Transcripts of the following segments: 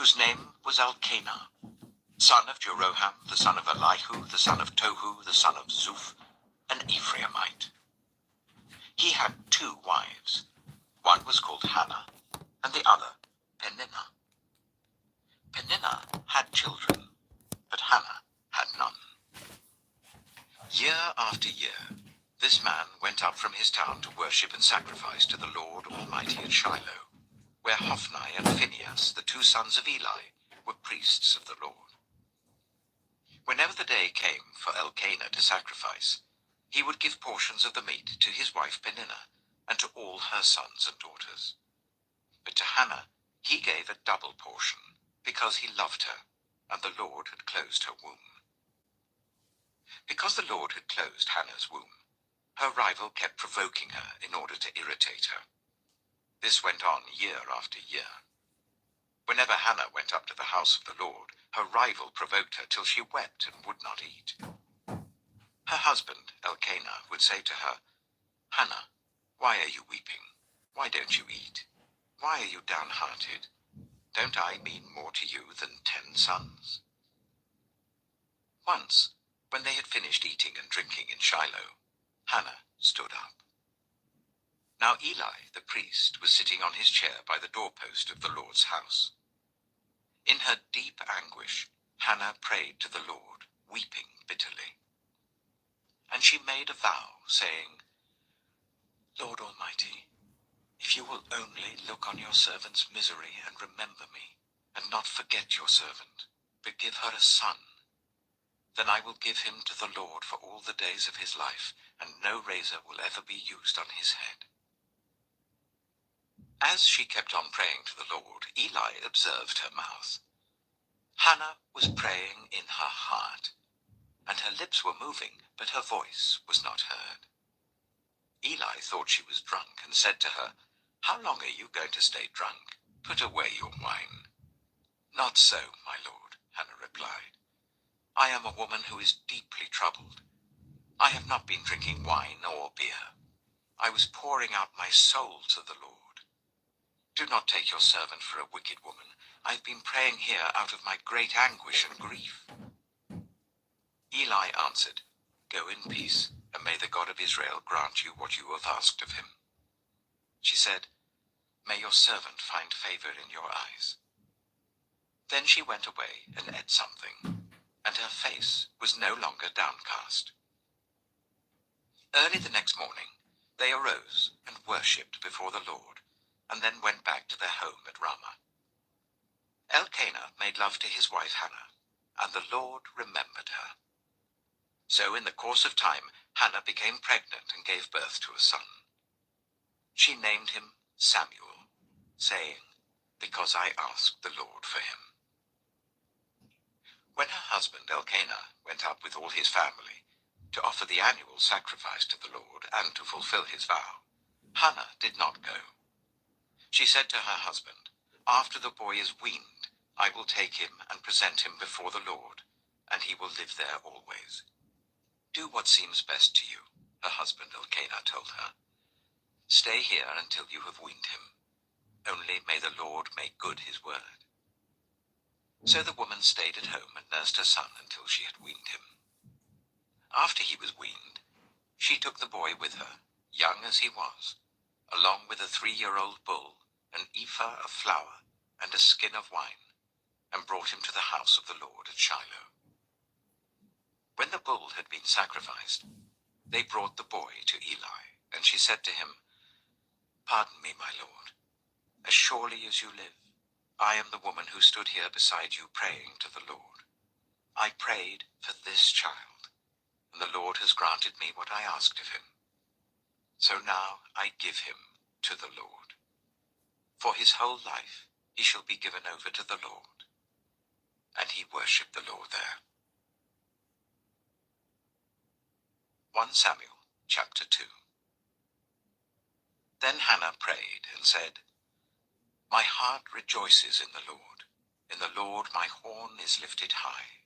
whose name was Elkanah, son of Jeroham, the son of Elihu, the son of Tohu, the son of Zuph, an Ephraimite. He had 2 wives. One was called Hannah, and the other Peninnah. Peninnah had children, but Hannah had none. Year after year, this man went up from his town to worship and sacrifice to the Lord Almighty at Shiloh, where Hophni and Phinehas, the 2 sons of Eli, were priests of the Lord. Whenever the day came for Elkanah to sacrifice, he would give portions of the meat to his wife Peninnah and to all her sons and daughters. But to Hannah he gave a double portion, because he loved her, and the Lord had closed her womb. Because the Lord had closed Hannah's womb, her rival kept provoking her in order to irritate her. This went on year after year. Whenever Hannah went up to the house of the Lord, her rival provoked her till she wept and would not eat. Her husband, Elkanah, would say to her, "Hannah, why are you weeping? Why don't you eat? Why are you downhearted? Don't I mean more to you than 10 sons?" Once, when they had finished eating and drinking in Shiloh, Hannah stood up. Now Eli, the priest, was sitting on his chair by the doorpost of the Lord's house. In her deep anguish, Hannah prayed to the Lord, weeping bitterly. And she made a vow, saying, "Lord Almighty, if you will only look on your servant's misery and remember me, and not forget your servant, but give her a son, then I will give him to the Lord for all the days of his life, and no razor will ever be used on his head." As she kept on praying to the Lord, Eli observed her mouth. Hannah was praying in her heart, and her lips were moving, but her voice was not heard. Eli thought she was drunk and said to her, "How long are you going to stay drunk? Put away your wine." "Not so, my lord," Hannah replied. "I am a woman who is deeply troubled. I have not been drinking wine or beer. I was pouring out my soul to the Lord. Do not take your servant for a wicked woman. I have been praying here out of my great anguish and grief." Eli answered, "Go in peace, and may the God of Israel grant you what you have asked of him." She said, "May your servant find favor in your eyes." Then she went away and ate something, and her face was no longer downcast. Early the next morning, they arose and worshipped before the Lord, and then went back to their home at Ramah. Elkanah made love to his wife Hannah, and the Lord remembered her. So in the course of time, Hannah became pregnant and gave birth to a son. She named him Samuel, saying, "Because I asked the Lord for him." When her husband Elkanah went up with all his family to offer the annual sacrifice to the Lord and to fulfill his vow, Hannah did not go. She said to her husband, "After the boy is weaned, I will take him and present him before the Lord, and he will live there always." "Do what seems best to you," her husband Elkanah told her. "Stay here until you have weaned him. Only may the Lord make good his word." So the woman stayed at home and nursed her son until she had weaned him. After he was weaned, she took the boy with her, young as he was, along with a 3-year-old bull, an ephah of flour, and a skin of wine, and brought him to the house of the Lord at Shiloh. When the bull had been sacrificed, they brought the boy to Eli, and she said to him, "Pardon me, my lord. As surely as you live, I am the woman who stood here beside you praying to the Lord. I prayed for this child, and the Lord has granted me what I asked of him. So now I give him to the Lord. For his whole life he shall be given over to the Lord." And he worshipped the Lord there. 1 Samuel chapter 2. Then Hannah prayed and said, "My heart rejoices in the Lord. In the Lord my horn is lifted high.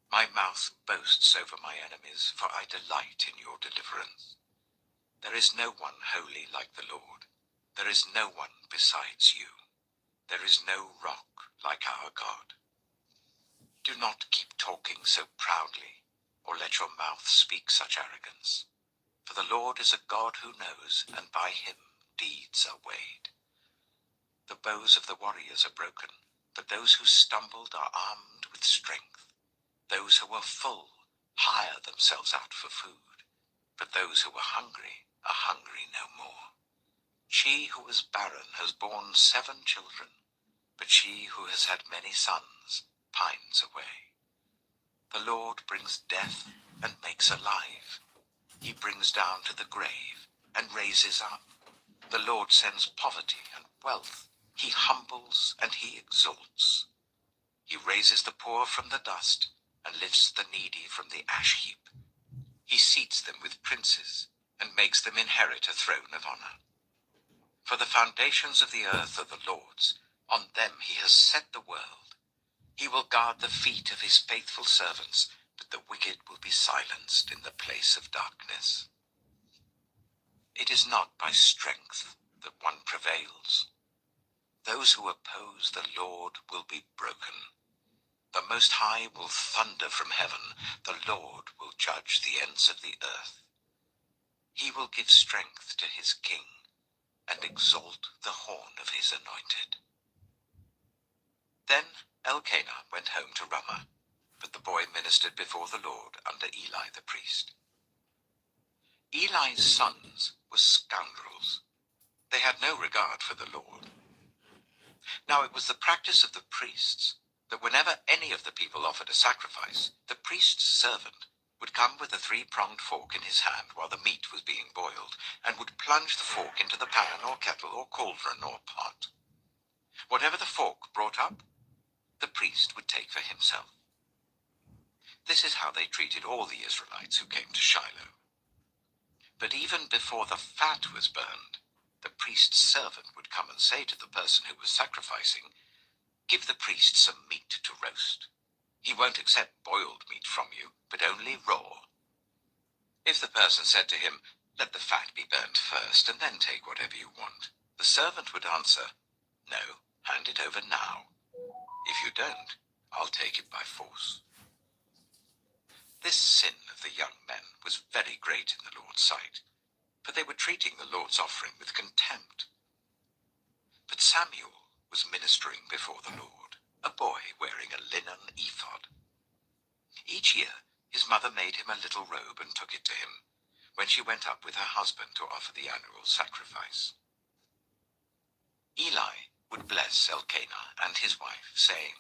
My mouth boasts over my enemies, for I delight in your deliverance. There is no one holy like the Lord. There is no one besides you. There is no rock like our Do not keep talking so proudly, or let your mouth speak such arrogance. For the Lord is a God who knows, and by him deeds are weighed. The bows of the warriors are broken, but those who stumbled are armed with strength. Those who were full hire themselves out for food, but those who were hungry are hungry no more. She who was barren has borne 7 children, but she who has had many sons pines away. The Lord brings death and makes alive. He brings down to the grave and raises up. The Lord sends poverty and wealth. He humbles and he exalts. He raises the poor from the dust and lifts the needy from the ash heap. He seats them with princes and makes them inherit a throne of honor. For the foundations of the earth are the Lord's. On them he has set the world. He will guard the feet of his faithful servants, but the wicked will be silenced in the place of darkness. It is not by strength that one prevails. Those who oppose the Lord will be broken. The Most High will thunder from heaven. The Lord will judge the ends of the earth. He will give strength to his king and exalt the horn of his anointed. Then Elkanah went home to Ramah, but the boy ministered before the Lord under Eli the priest. Eli's sons were scoundrels. They had no regard for the Lord. Now it was the practice of the priests that whenever any of the people offered a sacrifice, the priest's servant would come with a 3-pronged fork in his hand while the meat was being boiled, and would plunge the fork into the pan or kettle or cauldron or pot. Whatever the fork brought up, the priest would take for himself. This is how they treated all the Israelites who came to Shiloh. But even before the fat was burned, the priest's servant would come and say to the person who was sacrificing, "Give the priest some meat to roast. He won't accept boiled meat from you, but only raw." If the person said to him, "Let the fat be burnt first, and then take whatever you want," the servant would answer, "No, hand it over now. If you don't, I'll take it by force." This sin of the young men was very great in the Lord's sight, for they were treating the Lord's offering with contempt. But Samuel was ministering before the Lord, a boy wearing a linen ephod. Each year his mother made him a little robe and took it to him, when she went up with her husband to offer the annual sacrifice. Eli would bless Elkanah and his wife, saying,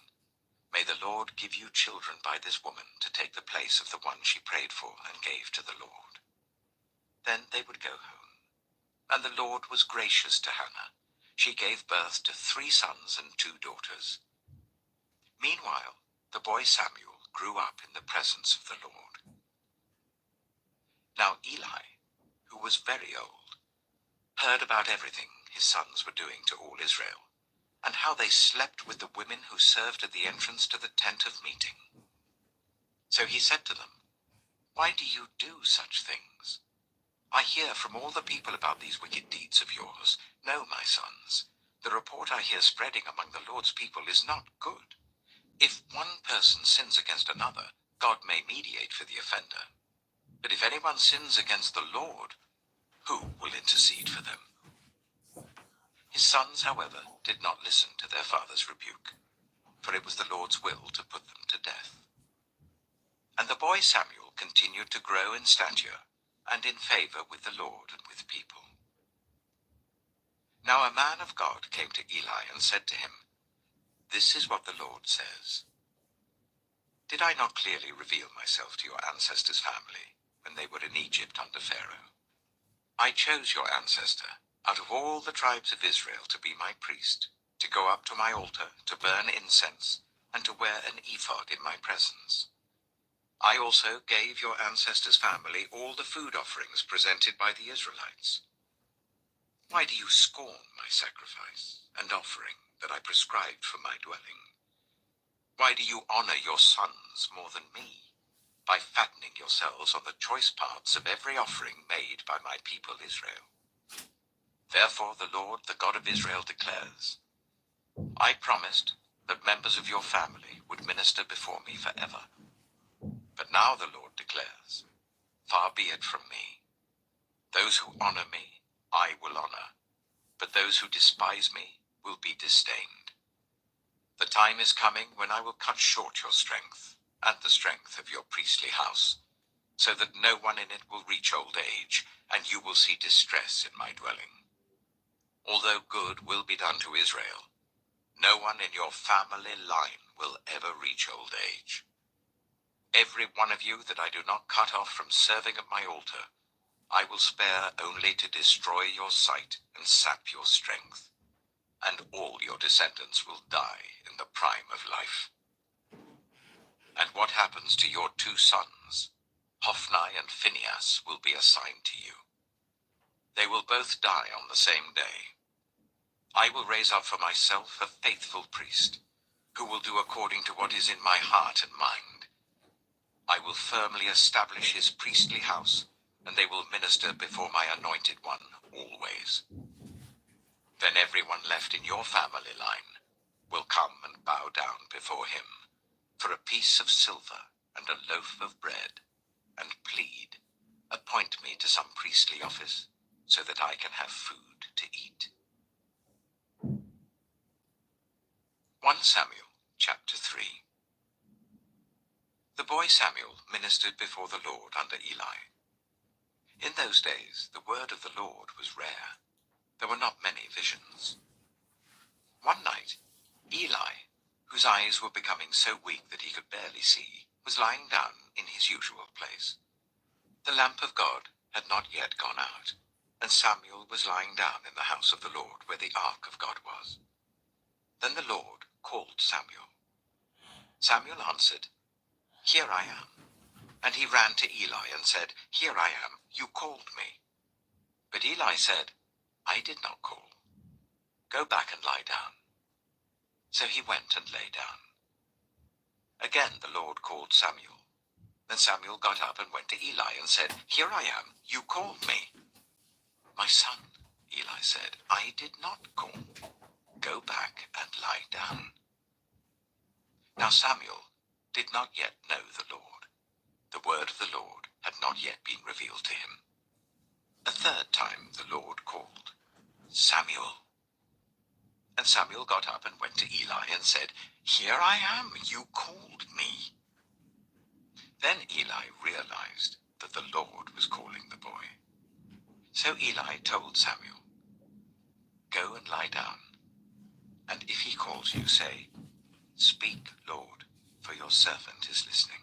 "May the Lord give you children by this woman to take the place of the one she prayed for and gave to the Lord." Then they would go home. And the Lord was gracious to Hannah. She gave birth to 3 sons and 2 daughters. Meanwhile, the boy Samuel grew up in the presence of the Lord. Now Eli, who was very old, heard about everything his sons were doing to all Israel, and how they slept with the women who served at the entrance to the tent of meeting. So he said to them, "Why do you do such things? I hear from all the people about these wicked deeds of yours. No, my sons, the report I hear spreading among the Lord's people is not good. If one person sins against another, God may mediate for the offender. But if anyone sins against the Lord, who will intercede for them?" His sons, however, did not listen to their father's rebuke, for it was the Lord's will to put them to death. And the boy Samuel continued to grow in stature and in favor with the Lord and with people. Now a man of God came to Eli and said to him, "This is what the Lord says. Did I not clearly reveal myself to your ancestors' family when they were in Egypt under Pharaoh? I chose your ancestor out of all the tribes of Israel to be my priest, to go up to my altar, to burn incense, and to wear an ephod in my presence. I also gave your ancestors' family all the food offerings presented by the Israelites. Why do you scorn my sacrifice and offering that I prescribed for my dwelling? Why do you honor your sons more than me, by fattening yourselves on the choice parts of every offering made by my people Israel? Therefore the Lord, the God of Israel, declares, I promised that members of your family would minister before me forever. But now the Lord declares, far be it from me. Those who honor me, I will honor, but those who despise me will be disdained. The time is coming when I will cut short your strength, and the strength of your priestly house, so that no one in it will reach old age, and you will see distress in my dwelling. Although good will be done to Israel, no one in your family line will ever reach old age. Every one of you that I do not cut off from serving at my altar, I will spare only to destroy your sight and sap your strength, and all your descendants will die in the prime of life. And what happens to your 2 sons, Hophni and Phinehas, will be assigned to you. They will both die on the same day. I will raise up for myself a faithful priest, who will do according to what is in my heart and mind. I will firmly establish his priestly house, and they will minister before my anointed one always. Then everyone left in your family line will come and bow down before him for a piece of silver and a loaf of bread, and plead, appoint me to some priestly office, so that I can have food to eat. 1 Samuel chapter 3. The boy Samuel ministered before the Lord under Eli. In those days the word of the Lord was rare. There were not many visions. One night, Eli, whose eyes were becoming so weak that he could barely see, was lying down in his usual place. The lamp of God had not yet gone out, and Samuel was lying down in the house of the Lord where the ark of God was. Then the Lord called Samuel. Samuel answered, Here I am. And he ran to Eli and said, Here I am, you called me. But Eli said, I did not call. Go back and lie down. So he went and lay down. Again the Lord called Samuel. Then Samuel got up and went to Eli and said, Here I am, you called me. My son, Eli said, I did not call. Go back and lie down. Now Samuel did not yet know the Lord. The word of the Lord had not yet been revealed to him. A third time the Lord called, Samuel. And Samuel got up and went to Eli and said, Here I am, you called me. Then Eli realized that the Lord was calling the boy. So Eli told Samuel, Go and lie down, and if he calls you, say, Speak, Lord, for your servant is listening.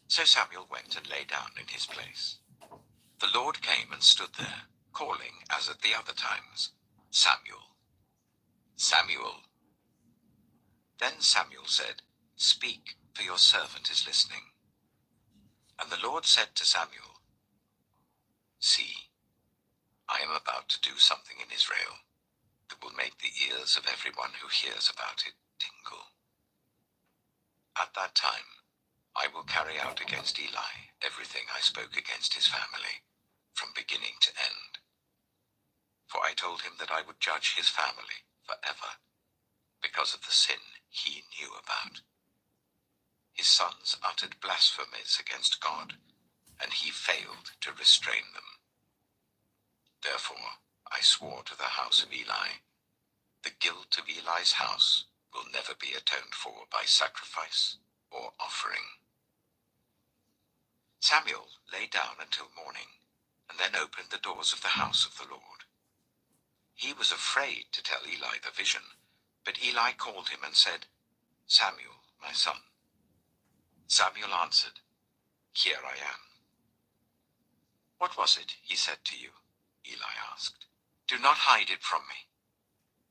So Samuel went and lay down in his place. The Lord came and stood there, calling as at the other times, Samuel, Samuel. Then Samuel said, Speak, for your servant is listening. And the Lord said to Samuel, See, I am about to do something in Israel that will make the ears of everyone who hears about it tingle. At that time, I will carry out against Eli everything I spoke against his family, from beginning to end. For I told him that I would judge his family forever, because of the sin he knew about. His sons uttered blasphemies against God, and he failed to restrain them. Therefore I swore to the house of Eli, the guilt of Eli's house will never be atoned for by sacrifice or offering. Samuel lay down until morning, and then opened the doors of the house of the Lord. He was afraid to tell Eli the vision, but Eli called him and said, Samuel, my son. Samuel answered, Here I am. What was it he said to you? Eli asked. Do not hide it from me.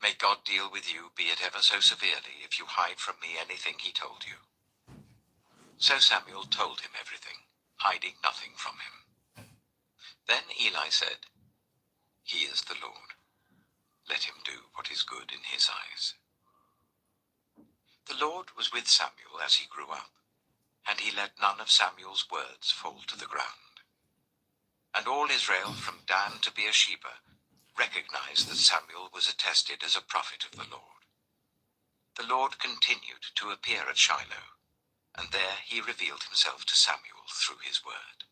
May God deal with you, be it ever so severely, if you hide from me anything he told you. So Samuel told him everything, hiding nothing from him. Then Eli said, He is the Lord. Let him do what is good in his eyes. The Lord was with Samuel as he grew up, and he let none of Samuel's words fall to the ground. And all Israel from Dan to Beersheba recognized that Samuel was attested as a prophet of the Lord. the Lord continued to appear at Shiloh, and there he revealed himself to Samuel through his word.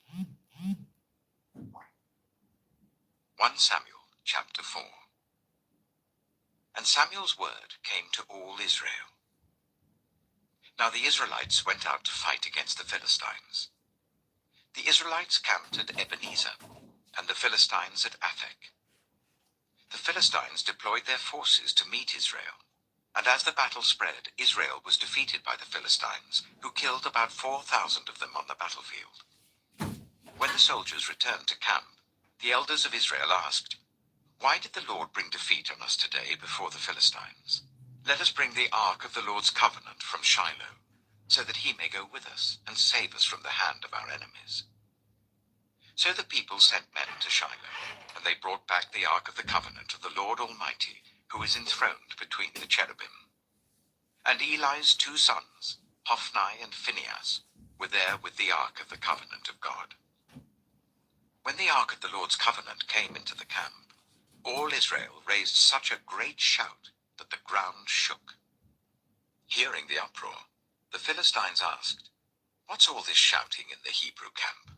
1 Samuel chapter 4. And Samuel's word came to all Israel. Now the Israelites went out to fight against the Philistines. The Israelites camped at Ebenezer, and the Philistines at Aphek. The Philistines deployed their forces to meet Israel, and as the battle spread, Israel was defeated by the Philistines, who killed about 4,000 of them on the battlefield. When the soldiers returned to camp, the elders of Israel asked, "Why did the Lord bring defeat on us today before the Philistines? Let us bring the ark of the Lord's covenant from Shiloh, so that he may go with us and save us from the hand of our enemies." So the people sent men to Shiloh, and they brought back the ark of the covenant of the Lord Almighty, who is enthroned between the cherubim. And Eli's 2 sons, Hophni and Phinehas, were there with the ark of the covenant of God. When the ark of the Lord's covenant came into the camp, all Israel raised such a great shout that the ground shook. Hearing the uproar, the Philistines asked, "What's all this shouting in the Hebrew camp?"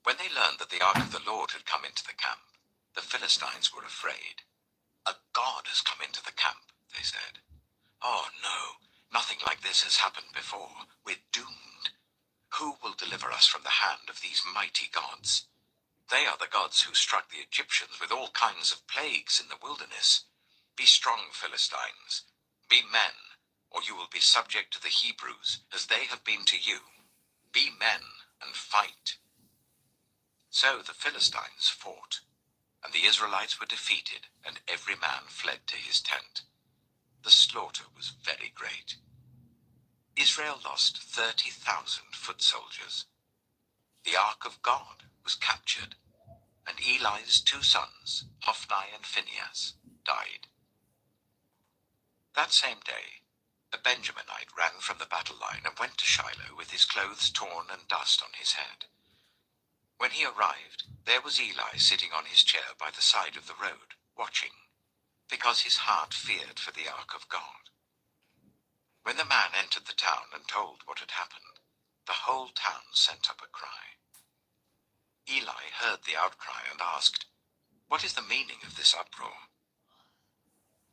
When they learned that the ark of the Lord had come into the camp, the Philistines were afraid. "A god has come into the camp," they said. "Oh no, nothing like this has happened before. We're doomed. Who will deliver us from the hand of these mighty gods? They are the gods who struck the Egyptians with all kinds of plagues in the wilderness. Be strong, Philistines. Be men, or you will be subject to the Hebrews, as they have been to you. Be men and fight." So the Philistines fought, and the Israelites were defeated, and every man fled to his tent. The slaughter was very great. Israel lost 30,000 foot soldiers. The ark of God was captured, and Eli's 2 sons, Hophni and Phinehas, died. That same day, a Benjaminite ran from the battle line and went to Shiloh with his clothes torn and dust on his head. When he arrived, there was Eli sitting on his chair by the side of the road, watching, because his heart feared for the ark of God. When the man entered the town and told what had happened, the whole town sent up a cry. Eli heard the outcry and asked, "What is the meaning of this uproar?"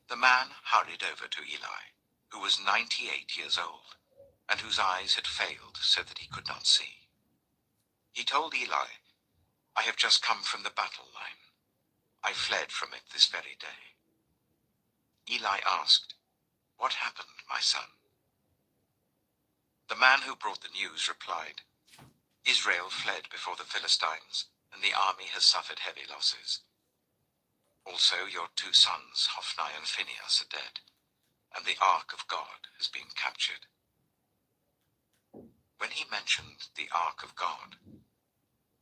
The man hurried over to Eli, who was 98 years old, and whose eyes had failed so that he could not see. He told Eli, "I have just come from the battle line. I fled from it this very day." Eli asked, "What happened, my son?" The man who brought the news replied, "Israel fled before the Philistines, and the army has suffered heavy losses. Also your 2 sons, Hophni and Phinehas, are dead, and the ark of God has been captured." When he mentioned the ark of God,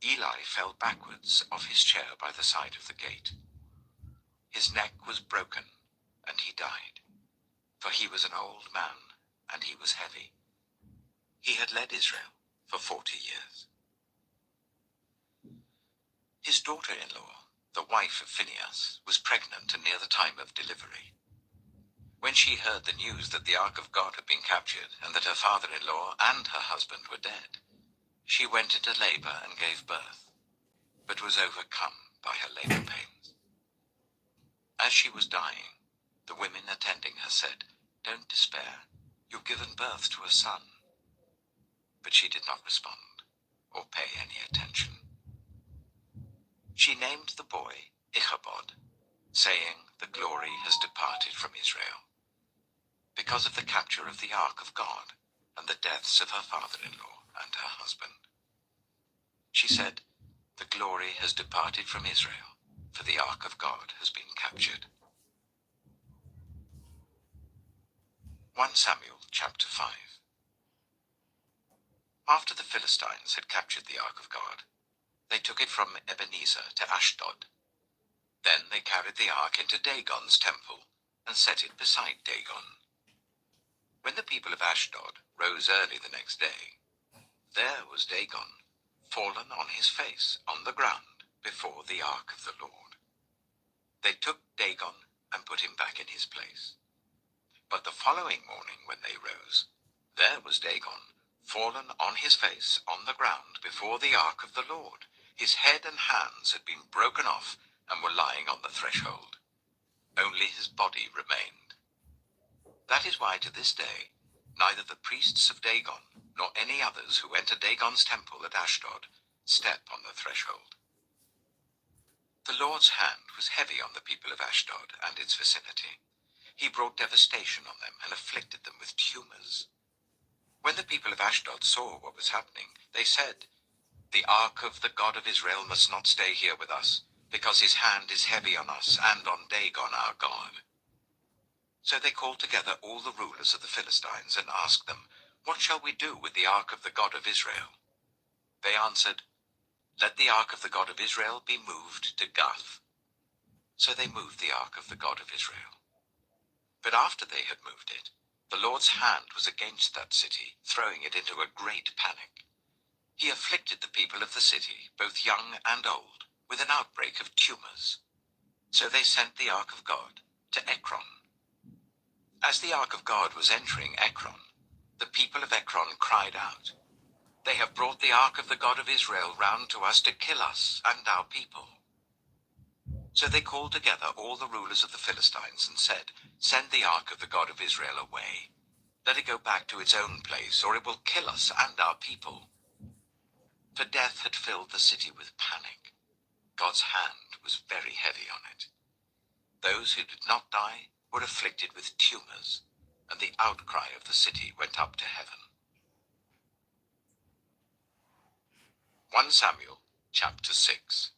Eli fell backwards off his chair by the side of the gate. His neck was broken, and he died, for he was an old man, and he was heavy. He had led Israel for 40 years. His daughter-in-law, the wife of Phinehas, was pregnant and near the time of delivery. When she heard the news that the ark of God had been captured, and that her father-in-law and her husband were dead, she went into labor and gave birth, but was overcome by her labor pains. As she was dying, the women attending her said, "Don't despair, you've given birth to a son." But she did not respond or pay any attention. She named the boy Ichabod, saying, "The glory has departed from Israel," because of the capture of the ark of God and the deaths of her father-in-law and her husband. She said, "The glory has departed from Israel, for the ark of God has been captured." 1 Samuel chapter 5. After the Philistines had captured the ark of God, they took it from Ebenezer to Ashdod. Then they carried the ark into Dagon's temple and set it beside Dagon. When the people of Ashdod rose early the next day, there was Dagon, fallen on his face on the ground before the ark of the Lord. They took Dagon and put him back in his place. But the following morning when they rose, there was Dagon, fallen on his face on the ground before the ark of the Lord. His head and hands had been broken off and were lying on the threshold. Only his body remained. That is why to this day, neither the priests of Dagon nor any others who enter Dagon's temple at Ashdod step on the threshold. The Lord's hand was heavy on the people of Ashdod and its vicinity. He brought devastation on them and afflicted them with tumors. When the people of Ashdod saw what was happening, they said, "The ark of the God of Israel must not stay here with us, because his hand is heavy on us and on Dagon our God." So they called together all the rulers of the Philistines and asked them, "What shall we do with the ark of the God of Israel?" They answered, "Let the ark of the God of Israel be moved to Gath." So they moved the ark of the God of Israel. But after they had moved it, the Lord's hand was against that city, throwing it into a great panic. He afflicted the people of the city, both young and old, with an outbreak of tumors. So they sent the ark of God to Ekron. As the ark of God was entering Ekron, the people of Ekron cried out, "They have brought the ark of the God of Israel round to us to kill us and our people." So they called together all the rulers of the Philistines and said, "Send the ark of the God of Israel away. Let it go back to its own place, or it will kill us and our people." For death had filled the city with panic. God's hand was very heavy on it. Those who did not die were afflicted with tumors, and the outcry of the city went up to heaven. 1 Samuel chapter 6.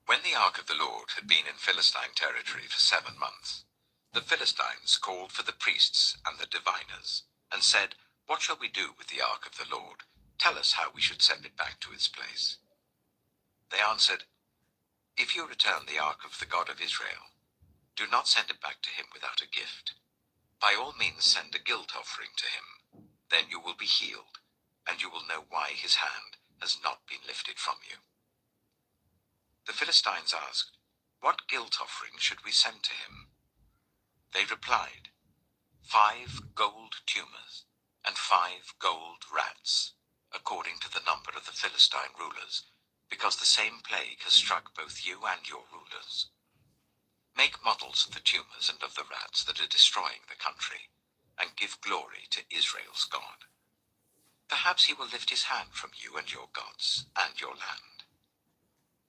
When the ark of the Lord had been in Philistine territory for 7 months, the Philistines called for the priests and the diviners, and said, "What shall we do with the ark of the Lord? Tell us how we should send it back to its place." They answered, "If you return the ark of the God of Israel, do not send it back to him without a gift. By all means send a guilt offering to him. Then you will be healed, and you will know why his hand has not been lifted from you." The Philistines asked, "What guilt offering should we send to him?" They replied, 5 gold tumors and 5 gold rats, according to the number of the Philistine rulers, because the same plague has struck both you and your rulers. Make models of the tumors and of the rats that are destroying the country, and give glory to Israel's God. Perhaps he will lift his hand from you and your gods and your land.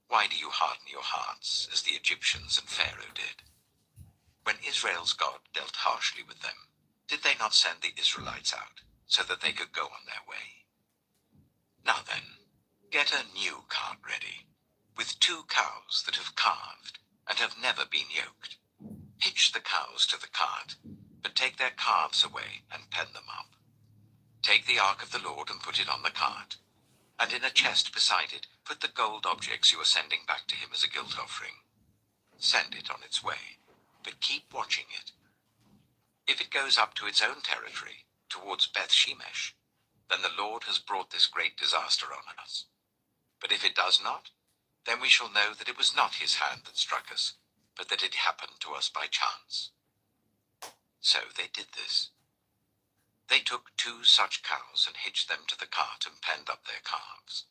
Why do you harden your hearts, as the Egyptians and Pharaoh did? When Israel's God dealt harshly with them, did they not send the Israelites out, so that they could go on their way? Now then, get a new cart ready, with 2 cows that have calved and have never been yoked. Hitch the cows to the cart, but take their calves away and pen them up. Take the ark of the Lord and put it on the cart, and in a chest beside it put the gold objects you are sending back to him as a guilt offering. Send it on its way, but keep watching it. If it goes up to its own territory, towards Beth Shemesh, then the Lord has brought this great disaster on us. But if it does not, then we shall know that it was not his hand that struck us, but that it happened to us by chance." So they did this. They took 2 such cows and hitched them to the cart and penned up their calves.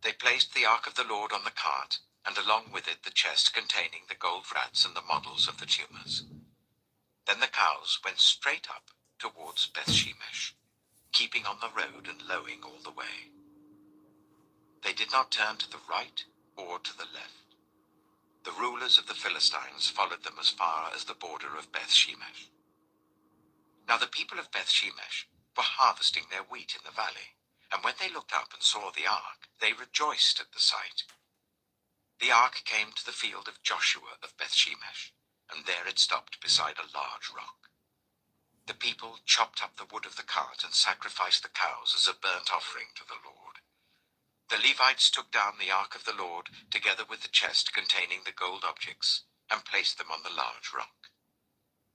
They placed the ark of the Lord on the cart, and along with it the chest containing the gold rats and the models of the tumors. Then the cows went straight up towards Beth Shemesh, keeping on the road and lowing all the way. They did not turn to the right or to the left. The rulers of the Philistines followed them as far as the border of Beth Shemesh. Now the people of Beth Shemesh were harvesting their wheat in the valley, and when they looked up and saw the ark, they rejoiced at the sight. The ark came to the field of Joshua of Beth Shemesh, and there it stopped beside a large rock. The people chopped up the wood of the cart and sacrificed the cows as a burnt offering to the Lord. The Levites took down the ark of the Lord, together with the chest containing the gold objects, and placed them on the large rock.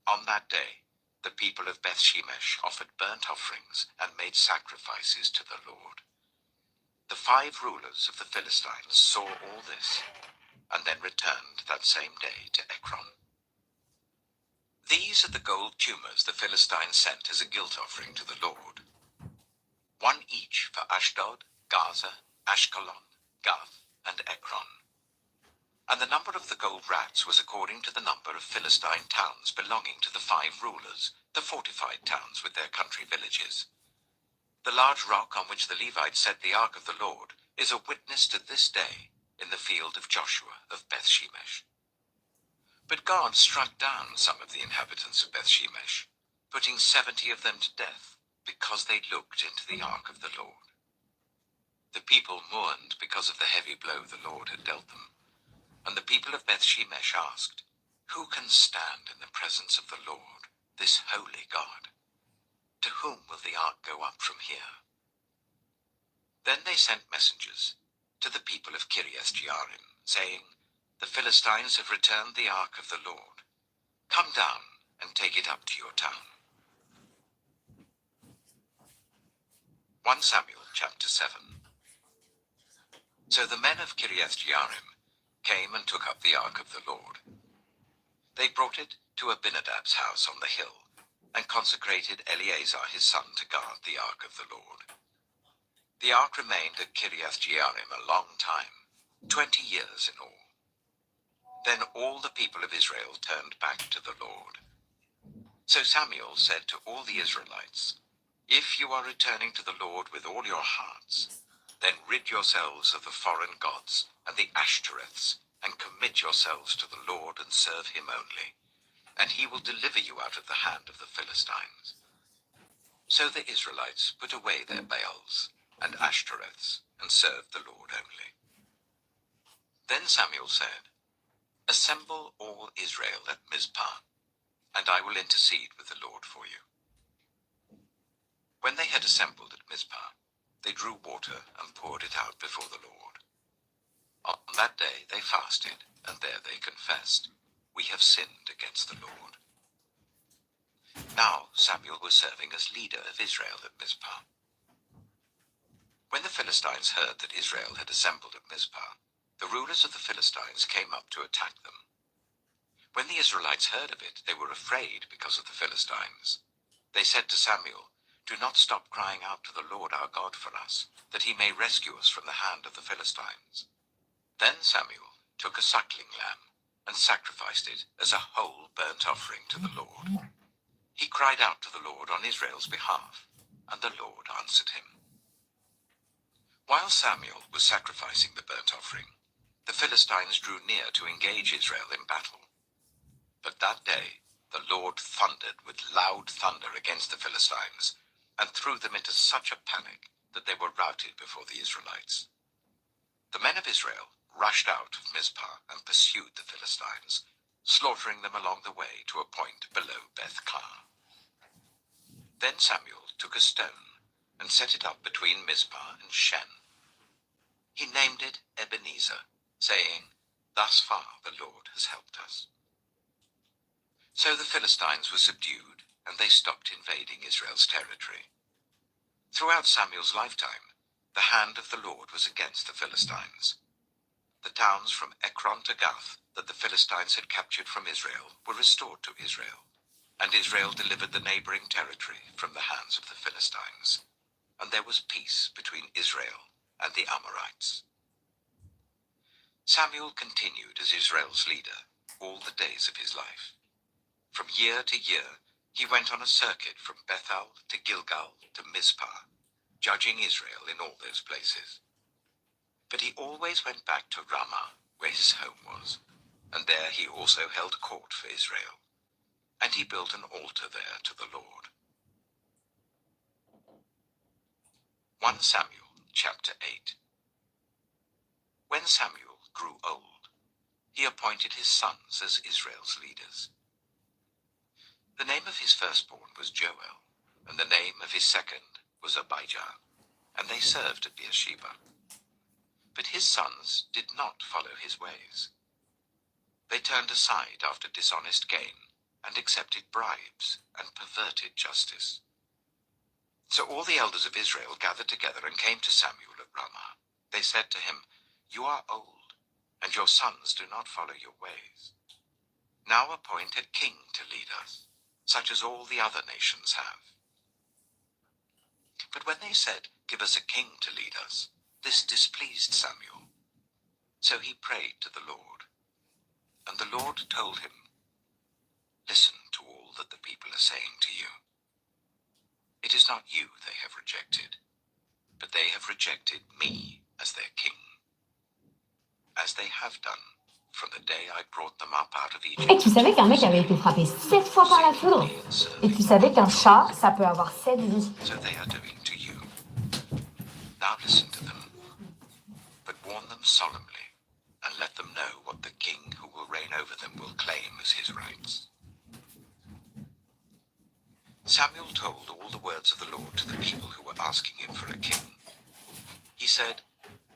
On that day, the people of Beth Shemesh offered burnt offerings and made sacrifices to the Lord. The 5 rulers of the Philistines saw all this, and then returned that same day to Ekron. These are the gold tumors the Philistines sent as a guilt offering to the Lord. 1 each for Ashdod, Gaza, Ashkelon, Gath, and Ekron. And the number of the gold rats was according to the number of Philistine towns belonging to the 5 rulers, the fortified towns with their country villages. The large rock on which the Levites set the ark of the Lord is a witness to this day in the field of Joshua of Bethshemesh. But God struck down some of the inhabitants of Bethshemesh, putting 70 of them to death, because they looked into the ark of the Lord. The people mourned because of the heavy blow the Lord had dealt them. And the people of Bethshemesh asked, "Who can stand in the presence of the Lord, this holy God? To whom will the ark go up from here?" Then they sent messengers to the people of Kiriath-Jearim, saying, "The Philistines have returned the ark of the Lord. Come down and take it up to your town." 1 Samuel chapter 7. So the men of Kiriath-Jearim came and took up the ark of the Lord. They brought it to Abinadab's house on the hill, and consecrated Eleazar his son to guard the ark of the Lord. The ark remained at Kiriath-Jearim a long time, 20 years in all. Then all the people of Israel turned back to the Lord. So Samuel said to all the Israelites, "If you are returning to the Lord with all your hearts, then rid yourselves of the foreign gods and the Ashtoreths, and commit yourselves to the Lord and serve him only, and he will deliver you out of the hand of the Philistines." So the Israelites put away their Baals and Ashtoreths, and served the Lord only. Then Samuel said, "Assemble all Israel at Mizpah, and I will intercede with the Lord for you." When they had assembled at Mizpah, they drew water and poured it out before the Lord. On that day they fasted, and there they confessed, "We have sinned against the Lord." Now Samuel was serving as leader of Israel at Mizpah. When the Philistines heard that Israel had assembled at Mizpah, the rulers of the Philistines came up to attack them. When the Israelites heard of it, they were afraid because of the Philistines. They said to Samuel, "Do not stop crying out to the Lord our God for us, that he may rescue us from the hand of the Philistines." Then Samuel took a suckling lamb and sacrificed it as a whole burnt offering to the Lord. He cried out to the Lord on Israel's behalf, and the Lord answered him. While Samuel was sacrificing the burnt offering, the Philistines drew near to engage Israel in battle. But that day the Lord thundered with loud thunder against the Philistines, and threw them into such a panic that they were routed before the Israelites. The men of Israel rushed out of Mizpah and pursued the Philistines, slaughtering them along the way to a point below Beth-kar. Then Samuel took a stone and set it up between Mizpah and Shen. He named it Ebenezer, saying, "Thus far the Lord has helped us." So the Philistines were subdued, and they stopped invading Israel's territory. Throughout Samuel's lifetime, the hand of the Lord was against the Philistines. The towns from Ekron to Gath that the Philistines had captured from Israel were restored to Israel, and Israel delivered the neighboring territory from the hands of the Philistines, and there was peace between Israel and the Amorites. Samuel continued as Israel's leader all the days of his life. From year to year, he went on a circuit from Bethel to Gilgal to Mizpah, judging Israel in all those places. But he always went back to Ramah, where his home was, and there he also held court for Israel, and he built an altar there to the Lord. 1 Samuel chapter 8. When Samuel grew old, he appointed his sons as Israel's leaders. The name of his firstborn was Joel, and the name of his second was Abijah, and they served at Beersheba. But his sons did not follow his ways. They turned aside after dishonest gain, and accepted bribes, and perverted justice. So all the elders of Israel gathered together and came to Samuel at Ramah. They said to him, "You are old, and your sons do not follow your ways. Now appoint a king to lead us, such as all the other nations have." But when they said, "Give us a king to lead us," this displeased Samuel. So he prayed to the Lord. And the Lord told him, "Listen to all that the people are saying to you. It is not you they have rejected, but they have rejected me as their king, as they have done from the day I brought them up out of Egypt." Et tu savais qu'un mec avait été frappé 7 fois par la foudre? Et tu savais qu'un chat, ça peut avoir 7 vies. So they are doing to you. Now listen to them, but warn them solemnly, and let them know what the king who will reign over them will claim as his rights. Samuel told all the words of the Lord to the people who were asking him for a king. He said,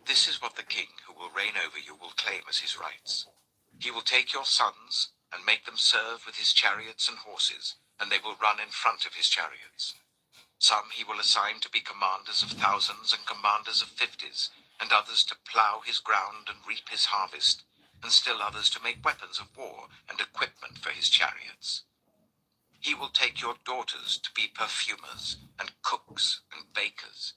"This is what the king who will reign over you will claim as his rights. He will take your sons and make them serve with his chariots and horses, and they will run in front of his chariots. Some he will assign to be commanders of thousands and commanders of 50s, and others to plow his ground and reap his harvest, and still others to make weapons of war and equipment for his chariots. He will take your daughters to be perfumers and cooks and bakers.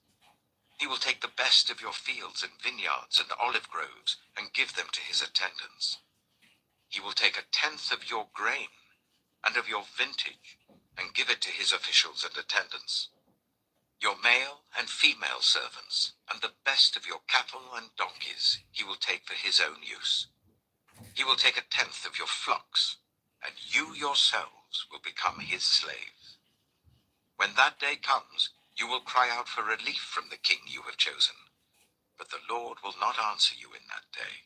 He will take the best of your fields and vineyards and olive groves and give them to his attendants. He will take 1/10 of your grain and of your vintage and give it to his officials and attendants. Your male and female servants and the best of your cattle and donkeys he will take for his own use. He will take 1/10 of your flocks, and you yourselves will become his slaves. When that day comes, you will cry out for relief from the king you have chosen, but the Lord will not answer you in that day."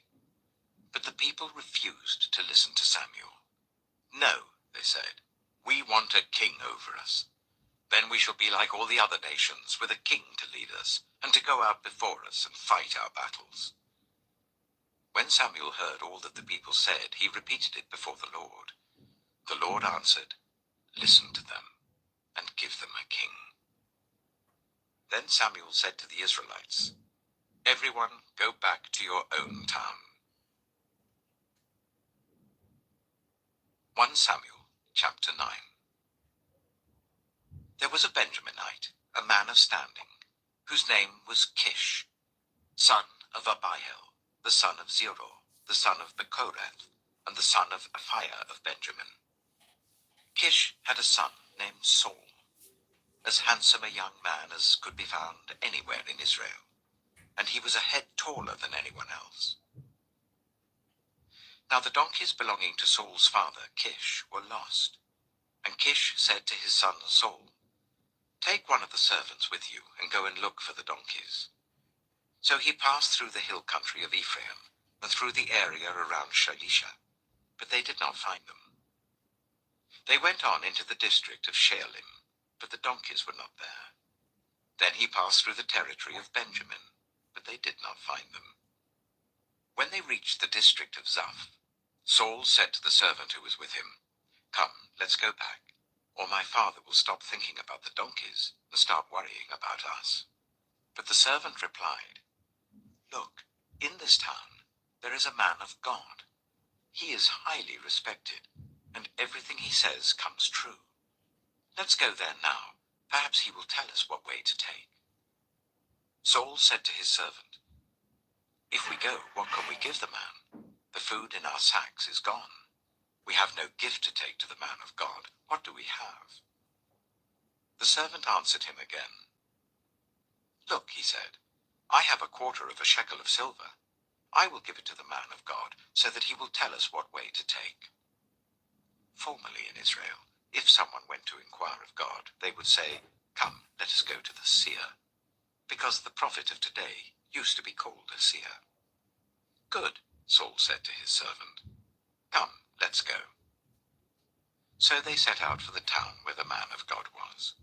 But the people refused to listen to Samuel. "No," they said, "we want a king over us. Then we shall be like all the other nations, with a king to lead us, and to go out before us and fight our battles." When Samuel heard all that the people said, he repeated it before the Lord. The Lord answered, "Listen to them, and give them a king." Then Samuel said to the Israelites, "Everyone go back to your own town." 1 Samuel chapter 9. There was a Benjaminite, a man of standing, whose name was Kish, son of Abiel, the son of Zeror, the son of Bechorath, and the son of Aphiah of Benjamin. Kish had a son named Saul, as handsome a young man as could be found anywhere in Israel, and he was a head taller than anyone else. Now the donkeys belonging to Saul's father, Kish, were lost, and Kish said to his son Saul, "Take one of the servants with you and go and look for the donkeys." So he passed through the hill country of Ephraim and through the area around Shalisha, but they did not find them. They went on into the district of Shaalim, but the donkeys were not there. Then he passed through the territory of Benjamin, but they did not find them. When they reached the district of Zuph, Saul said to the servant who was with him, "Come, let's go back, or my father will stop thinking about the donkeys and start worrying about us." But the servant replied, "Look, in this town there is a man of God. He is highly respected, and everything he says comes true. Let's go there now. Perhaps he will tell us what way to take." Saul said to his servant, "If we go, what can we give the man? The food in our sacks is gone. We have no gift to take to the man of God. What do we have?" The servant answered him again. "Look," he said, "I have 1/4 of a shekel of silver. I will give it to the man of God, so that he will tell us what way to take." Formerly in Israel, if someone went to inquire of God, they would say, "Come, let us go to the seer," because the prophet of today used to be called a seer. "Good," Saul said to his servant. "Come, let's go." So they set out for the town where the man of God was.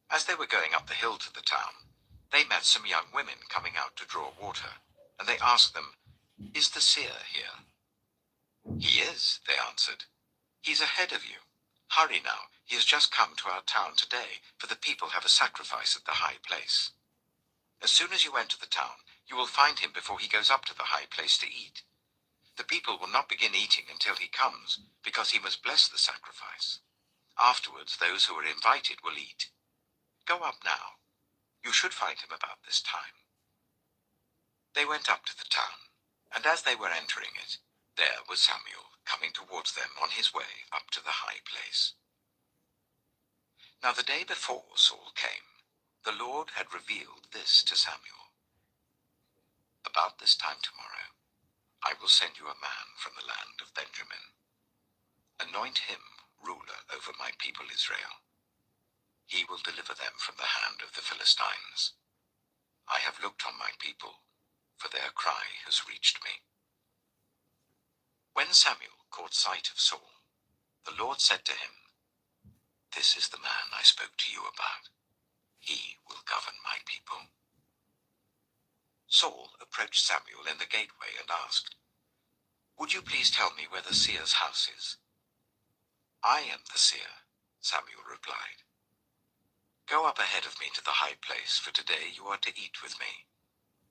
As they were going up the hill to the town, they met some young women coming out to draw water, and they asked them, "Is the seer here?" "He is," they answered. "He's ahead of you. Hurry now, he has just come to our town today, for the people have a sacrifice at the high place. As soon as you enter the town, you will find him before he goes up to the high place to eat. The people will not begin eating until he comes, because he must bless the sacrifice. Afterwards, those who are invited will eat. Go up now. You should find him about this time." They went up to the town, and as they were entering it, there was Samuel coming towards them on his way up to the high place. Now the day before Saul came, the Lord had revealed this to Samuel. "About this time tomorrow, I will send you a man from the land of Benjamin. Anoint him ruler over my people Israel. He will deliver them from the hand of the Philistines. I have looked on my people, for their cry has reached me." When Samuel caught sight of Saul, the Lord said to him, "This is the man I spoke to you about. He will govern my people." Saul approached Samuel in the gateway and asked, "Would you please tell me where the seer's house is?" "I am the seer," Samuel replied. "Go up ahead of me to the high place, for today you are to eat with me.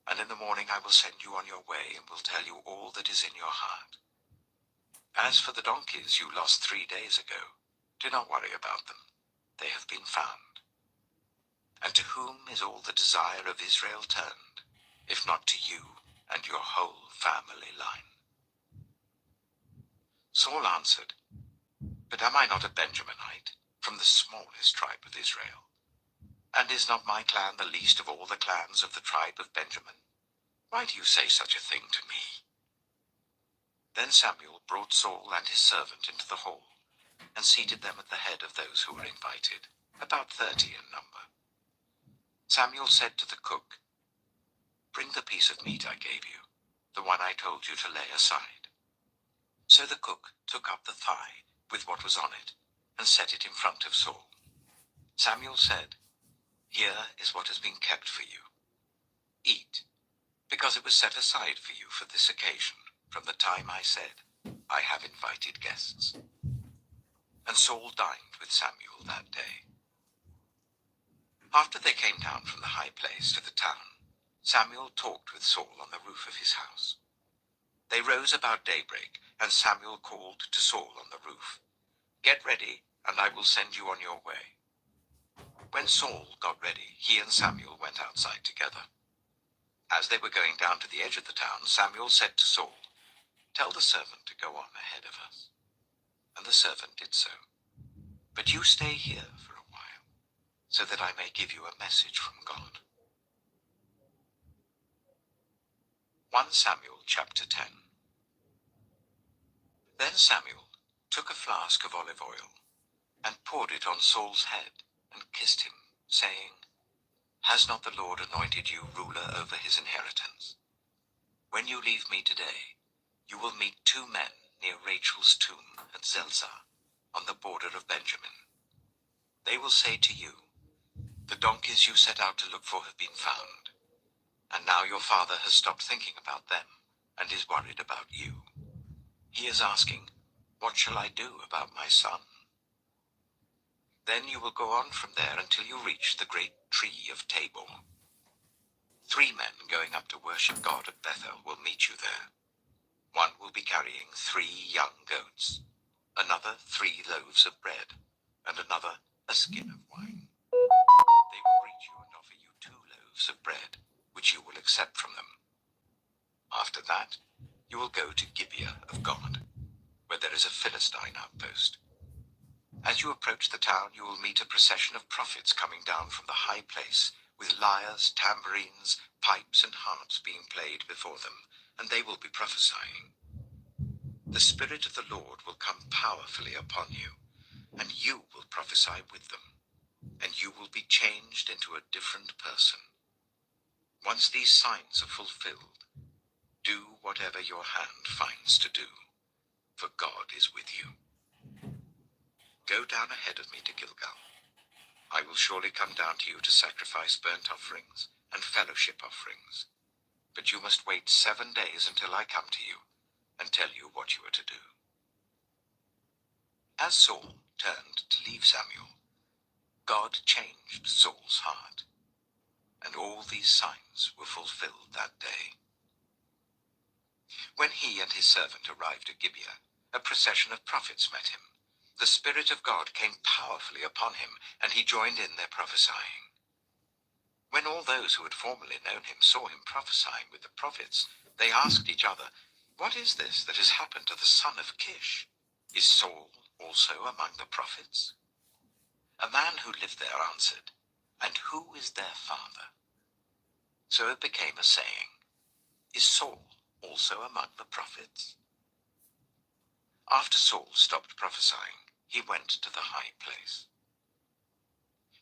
And in the morning I will send you on your way and will tell you all that is in your heart. As for the donkeys you lost 3 days ago, do not worry about them. They have been found. And to whom is all the desire of Israel turned, if not to you and your whole family line?" Saul answered, "But am I not a Benjaminite, from the smallest tribe of Israel? And is not my clan the least of all the clans of the tribe of Benjamin? Why do you say such a thing to me?" Then Samuel brought Saul and his servant into the hall, and seated them at the head of those who were invited, about 30 in number. Samuel said to the cook, "Bring the piece of meat I gave you, the one I told you to lay aside." So the cook took up the thigh with what was on it, and set it in front of Saul. Samuel said, "Here is what has been kept for you. Eat, because it was set aside for you for this occasion, from the time I said, 'I have invited guests.'" And Saul dined with Samuel that day. After they came down from the high place to the town, Samuel talked with Saul on the roof of his house. They rose about daybreak, and Samuel called to Saul on the roof, "Get ready, and I will send you on your way." When Saul got ready, he and Samuel went outside together. As they were going down to the edge of the town, Samuel said to Saul, "Tell the servant to go on ahead of us." And the servant did so. "But you stay here for a while, so that I may give you a message from God." 1 Samuel chapter 10. Then Samuel took a flask of olive oil, and poured it on Saul's head, and kissed him, saying, "Has not the Lord anointed you ruler over his inheritance? When you leave me today, you will meet 2 men near Rachel's tomb at Zelzah, on the border of Benjamin. They will say to you, 'The donkeys you set out to look for have been found.' And now your father has stopped thinking about them, and is worried about you. He is asking, 'What shall I do about my son?' Then you will go on from there until you reach the great tree of Tabor. 3 men going up to worship God at Bethel will meet you there. One will be carrying 3 young goats, another 3 loaves of bread, and another a skin of wine. They will greet you and offer you 2 loaves of bread, which you will accept from them. After that, you will go to Gibeah of God, where there is a Philistine outpost. As you approach the town, you will meet a procession of prophets coming down from the high place, with lyres, tambourines, pipes, and harps being played before them, and they will be prophesying. The Spirit of the Lord will come powerfully upon you, and you will prophesy with them, and you will be changed into a different person. Once these signs are fulfilled, do whatever your hand finds to do, for God is with you. Go down ahead of me to Gilgal. I will surely come down to you to sacrifice burnt offerings and fellowship offerings. But you must wait 7 days until I come to you and tell you what you are to do." As Saul turned to leave Samuel, God changed Saul's heart, and all these signs were fulfilled that day. When he and his servant arrived at Gibeah, a procession of prophets met him. The Spirit of God came powerfully upon him, and he joined in their prophesying. When all those who had formerly known him saw him prophesying with the prophets, they asked each other, "What is this that has happened to the son of Kish? Is Saul also among the prophets?" A man who lived there answered, "And who is their father?" So it became a saying, "Is Saul also among the prophets?" After Saul stopped prophesying, he went to the high place.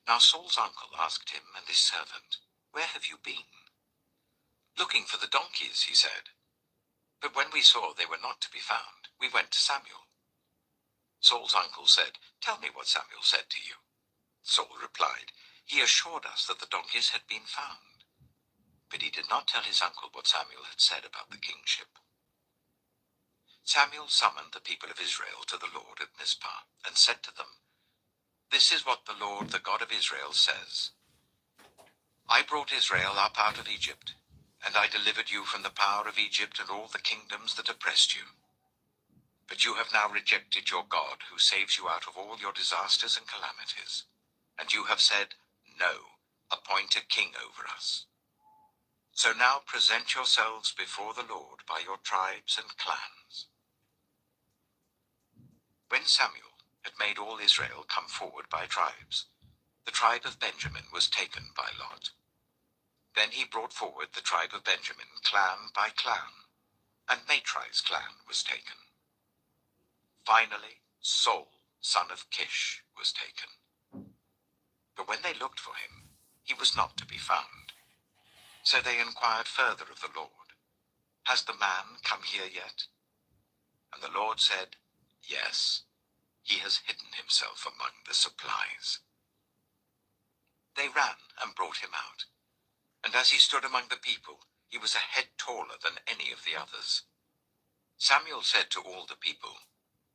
Now Saul's uncle asked him and his servant, "Where have you been?" "Looking for the donkeys," he said. "But when we saw they were not to be found, we went to Samuel." Saul's uncle said, "Tell me what Samuel said to you." Saul replied, "He assured us that the donkeys had been found." But he did not tell his uncle what Samuel had said about the kingship. Samuel summoned the people of Israel to the Lord at Mizpah and said to them, "This is what the Lord, the God of Israel, says. I brought Israel up out of Egypt, and I delivered you from the power of Egypt and all the kingdoms that oppressed you. But you have now rejected your God, who saves you out of all your disasters and calamities. And you have said, 'No, appoint a king over us.' So now present yourselves before the Lord by your tribes and clans." When Samuel had made all Israel come forward by tribes, the tribe of Benjamin was taken by lot. Then he brought forward the tribe of Benjamin clan by clan, and Matri's clan was taken. Finally, Saul, son of Kish, was taken. But when they looked for him, he was not to be found. So they inquired further of the Lord, "Has the man come here yet?" And the Lord said, "Yes, he has hidden himself among the supplies." They ran and brought him out, and as he stood among the people, he was a head taller than any of the others. Samuel said to all the people,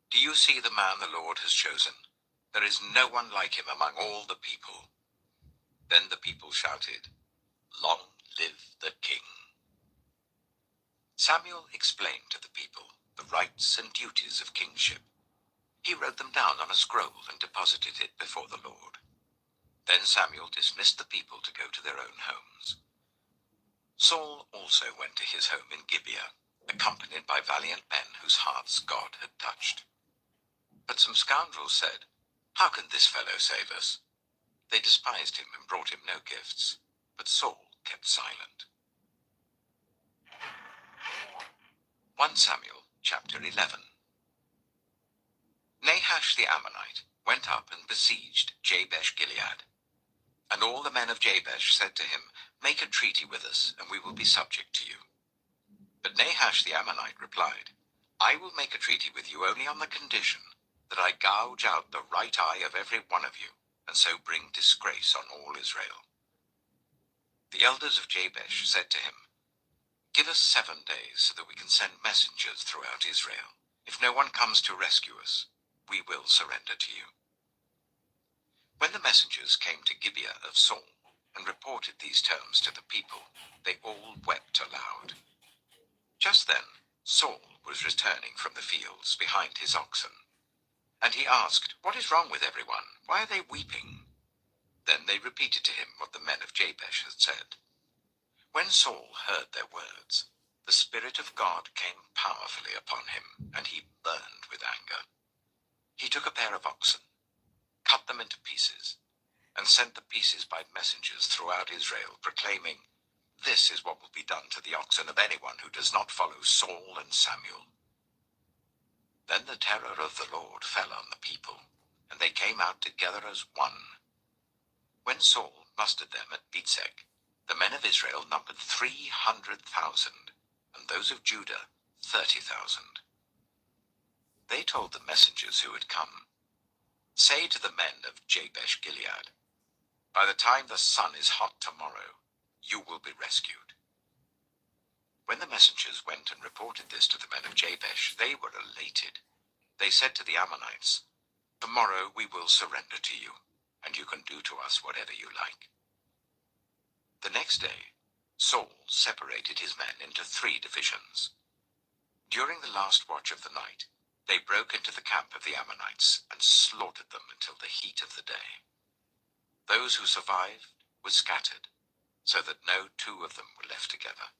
"Do you see the man the Lord has chosen? There is no one like him among all the people." Then the people shouted, "Long live the king." Samuel explained to the people the rights and duties of kingship. He wrote them down on a scroll and deposited it before the Lord. Then Samuel dismissed the people to go to their own homes. Saul also went to his home in Gibeah, accompanied by valiant men whose hearts God had touched. But some scoundrels said, "How can this fellow save us?" They despised him and brought him no gifts, but Saul kept silent. 1 Samuel chapter 11. Nahash the Ammonite went up and besieged Jabesh-Gilead. And all the men of Jabesh said to him, "Make a treaty with us, and we will be subject to you." But Nahash the Ammonite replied, "I will make a treaty with you only on the condition that I gouge out the right eye of every one of you, and so bring disgrace on all Israel." The elders of Jabesh said to him, "Give us 7 days so that we can send messengers throughout Israel. If no one comes to rescue us, we will surrender to you." When the messengers came to Gibeah of Saul and reported these terms to the people, they all wept aloud. Just then Saul was returning from the fields behind his oxen, and he asked, "What is wrong with everyone? Why are they weeping?" Then they repeated to him what the men of Jabesh had said. When Saul heard their words, the Spirit of God came powerfully upon him, and he burned with anger. He took a pair of oxen, cut them into pieces, and sent the pieces by messengers throughout Israel, proclaiming, "This is what will be done to the oxen of anyone who does not follow Saul and Samuel." Then the terror of the Lord fell on the people, and they came out together as one. When Saul mustered them at Bezek, the men of Israel numbered 300,000, and those of Judah 30,000. They told the messengers who had come, "Say to the men of Jabesh-Gilead, by the time the sun is hot tomorrow, you will be rescued." When the messengers went and reported this to the men of Jabesh, they were elated. They said to the Ammonites, "Tomorrow we will surrender to you, and you can do to us whatever you like." The next day, Saul separated his men into 3 divisions. During the last watch of the night, they broke into the camp of the Ammonites and slaughtered them until the heat of the day. Those who survived were scattered, so that no two of them were left together.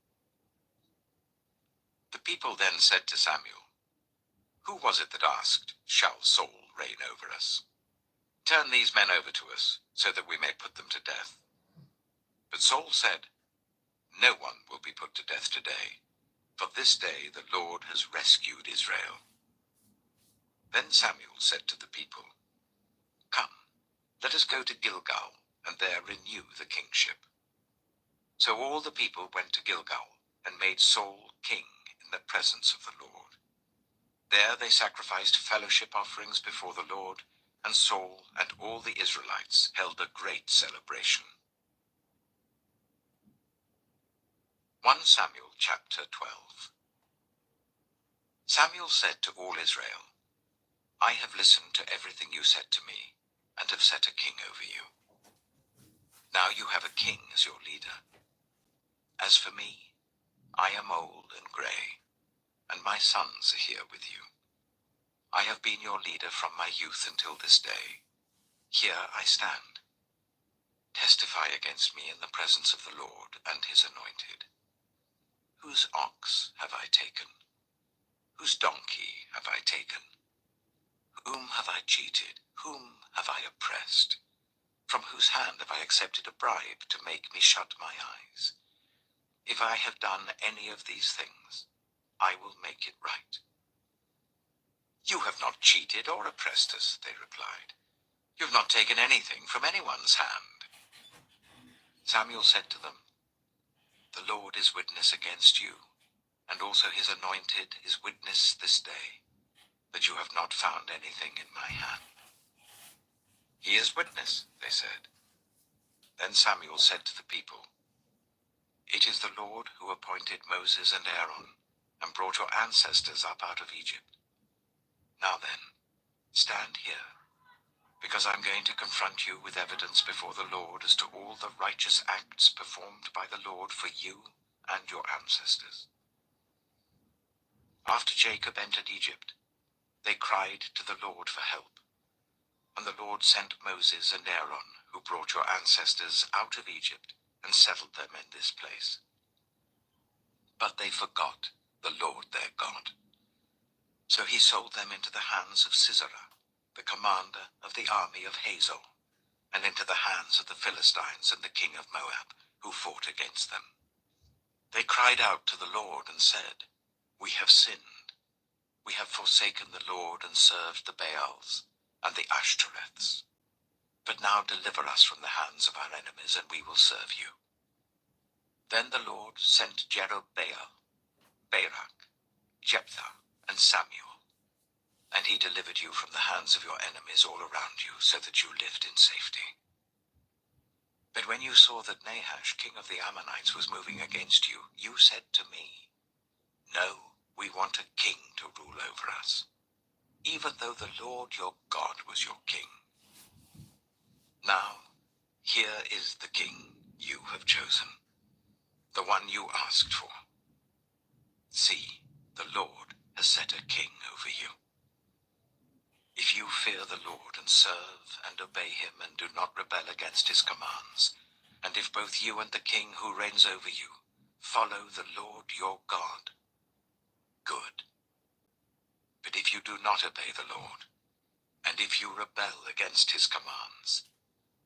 The people then said to Samuel, "Who was it that asked, 'Shall Saul reign over us?' Turn these men over to us, so that we may put them to death." But Saul said, "No one will be put to death today, for this day the Lord has rescued Israel." Then Samuel said to the people, "Come, let us go to Gilgal, and there renew the kingship." So all the people went to Gilgal, and made Saul king in the presence of the Lord. There they sacrificed fellowship offerings before the Lord, and Saul and all the Israelites held a great celebration. 1 Samuel chapter 12. Samuel said to all Israel, "I have listened to everything you said to me, and have set a king over you. Now you have a king as your leader. As for me, I am old and grey, and my sons are here with you. I have been your leader from my youth until this day. Here I stand. Testify against me in the presence of the Lord and his anointed. Whose ox have I taken? Whose donkey have I taken? Whom have I cheated? Whom have I oppressed? From whose hand have I accepted a bribe to make me shut my eyes? If I have done any of these things, I will make it right." "You have not cheated or oppressed us," they replied. "You have not taken anything from anyone's hand." Samuel said to them, "The Lord is witness against you, and also his anointed is witness this day, that you have not found anything in my hand." "He is witness," they said. Then Samuel said to the people, "It is the Lord who appointed Moses and Aaron, and brought your ancestors up out of Egypt. Now then, stand here, because I'm going to confront you with evidence before the Lord as to all the righteous acts performed by the Lord for you and your ancestors. After Jacob entered Egypt, they cried to the Lord for help, and the Lord sent Moses and Aaron, who brought your ancestors out of Egypt and settled them in this place. But they forgot the Lord their God. So he sold them into the hands of Sisera, the commander of the army of Hazor, and into the hands of the Philistines and the king of Moab, who fought against them. They cried out to the Lord and said, 'We have sinned. We have forsaken the Lord and served the Baals and the Ashtoreths. But now deliver us from the hands of our enemies, and we will serve you.' Then the Lord sent Jerubbaal, Barak, Jephthah, and Samuel, and he delivered you from the hands of your enemies all around you, so that you lived in safety. But when you saw that Nahash, king of the Ammonites, was moving against you, you said to me, 'No, we want a king to rule over us,' even though the Lord your God was your king. Now, here is the king you have chosen, the one you asked for. See, the Lord has set a king over you. If you fear the Lord and serve and obey him and do not rebel against his commands, and if both you and the king who reigns over you follow the Lord your God, good. But if you do not obey the Lord, and if you rebel against his commands,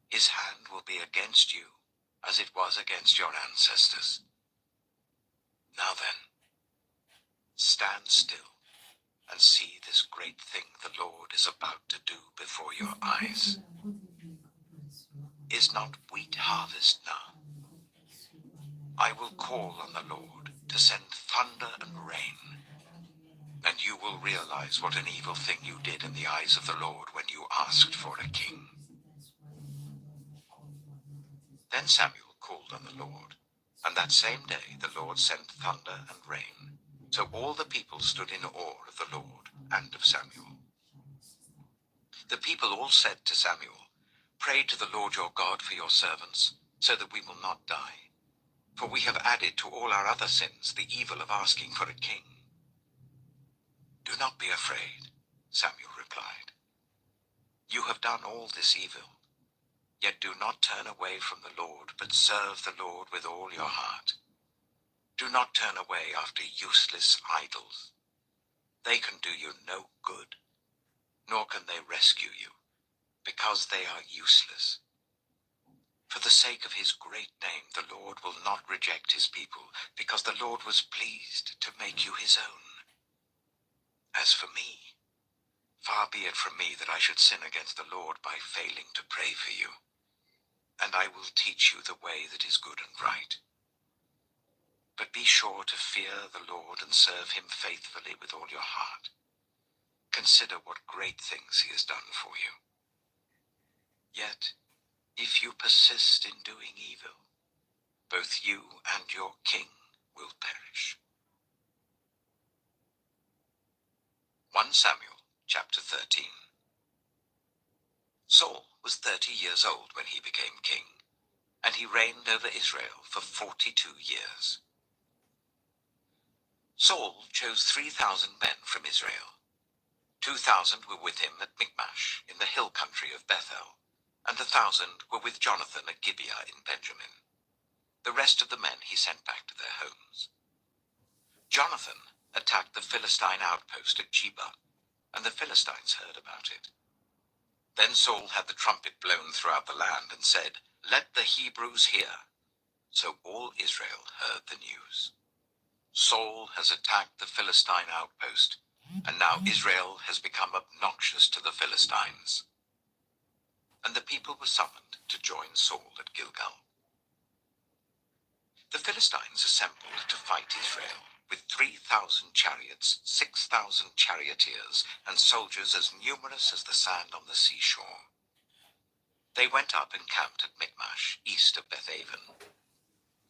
his hand will be against you as it was against your ancestors. Now then, stand still and see this great thing the Lord is about to do before your eyes. Is not wheat harvest now? I will call on the Lord to send thunder and rain, and you will realize what an evil thing you did in the eyes of the Lord when you asked for a king." Then Samuel called on the Lord, and that same day the Lord sent thunder and rain. So all the people stood in awe of the Lord and of Samuel. The people all said to Samuel, "Pray to the Lord your God for your servants, so that we will not die. For we have added to all our other sins the evil of asking for a king." "Do not be afraid," Samuel replied. "You have done all this evil. Yet do not turn away from the Lord, but serve the Lord with all your heart. Do not turn away after useless idols. They can do you no good, nor can they rescue you, because they are useless. For the sake of his great name, the Lord will not reject his people, because the Lord was pleased to make you his own. As for me, far be it from me that I should sin against the Lord by failing to pray for you. And I will teach you the way that is good and right. But be sure to fear the Lord and serve him faithfully with all your heart. Consider what great things he has done for you. Yet, if you persist in doing evil, both you and your king will perish." 1 Samuel chapter 13. Saul was 30 years old when he became king, and he reigned over Israel for 42 years. Saul chose 3,000 men from Israel. 2,000 were with him at Michmash in the hill country of Bethel, and 1,000 were with Jonathan at Gibeah in Benjamin. The rest of the men he sent back to their homes. Jonathan attacked the Philistine outpost at Geba, and the Philistines heard about it. Then Saul had the trumpet blown throughout the land and said, "Let the Hebrews hear." So all Israel heard the news. Saul has attacked the Philistine outpost, and now Israel has become obnoxious to the Philistines. And the people were summoned to join Saul at Gilgal. The Philistines assembled to fight Israel, with 3,000 chariots, 6,000 charioteers, and soldiers as numerous as the sand on the seashore. They went up and camped at Michmash, east of Bethaven.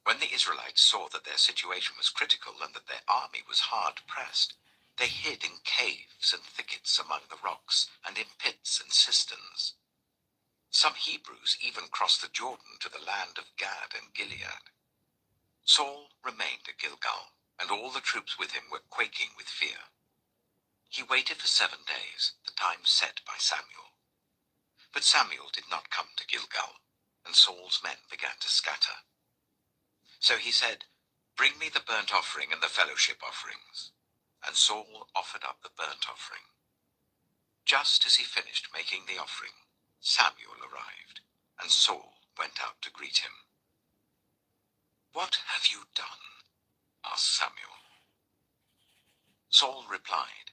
When the Israelites saw that their situation was critical and that their army was hard pressed, they hid in caves and thickets among the rocks, and in pits and cisterns. Some Hebrews even crossed the Jordan to the land of Gad and Gilead. Saul remained at Gilgal, and all the troops with him were quaking with fear. He waited for 7 days, the time set by Samuel. But Samuel did not come to Gilgal, and Saul's men began to scatter. So he said, "Bring me the burnt offering and the fellowship offerings." And Saul offered up the burnt offering. Just as he finished making the offering, Samuel arrived, and Saul went out to greet him. "What have you done?" asked Samuel. Saul replied,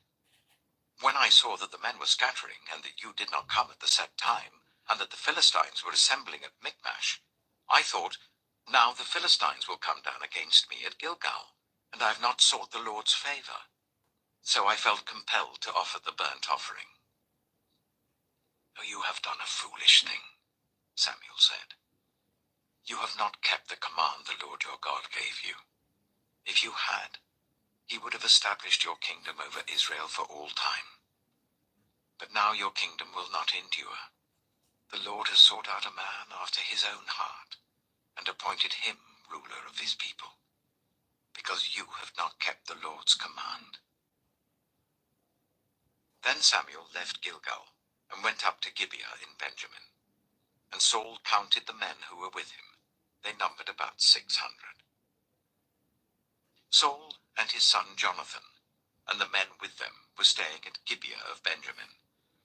"When I saw that the men were scattering, and that you did not come at the set time, and that the Philistines were assembling at Michmash, I thought, now the Philistines will come down against me at Gilgal, and I have not sought the Lord's favor. So I felt compelled to offer the burnt offering." "Oh, you have done a foolish thing," Samuel said. "You have not kept the command the Lord your God gave you. If you had, he would have established your kingdom over Israel for all time. But now your kingdom will not endure. The Lord has sought out a man after his own heart, and appointed him ruler of his people, because you have not kept the Lord's command." Then Samuel left Gilgal, and went up to Gibeah in Benjamin. And Saul counted the men who were with him. They numbered about 600. Saul and his son Jonathan, and the men with them, were staying at Gibeah of Benjamin,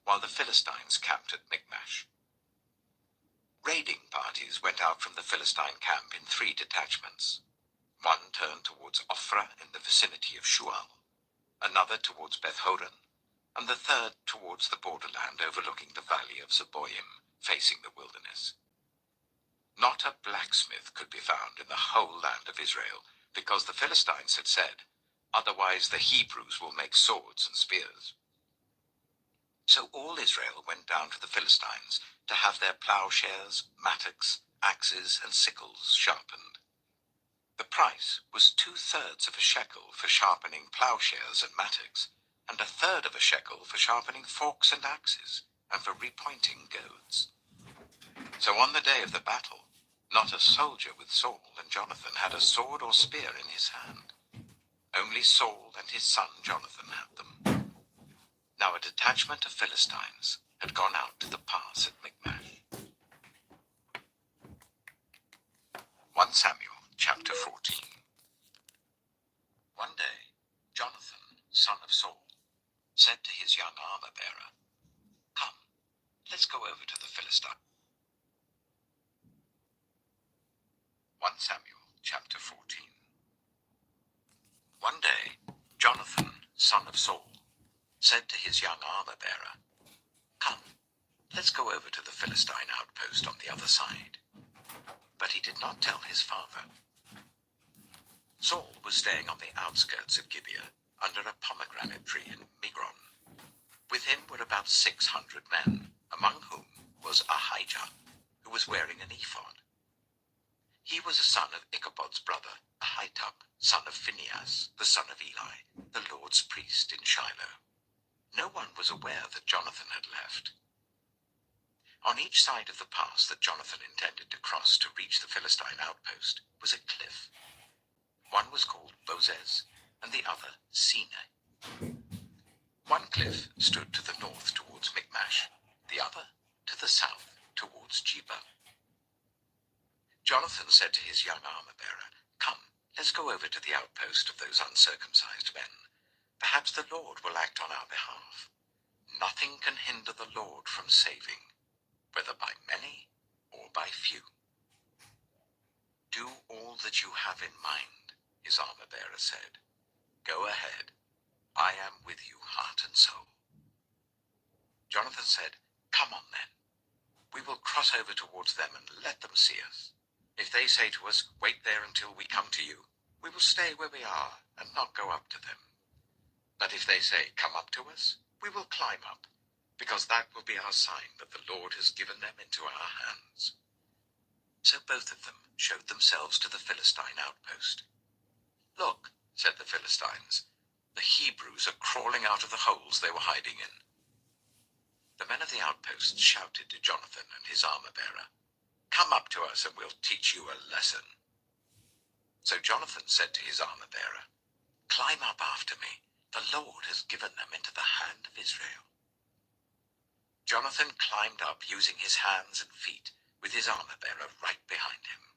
while the Philistines camped at Michmash. Raiding parties went out from the Philistine camp in 3 detachments. One turned towards Ophrah in the vicinity of Shual, another towards Beth-horon, and the third towards the borderland overlooking the valley of Zeboim, facing the wilderness. Not a blacksmith could be found in the whole land of Israel, because the Philistines had said, "Otherwise the Hebrews will make swords and spears." So all Israel went down to the Philistines to have their plowshares, mattocks, axes, and sickles sharpened. The price was 2/3 of a shekel for sharpening plowshares and mattocks, and 1/3 of a shekel for sharpening forks and axes, and for repointing goads. So on the day of the battle, not a soldier with Saul and Jonathan had a sword or spear in his hand. Only Saul and his son Jonathan had them. Now a detachment of Philistines had gone out to the pass at Michmash. 1 Samuel chapter 14. One day, Jonathan, son of Saul, said to his young armor-bearer, "Come, let's go over to the Philistine." 1 Samuel chapter 14. One day, Jonathan, son of Saul, said to his young armor-bearer, "Come, let's go over to the Philistine outpost on the other side." But he did not tell his father. Saul was staying on the outskirts of Gibeah, under a pomegranate tree in Migron. With him were about 600 men, among whom was Ahijah, who was wearing an ephod. He was a son of Ichabod's brother, Ahitub, son of Phinehas, the son of Eli, the Lord's priest in Shiloh. No one was aware that Jonathan had left. On each side of the pass that Jonathan intended to cross to reach the Philistine outpost was a cliff. One was called Bozez, and the other Sinai. One cliff stood to the north towards Michmash, the other to the south towards Geba. Jonathan said to his young armor-bearer, "Come, let's go over to the outpost of those uncircumcised men. Perhaps the Lord will act on our behalf. Nothing can hinder the Lord from saving, whether by many or by few." "Do all that you have in mind," his armor-bearer said. "Go ahead. I am with you, heart and soul." Jonathan said, "Come on then. We will cross over towards them and let them see us. If they say to us, 'Wait there until we come to you,' we will stay where we are and not go up to them. But if they say, 'Come up to us,' we will climb up, because that will be our sign that the Lord has given them into our hands." So both of them showed themselves to the Philistine outpost. "Look," said the Philistines, "the Hebrews are crawling out of the holes they were hiding in." The men of the outpost shouted to Jonathan and his armor-bearer, "Come up to us and we'll teach you a lesson." So Jonathan said to his armor-bearer, "Climb up after me. The Lord has given them into the hand of Israel." Jonathan climbed up using his hands and feet, with his armor-bearer right behind him.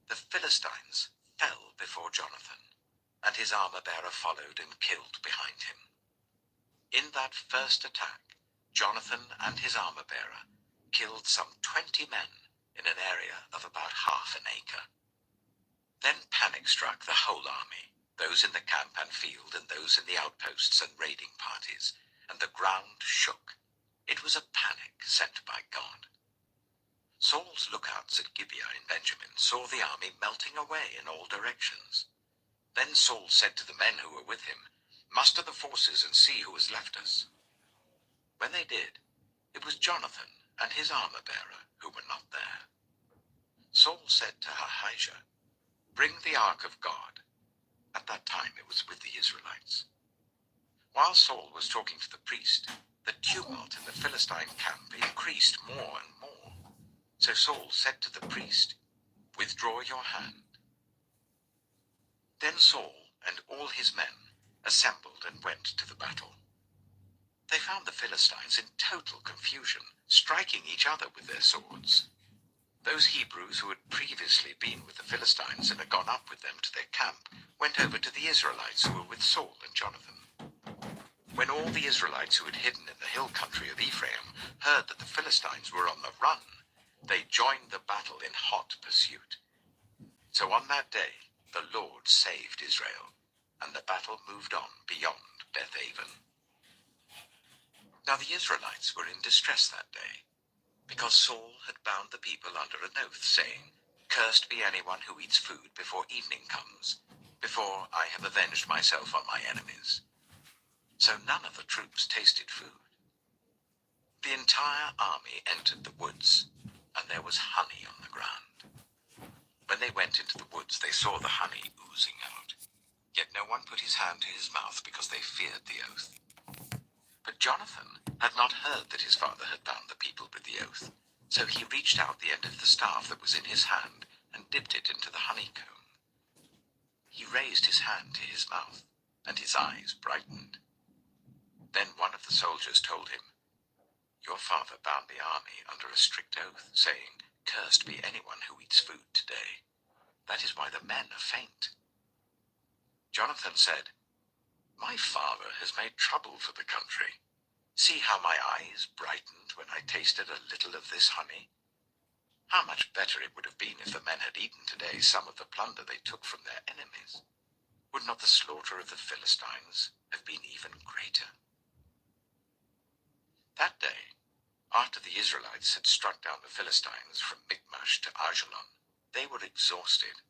The Philistines fell before Jonathan, and his armor-bearer followed and killed behind him. In that first attack, Jonathan and his armor-bearer killed some 20 men in an area of about half an acre. Then panic struck the whole army, those in the camp and field and those in the outposts and raiding parties, and the ground shook. It was a panic sent by God. Saul's lookouts at Gibeah in Benjamin saw the army melting away in all directions. Then Saul said to the men who were with him, "Muster the forces and see who has left us." When they did, it was Jonathan and his armor-bearer who were not there. Saul said to Ahijah, "Bring the ark of God." At that time it was with the Israelites. While Saul was talking to the priest, the tumult in the Philistine camp increased more and more. So Saul said to the priest, "Withdraw your hand." Then Saul and all his men assembled and went to the battle. They found the Philistines in total confusion, striking each other with their swords. Those Hebrews who had previously been with the Philistines and had gone up with them to their camp went over to the Israelites who were with Saul and Jonathan. When all the Israelites who had hidden in the hill country of Ephraim heard that the Philistines were on the run, they joined the battle in hot pursuit. So on that day, the Lord saved Israel, and the battle moved on beyond Beth-aven. Now the Israelites were in distress that day, because Saul had bound the people under an oath, saying, "Cursed be anyone who eats food before evening comes, before I have avenged myself on my enemies." So none of the troops tasted food. The entire army entered the woods, and there was honey on the ground. When they went into the woods, they saw the honey oozing out. Yet no one put his hand to his mouth because they feared the oath. But Jonathan had not heard that his father had bound the people with the oath, so he reached out the end of the staff that was in his hand and dipped it into the honeycomb. He raised his hand to his mouth, and his eyes brightened. Then one of the soldiers told him, "Your father bound the army under a strict oath, saying, 'Cursed be anyone who eats food today.' That is why the men are faint." Jonathan said, "My father has made trouble for the country. See how my eyes brightened when I tasted a little of this honey. How much better it would have been if the men had eaten today some of the plunder they took from their enemies. Would not the slaughter of the Philistines have been even greater?" That day, after the Israelites had struck down the Philistines from Michmash to Ajalon, they were exhausted.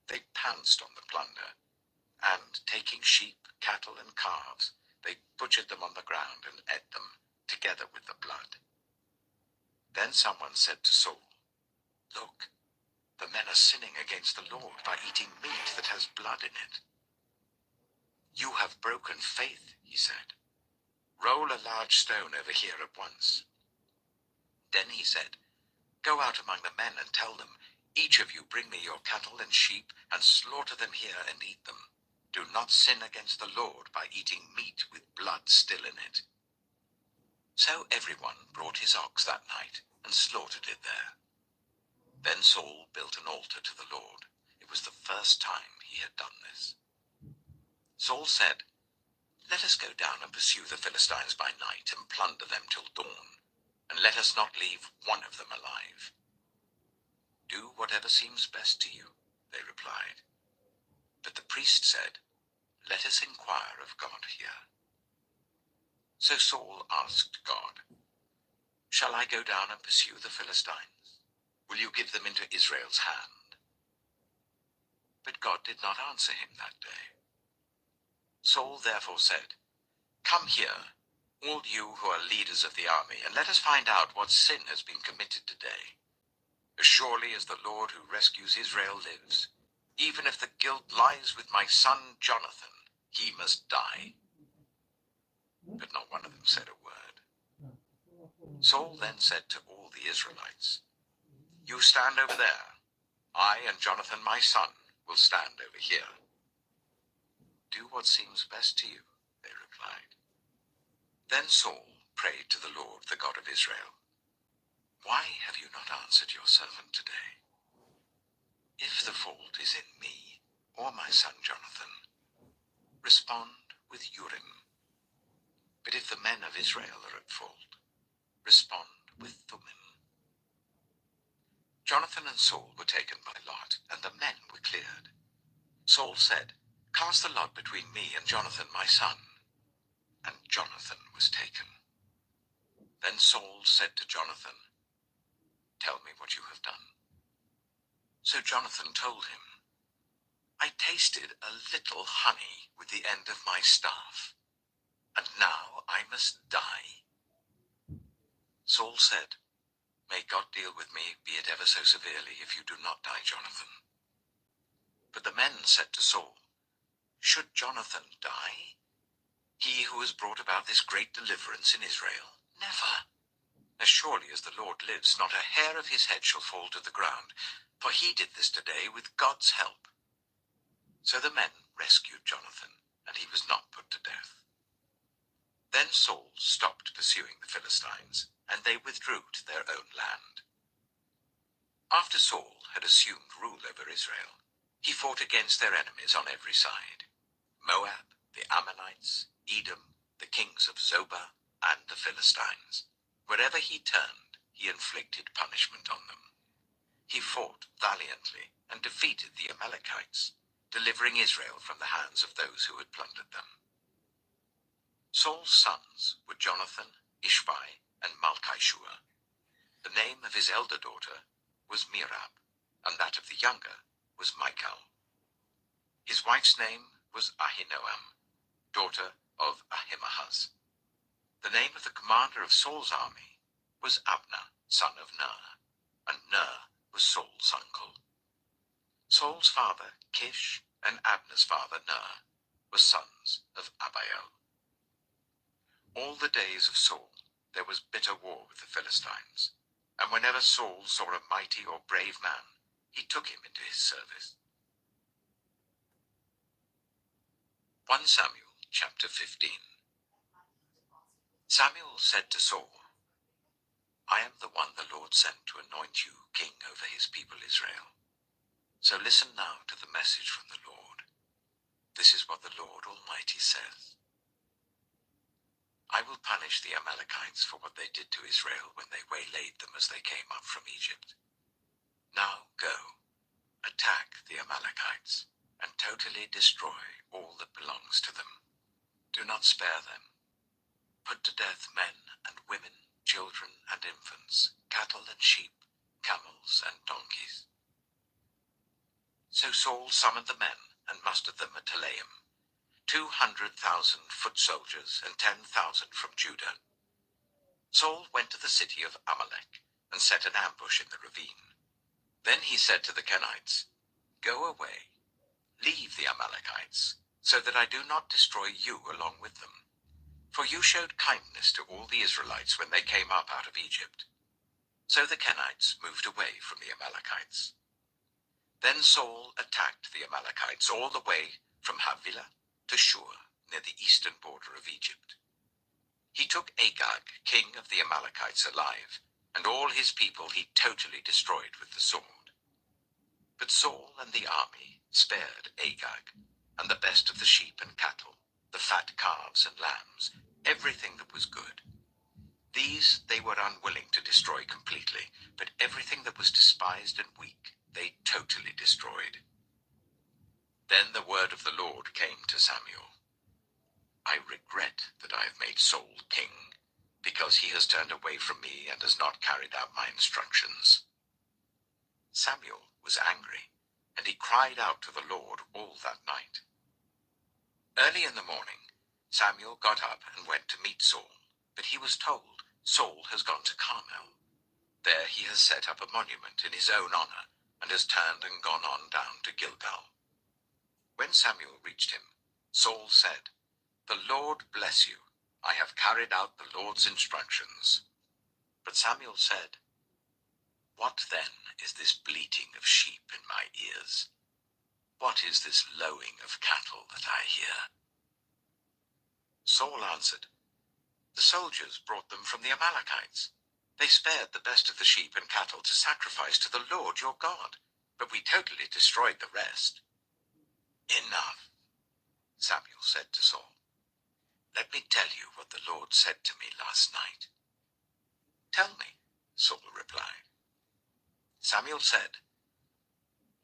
They pounced on the plunder, and taking sheep, cattle, and calves, they butchered them on the ground and ate them, together with the blood. Then someone said to Saul, "Look, the men are sinning against the Lord by eating meat that has blood in it." "You have broken faith," he said. "Roll a large stone over here at once." Then he said, "Go out among the men and tell them, 'Each of you bring me your cattle and sheep and slaughter them here and eat them. Do not sin against the Lord by eating meat with blood still in it.'" So everyone brought his ox that night and slaughtered it there. Then Saul built an altar to the Lord. It was the first time he had done this. Saul said, "Let us go down and pursue the Philistines by night and plunder them till dawn, and let us not leave one of them alive." "Do whatever seems best to you," they replied. But the priest said, "Let us inquire of God here." So Saul asked God, "Shall I go down and pursue the Philistines? Will you give them into Israel's hand?" But God did not answer him that day. Saul therefore said, "Come here, all you who are leaders of the army, and let us find out what sin has been committed today. As surely as the Lord who rescues Israel lives, even if the guilt lies with my son Jonathan, he must die." But not one of them said a word. Saul then said to all the Israelites, "You stand over there. I and Jonathan my son will stand over here." "Do what seems best to you," they replied. Then Saul prayed to the Lord, the God of Israel, "Why have you not answered your servant today? If the fault is in me or my son Jonathan, respond with Urim. But if the men of Israel are at fault, respond with Thummim." Jonathan and Saul were taken by lot, and the men were cleared. Saul said, "Cast the lot between me and Jonathan my son." And Jonathan was taken. Then Saul said to Jonathan, "Tell me what you have done." So Jonathan told him, "I tasted a little honey with the end of my staff, and now I must die." Saul said, "May God deal with me, be it ever so severely, if you do not die, Jonathan." But the men said to Saul, "Should Jonathan die? He who has brought about this great deliverance in Israel? Never. As surely as the Lord lives, not a hair of his head shall fall to the ground, for he did this today with God's help." So the men rescued Jonathan, and he was not put to death. Then Saul stopped pursuing the Philistines, and they withdrew to their own land. After Saul had assumed rule over Israel, he fought against their enemies on every side: Moab, the Ammonites, Edom, the kings of Zobah, and the Philistines. Wherever he turned, he inflicted punishment on them. He fought valiantly and defeated the Amalekites, delivering Israel from the hands of those who had plundered them. Saul's sons were Jonathan, Ishbai, and Malchishua. The name of his elder daughter was Merab, and that of the younger was Michal. His wife's name was Ahinoam, daughter of Ahimaaz. The name of the commander of Saul's army was Abner, son of Ner, and Ner was Saul's uncle. Saul's father, Kish, and Abner's father, Ner, were sons of Abiel. All the days of Saul there was bitter war with the Philistines, and whenever Saul saw a mighty or brave man, he took him into his service. 1 Samuel chapter 15. Samuel said to Saul, I am the one the Lord sent to anoint you king over his people Israel. So listen now to the message from the Lord. This is what the Lord Almighty says. I will punish the Amalekites for what they did to Israel when they waylaid them as they came up from Egypt. Now go, attack the Amalekites, and totally destroy all that belongs to them. Do not spare them. Put to death men and women, children and infants, cattle and sheep, camels and donkeys. So Saul summoned the men and mustered them at Telaim, 200,000 foot soldiers and 10,000 from Judah. Saul went to the city of Amalek and set an ambush in the ravine. Then he said to the Kenites, Go away, leave the Amalekites, so that I do not destroy you along with them. For you showed kindness to all the Israelites when they came up out of Egypt. So the Kenites moved away from the Amalekites. Then Saul attacked the Amalekites all the way from Havilah to Shur, near the eastern border of Egypt. He took Agag, king of the Amalekites, alive, and all his people he totally destroyed with the sword. But Saul and the army spared Agag, and the best of the sheep and cattle, the fat calves and lambs, everything that was good. These they were unwilling to destroy completely, but everything that was despised and weak they totally destroyed. Then the word of the Lord came to Samuel. I regret that I have made Saul king, because he has turned away from me and has not carried out my instructions. Samuel was angry, and he cried out to the Lord all that night. Early in the morning, Samuel got up and went to meet Saul, but he was told, Saul has gone to Carmel. There he has set up a monument in his own honor, and has turned and gone on down to Gilgal. When Samuel reached him, Saul said, The Lord bless you. I have carried out the Lord's instructions. But Samuel said, What then is this bleating of sheep in my ears? What is this lowing of cattle that I hear? Saul answered, The soldiers brought them from the Amalekites. They spared the best of the sheep and cattle to sacrifice to the Lord your God, but we totally destroyed the rest. Enough, Samuel said to Saul. Let me tell you what the Lord said to me last night. Tell me, Saul replied. Samuel said,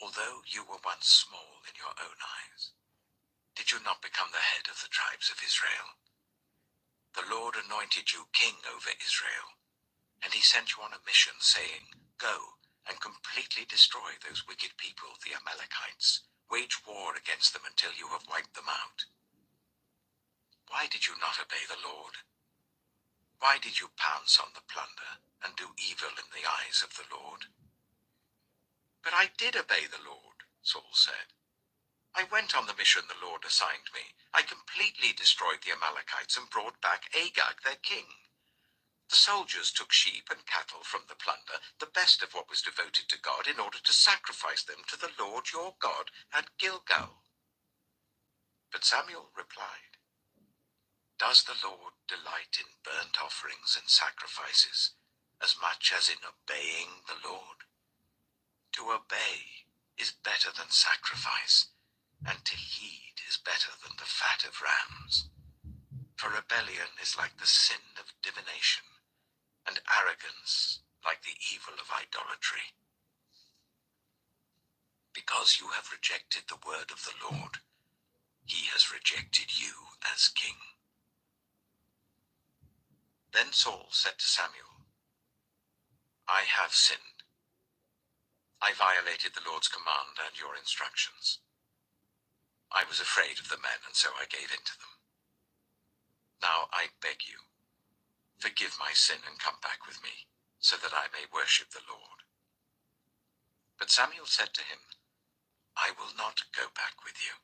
Although you were once small in your own eyes, did you not become the head of the tribes of Israel? The Lord anointed you king over Israel, and he sent you on a mission, saying, Go and completely destroy those wicked people, the Amalekites. Wage war against them until you have wiped them out. Why did you not obey the Lord? Why did you pounce on the plunder and do evil in the eyes of the Lord? But I did obey the Lord, Saul said. I went on the mission the Lord assigned me. I completely destroyed the Amalekites and brought back Agag, their king. The soldiers took sheep and cattle from the plunder, the best of what was devoted to God, in order to sacrifice them to the Lord your God at Gilgal. But Samuel replied, Does the Lord delight in burnt offerings and sacrifices as much as in obeying the Lord? To obey is better than sacrifice, and to heed is better than the fat of rams. For rebellion is like the sin of divination, and arrogance like the evil of idolatry. Because you have rejected the word of the Lord, he has rejected you as king. Then Saul said to Samuel, I have sinned. I violated the Lord's command and your instructions. I was afraid of the men, and so I gave in to them. Now I beg you, forgive my sin and come back with me, so that I may worship the Lord. But Samuel said to him, I will not go back with you.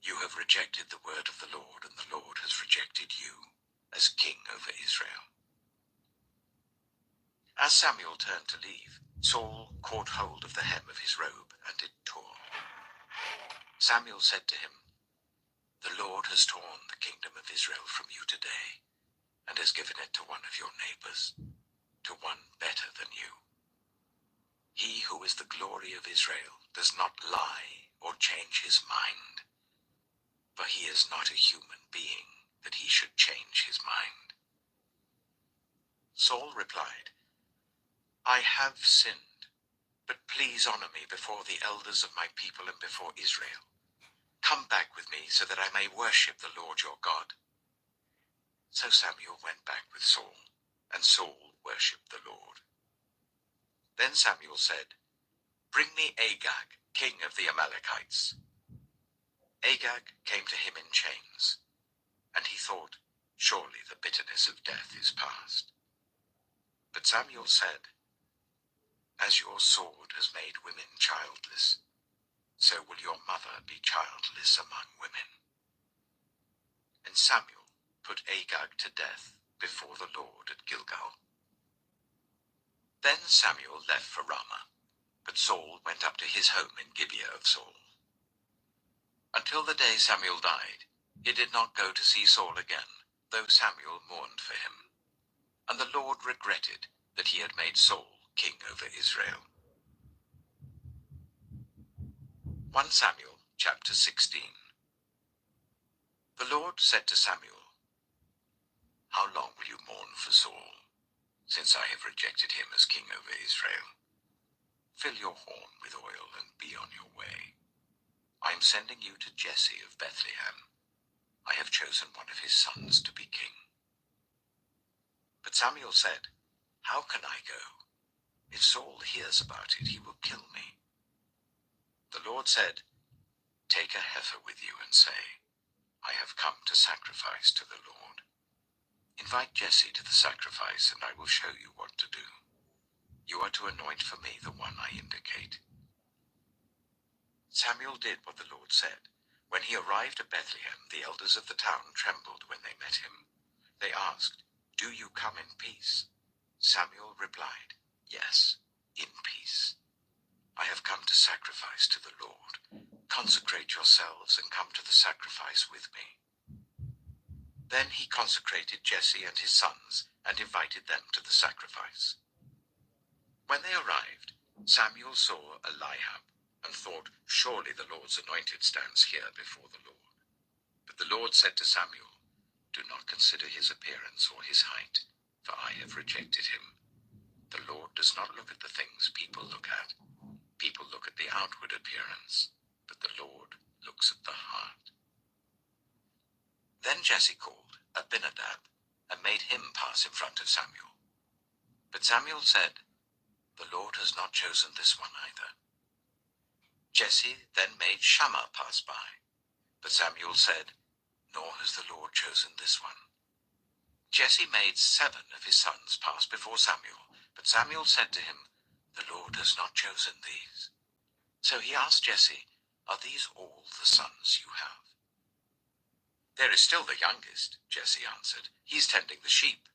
You have rejected the word of the Lord, and the Lord has rejected you as king over Israel. As Samuel turned to leave, Saul caught hold of the hem of his robe, and it tore. Samuel said to him, The Lord has torn the kingdom of Israel from you today, and has given it to one of your neighbors, to one better than you. He who is the glory of Israel does not lie or change his mind, for he is not a human being that he should change his mind." Saul replied, "I have sinned, but please honor me before the elders of my people and before Israel. Come back with me so that I may worship the Lord your God." So Samuel went back with Saul, and Saul worshipped the Lord. Then Samuel said, "Bring me Agag, king of the Amalekites." Agag came to him in chains, and he thought, "Surely the bitterness of death is past." But Samuel said, "As your sword has made women childless, so will your mother be childless among women." And Samuel put Agag to death before the Lord at Gilgal. Then Samuel left for Ramah, but Saul went up to his home in Gibeah of Saul. Until the day Samuel died, he did not go to see Saul again, though Samuel mourned for him. And the Lord regretted that he had made Saul king over Israel. 1 Samuel chapter 16. The Lord said to Samuel, "How long will you mourn for Saul, since I have rejected him as king over Israel? Fill your horn with oil and be on your way. I am sending you to Jesse of Bethlehem. I have chosen one of his sons to be king." But Samuel said, "How can I go? If Saul hears about it, he will kill me." The Lord said, "Take a heifer with you and say, 'I have come to sacrifice to the Lord.' Invite Jesse to the sacrifice, and I will show you what to do. You are to anoint for me the one I indicate." Samuel did what the Lord said. When he arrived at Bethlehem, the elders of the town trembled when they met him. They asked, "Do you come in peace?" Samuel replied, "Yes, in peace. I have come to sacrifice to the Lord. Consecrate yourselves and come to the sacrifice with me." Then he consecrated Jesse and his sons and invited them to the sacrifice. When they arrived, Samuel saw Eliab and thought, "Surely the Lord's anointed stands here before the Lord." But the Lord said to Samuel, "Do not consider his appearance or his height, for I have rejected him. The Lord does not look at the things people look at. People look at the outward appearance, but the Lord looks at the heart." Then Jesse called Abinadab and made him pass in front of Samuel. But Samuel said, "The Lord has not chosen this one either." Jesse then made Shammah pass by, but Samuel said, "Nor has the Lord chosen this one." Jesse made 7 of his sons pass before Samuel, but Samuel said to him, "The Lord has not chosen these." So he asked Jesse, "Are these all the sons you have?" "There is still the youngest," Jesse answered. "He's tending the sheep."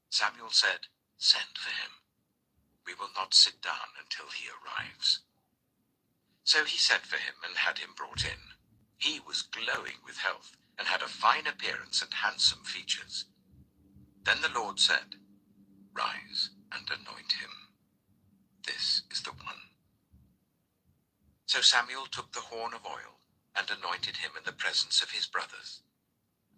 Samuel said, "Send for him. We will not sit down until he arrives." So he sent for him and had him brought in. He was glowing with health and had a fine appearance and handsome features. Then the Lord said, "Rise and anoint him. This is the one." So Samuel took the horn of oil and anointed him in the presence of his brothers.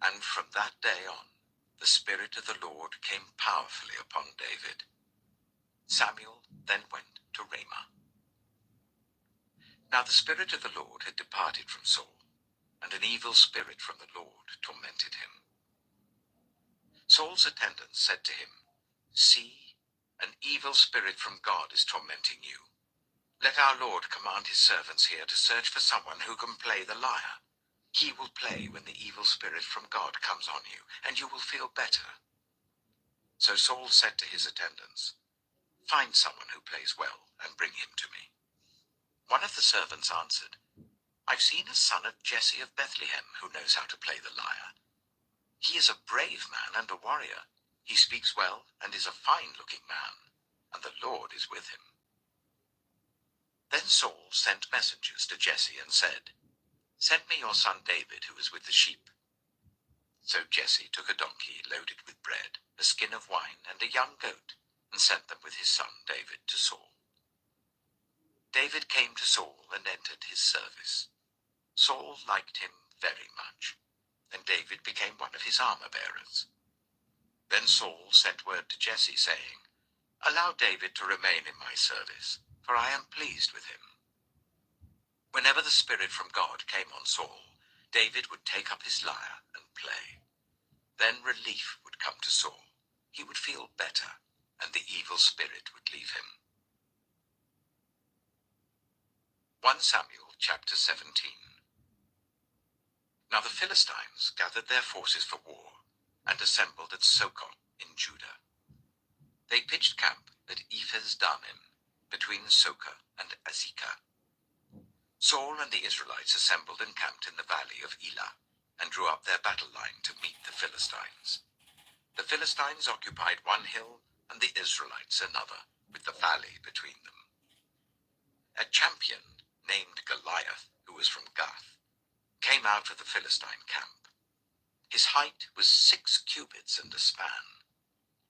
And from that day on, the Spirit of the Lord came powerfully upon David. Samuel then went to Ramah. Now the Spirit of the Lord had departed from Saul, and an evil spirit from the Lord tormented him. Saul's attendants said to him, "See, an evil spirit from God is tormenting you. Let our Lord command his servants here to search for someone who can play the lyre. He will play when the evil spirit from God comes on you, and you will feel better." So Saul said to his attendants, "Find someone who plays well and bring him to me." One of the servants answered, "I've seen a son of Jesse of Bethlehem who knows how to play the lyre. He is a brave man and a warrior. He speaks well and is a fine-looking man, and the Lord is with him." Then Saul sent messengers to Jesse and said, "Send me your son David, who is with the sheep." So Jesse took a donkey loaded with bread, a skin of wine, and a young goat, and sent them with his son David to Saul. David came to Saul and entered his service. Saul liked him very much, and David became one of his armor-bearers. Then Saul sent word to Jesse, saying, "Allow David to remain in my service, for I am pleased with him." Whenever the Spirit from God came on Saul, David would take up his lyre and play. Then relief would come to Saul. He would feel better, and the evil spirit would leave him. 1 Samuel chapter 17. Now the Philistines gathered their forces for war, and assembled at Sokon in Judah. They pitched camp at Ephes-dammim, between Sokah and Azekah. Saul and the Israelites assembled and camped in the valley of Elah, and drew up their battle line to meet the Philistines. The Philistines occupied one hill, and the Israelites another, with the valley between them. A champion named Goliath, who was from Gath, came out of the Philistine camp. His height was 6 cubits and a span.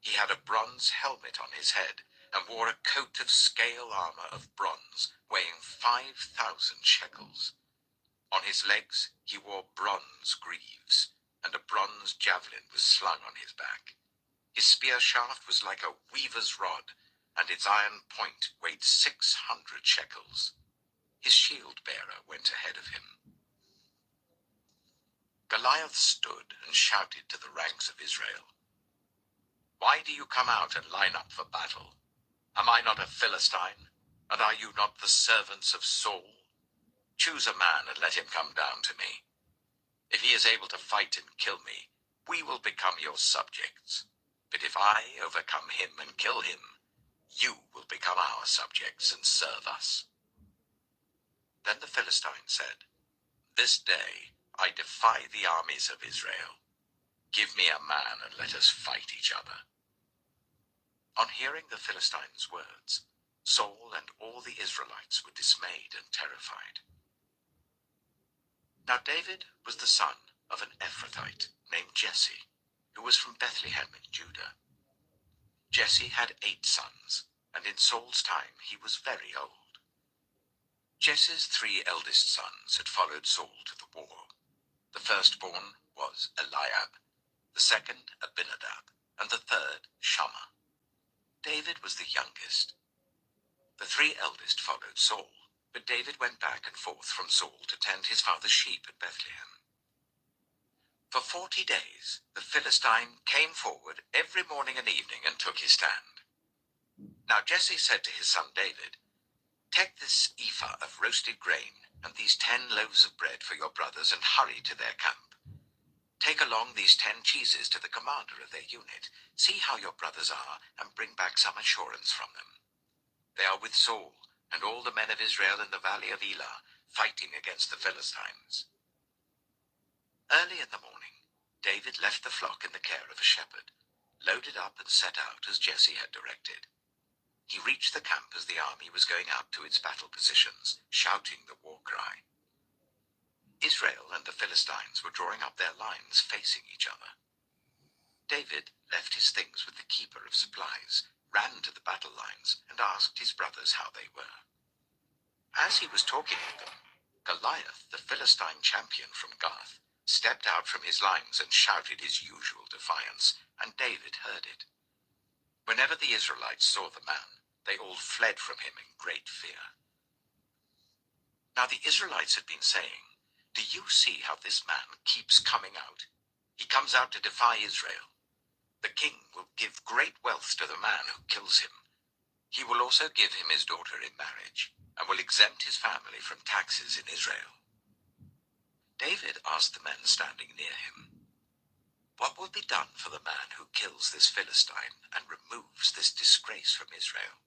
He had a bronze helmet on his head, and wore a coat of scale armor of bronze, weighing 5,000 shekels. On his legs he wore bronze greaves, and a bronze javelin was slung on his back. His spear shaft was like a weaver's rod, and its iron point weighed 600 shekels. His shield-bearer went ahead of him. Goliath stood and shouted to the ranks of Israel, "Why do you come out and line up for battle? Am I not a Philistine, and are you not the servants of Saul? Choose a man and let him come down to me. If he is able to fight and kill me, we will become your subjects. But if I overcome him and kill him, you will become our subjects and serve us." Then the Philistine said, "This day I defy the armies of Israel. Give me a man and let us fight each other." On hearing the Philistines' words, Saul and all the Israelites were dismayed and terrified. Now David was the son of an Ephrathite named Jesse, who was from Bethlehem in Judah. Jesse had 8 sons, and in Saul's time he was very old. Jesse's 3 eldest sons had followed Saul to the war. The firstborn was Eliab, the second Abinadab, and the third Shammah. David was the youngest. The 3 eldest followed Saul, but David went back and forth from Saul to tend his father's sheep at Bethlehem. For 40 days the Philistine came forward every morning and evening and took his stand. Now Jesse said to his son David, "Take this ephah of roasted grain and these 10 loaves of bread for your brothers and hurry to their camp. Take along these 10 cheeses to the commander of their unit. See how your brothers are, and bring back some assurance from them. They are with Saul and all the men of Israel in the valley of Elah, fighting against the Philistines." Early in the morning, David left the flock in the care of a shepherd, loaded up and set out as Jesse had directed. He reached the camp as the army was going out to its battle positions, shouting the war cry. Israel and the Philistines were drawing up their lines facing each other. David left his things with the keeper of supplies, ran to the battle lines, and asked his brothers how they were. As he was talking with them, Goliath, the Philistine champion from Gath, stepped out from his lines and shouted his usual defiance, and David heard it. Whenever the Israelites saw the man, they all fled from him in great fear. Now the Israelites had been saying, "Do you see how this man keeps coming out? He comes out to defy Israel. The king will give great wealth to the man who kills him. He will also give him his daughter in marriage, and will exempt his family from taxes in Israel." David asked the men standing near him, "What will be done for the man who kills this Philistine and removes this disgrace from Israel?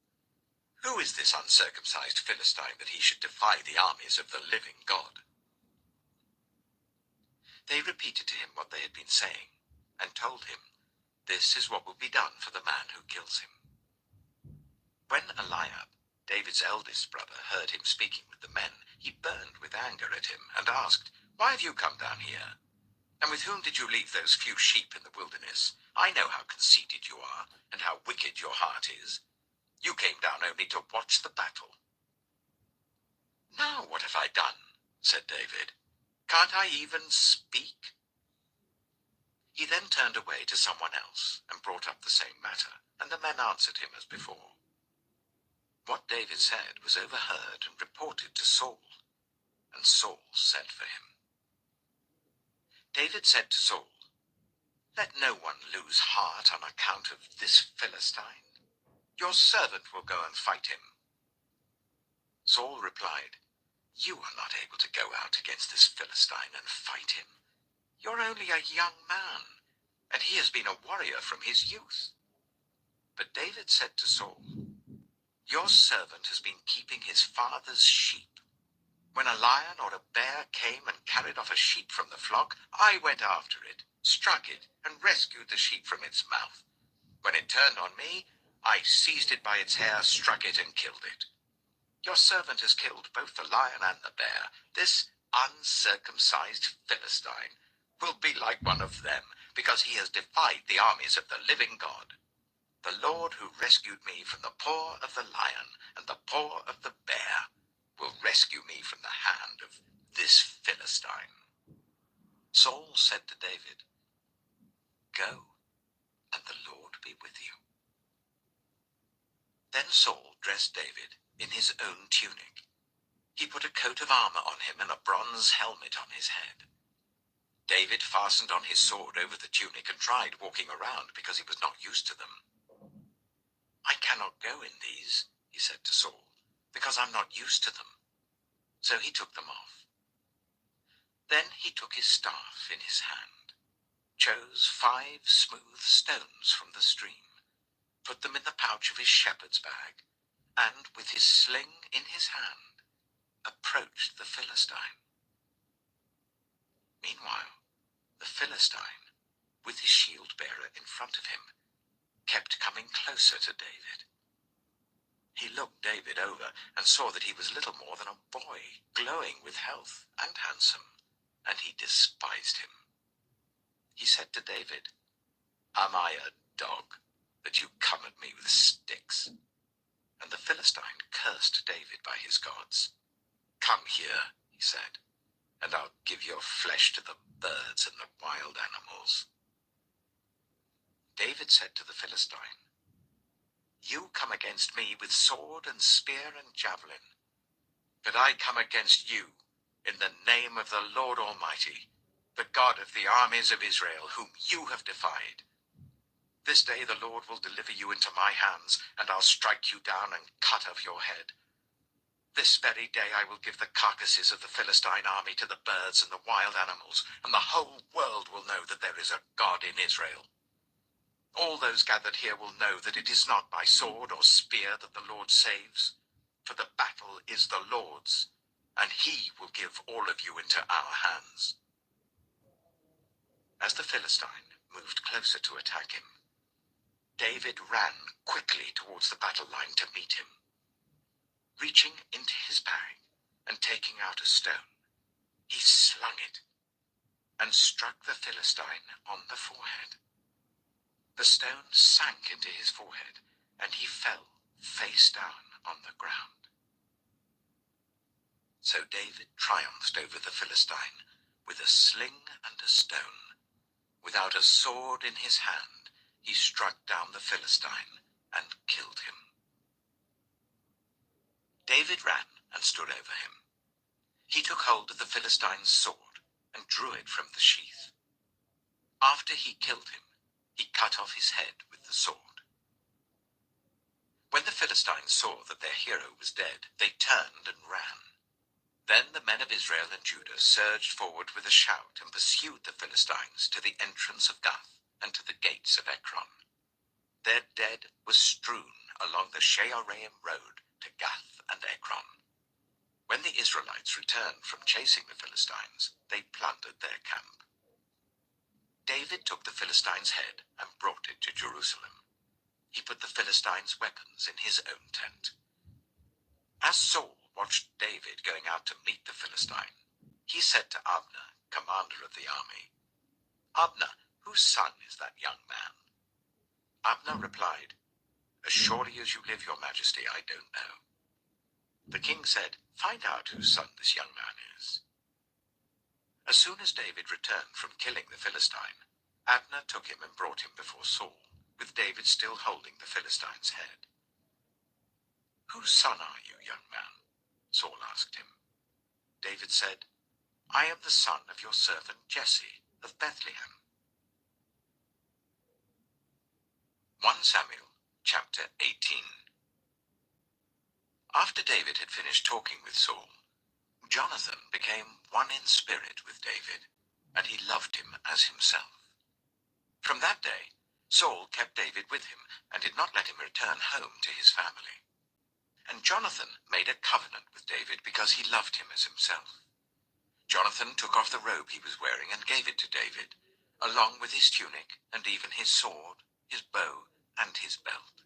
Who is this uncircumcised Philistine that he should defy the armies of the living God?" They repeated to him what they had been saying, and told him, "This is what will be done for the man who kills him." When Eliab, David's eldest brother, heard him speaking with the men, he burned with anger at him and asked, "Why have you come down here?" And with whom did you leave those few sheep in the wilderness? I know how conceited you are, and how wicked your heart is. You came down only to watch the battle. Now what have I done? Said David. Can't I even speak? He then turned away to someone else and brought up the same matter, and the men answered him as before. What David said was overheard and reported to Saul, and Saul sent for him. David said to Saul, Let no one lose heart on account of this Philistine. Your servant will go and fight him. Saul replied, You are not able to go out against this Philistine and fight him. You're only a young man, and he has been a warrior from his youth. But David said to Saul, Your servant has been keeping his father's sheep. When a lion or a bear came and carried off a sheep from the flock, I went after it, struck it, and rescued the sheep from its mouth. When it turned on me, I seized it by its hair, struck it, and killed it. Your servant has killed both the lion and the bear. This uncircumcised Philistine will be like one of them, because he has defied the armies of the living God. The Lord who rescued me from the paw of the lion and the paw of the bear will rescue me from the hand of this Philistine. Saul said to David, Go, and the Lord be with you. Then Saul dressed David in his own tunic. He put a coat of armor on him and a bronze helmet on his head. David fastened on his sword over the tunic and tried walking around because he was not used to them. I cannot go in these, he said to Saul, because I'm not used to them. So he took them off. Then he took his staff in his hand, chose 5 smooth stones from the stream, put them in the pouch of his shepherd's bag, and with his sling in his hand, approached the Philistine. Meanwhile, the Philistine, with his shield-bearer in front of him, kept coming closer to David. He looked David over and saw that he was little more than a boy, glowing with health and handsome, and he despised him. He said to David, Am I a dog, that you come at me with sticks? And the Philistine cursed David by his gods. Come here, he said, and I'll give your flesh to the birds and the wild animals. David said to the Philistine, You come against me with sword and spear and javelin, but I come against you in the name of the Lord Almighty, the God of the armies of Israel, whom you have defied. This day the Lord will deliver you into my hands, and I'll strike you down and cut off your head. This very day I will give the carcasses of the Philistine army to the birds and the wild animals, and the whole world will know that there is a God in Israel. All those gathered here will know that it is not by sword or spear that the Lord saves, for the battle is the Lord's, and he will give all of you into our hands. As the Philistine moved closer to attack him, David ran quickly towards the battle line to meet him. Reaching into his bag and taking out a stone, he slung it and struck the Philistine on the forehead. The stone sank into his forehead, and he fell face down on the ground. So David triumphed over the Philistine with a sling and a stone. Without a sword in his hand, he struck down the Philistine and killed him. David ran and stood over him. He took hold of the Philistine's sword and drew it from the sheath. After he killed him, he cut off his head with the sword. When the Philistines saw that their hero was dead, they turned and ran. Then the men of Israel and Judah surged forward with a shout and pursued the Philistines to the entrance of Gath and to the gates of Ekron. Their dead was strewn along the Shearaim road to Gath and Ekron. When the Israelites returned from chasing the Philistines, they plundered their camp. David took the Philistine's head and brought it to Jerusalem. He put the Philistine's weapons in his own tent. As Saul watched David going out to meet the Philistine, he said to Abner, commander of the army, "Abner, whose son is that young man?" Abner replied, "As surely as you live, your majesty, I don't know." The king said, "Find out whose son this young man is." As soon as David returned from killing the Philistine, Abner took him and brought him before Saul, with David still holding the Philistine's head. "Whose son are you, young man?" Saul asked him. David said, "I am the son of your servant Jesse of Bethlehem." 1 Samuel chapter 18. After David had finished talking with Saul, Jonathan became one in spirit with David, and he loved him as himself. From that day, Saul kept David with him and did not let him return home to his family. And Jonathan made a covenant with David because he loved him as himself. Jonathan took off the robe he was wearing and gave it to David, along with his tunic and even his sword, his bow, and his belt.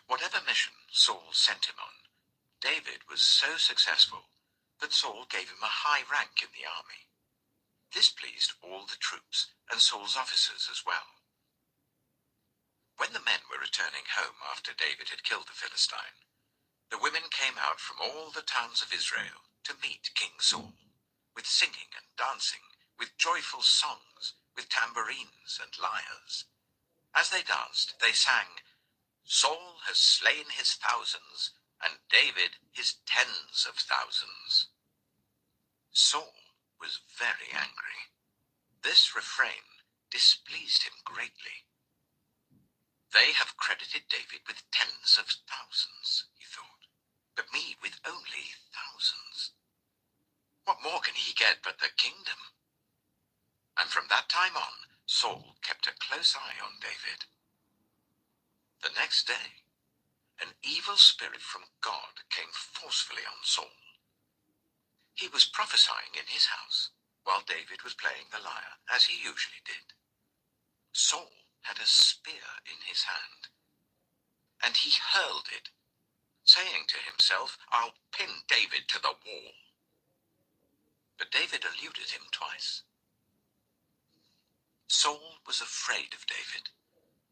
Whatever mission Saul sent him on, David was so successful that Saul gave him a high rank in the army. This pleased all the troops and Saul's officers as well. When the men were returning home after David had killed the Philistine, the women came out from all the towns of Israel to meet King Saul, with singing and dancing, with joyful songs, with tambourines and lyres. As they danced, they sang, "Saul has slain his thousands, and David his tens of thousands." Saul was very angry. This refrain displeased him greatly. "They have credited David with tens of thousands," he thought, "but me with only thousands. What more can he get but the kingdom?" And from that time on, Saul kept a close eye on David. The next day, an evil spirit from God came forcefully on Saul. He was prophesying in his house, while David was playing the lyre, as he usually did. Saul had a spear in his hand, and he hurled it, saying to himself, "I'll pin David to the wall." But David eluded him twice. Saul was afraid of David,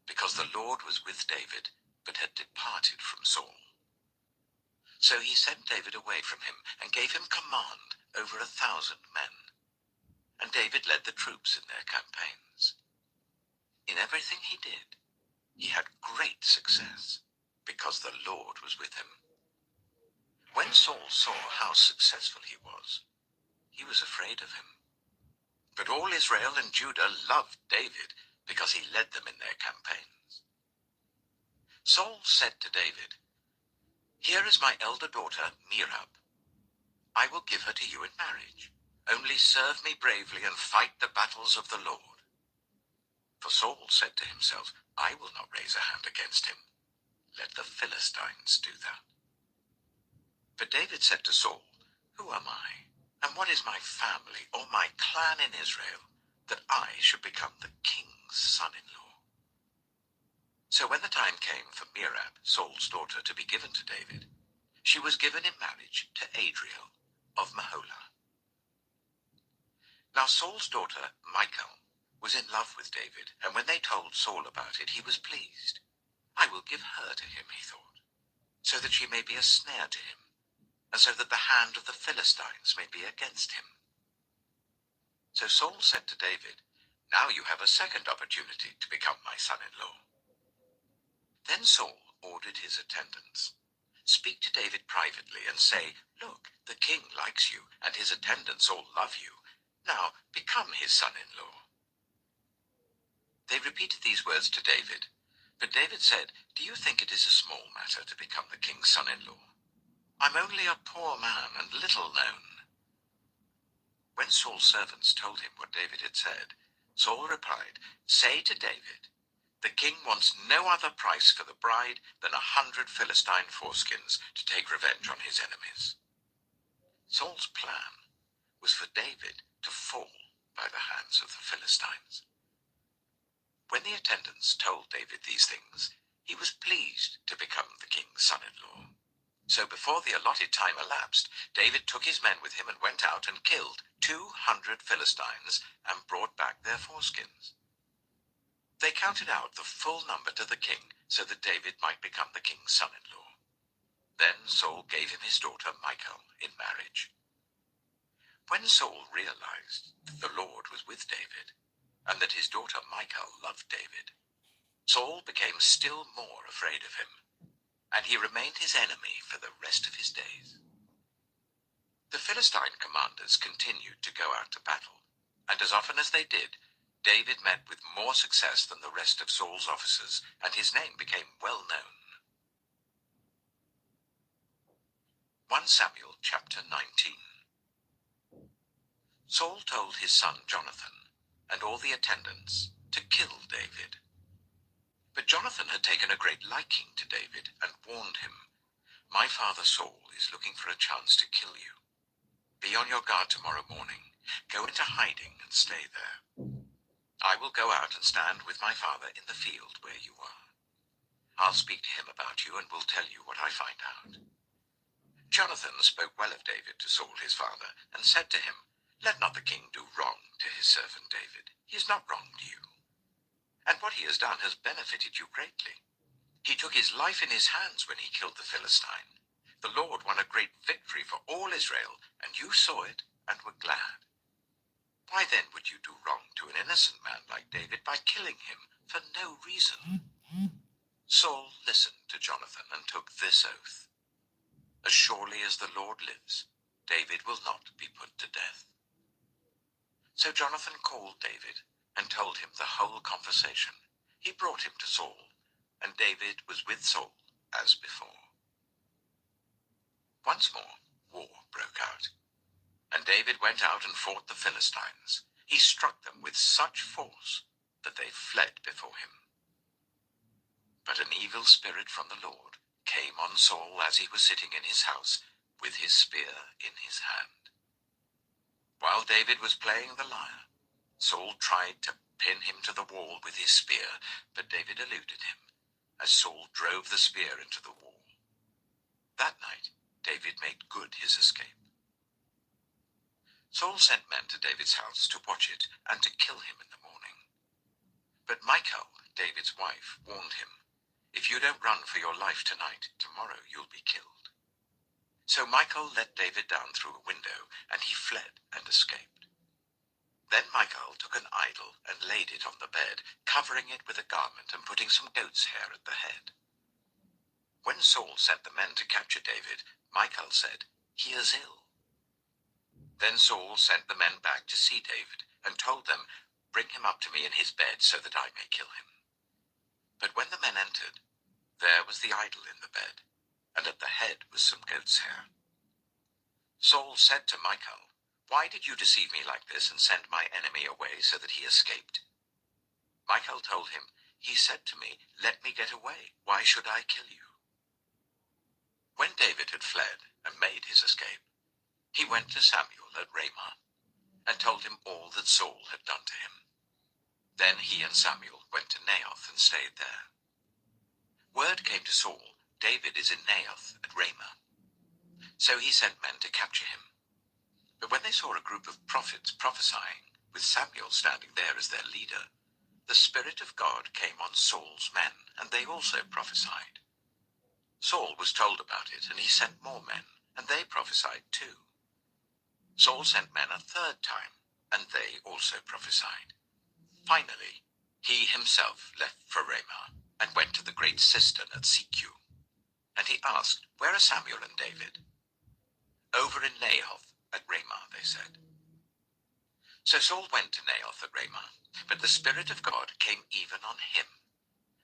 because the Lord was with David, but had departed from Saul. So he sent David away from him and gave him command over 1,000 men. And David led the troops in their campaigns. In everything he did, he had great success, because the Lord was with him. When Saul saw how successful he was afraid of him. But all Israel and Judah loved David, because he led them in their campaigns. Saul said to David, "Here is my elder daughter, Merab. I will give her to you in marriage. Only serve me bravely and fight the battles of the Lord." For Saul said to himself, "I will not raise a hand against him. Let the Philistines do that." But David said to Saul, "Who am I, and what is my family or my clan in Israel, that I should become the king's son-in-law?" So when the time came for Merab, Saul's daughter, to be given to David, she was given in marriage to Adriel of Meholah. Now Saul's daughter, Michal, was in love with David, and when they told Saul about it, he was pleased. "I will give her to him," he thought, "so that she may be a snare to him, and so that the hand of the Philistines may be against him." So Saul said to David, "Now you have a second opportunity to become my son-in-law." Then Saul ordered his attendants, "Speak to David privately and say, 'Look, the king likes you, and his attendants all love you. Now become his son-in-law.'" They repeated these words to David, but David said, "Do you think it is a small matter to become the king's son-in-law? I'm only a poor man and little known." When Saul's servants told him what David had said, Saul replied, "Say to David, 'The king wants no other price for the bride than 100 Philistine foreskins to take revenge on his enemies.'" Saul's plan was for David to fall by the hands of the Philistines. When the attendants told David these things, he was pleased to become the king's son-in-law. So before the allotted time elapsed, David took his men with him and went out and killed 200 Philistines and brought back their foreskins. They counted out the full number to the king so that David might become the king's son-in-law. Then Saul gave him his daughter Michal in marriage. When Saul realized that the Lord was with David and that his daughter Michal loved David, Saul became still more afraid of him, and he remained his enemy for the rest of his days. The Philistine commanders continued to go out to battle, and as often as they did, David met with more success than the rest of Saul's officers, and his name became well known. 1 Samuel chapter 19. Saul told his son Jonathan and all the attendants to kill David. But Jonathan had taken a great liking to David and warned him, "My father Saul is looking for a chance to kill you. Be on your guard tomorrow morning. Go into hiding and stay there. I will go out and stand with my father in the field where you are. I'll speak to him about you and will tell you what I find out." Jonathan spoke well of David to Saul his father and said to him, "Let not the king do wrong to his servant David. He has not wronged you. And what he has done has benefited you greatly. He took his life in his hands when he killed the Philistine. The Lord won a great victory for all Israel, and you saw it and were glad. Why then would you do wrong to an innocent man like David by killing him for no reason?" Saul listened to Jonathan and took this oath, "As surely as the Lord lives, David will not be put to death." So Jonathan called David and told him the whole conversation. He brought him to Saul, and David was with Saul as before. Once more, war broke out, and David went out and fought the Philistines. He struck them with such force that they fled before him. But an evil spirit from the Lord came on Saul as he was sitting in his house with his spear in his hand. While David was playing the lyre, Saul tried to pin him to the wall with his spear, but David eluded him as Saul drove the spear into the wall. That night, David made good his escape. Saul sent men to David's house to watch it and to kill him in the morning. But Michal, David's wife, warned him, "If you don't run for your life tonight, tomorrow you'll be killed." So Michal let David down through a window, and he fled and escaped. Then Michal took an idol and laid it on the bed, covering it with a garment and putting some goat's hair at the head. When Saul sent the men to capture David, Michal said, "He is ill." Then Saul sent the men back to see David and told them, "Bring him up to me in his bed so that I may kill him." But when the men entered, there was the idol in the bed, and at the head was some goat's hair. Saul said to Michal, "Why did you deceive me like this and send my enemy away so that he escaped?" Michal told him, "He said to me, 'Let me get away. Why should I kill you?'" When David had fled and made his escape, he went to Samuel at Ramah and told him all that Saul had done to him. Then he and Samuel went to Naioth and stayed there. Word came to Saul, "David is in Naioth at Ramah." So he sent men to capture him. But when they saw a group of prophets prophesying, with Samuel standing there as their leader, the Spirit of God came on Saul's men, and they also prophesied. Saul was told about it, and he sent more men, and they prophesied too. Saul sent men a third time, and they also prophesied. Finally, he himself left for Ramah and went to the great cistern at Sikhu. And he asked, "Where are Samuel and David?" "Over in Naioth at Ramah," they said. So Saul went to Naioth at Ramah, but the Spirit of God came even on him.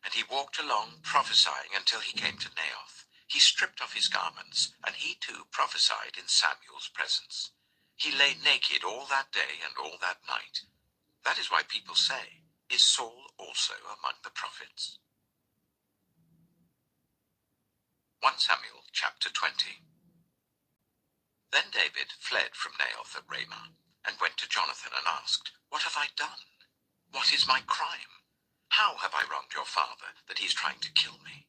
And he walked along prophesying until he came to Naioth. He stripped off his garments, and he too prophesied in Samuel's presence. He lay naked all that day and all that night. That is why people say, "Is Saul also among the prophets?" 1 Samuel chapter 20. Then David fled from Naioth at Ramah and went to Jonathan and asked, "What have I done? What is my crime? How have I wronged your father that he is trying to kill me?"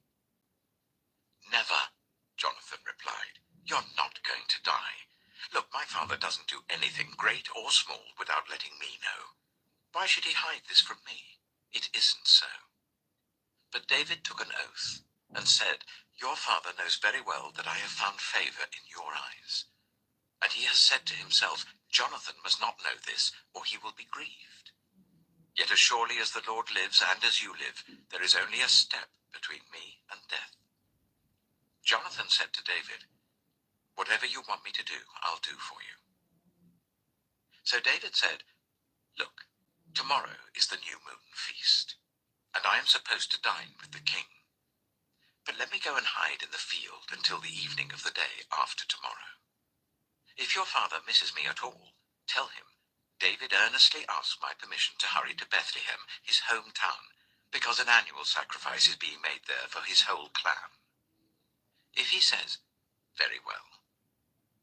"Never," Jonathan replied. "You're not going to die. Look, my father doesn't do anything great or small without letting me know. Why should he hide this from me? It isn't so." But David took an oath and said, "Your father knows very well that I have found favor in your eyes. And he has said to himself, 'Jonathan must not know this, or he will be grieved.' Yet as surely as the Lord lives and as you live, there is only a step between me and death." Jonathan said to David, "Whatever you want me to do, I'll do for you." So David said, "Look, tomorrow is the new moon feast, and I am supposed to dine with the king. But let me go and hide in the field until the evening of the day after tomorrow. If your father misses me at all, tell him, David earnestly asked my permission to hurry to Bethlehem, his hometown, because an annual sacrifice is being made there for his whole clan. If he says, 'Very well,'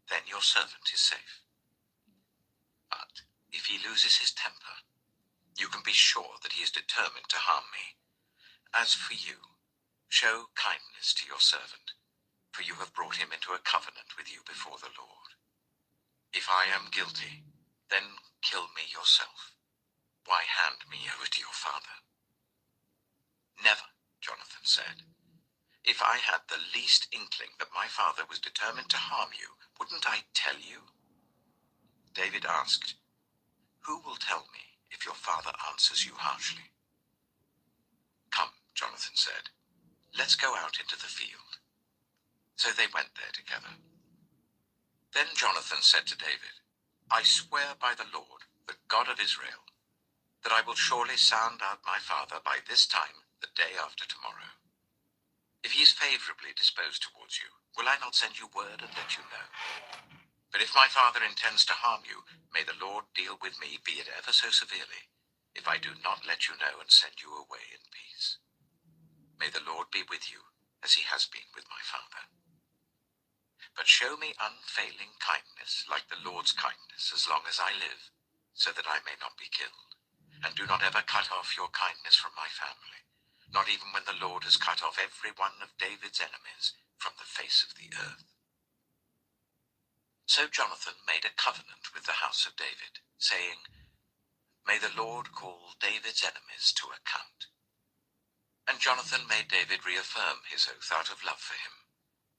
then your servant is safe. But if he loses his temper, you can be sure that he is determined to harm me. As for you, show kindness to your servant, for you have brought him into a covenant with you before the Lord. If I am guilty, then kill me yourself. Why hand me over to your father?" "Never," Jonathan said. "If I had the least inkling that my father was determined to harm you, wouldn't I tell you?" David asked, "Who will tell me if your father answers you harshly?" "Come," Jonathan said, "let's go out into the field." So they went there together. Then Jonathan said to David, "I swear by the Lord, the God of Israel, that I will surely sound out my father by this time the day after tomorrow. If he is favorably disposed towards you, will I not send you word and let you know? But if my father intends to harm you, may the Lord deal with me, be it ever so severely, if I do not let you know and send you away in peace. May the Lord be with you, as he has been with my father. But show me unfailing kindness, like the Lord's kindness, as long as I live, so that I may not be killed. And do not ever cut off your kindness from my family, not even when the Lord has cut off every one of David's enemies from the face of the earth." So Jonathan made a covenant with the house of David, saying, "May the Lord call David's enemies to account." And Jonathan made David reaffirm his oath out of love for him,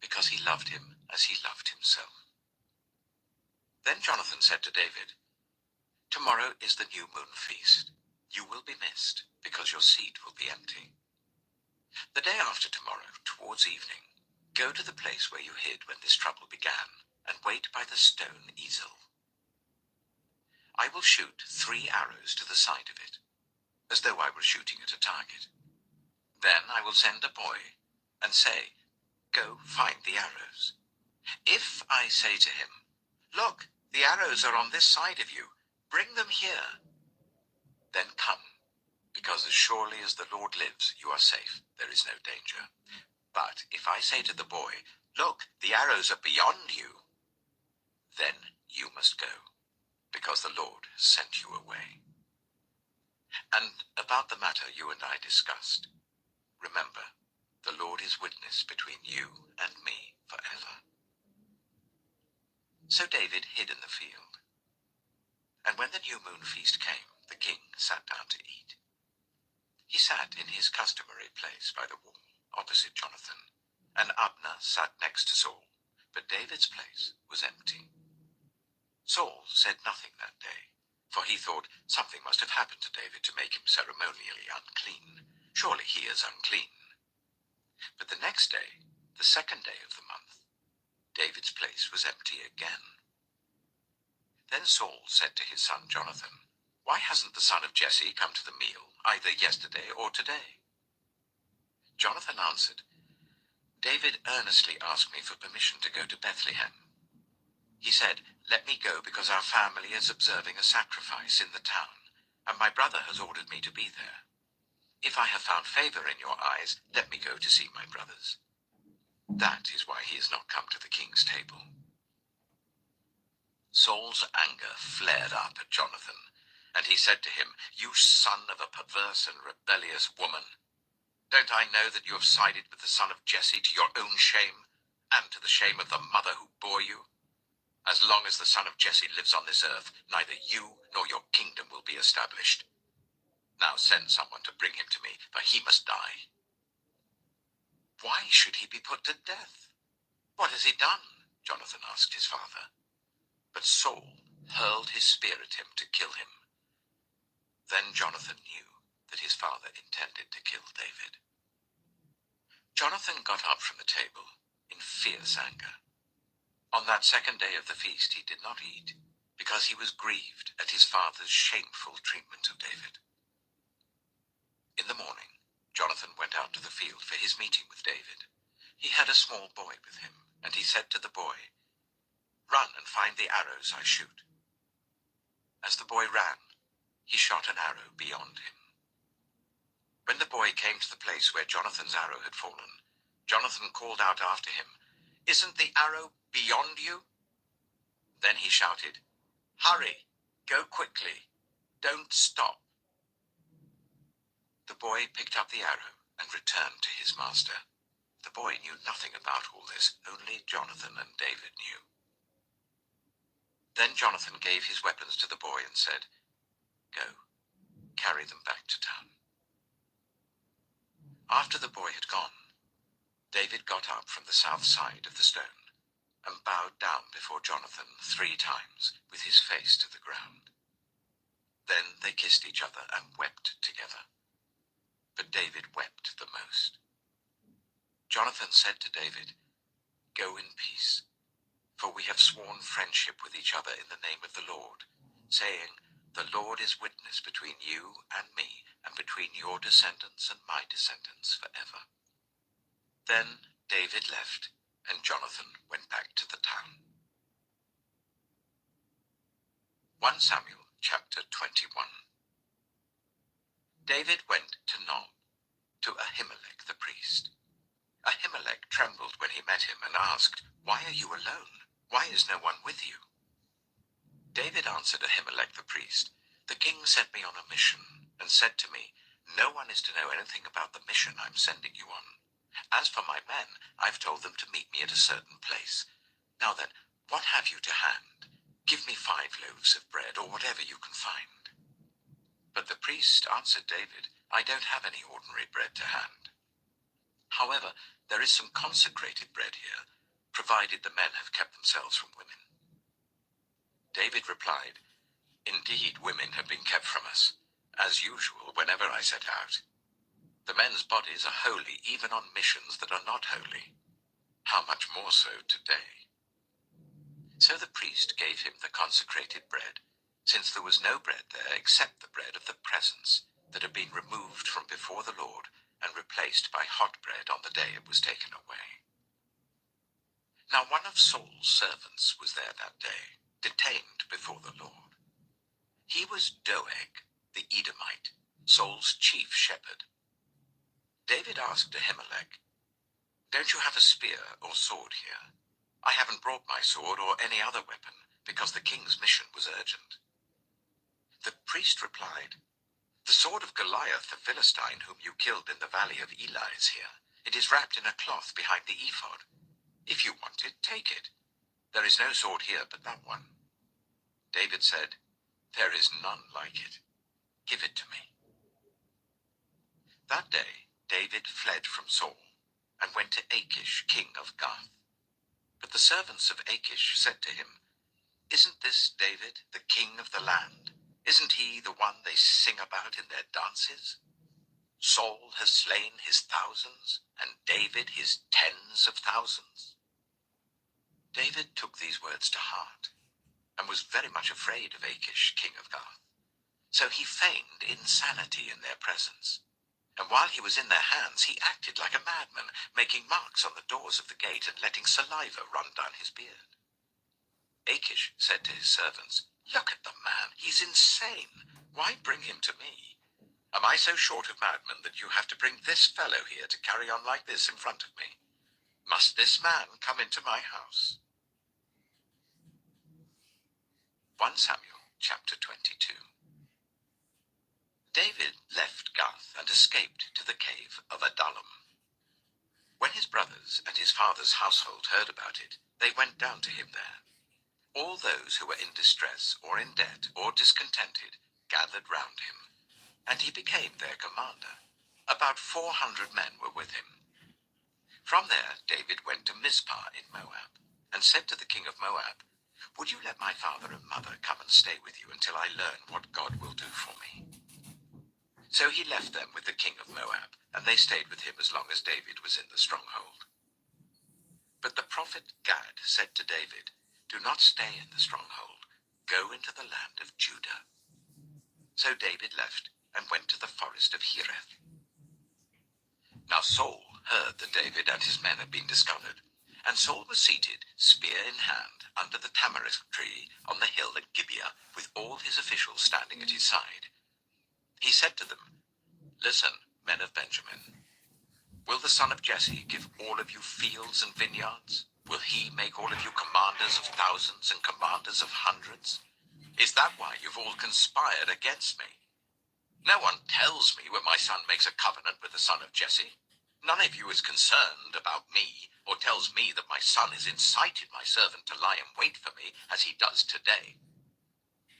because he loved him as he loved himself. Then Jonathan said to David, "Tomorrow is the new moon feast. You will be missed, because your seat will be empty. The day after tomorrow, towards evening, go to the place where you hid when this trouble began, and wait by the stone easel. I will shoot 3 arrows to the side of it, as though I were shooting at a target. Then I will send a boy and say, 'Go find the arrows.' If I say to him, 'Look, the arrows are on this side of you, bring them here,' then come, because as surely as the Lord lives, you are safe, there is no danger. But if I say to the boy, 'Look, the arrows are beyond you,' then you must go, because the Lord has sent you away. And about the matter you and I discussed, remember, the Lord is witness between you and me forever." So David hid in the field. And when the new moon feast came, the king sat down to eat. He sat in his customary place by the wall, opposite Jonathan, and Abner sat next to Saul, but David's place was empty. Saul said nothing that day, for he thought something must have happened to David to make him ceremonially unclean. Surely he is unclean. But the next day, the second day of the month, David's place was empty again. Then Saul said to his son Jonathan, "Why hasn't the son of Jesse come to the meal, either yesterday or today?" Jonathan answered, "David earnestly asked me for permission to go to Bethlehem. He said, 'Let me go because our family is observing a sacrifice in the town, and my brother has ordered me to be there. If I have found favor in your eyes, let me go to see my brothers.' That is why he has not come to the king's table." Saul's anger flared up at Jonathan, and he said to him, "You son of a perverse and rebellious woman! Don't I know that you have sided with the son of Jesse to your own shame? and to the shame of the mother who bore you? As long as the son of Jesse lives on this earth, neither you nor your kingdom will be established. Now send someone to bring him to me, for he must die." "Why should he be put to death? What has he done?" Jonathan asked his father. But Saul hurled his spear at him to kill him. Then Jonathan knew that his father intended to kill David. Jonathan got up from the table in fierce anger. On that second day of the feast he did not eat, because he was grieved at his father's shameful treatment of David. In the morning, Jonathan went out to the field for his meeting with David. He had a small boy with him, and he said to the boy, "Run and find the arrows I shoot." As the boy ran, he shot an arrow beyond him. When the boy came to the place where Jonathan's arrow had fallen, Jonathan called out after him, "Isn't the arrow beyond you?" Then he shouted, "Hurry, go quickly, don't stop." The boy picked up the arrow and returned to his master. The boy knew nothing about all this, only Jonathan and David knew. Then Jonathan gave his weapons to the boy and said, "Go, carry them back to town." After the boy had gone, David got up from the south side of the stone and bowed down before Jonathan 3 times with his face to the ground. Then they kissed each other and wept together. But David wept the most. Jonathan said to David, "Go in peace, for we have sworn friendship with each other in the name of the Lord, saying, 'The Lord is witness between you and me, and between your descendants and my descendants forever.'" Then David left, and Jonathan went back to the town. 1 Samuel chapter 21. David went to Nob, to Ahimelech the priest. Ahimelech trembled when he met him and asked, "Why are you alone? Why is no one with you?" David answered Ahimelech the priest, "The king sent me on a mission and said to me, 'No one is to know anything about the mission I'm sending you on. As for my men, I've told them to meet me at a certain place. Now then, what have you to hand? Give me 5 loaves of bread, or whatever you can find.' But the priest answered David, 'I don't have any ordinary bread to hand. However, there is some consecrated bread here, provided the men have kept themselves from women.' David replied, 'Indeed, women have been kept from us, as usual whenever I set out. The men's bodies are holy even on missions that are not holy. How much more so today?' So the priest gave him the consecrated bread, since there was no bread there except the bread of the presence that had been removed from before the Lord and replaced by hot bread on the day it was taken away. Now one of Saul's servants was there that day, detained before the Lord. He was Doeg, the Edomite, Saul's chief shepherd. David asked Ahimelech, 'Don't you have a spear or sword here? I haven't brought my sword or any other weapon, because the king's mission was urgent.' The priest replied, 'The sword of Goliath the Philistine, whom you killed in the valley of Elah, is here. It is wrapped in a cloth behind the ephod. If you want it, take it. There is no sword here but that one.' David said, 'There is none like it. Give it to me.' That day David fled from Saul and went to Achish, king of Gath. But the servants of Achish said to him, 'Isn't this David, the king of the land? Isn't he the one they sing about in their dances? Saul has slain his thousands, and David his tens of thousands.' David took these words to heart, and was very much afraid of Achish, king of Gath. So he feigned insanity in their presence. And while he was in their hands, he acted like a madman, making marks on the doors of the gate and letting saliva run down his beard. Achish said to his servants, 'Look at the man, he's insane. Why bring him to me? Am I so short of madmen that you have to bring this fellow here to carry on like this in front of me? Must this man come into my house?' 1 Samuel chapter 22. David left Gath and escaped to the cave of Adullam. When his brothers and his father's household heard about it, they went down to him there. All those who were in distress or in debt or discontented gathered round him, and he became their commander. About 400 men were with him. From there David went to Mizpah in Moab, and said to the king of Moab, "Would you let my father and mother come and stay with you until I learn what God will do for me?" So he left them with the king of Moab, and they stayed with him as long as David was in the stronghold. But the prophet Gad said to David, "Do not stay in the stronghold. Go into the land of Judah." So David left and went to the forest of Hereth. Now Saul heard that David and his men had been discovered, and Saul was seated, spear in hand, under the tamarisk tree on the hill at Gibeah, with all his officials standing at his side. He said to them, "Listen, men of Benjamin. Will the son of Jesse give all of you fields and vineyards? Will he make all of you commanders of thousands and commanders of hundreds? Is that why you've all conspired against me? No one tells me when my son makes a covenant with the son of Jesse. None of you is concerned about me, or tells me that my son has incited my servant to lie in wait for me, as he does today."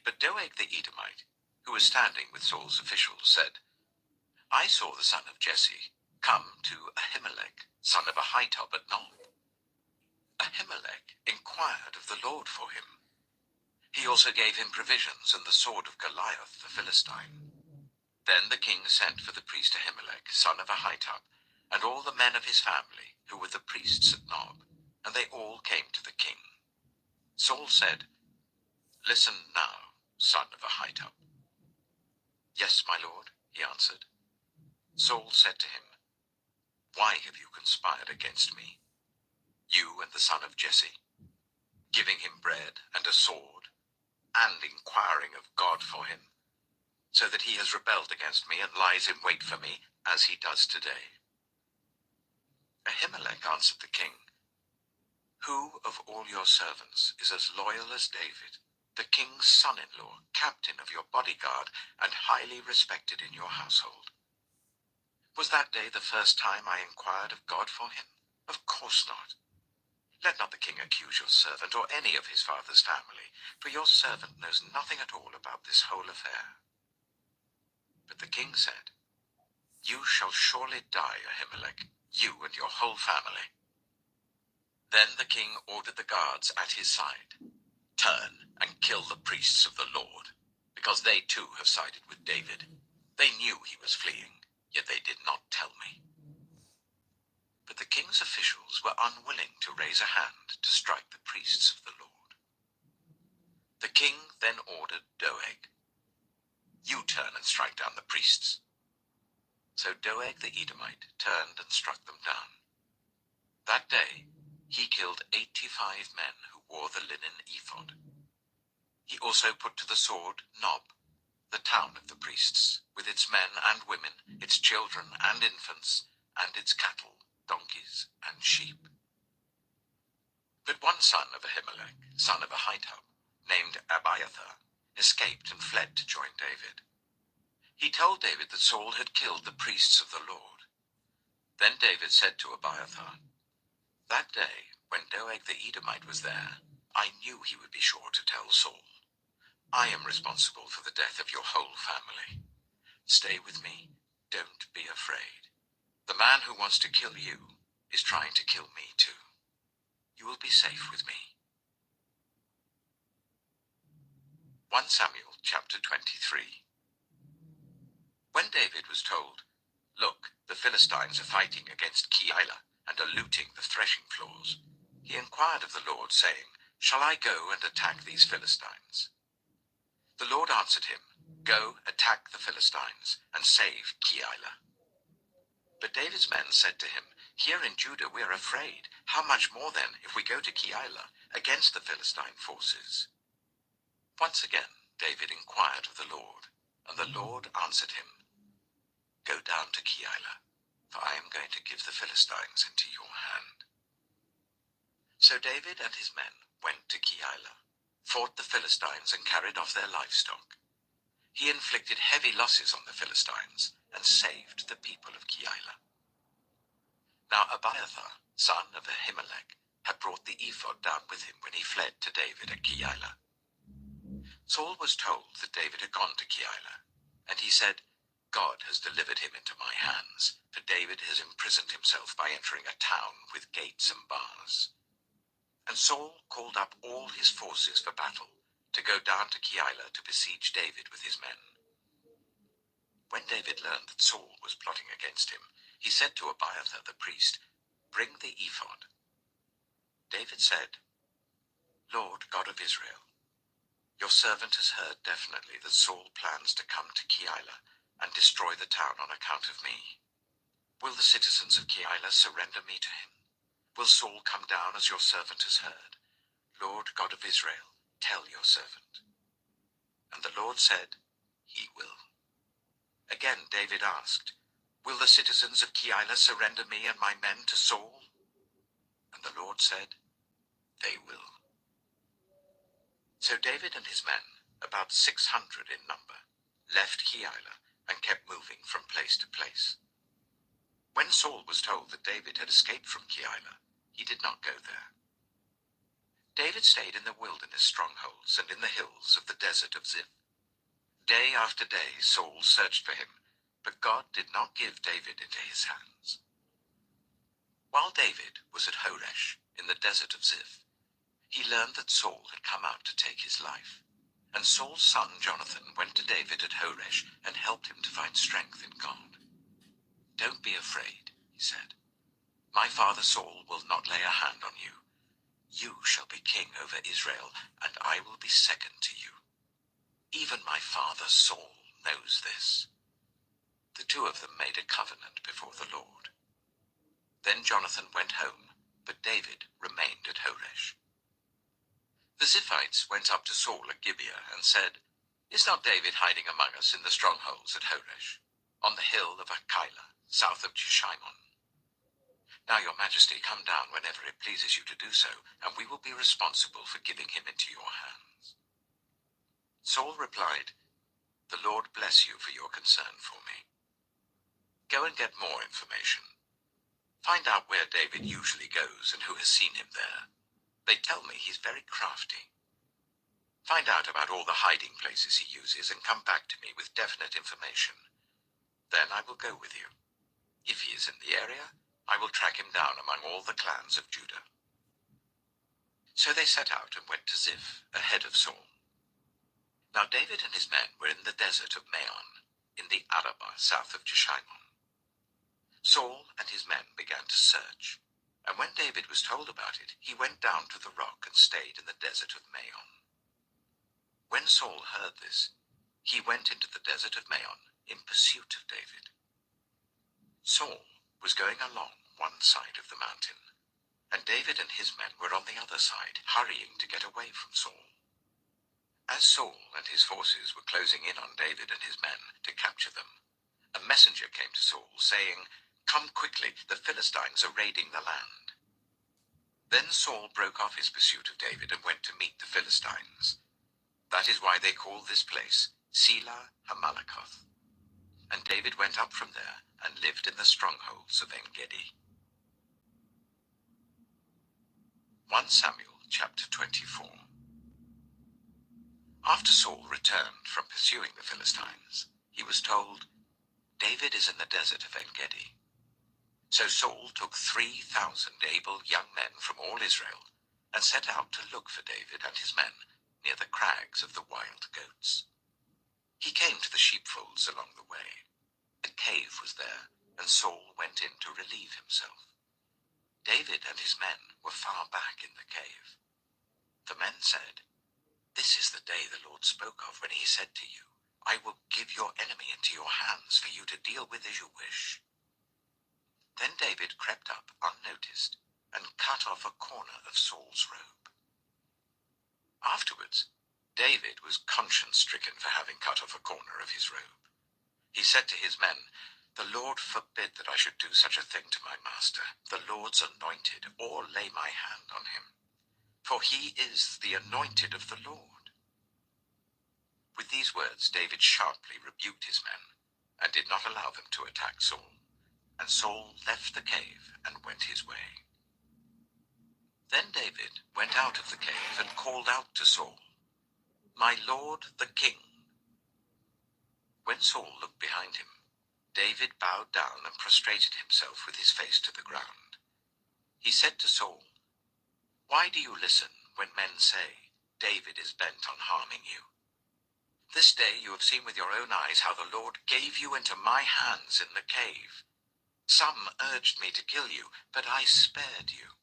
But Doeg the Edomite, who was standing with Saul's officials, said, "I saw the son of Jesse come to Ahimelech, son of Ahitub at Nob. Ahimelech inquired of the Lord for him. He also gave him provisions and the sword of Goliath the Philistine." Then the king sent for the priest Ahimelech, son of Ahitub, and all the men of his family, who were the priests at Nob, and they all came to the king. Saul said, "Listen now, son of Ahitub." "Yes, my lord," he answered. Saul said to him, "Why have you conspired against me, you and the son of Jesse, giving him bread and a sword, and inquiring of God for him, so that he has rebelled against me and lies in wait for me, as he does today?" Ahimelech answered the king, "Who of all your servants is as loyal as David, the king's son-in-law, captain of your bodyguard, and highly respected in your household? Was that day the first time I inquired of God for him? Of course not. Let not the king accuse your servant or any of his father's family, for your servant knows nothing at all about this whole affair." But the king said, "You shall surely die, Ahimelech, you and your whole family." Then the king ordered the guards at his side, "Turn and kill the priests of the Lord, because they too have sided with David. They knew he was fleeing, yet they did not tell me." But the king's officials were unwilling to raise a hand to strike the priests of the Lord. The king then ordered Doeg, "You turn and strike down the priests." So Doeg the Edomite turned and struck them down. That day he killed 85 men who wore the linen ephod. He also put to the sword Nob, the town of the priests, with its men and women, its children and infants, and its cattle, donkeys, and sheep. But one son of Ahimelech, son of Ahitub, named Abiathar, escaped and fled to join David. He told David that Saul had killed the priests of the Lord. Then David said to Abiathar, "That day, when Doeg the Edomite was there, I knew he would be sure to tell Saul. I am responsible for the death of your whole family. Stay with me. Don't be afraid. The man who wants to kill you is trying to kill me too. You will be safe with me." 1 Samuel chapter 23. When David was told, "Look, the Philistines are fighting against Keilah and are looting the threshing floors," he inquired of the Lord, saying, "Shall I go and attack these Philistines?" The Lord answered him, "Go, attack the Philistines, and save Keilah." But David's men said to him, "Here in Judah we are afraid. How much more then if we go to Keilah against the Philistine forces?" Once again David inquired of the Lord, and the Lord answered him, "Go down to Keilah, for I am going to give the Philistines into your hand." So David and his men went to Keilah, fought the Philistines, and carried off their livestock. He inflicted heavy losses on the Philistines and saved the people of Keilah. Now Abiathar, son of Ahimelech, had brought the ephod down with him when he fled to David at Keilah. Saul was told that David had gone to Keilah, and he said, God has delivered him into my hands, for David has imprisoned himself by entering a town with gates and bars. And Saul called up all his forces for battle, to go down to Keilah to besiege David with his men. When David learned that Saul was plotting against him, he said to Abiathar the priest, Bring the ephod. David said, Lord God of Israel, your servant has heard definitely that Saul plans to come to Keilah and destroy the town on account of me. Will the citizens of Keilah surrender me to him? Will Saul come down as your servant has heard? Lord God of Israel, tell your servant. And the Lord said, He will. Again David asked, Will the citizens of Keilah surrender me and my men to Saul? And the Lord said, They will. So David and his men, about 600 in number, left Keilah and kept moving from place to place. When Saul was told that David had escaped from Keilah, he did not go there. David stayed in the wilderness strongholds and in the hills of the desert of Ziph. Day after day Saul searched for him, but God did not give David into his hands. While David was at Horesh in the desert of Ziph, he learned that Saul had come out to take his life, and Saul's son Jonathan went to David at Horesh and helped him to find strength in God. Don't be afraid, he said. My father Saul will not lay a hand on you. You shall be king over Israel, and I will be second to you. Even my father Saul knows this. The two of them made a covenant before the Lord. Then Jonathan went home, but David remained at Horesh. The Ziphites went up to Saul at Gibeah and said, Is not David hiding among us in the strongholds at Horesh, on the hill of Keilah, south of Jeshimon? Now your majesty, come down whenever it pleases you to do so, and we will be responsible for giving him into your hands. Saul replied, The Lord bless you for your concern for me. Go and get more information. Find out where David usually goes and who has seen him there. They tell me he's very crafty. Find out about all the hiding places he uses and come back to me with definite information. Then I will go with you. If he is in the area, I will track him down among all the clans of Judah. So they set out and went to Ziph, ahead of Saul. Now David and his men were in the desert of Maon, in the Arabah south of Jeshimon. Saul and his men began to search, and when David was told about it, he went down to the rock and stayed in the desert of Maon. When Saul heard this, he went into the desert of Maon in pursuit of David. Saul was going along one side of the mountain, and David and his men were on the other side, hurrying to get away from Saul. As Saul and his forces were closing in on David and his men to capture them, a messenger came to Saul, saying, Come quickly, the Philistines are raiding the land. Then Saul broke off his pursuit of David and went to meet the Philistines. That is why they call this place Selah Hamalakoth. And David went up from there and lived in the strongholds of En-gedi. 1 Samuel chapter 24. After Saul returned from pursuing the Philistines, he was told, David is in the desert of En-gedi. So Saul took 3,000 able young men from all Israel and set out to look for David and his men near the crags of the wild goats. He came to the sheepfolds along the way. A cave was there, and Saul went in to relieve himself. David and his men were far back in the cave. The men said, This is the day the Lord spoke of when he said to you, I will give your enemy into your hands for you to deal with as you wish. Then David crept up unnoticed and cut off a corner of Saul's robe. Afterwards, David was conscience-stricken for having cut off a corner of his robe. He said to his men, The Lord forbid that I should do such a thing to my master, the Lord's anointed, or lay my hand on him. For he is the anointed of the Lord. With these words, David sharply rebuked his men and did not allow them to attack Saul. And Saul left the cave and went his way. Then David went out of the cave and called out to Saul, "My lord the king." When Saul looked behind him, David bowed down and prostrated himself with his face to the ground. He said to Saul, "Why do you listen when men say, 'David is bent on harming you'? This day you have seen with your own eyes how the Lord gave you into my hands in the cave. Some urged me to kill you, but I spared you.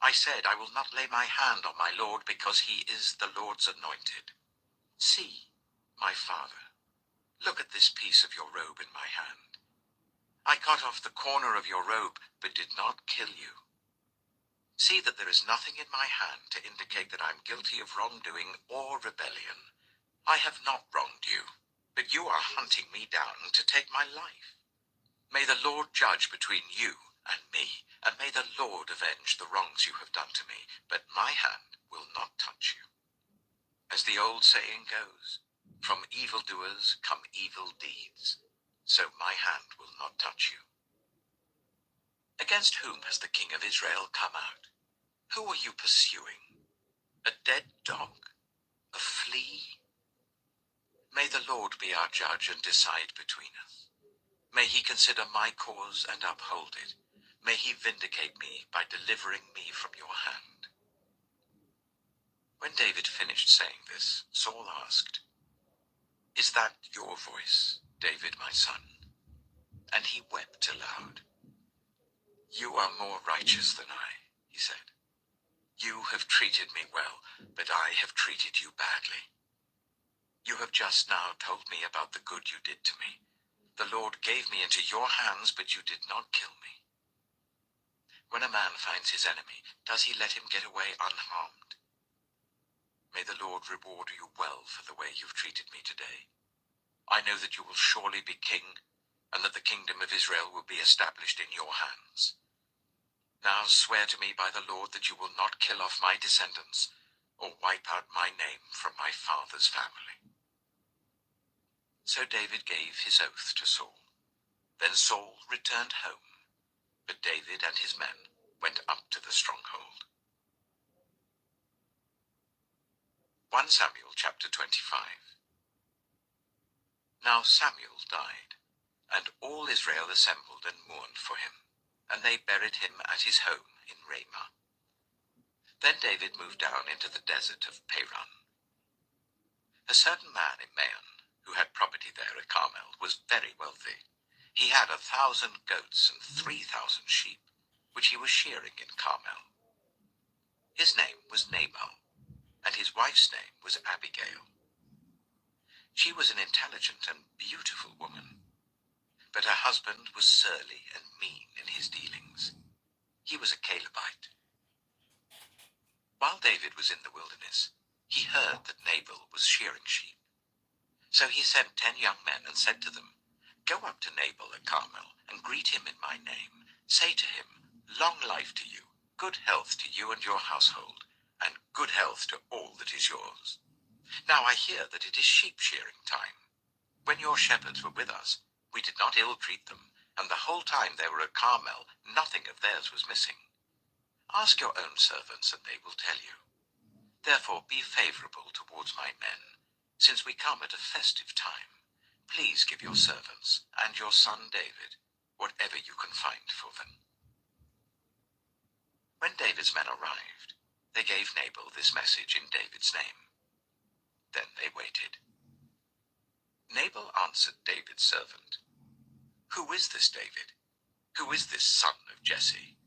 I said, I will not lay my hand on my Lord because he is the Lord's anointed. See, my father, look at this piece of your robe in my hand. I cut off the corner of your robe, but did not kill you. See that there is nothing in my hand to indicate that I am guilty of wrongdoing or rebellion. I have not wronged you, but you are hunting me down to take my life. May the Lord judge between you and me, and may the Lord avenge the wrongs you have done to me, but my hand will not touch you. As the old saying goes, from evildoers come evil deeds, so my hand will not touch you. Against whom has the king of Israel come out? Who are you pursuing? A dead dog? A flea? May the Lord be our judge and decide between us. May he consider my cause and uphold it. May he vindicate me by delivering me from your hand." When David finished saying this, Saul asked, "Is that your voice, David, my son?" And he wept aloud. "You are more righteous than I," he said. "You have treated me well, but I have treated you badly. You have just now told me about the good you did to me. The Lord gave me into your hands, but you did not kill me. When a man finds his enemy, does he let him get away unharmed? May the Lord reward you well for the way you've treated me today. I know that you will surely be king, and that the kingdom of Israel will be established in your hands. Now swear to me by the Lord that you will not kill off my descendants, or wipe out my name from my father's family." So David gave his oath to Saul. Then Saul returned home, but David and his men went up to the stronghold. 1 Samuel chapter 25. Now Samuel died, and all Israel assembled and mourned for him, and they buried him at his home in Ramah. Then David moved down into the desert of Paran. A certain man in Maon, who had property there at Carmel, was very wealthy. He had 1,000 goats and 3,000 sheep, which he was shearing in Carmel. His name was Nabal, and his wife's name was Abigail. She was an intelligent and beautiful woman, but her husband was surly and mean in his dealings. He was a Calebite. While David was in the wilderness, he heard that Nabal was shearing sheep. So he sent 10 young men and said to them, "Go up to Nabal at Carmel and greet him in my name. Say to him, 'Long life to you, good health to you and your household, and good health to all that is yours. Now I hear that it is sheep shearing time. When your shepherds were with us, we did not ill-treat them, and the whole time they were at Carmel, nothing of theirs was missing. Ask your own servants, and they will tell you. Therefore be favorable towards my men, since we come at a festive time. Please give your servants and your son David whatever you can find for them.'" When David's men arrived, they gave Nabal this message in David's name. Then they waited. Nabal answered David's servant, "Who is this David? Who is this son of Jesse?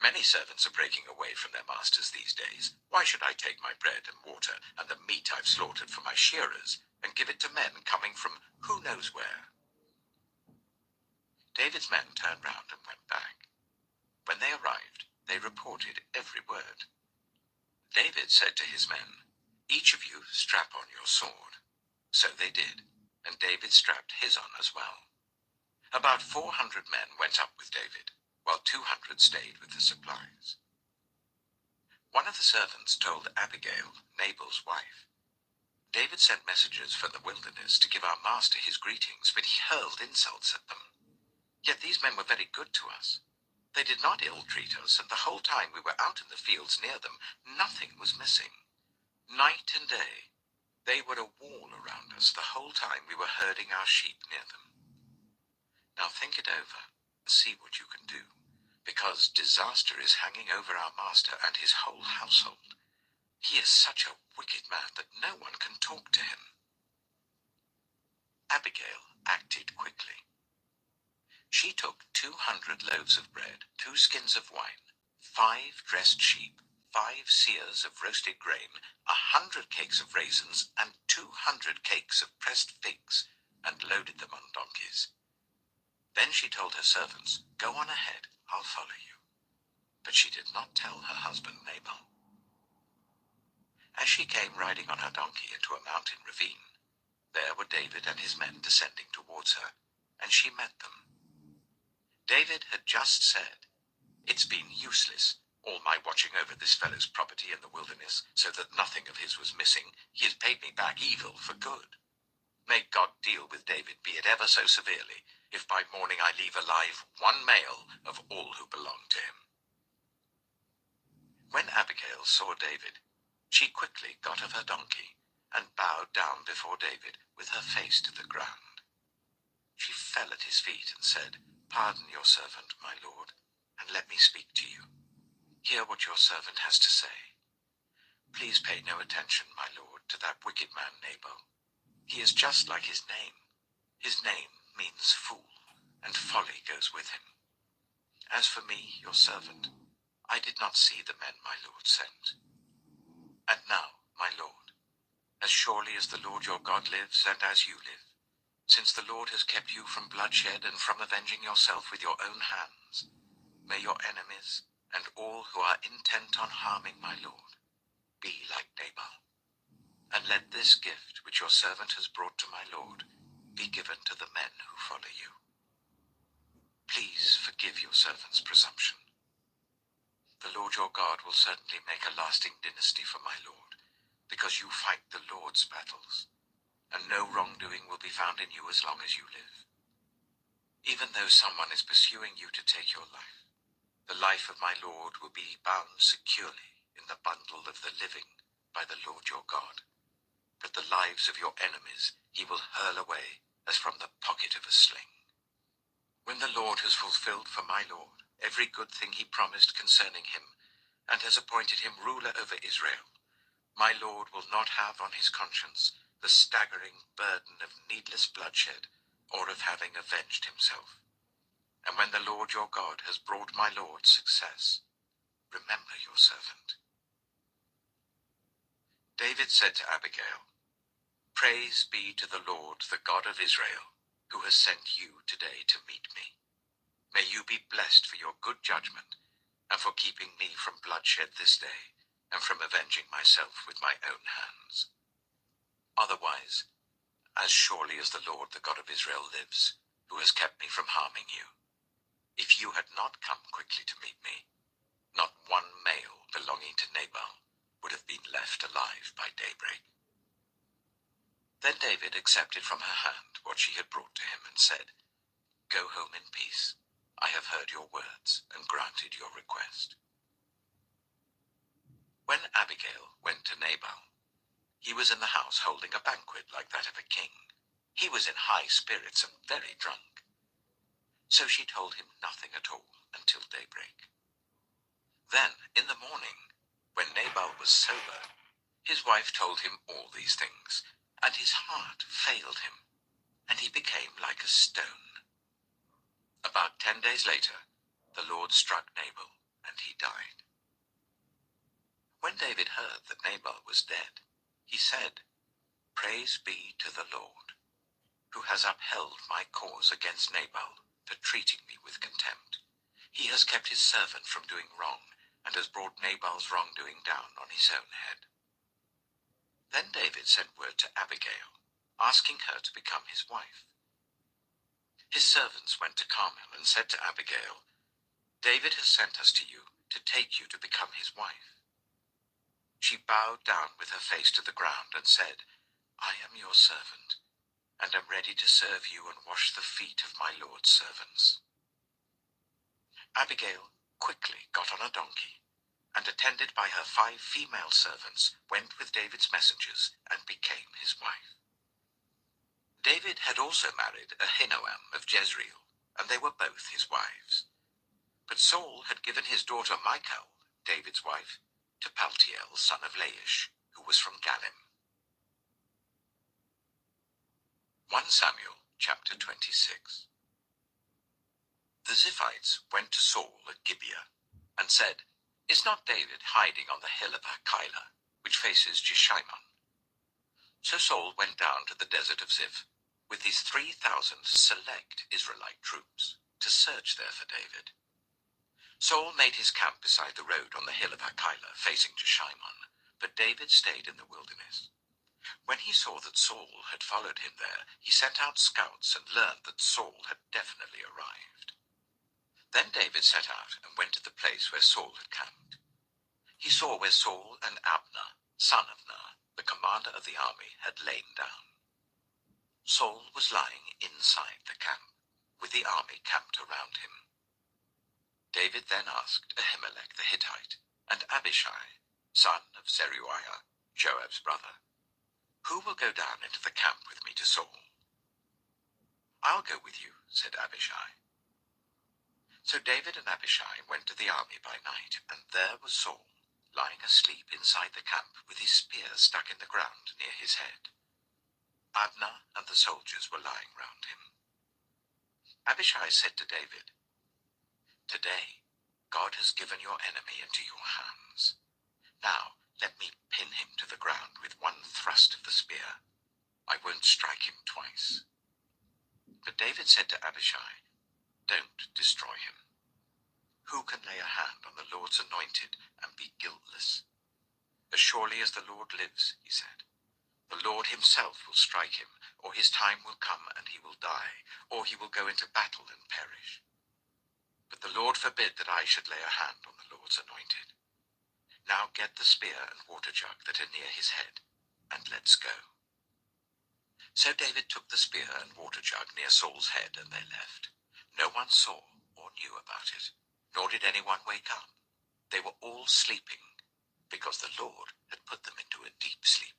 Many servants are breaking away from their masters these days. Why should I take my bread and water and the meat I've slaughtered for my shearers and give it to men coming from who knows where?" David's men turned round and went back. When they arrived, they reported every word. David said to his men, "Each of you strap on your sword." So they did, and David strapped his on as well. About 400 men went up with David, while 200 stayed with the supplies. One of the servants told Abigail, Nabal's wife, "David sent messengers from the wilderness to give our master his greetings, but he hurled insults at them." Yet these men were very good to us. They did not ill-treat us, and the whole time we were out in the fields near them, nothing was missing. Night and day, they were a wall around us the whole time we were herding our sheep near them. Now think it over and see what you can do, because disaster is hanging over our master and his whole household. He is such a wicked man that no one can talk to him. Abigail acted quickly. She took 200 loaves of bread, 2 skins of wine, 5 dressed sheep, 5 seahs of roasted grain, 100 cakes of raisins, and 200 cakes of pressed figs, and loaded them on donkeys. Then she told her servants, "Go on ahead, I'll follow you." But she did not tell her husband Nabal. As she came riding on her donkey into a mountain ravine, there were David and his men descending towards her, and she met them. David had just said, "It's been useless, all my watching over this fellow's property in the wilderness, so that nothing of his was missing. He has paid me back evil for good. May God deal with David, be it ever so severely, if by morning I leave alive one male of all who belong to him." When Abigail saw David, she quickly got off her donkey and bowed down before David with her face to the ground. She fell at his feet and said, "Pardon your servant, my lord, and let me speak to you. Hear what your servant has to say. Please pay no attention, my lord, to that wicked man Nabal. He is just like his name. His name means fool, and folly goes with him. As for me, your servant, I did not see the men my lord sent. And now, my lord, as surely as the Lord your God lives, and as you live, since the Lord has kept you from bloodshed and from avenging yourself with your own hands, may your enemies and all who are intent on harming my lord be like Nabal. And let this gift which your servant has brought to my lord be given to the men who follow you. Please forgive your servant's presumption. The Lord your God will certainly make a lasting dynasty for my lord, because you fight the Lord's battles, and no wrongdoing will be found in you as long as you live. Even though someone is pursuing you to take your life, the life of my lord will be bound securely in the bundle of the living by the Lord your God. But the lives of your enemies he will hurl away as from the pocket of a sling. When the Lord has fulfilled for my lord every good thing he promised concerning him, and has appointed him ruler over Israel, my lord will not have on his conscience the staggering burden of needless bloodshed, or of having avenged himself. And when the Lord your God has brought my lord success, remember your servant." David said to Abigail, "Praise be to the Lord, the God of Israel, who has sent you today to meet me. May you be blessed for your good judgment, and for keeping me from bloodshed this day, and from avenging myself with my own hands. Otherwise, as surely as the Lord, the God of Israel lives, who has kept me from harming you, if you had not come quickly to meet me, not one male belonging to Nabal would have been left alive by daybreak." Then David accepted from her hand what she had brought to him and said, "Go home in peace. I have heard your words and granted your request." When Abigail went to Nabal, he was in the house holding a banquet like that of a king. He was in high spirits and very drunk. So she told him nothing at all until daybreak. Then, in the morning, when Nabal was sober, his wife told him all these things, and his heart failed him, and he became like a stone. About 10 days later, the Lord struck Nabal, and he died. When David heard that Nabal was dead, he said, "Praise be to the Lord, who has upheld my cause against Nabal for treating me with contempt. He has kept his servant from doing wrong, and has brought Nabal's wrongdoing down on his own head." Then David sent word to Abigail, asking her to become his wife. His servants went to Carmel and said to Abigail, "David has sent us to you to take you to become his wife." She bowed down with her face to the ground and said, "I am your servant, and am ready to serve you and wash the feet of my Lord's servants." Abigail quickly got on a donkey, and attended by her 5 female servants, went with David's messengers and became his wife. David had also married Ahinoam of Jezreel, and they were both his wives. But Saul had given his daughter Michal, David's wife, to Paltiel, son of Laish, who was from Galim. 1 Samuel chapter 26. The Ziphites went to Saul at Gibeah, and said, "Is not David hiding on the hill of Hachilah, which faces Jeshimon?" So Saul went down to the desert of Ziph with his 3,000 select Israelite troops to search there for David. Saul made his camp beside the road on the hill of Hachilah, facing Jeshimon, but David stayed in the wilderness. When he saw that Saul had followed him there, he sent out scouts and learned that Saul had definitely arrived. Then David set out and went to the place where Saul had camped. He saw where Saul and Abner, son of Ner, the commander of the army, had lain down. Saul was lying inside the camp, with the army camped around him. David then asked Ahimelech the Hittite and Abishai, son of Zeruiah, Joab's brother, "Who will go down into the camp with me to Saul?" "I'll go with you," said Abishai. So David and Abishai went to the army by night, and there was Saul, lying asleep inside the camp with his spear stuck in the ground near his head. Abner and the soldiers were lying round him. Abishai said to David, "Today God has given your enemy into your hands. Now let me pin him to the ground with one thrust of the spear. I won't strike him twice." But David said to Abishai, "Don't destroy him. Who can lay a hand on the Lord's anointed and be guiltless? As surely as the Lord lives," he said, "the Lord himself will strike him, or his time will come and he will die, or he will go into battle and perish. But the Lord forbid that I should lay a hand on the Lord's anointed. Now get the spear and water jug that are near his head, and let's go." So David took the spear and water jug near Saul's head, and they left. No one saw or knew about it, nor did anyone wake up. They were all sleeping, because the Lord had put them into a deep sleep.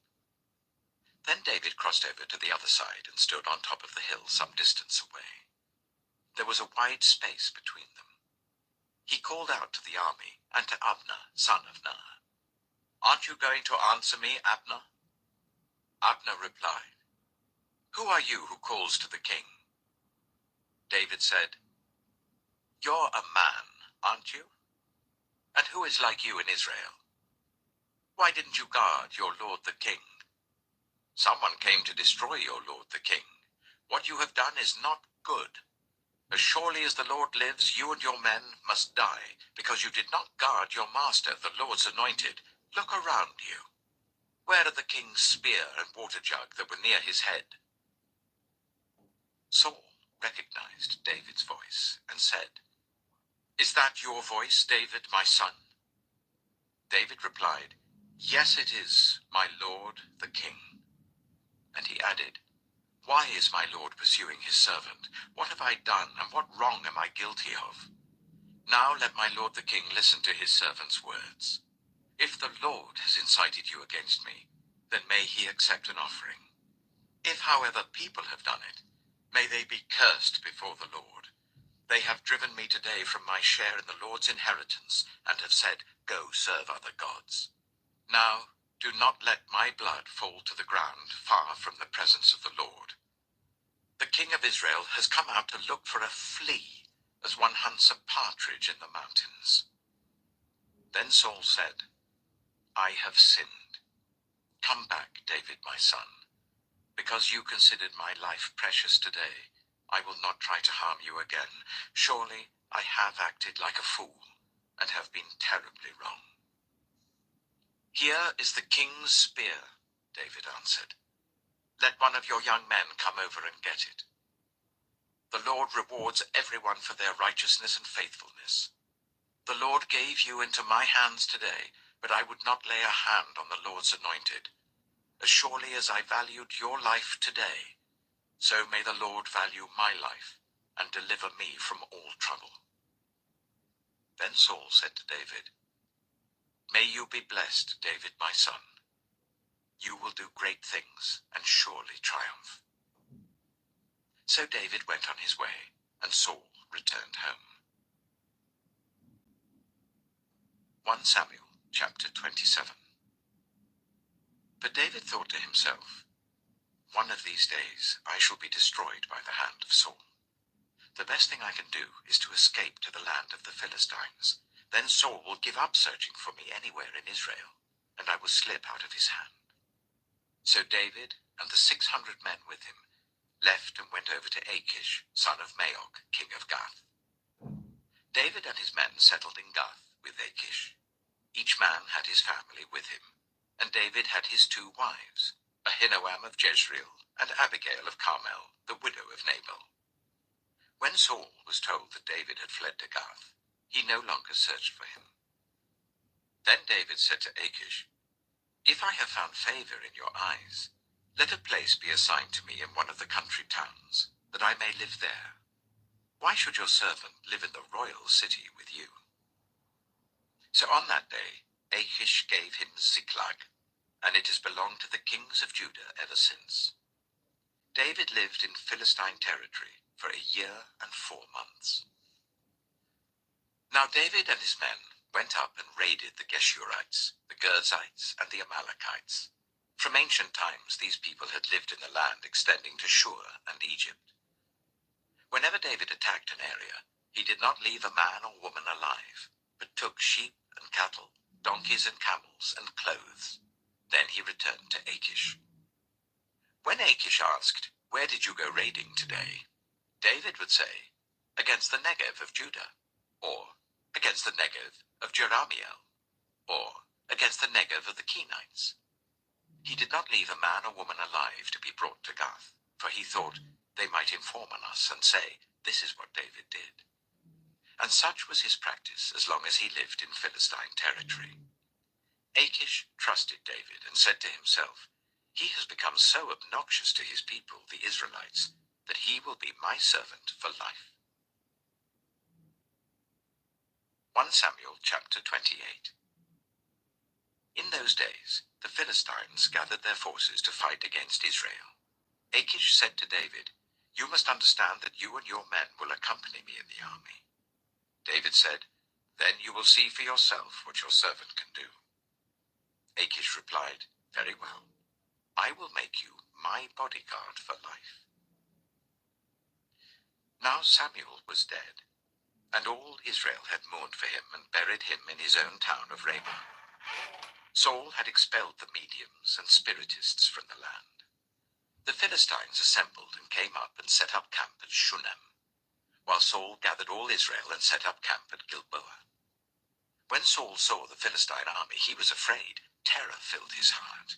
Then David crossed over to the other side and stood on top of the hill some distance away. There was a wide space between them. He called out to the army and to Abner, son of Ner, "Aren't you going to answer me, Abner?" Abner replied, "Who are you who calls to the king?" David said, "You're a man, aren't you? And who is like you in Israel? Why didn't you guard your lord the king? Someone came to destroy your lord the king. What you have done is not good. As surely as the Lord lives, you and your men must die, because you did not guard your master, the Lord's anointed. Look around you. Where are the king's spear and water jug that were near his head?" Saul recognized David's voice and said, "Is that your voice, David, my son?" David replied, "Yes, it is, my lord the king." And he added, "Why is my lord pursuing his servant? What have I done, and what wrong am I guilty of? Now let my lord the king listen to his servant's words. If the Lord has incited you against me, then may he accept an offering. If, however, people have done it, may they be cursed before the Lord. They have driven me today from my share in the Lord's inheritance, and have said, 'Go serve other gods.' Now do not let my blood fall to the ground far from the presence of the Lord. The king of Israel has come out to look for a flea, as one hunts a partridge in the mountains." Then Saul said, "I have sinned. Come back, David, my son. Because you considered my life precious today, I will not try to harm you again. Surely I have acted like a fool, and have been terribly wrong." "Here is the king's spear," David answered. "Let one of your young men come over and get it. The Lord rewards everyone for their righteousness and faithfulness. The Lord gave you into my hands today, but I would not lay a hand on the Lord's anointed. As surely as I valued your life today, so may the Lord value my life and deliver me from all trouble." Then Saul said to David, "May you be blessed, David, my son. You will do great things and surely triumph." So David went on his way, and Saul returned home. 1 Samuel chapter 27. But David thought to himself, "One of these days I shall be destroyed by the hand of Saul. The best thing I can do is to escape to the land of the Philistines. Then Saul will give up searching for me anywhere in Israel, and I will slip out of his hand." So David and the 600 men with him left and went over to Achish, son of Maok, king of Gath. David and his men settled in Gath with Achish. Each man had his family with him, and David had his 2 wives, Ahinoam of Jezreel and Abigail of Carmel, the widow of Nabal. When Saul was told that David had fled to Gath, he no longer searched for him. Then David said to Achish, "If I have found favor in your eyes, let a place be assigned to me in one of the country towns, that I may live there. Why should your servant live in the royal city with you?" So on that day Achish gave him Ziklag, and it has belonged to the kings of Judah ever since. David lived in Philistine territory for 1 year and 4 months. Now David and his men went up and raided the Geshurites, the Girzites, and the Amalekites. From ancient times these people had lived in the land extending to Shur and Egypt. Whenever David attacked an area, he did not leave a man or woman alive, but took sheep and cattle, donkeys and camels, and clothes. Then he returned to Achish. When Achish asked, "Where did you go raiding today?" David would say, "Against the Negev of Judah," or "Against the Negev of Jerahmeel," or "Against the Negev of the Kenites." He did not leave a man or woman alive to be brought to Gath, for he thought they might inform on us and say, "This is what David did." And such was his practice as long as he lived in Philistine territory. Achish trusted David and said to himself, "He has become so obnoxious to his people, the Israelites, that he will be my servant for life." 1 Samuel chapter 28. In those days the Philistines gathered their forces to fight against Israel. Achish said to David, "You must understand that you and your men will accompany me in the army." David said, "Then you will see for yourself what your servant can do." Achish replied, "Very well. I will make you my bodyguard for life." Now Samuel was dead, and all Israel had mourned for him and buried him in his own town of Ramah. Saul had expelled the mediums and spiritists from the land. The Philistines assembled and came up and set up camp at Shunem, while Saul gathered all Israel and set up camp at Gilboa. When Saul saw the Philistine army, he was afraid. Terror filled his heart.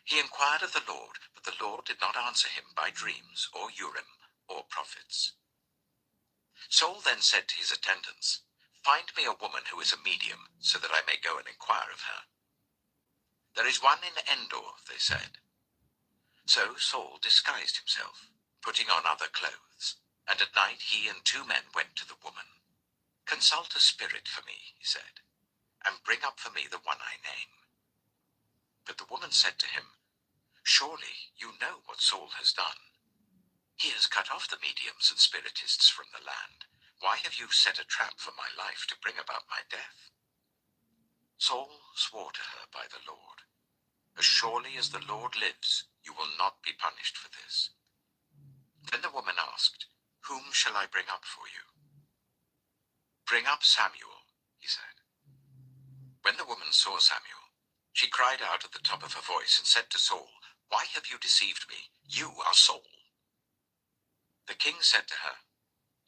He inquired of the Lord, but the Lord did not answer him by dreams or Urim or prophets. Saul then said to his attendants, "Find me a woman who is a medium, so that I may go and inquire of her." "There is one in Endor," they said. So Saul disguised himself, putting on other clothes, and at night he and 2 men went to the woman. "Consult a spirit for me," he said, "and bring up for me the one I name." But the woman said to him, "Surely you know what Saul has done. He has cut off the mediums and spiritists from the land. Why have you set a trap for my life to bring about my death?" Saul swore to her by the Lord, "As surely as the Lord lives, you will not be punished for this." Then the woman asked, "Whom shall I bring up for you?" "Bring up Samuel," he said. When the woman saw Samuel, she cried out at the top of her voice and said to Saul, "Why have you deceived me? You are Saul." The king said to her,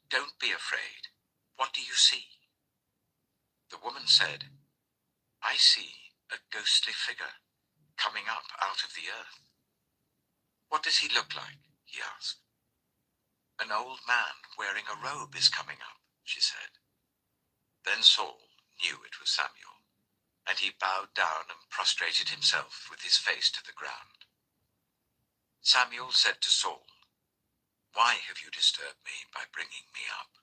"Don't be afraid. What do you see?" The woman said, "I see a ghostly figure coming up out of the earth." "What does he look like?" he asked. "An old man wearing a robe is coming up," she said. Then Saul knew it was Samuel, and he bowed down and prostrated himself with his face to the ground. Samuel said to Saul, "Why have you disturbed me by bringing me up?"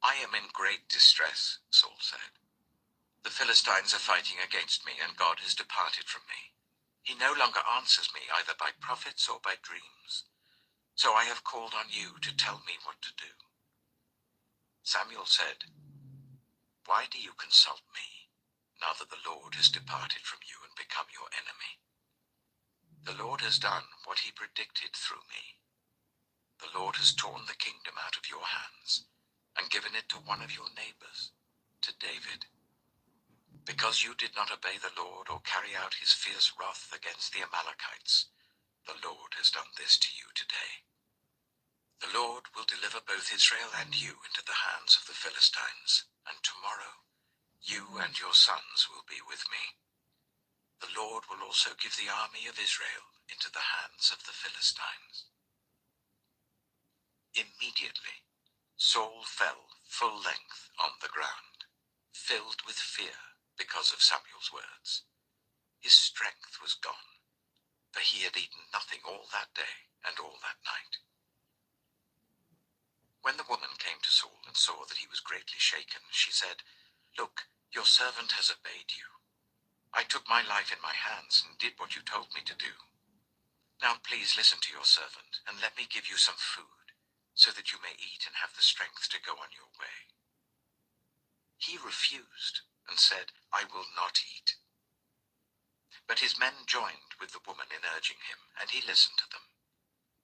I am in great distress, Saul said. The Philistines are fighting against me, and God has departed from me. He no longer answers me either by prophets or by dreams. So I have called on you to tell me what to do. Samuel said, Why do you consult me, now that the Lord has departed from you and become your enemy? The Lord has done what he predicted through me. The Lord has torn the kingdom out of your hands and given it to one of your neighbors, to David. Because you did not obey the Lord or carry out his fierce wrath against the Amalekites, the Lord has done this to you today. The Lord will deliver both Israel and you into the hands of the Philistines, and tomorrow you and your sons will be with me. The Lord will also give the army of Israel into the hands of the Philistines. Immediately, Saul fell full length on the ground, filled with fear because of Samuel's words. His strength was gone, for he had eaten nothing all that day and all that night. When the woman came to Saul and saw that he was greatly shaken, she said, Look, your servant has obeyed you. I took my life in my hands and did what you told me to do. Now please listen to your servant and let me give you some food, so that you may eat and have the strength to go on your way. He refused and said, I will not eat. But his men joined with the woman in urging him, and he listened to them.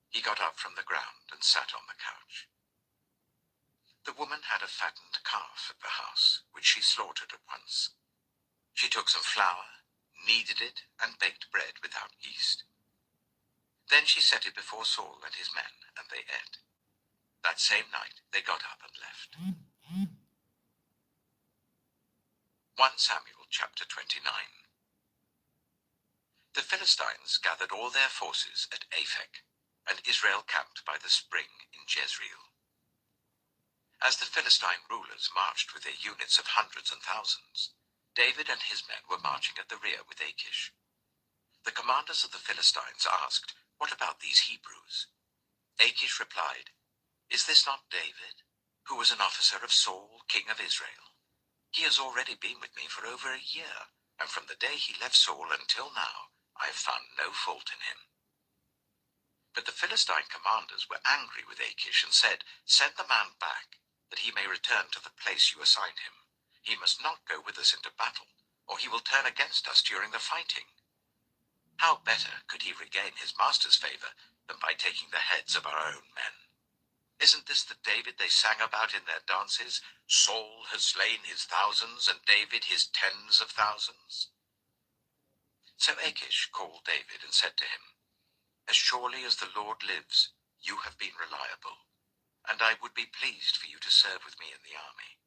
He got up from the ground and sat on the couch. The woman had a fattened calf at the house, which she slaughtered at once. She took some flour, kneaded it, and baked bread without yeast. Then she set it before Saul and his men, and they ate. That same night they got up and left. 1 Samuel chapter 29. The Philistines gathered all their forces at Aphek, and Israel camped by the spring in Jezreel. As the Philistine rulers marched with their units of hundreds and thousands, David and his men were marching at the rear with Achish. The commanders of the Philistines asked, What about these Hebrews? Achish replied, Is this not David, who was an officer of Saul, king of Israel? He has already been with me for over a year, and from the day he left Saul until now, I have found no fault in him. But the Philistine commanders were angry with Achish and said, Send the man back, that he may return to the place you assigned him. He must not go with us into battle, or he will turn against us during the fighting. How better could he regain his master's favor than by taking the heads of our own men? Isn't this the David they sang about in their dances? Saul has slain his thousands, and David his tens of thousands. So Achish called David and said to him, As surely as the Lord lives, you have been reliable, and I would be pleased for you to serve with me in the army.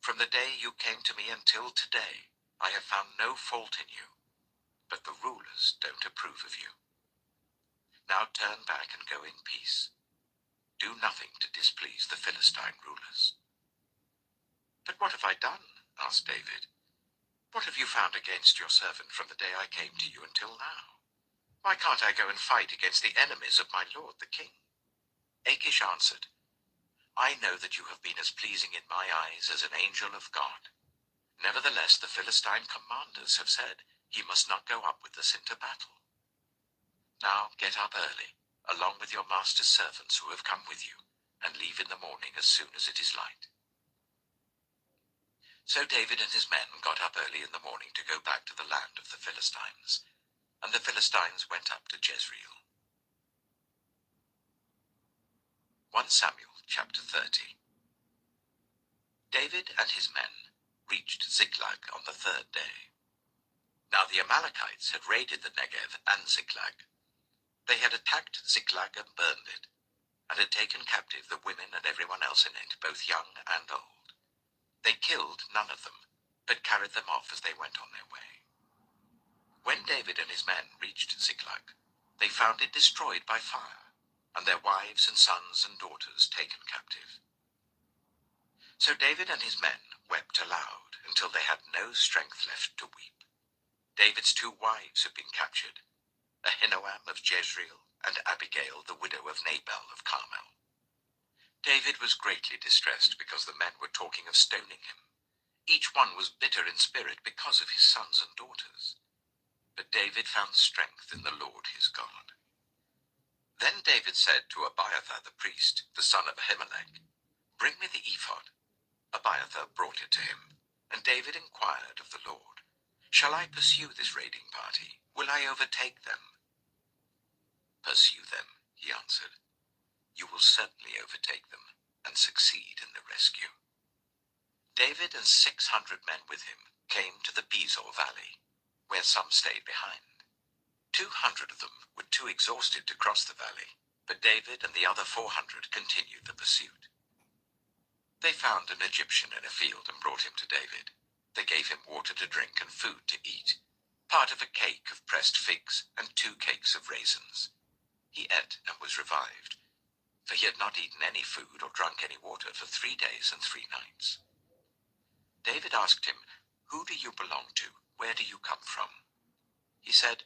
From the day you came to me until today, I have found no fault in you, but the rulers don't approve of you. Now turn back and go in peace. Do nothing to displease the Philistine rulers. But what have I done? Asked David. What have you found against your servant from the day I came to you until now? Why can't I go and fight against the enemies of my lord the king? Achish answered, I know that you have been as pleasing in my eyes as an angel of God. Nevertheless, the Philistine commanders have said, He must not go up with us into battle. Now get up early, along with your master's servants who have come with you, and leave in the morning as soon as it is light. So David and his men got up early in the morning to go back to the land of the Philistines, and the Philistines went up to Jezreel. 1 Samuel chapter 30. David and his men reached Ziklag on the third day. Now the Amalekites had raided the Negev and Ziklag. They had attacked Ziklag and burned it, and had taken captive the women and everyone else in it, both young and old. They killed none of them, but carried them off as they went on their way. When David and his men reached Ziklag, they found it destroyed by fire, and their wives and sons and daughters taken captive. So David and his men wept aloud until they had no strength left to weep. David's two wives had been captured, Ahinoam of Jezreel and Abigail, the widow of Nabal of Carmel. David was greatly distressed because the men were talking of stoning him. Each one was bitter in spirit because of his sons and daughters. But David found strength in the Lord his God. Then David said to Abiathar the priest, the son of Ahimelech, "Bring me the ephod." Abiathar brought it to him, and David inquired of the Lord, "Shall I pursue this raiding party? Will I overtake them?" "Pursue them," he answered. "You will certainly overtake them and succeed in the rescue." David and 600 men with him came to the Bezor valley, where some stayed behind. 200 of them were too exhausted to cross the valley, but David and the other 400 continued the pursuit. They found an Egyptian in a field and brought him to David. They gave him water to drink and food to eat, part of a cake of pressed figs and 2 cakes of raisins. He ate and was revived, for he had not eaten any food or drunk any water for 3 days and 3 nights. David asked him, "Who do you belong to? Where do you come from?" He said,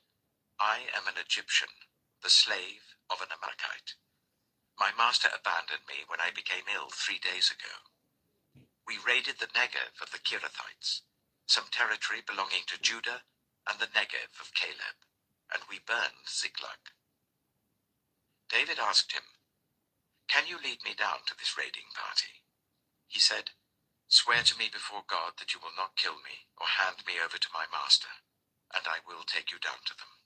"I am an Egyptian, the slave of an Amalekite. My master abandoned me when I became ill 3 days ago. We raided the Negev of the Kirathites, some territory belonging to Judah, and the Negev of Caleb, and we burned Ziklag." David asked him, "Can you lead me down to this raiding party?" He said, "Swear to me before God that you will not kill me or hand me over to my master, and I will take you down to them."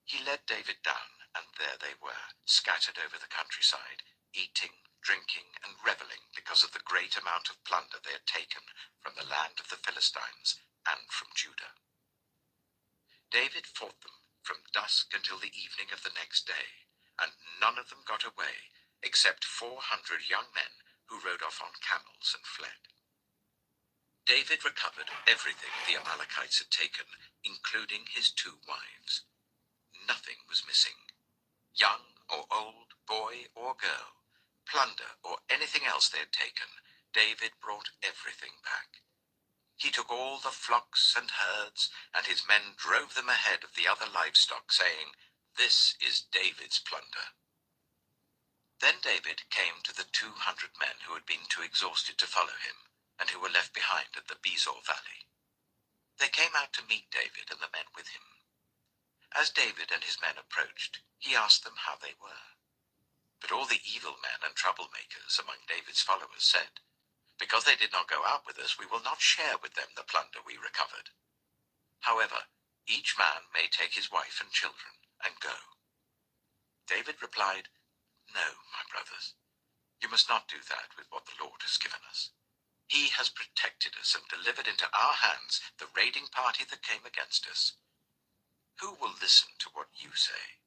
He led David down, and there they were, scattered over the countryside, eating, drinking, and reveling because of the great amount of plunder they had taken from the land of the Philistines and from Judah. David fought them from dusk until the evening of the next day, and none of them got away except 400 young men who rode off on camels and fled. David recovered everything the Amalekites had taken, including his 2 wives. Nothing was missing. Young or old, boy or girl, plunder or anything else they had taken, David brought everything back. He took all the flocks and herds, and his men drove them ahead of the other livestock, saying, "This is David's plunder." Then David came to the 200 men who had been too exhausted to follow him, and who were left behind at the Bezor valley. They came out to meet David and the men with him. As David and his men approached, he asked them how they were. But all the evil men and troublemakers among David's followers said, "Because they did not go out with us, we will not share with them the plunder we recovered. However, each man may take his wife and children and go." David replied, "No, my brothers, you must not do that with what the Lord has given us. He has protected us and delivered into our hands the raiding party that came against us. Who will listen to what you say?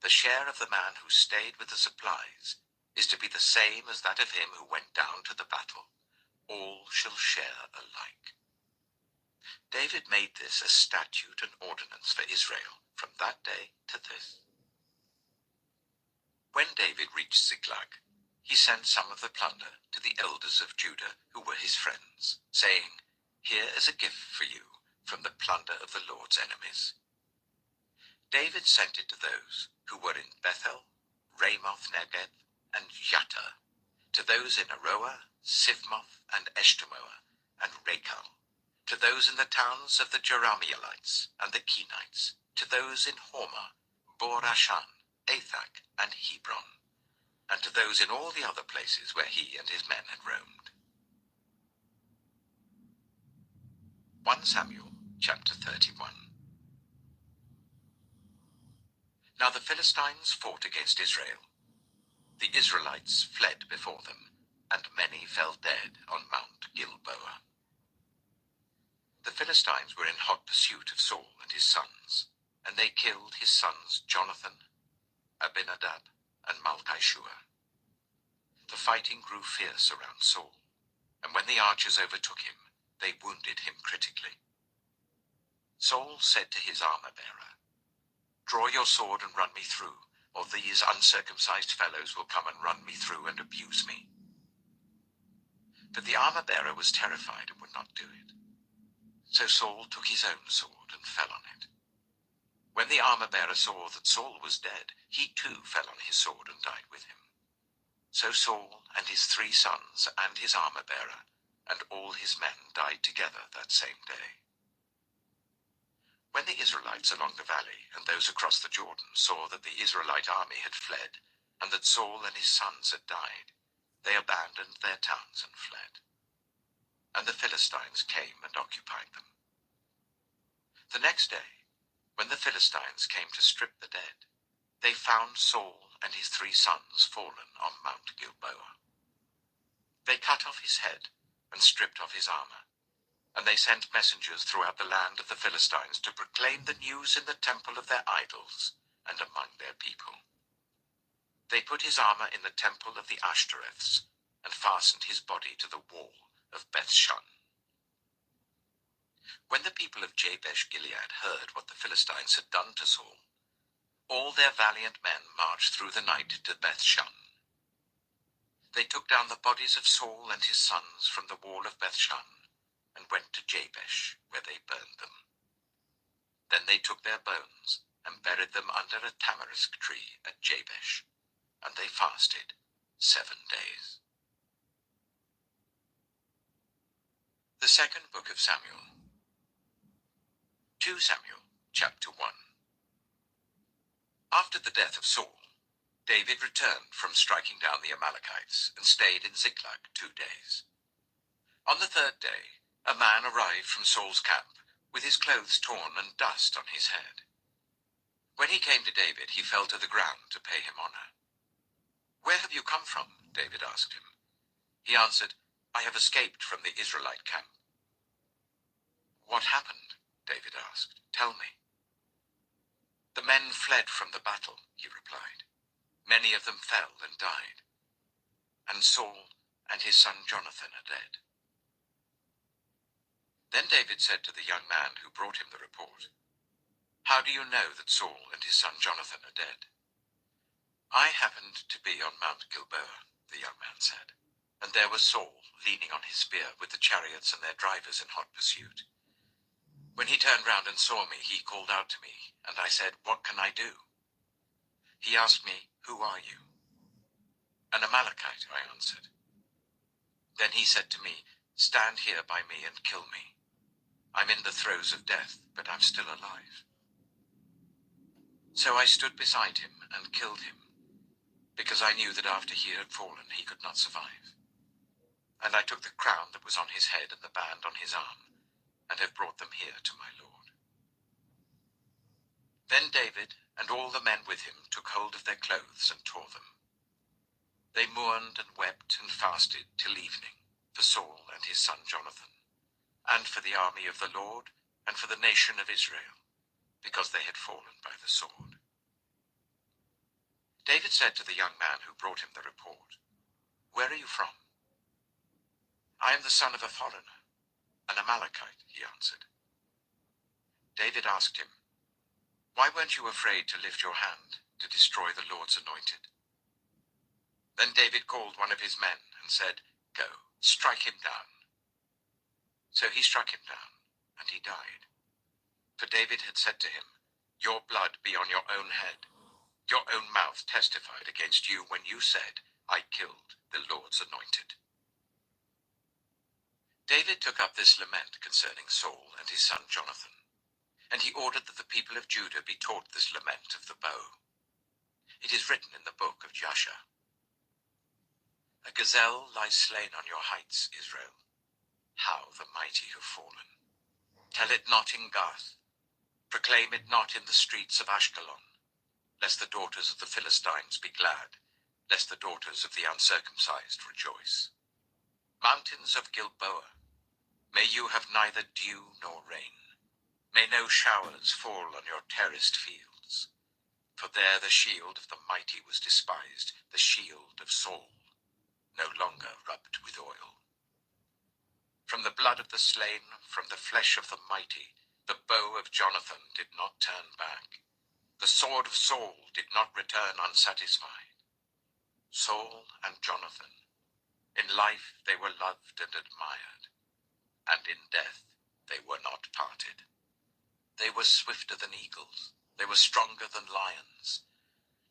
The share of the man who stayed with the supplies is to be the same as that of him who went down to the battle. All shall share alike." David made this a statute and ordinance for Israel from that day to this. When David reached Ziklag, he sent some of the plunder to the elders of Judah who were his friends, saying, "Here is a gift for you from the plunder of the Lord's enemies." David sent it to those who were in Bethel, Ramoth Negev, and Yattah, to those in Aroah, Sifmoth, and Eshtemoa, and Rachel, to those in the towns of the Jerahmeelites and the Kenites, to those in Hormah, Bor-Ashan, Athak, and Hebron, and to those in all the other places where he and his men had roamed. 1 Samuel chapter 31. Now the Philistines fought against Israel. The Israelites fled before them, and many fell dead on Mount Gilboa. The Philistines were in hot pursuit of Saul and his sons, and they killed his sons Jonathan, Abinadab, and Malchishua. The fighting grew fierce around Saul, and when the archers overtook him, they wounded him critically. Saul said to his armor-bearer, "Draw your sword and run me through, or these uncircumcised fellows will come and run me through and abuse me." But the armor-bearer was terrified and would not do it. So Saul took his own sword and fell on it. When the armor-bearer saw that Saul was dead, he too fell on his sword and died with him. So Saul and his 3 sons and his armor-bearer and all his men died together that same day. When the Israelites along the valley and those across the Jordan saw that the Israelite army had fled, and that Saul and his sons had died, they abandoned their towns and fled. And the Philistines came and occupied them. The next day, when the Philistines came to strip the dead, they found Saul and his 3 sons fallen on Mount Gilboa. They cut off his head and stripped off his armor, and they sent messengers throughout the land of the Philistines to proclaim the news in the temple of their idols and among their people. They put his armor in the temple of the Ashtoreths and fastened his body to the wall of Bethshan. When the people of Jabesh-Gilead heard what the Philistines had done to Saul, all their valiant men marched through the night to Bethshan. They took down the bodies of Saul and his sons from the wall of Bethshan and went to Jabesh, where they burned them. Then they took their bones and buried them under a tamarisk tree at Jabesh, and they fasted 7 days. The second book of Samuel. 2 Samuel, chapter 1. After the death of Saul, David returned from striking down the Amalekites and stayed in Ziklag 2 days. On the 3rd day, a man arrived from Saul's camp with his clothes torn and dust on his head. When he came to David, he fell to the ground to pay him honor. "Where have you come from?" David asked him. He answered, "I have escaped from the Israelite camp." "What happened?" David asked. "Tell me." "The men fled from the battle," he replied. "Many of them fell and died. And Saul and his son Jonathan are dead." Then David said to the young man who brought him the report, "How do you know that Saul and his son Jonathan are dead?" "I happened to be on Mount Gilboa," the young man said, "and there was Saul leaning on his spear with the chariots and their drivers in hot pursuit. When he turned round and saw me, he called out to me, and I said, 'What can I do?' He asked me, 'Who are you?' 'An Amalekite,' I answered. Then he said to me, 'Stand here by me and kill me. I'm in the throes of death, but I'm still alive.' So I stood beside him and killed him, because I knew that after he had fallen he could not survive. And I took the crown that was on his head and the band on his arm, and have brought them here to my Lord." Then David and all the men with him took hold of their clothes and tore them. They mourned and wept and fasted till evening for Saul and his son Jonathan, and for the army of the Lord and for the nation of Israel, because they had fallen by the sword. David said to the young man who brought him the report, "Where are you from?" "I am the son of a foreigner, an Amalekite," he answered. David asked him, "Why weren't you afraid to lift your hand to destroy the Lord's anointed?" Then David called one of his men and said, "Go, strike him down." So he struck him down, and he died. For David had said to him, "Your blood be on your own head. Your own mouth testified against you when you said, 'I killed the Lord's anointed.'" David took up this lament concerning Saul and his son Jonathan, and he ordered that the people of Judah be taught this lament of the bow. It is written in the book of Jasher. "A gazelle lies slain on your heights, Israel. How the mighty have fallen. Tell it not in Gath. Proclaim it not in the streets of Ashkelon, lest the daughters of the Philistines be glad, lest the daughters of the uncircumcised rejoice. Mountains of Gilboa, may you have neither dew nor rain. May no showers fall on your terraced fields. For there the shield of the mighty was despised, the shield of Saul, no longer rubbed with oil. From the blood of the slain, from the flesh of the mighty, the bow of Jonathan did not turn back. The sword of Saul did not return unsatisfied. Saul and Jonathan, in life they were loved and admired, and in death they were not parted. They were swifter than eagles, they were stronger than lions.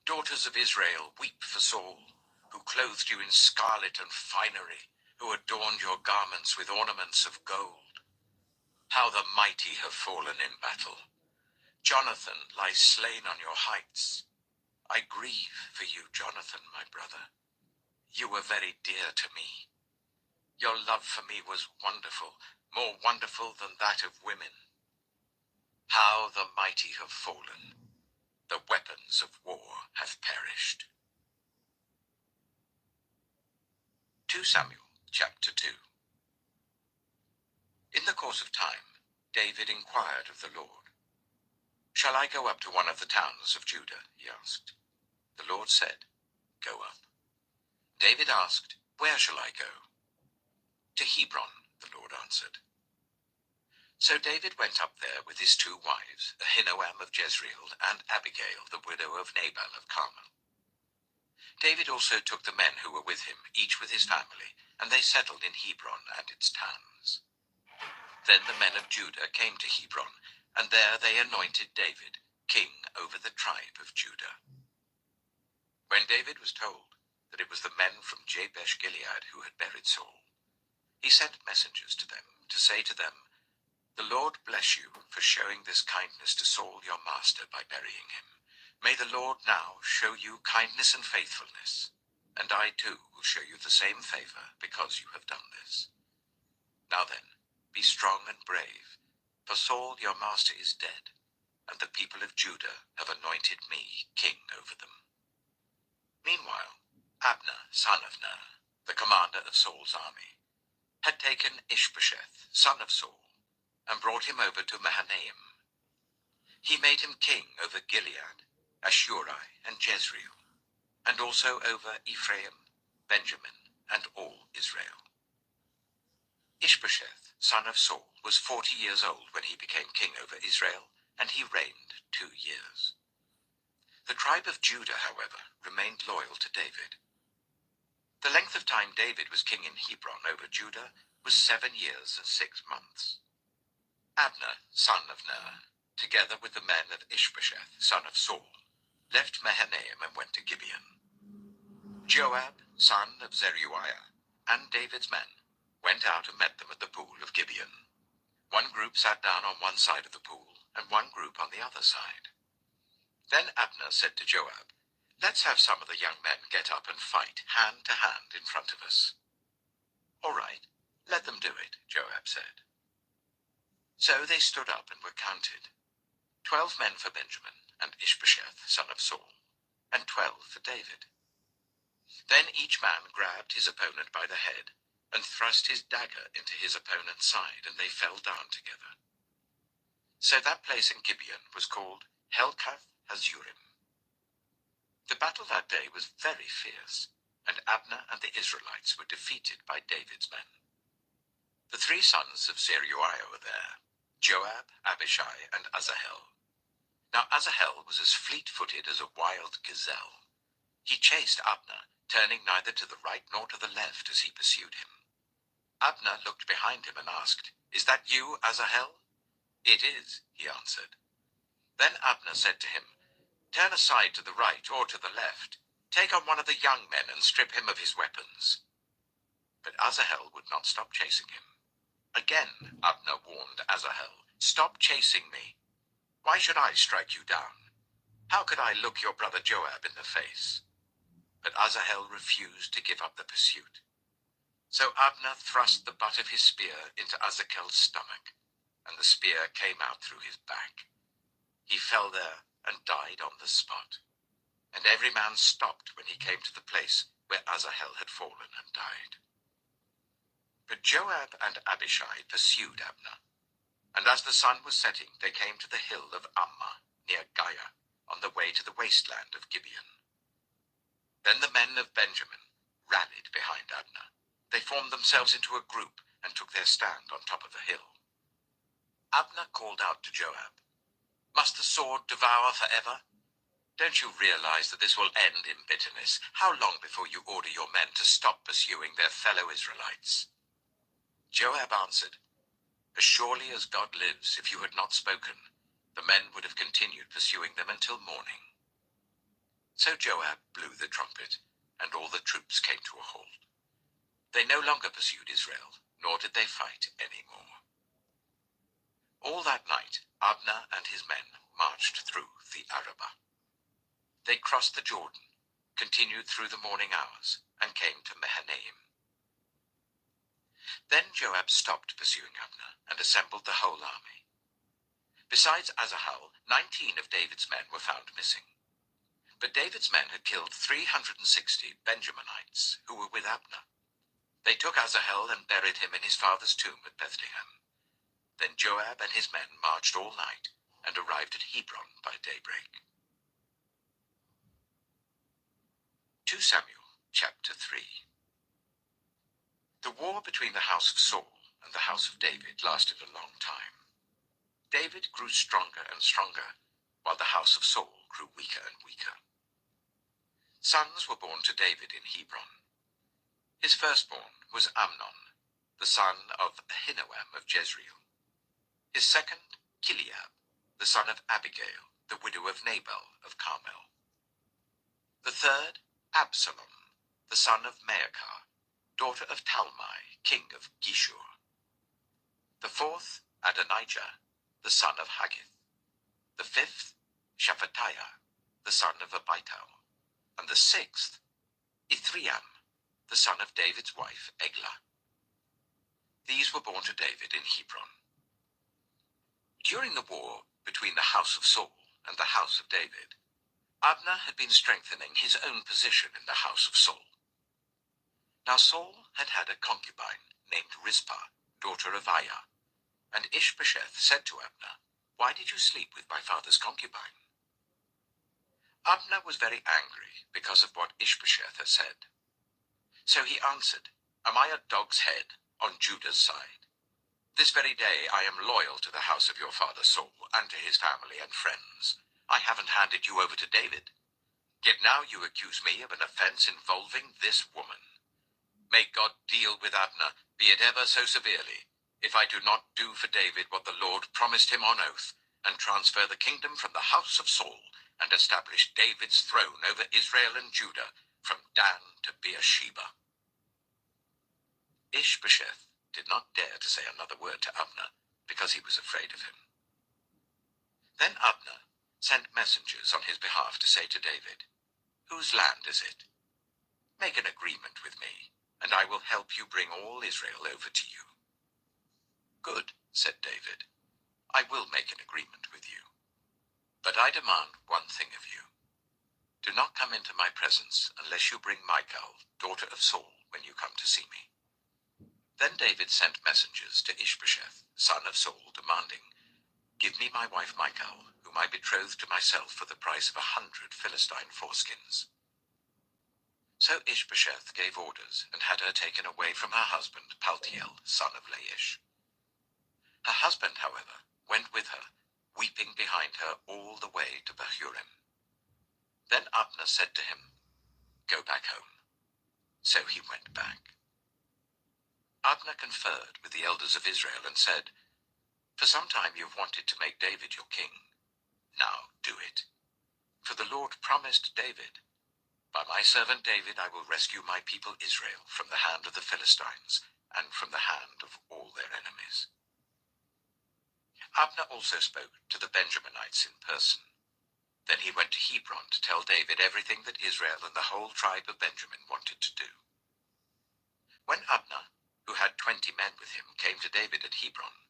Daughters of Israel, weep for Saul, who clothed you in scarlet and finery, who adorned your garments with ornaments of gold. How the mighty have fallen in battle. Jonathan lies slain on your heights. I grieve for you, Jonathan, my brother. You were very dear to me. Your love for me was wonderful, more wonderful than that of women. How the mighty have fallen. The weapons of war have perished. 2 Samuel chapter 2. In the course of time, David inquired of the Lord. Shall I go up to one of the towns of Judah? He asked. The Lord said, Go up. David asked, Where shall I go? To Hebron, the Lord answered. So David went up there with his 2 wives, Ahinoam of Jezreel and Abigail, the widow of Nabal of Carmel. David also took the men who were with him, each with his family, and they settled in Hebron and its towns. Then the men of Judah came to Hebron, and there they anointed David king over the tribe of Judah. When David was told that it was the men from Jabesh Gilead who had buried Saul, he sent messengers to them to say to them, The Lord bless you for showing this kindness to Saul your master by burying him. May the Lord now show you kindness and faithfulness, and I too will show you the same favor because you have done this. Now then, be strong and brave, for Saul your master is dead, and the people of Judah have anointed me king over them. Meanwhile, Abner, son of Ner, the commander of Saul's army, had taken Ishbosheth, son of Saul, and brought him over to Mahanaim. He made him king over Gilead, Ashuri, and Jezreel, and also over Ephraim, Benjamin, and all Israel. Ishbosheth, son of Saul, was 40 years old when he became king over Israel, and he reigned 2 years. The tribe of Judah, however, remained loyal to David. The length of time David was king in Hebron over Judah was 7 years and 6 months. Abner, son of Ner, together with the men of Ishbosheth, son of Saul, left Mahanaim and went to Gibeon. Joab, son of Zeruiah, and David's men went out and met them at the pool of Gibeon. One group sat down on one side of the pool, and one group on the other side. Then Abner said to Joab, Let's have some of the young men get up and fight hand to hand in front of us. All right, let them do it, Joab said. So they stood up and were counted, 12 men for Benjamin and Ishbosheth, son of Saul, and 12 for David. Then each man grabbed his opponent by the head and thrust his dagger into his opponent's side, and they fell down together. So that place in Gibeon was called Helkath Hazurim. The battle that day was very fierce, and Abner and the Israelites were defeated by David's men. The 3 sons of Zeruiah were there, Joab, Abishai, and Asahel. Now Asahel was as fleet-footed as a wild gazelle. He chased Abner, turning neither to the right nor to the left as he pursued him. Abner looked behind him and asked, Is that you, Asahel? It is, he answered. Then Abner said to him, Turn aside to the right or to the left. Take on one of the young men and strip him of his weapons. But Asahel would not stop chasing him. Again Abner warned Asahel, Stop chasing me. Why should I strike you down? How could I look your brother Joab in the face? But Asahel refused to give up the pursuit. So Abner thrust the butt of his spear into Asahel's stomach, and the spear came out through his back. He fell there and died on the spot, and every man stopped when he came to the place where Asahel had fallen and died. But Joab and Abishai pursued Abner, and as the sun was setting, they came to the hill of Ammah near Giah, on the way to the wasteland of Gibeon. Then the men of Benjamin rallied behind Abner. They formed themselves into a group and took their stand on top of the hill. Abner called out to Joab, Must the sword devour forever? Don't you realize that this will end in bitterness? How long before you order your men to stop pursuing their fellow Israelites? Joab answered, As surely as God lives, if you had not spoken, the men would have continued pursuing them until morning. So Joab blew the trumpet, and all the troops came to a halt. They no longer pursued Israel, nor did they fight any more. All that night, Abner and his men marched through the Arabah. They crossed the Jordan, continued through the morning hours, and came to Mahanaim. Then Joab stopped pursuing Abner and assembled the whole army. Besides Asahel, 19 of David's men were found missing. But David's men had killed 360 Benjaminites who were with Abner. They took Asahel and buried him in his father's tomb at Bethlehem. Then Joab and his men marched all night and arrived at Hebron by daybreak. 2 Samuel chapter 3. The war between the house of Saul and the house of David lasted a long time. David grew stronger and stronger, while the house of Saul grew weaker and weaker. Sons were born to David in Hebron. His firstborn was Amnon, the son of Ahinoam of Jezreel. His second, Chileab, the son of Abigail, the widow of Nabal of Carmel. The third, Absalom, the son of Maacah, daughter of Talmai, king of Geshur. The fourth, Adonijah, the son of Haggith. The fifth, Shephatiah, the son of Abital. And the sixth, Ithream, the son of David's wife, Eglah. These were born to David in Hebron. During the war between the house of Saul and the house of David, Abner had been strengthening his own position in the house of Saul. Now Saul had had a concubine named Rizpah, daughter of Aiah, and Ishbosheth said to Abner, "Why did you sleep with my father's concubine?" Abner was very angry because of what Ishbosheth had said. So he answered, "Am I a dog's head on Judah's side? This very day I am loyal to the house of your father Saul and to his family and friends. I haven't handed you over to David. Yet now you accuse me of an offense involving this woman. May God deal with Abner, be it ever so severely, if I do not do for David what the Lord promised him on oath, and transfer the kingdom from the house of Saul, and establish David's throne over Israel and Judah, from Dan to Beersheba." Ishbosheth did not dare to say another word to Abner, because he was afraid of him. Then Abner sent messengers on his behalf to say to David, "Whose land is it? Make an agreement with me, and I will help you bring all Israel over to you." "Good," said David, "I will make an agreement with you. But I demand one thing of you. Do not come into my presence unless you bring Michal, daughter of Saul, when you come to see me." Then David sent messengers to Ishbosheth, son of Saul, demanding, "Give me my wife Michal, whom I betrothed to myself for the price of 100 Philistine foreskins." So Ishbosheth gave orders and had her taken away from her husband Paltiel, son of Laish. Her husband, however, went with her, weeping behind her all the way to Bahurim. Then Abner said to him, "Go back home." So he went back. Abner conferred with the elders of Israel and said, "For some time you have wanted to make David your king. Now do it. For the Lord promised David, 'By my servant David I will rescue my people Israel from the hand of the Philistines and from the hand of all their enemies.'" Abner also spoke to the Benjaminites in person. Then he went to Hebron to tell David everything that Israel and the whole tribe of Benjamin wanted to do. When Abner, who had 20 men with him, came to David at Hebron,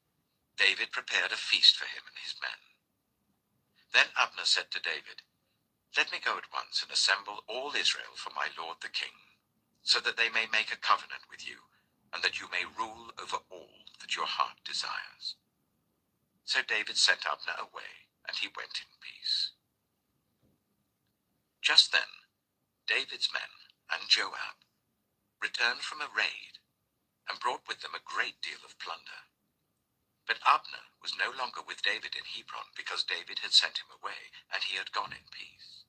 David prepared a feast for him and his men. Then Abner said to David, "Let me go at once and assemble all Israel for my lord the king, so that they may make a covenant with you, and that you may rule over all that your heart desires." So David sent Abner away, and he went in peace. Just then, David's men and Joab returned from a raid and brought with them a great deal of plunder. But Abner was no longer with David in Hebron, because David had sent him away, and he had gone in peace.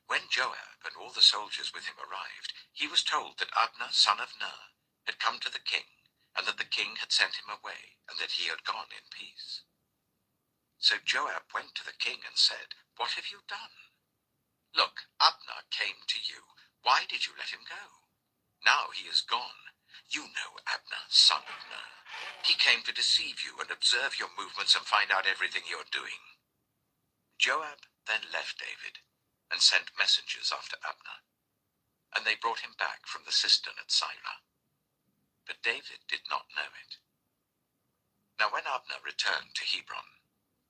When Joab and all the soldiers with him arrived, he was told that Abner, son of Ner, had come to the king, and that the king had sent him away, and that he had gone in peace. So Joab went to the king and said, "What have you done? Look, Abner came to you, Why did you let him go? Now he is gone. You know Abner, son of Ner. He came to deceive you and observe your movements and find out everything you're doing." Joab then left David and sent messengers after Abner, and they brought him back from the cistern at Sirah. But David did not know it. Now when Abner returned to Hebron,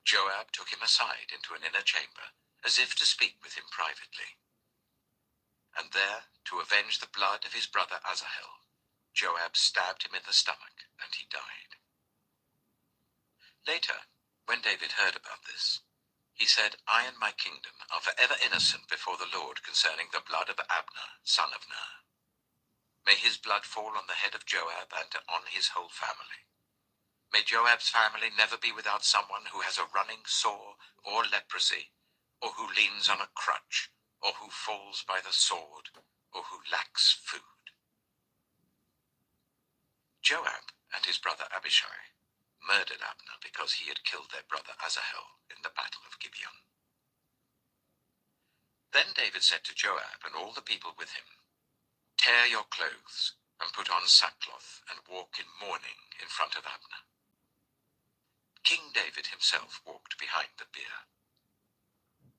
Joab took him aside into an inner chamber, as if to speak with him privately. And there, to avenge the blood of his brother Asahel, Joab stabbed him in the stomach, and he died. Later, when David heard about this, he said, "I and my kingdom are forever innocent before the Lord concerning the blood of Abner, son of Ner. May his blood fall on the head of Joab and on his whole family. May Joab's family never be without someone who has a running sore or leprosy, or who leans on a crutch, or who falls by the sword, or who lacks food." Joab and his brother Abishai murdered Abner because he had killed their brother Asahel in the battle of Gibeon. Then David said to Joab and all the people with him, "Tear your clothes and put on sackcloth and walk in mourning in front of Abner." King David himself walked behind the bier.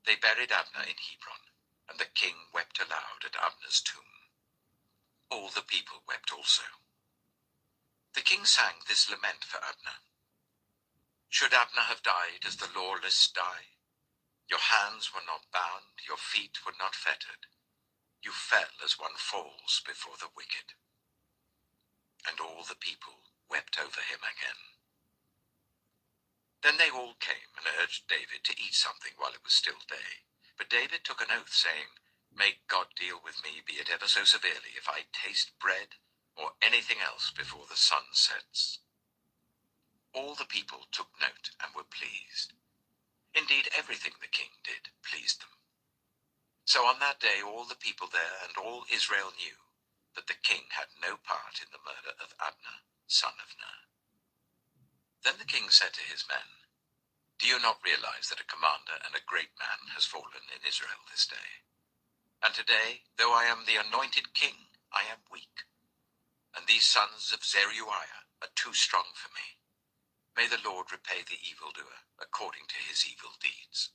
They buried Abner in Hebron, and the king wept aloud at Abner's tomb. All the people wept also. The king sang this lament for Abner. "Should Abner have died as the lawless die? Your hands were not bound, your feet were not fettered. You fell as one falls before the wicked." And all the people wept over him again. Then they all came and urged David to eat something while it was still day. But David took an oath, saying, "May God deal with me, be it ever so severely, if I taste bread or anything else before the sun sets." All the people took note and were pleased. Indeed, everything the king did pleased them. So on that day all the people there and all Israel knew that the king had no part in the murder of Abner, son of Ner. Then the king said to his men, "Do you not realize that a commander and a great man has fallen in Israel this day? And today, though I am the anointed king, I am weak. And these sons of Zeruiah are too strong for me. May the Lord repay the evildoer according to his evil deeds."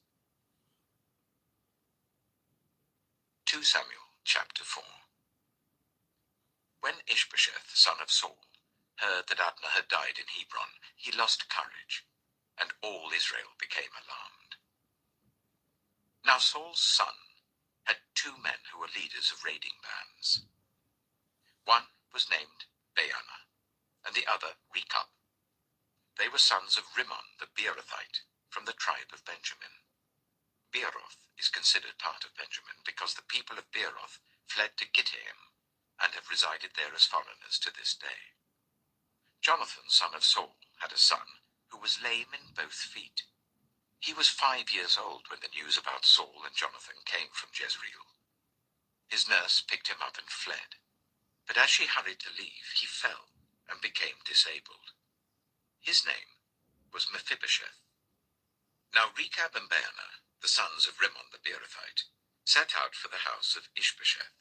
2 Samuel chapter 4. When Ishbosheth, son of Saul, heard that Abner had died in Hebron, he lost courage, and all Israel became alarmed. Now Saul's son had 2 men who were leaders of raiding bands. One was named Baanah, and the other Rechab. They were sons of Rimmon the Beerothite, from the tribe of Benjamin. Beeroth is considered part of Benjamin because the people of Beeroth fled to Gittaim and have resided there as foreigners to this day. Jonathan, son of Saul, had a son who was lame in both feet. He was 5 years old when the news about Saul and Jonathan came from Jezreel. His nurse picked him up and fled, but as she hurried to leave, he fell and became disabled. His name was Mephibosheth. Now Rechab and Baanah, the sons of Rimmon the Beerothite, set out for the house of Ishbosheth,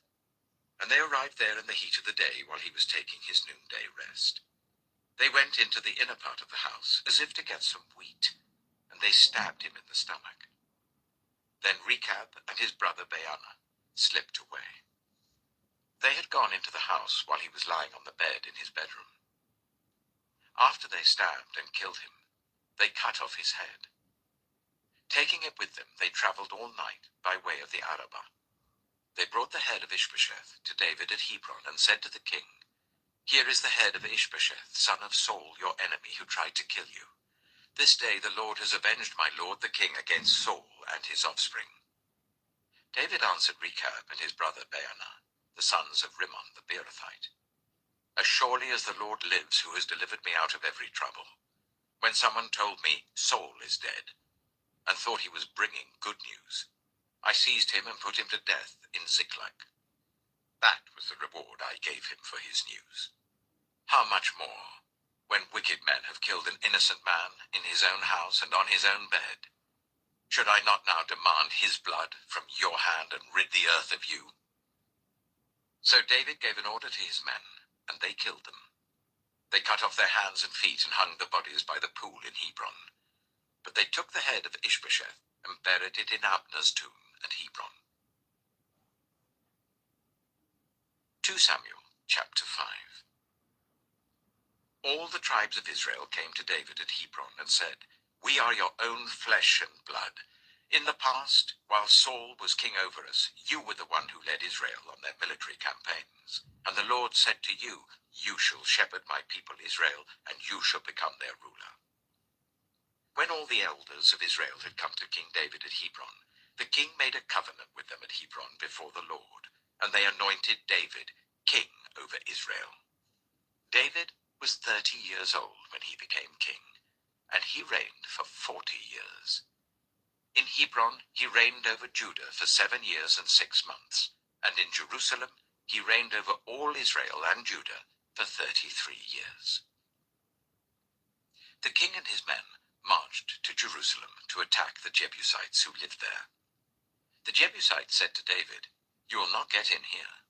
and they arrived there in the heat of the day while he was taking his noonday rest. They went into the inner part of the house as if to get some wheat, and they stabbed him in the stomach. Then Rechab and his brother Baanah slipped away. They had gone into the house while he was lying on the bed in his bedroom. After they stabbed and killed him, they cut off his head. Taking it with them, they traveled all night by way of the Arabah. They brought the head of Ishbosheth to David at Hebron and said to the king, "Here is the head of Ishbosheth, son of Saul, your enemy, who tried to kill you. This day the Lord has avenged my lord the king against Saul and his offspring." David answered Rechab and his brother Baanah, the sons of Rimmon the Beerothite, "As surely as the Lord lives, who has delivered me out of every trouble, when someone told me Saul is dead, and thought he was bringing good news, I seized him and put him to death in Ziklag. That was the reward I gave him for his news. How much more, when wicked men have killed an innocent man in his own house and on his own bed? Should I not now demand his blood from your hand and rid the earth of you?" So David gave an order to his men, and they killed them. They cut off their hands and feet and hung the bodies by the pool in Hebron. But they took the head of Ishbosheth and buried it in Abner's tomb at Hebron. 2 Samuel chapter 5. All the tribes of Israel came to David at Hebron and said, "We are your own flesh and blood. In the past, while Saul was king over us, you were the one who led Israel on their military campaigns. And the Lord said to you, 'You shall shepherd my people Israel, and you shall become their ruler.'" When all the elders of Israel had come to King David at Hebron, the king made a covenant with them at Hebron before the Lord, and they anointed David king over Israel. David was 30 years old when he became king, and he reigned for 40 years. In Hebron he reigned over Judah for 7 years and 6 months, and in Jerusalem he reigned over all Israel and Judah for 33 years. The king and his men marched to Jerusalem to attack the Jebusites who lived there. The Jebusites said to David, "You will not get in here.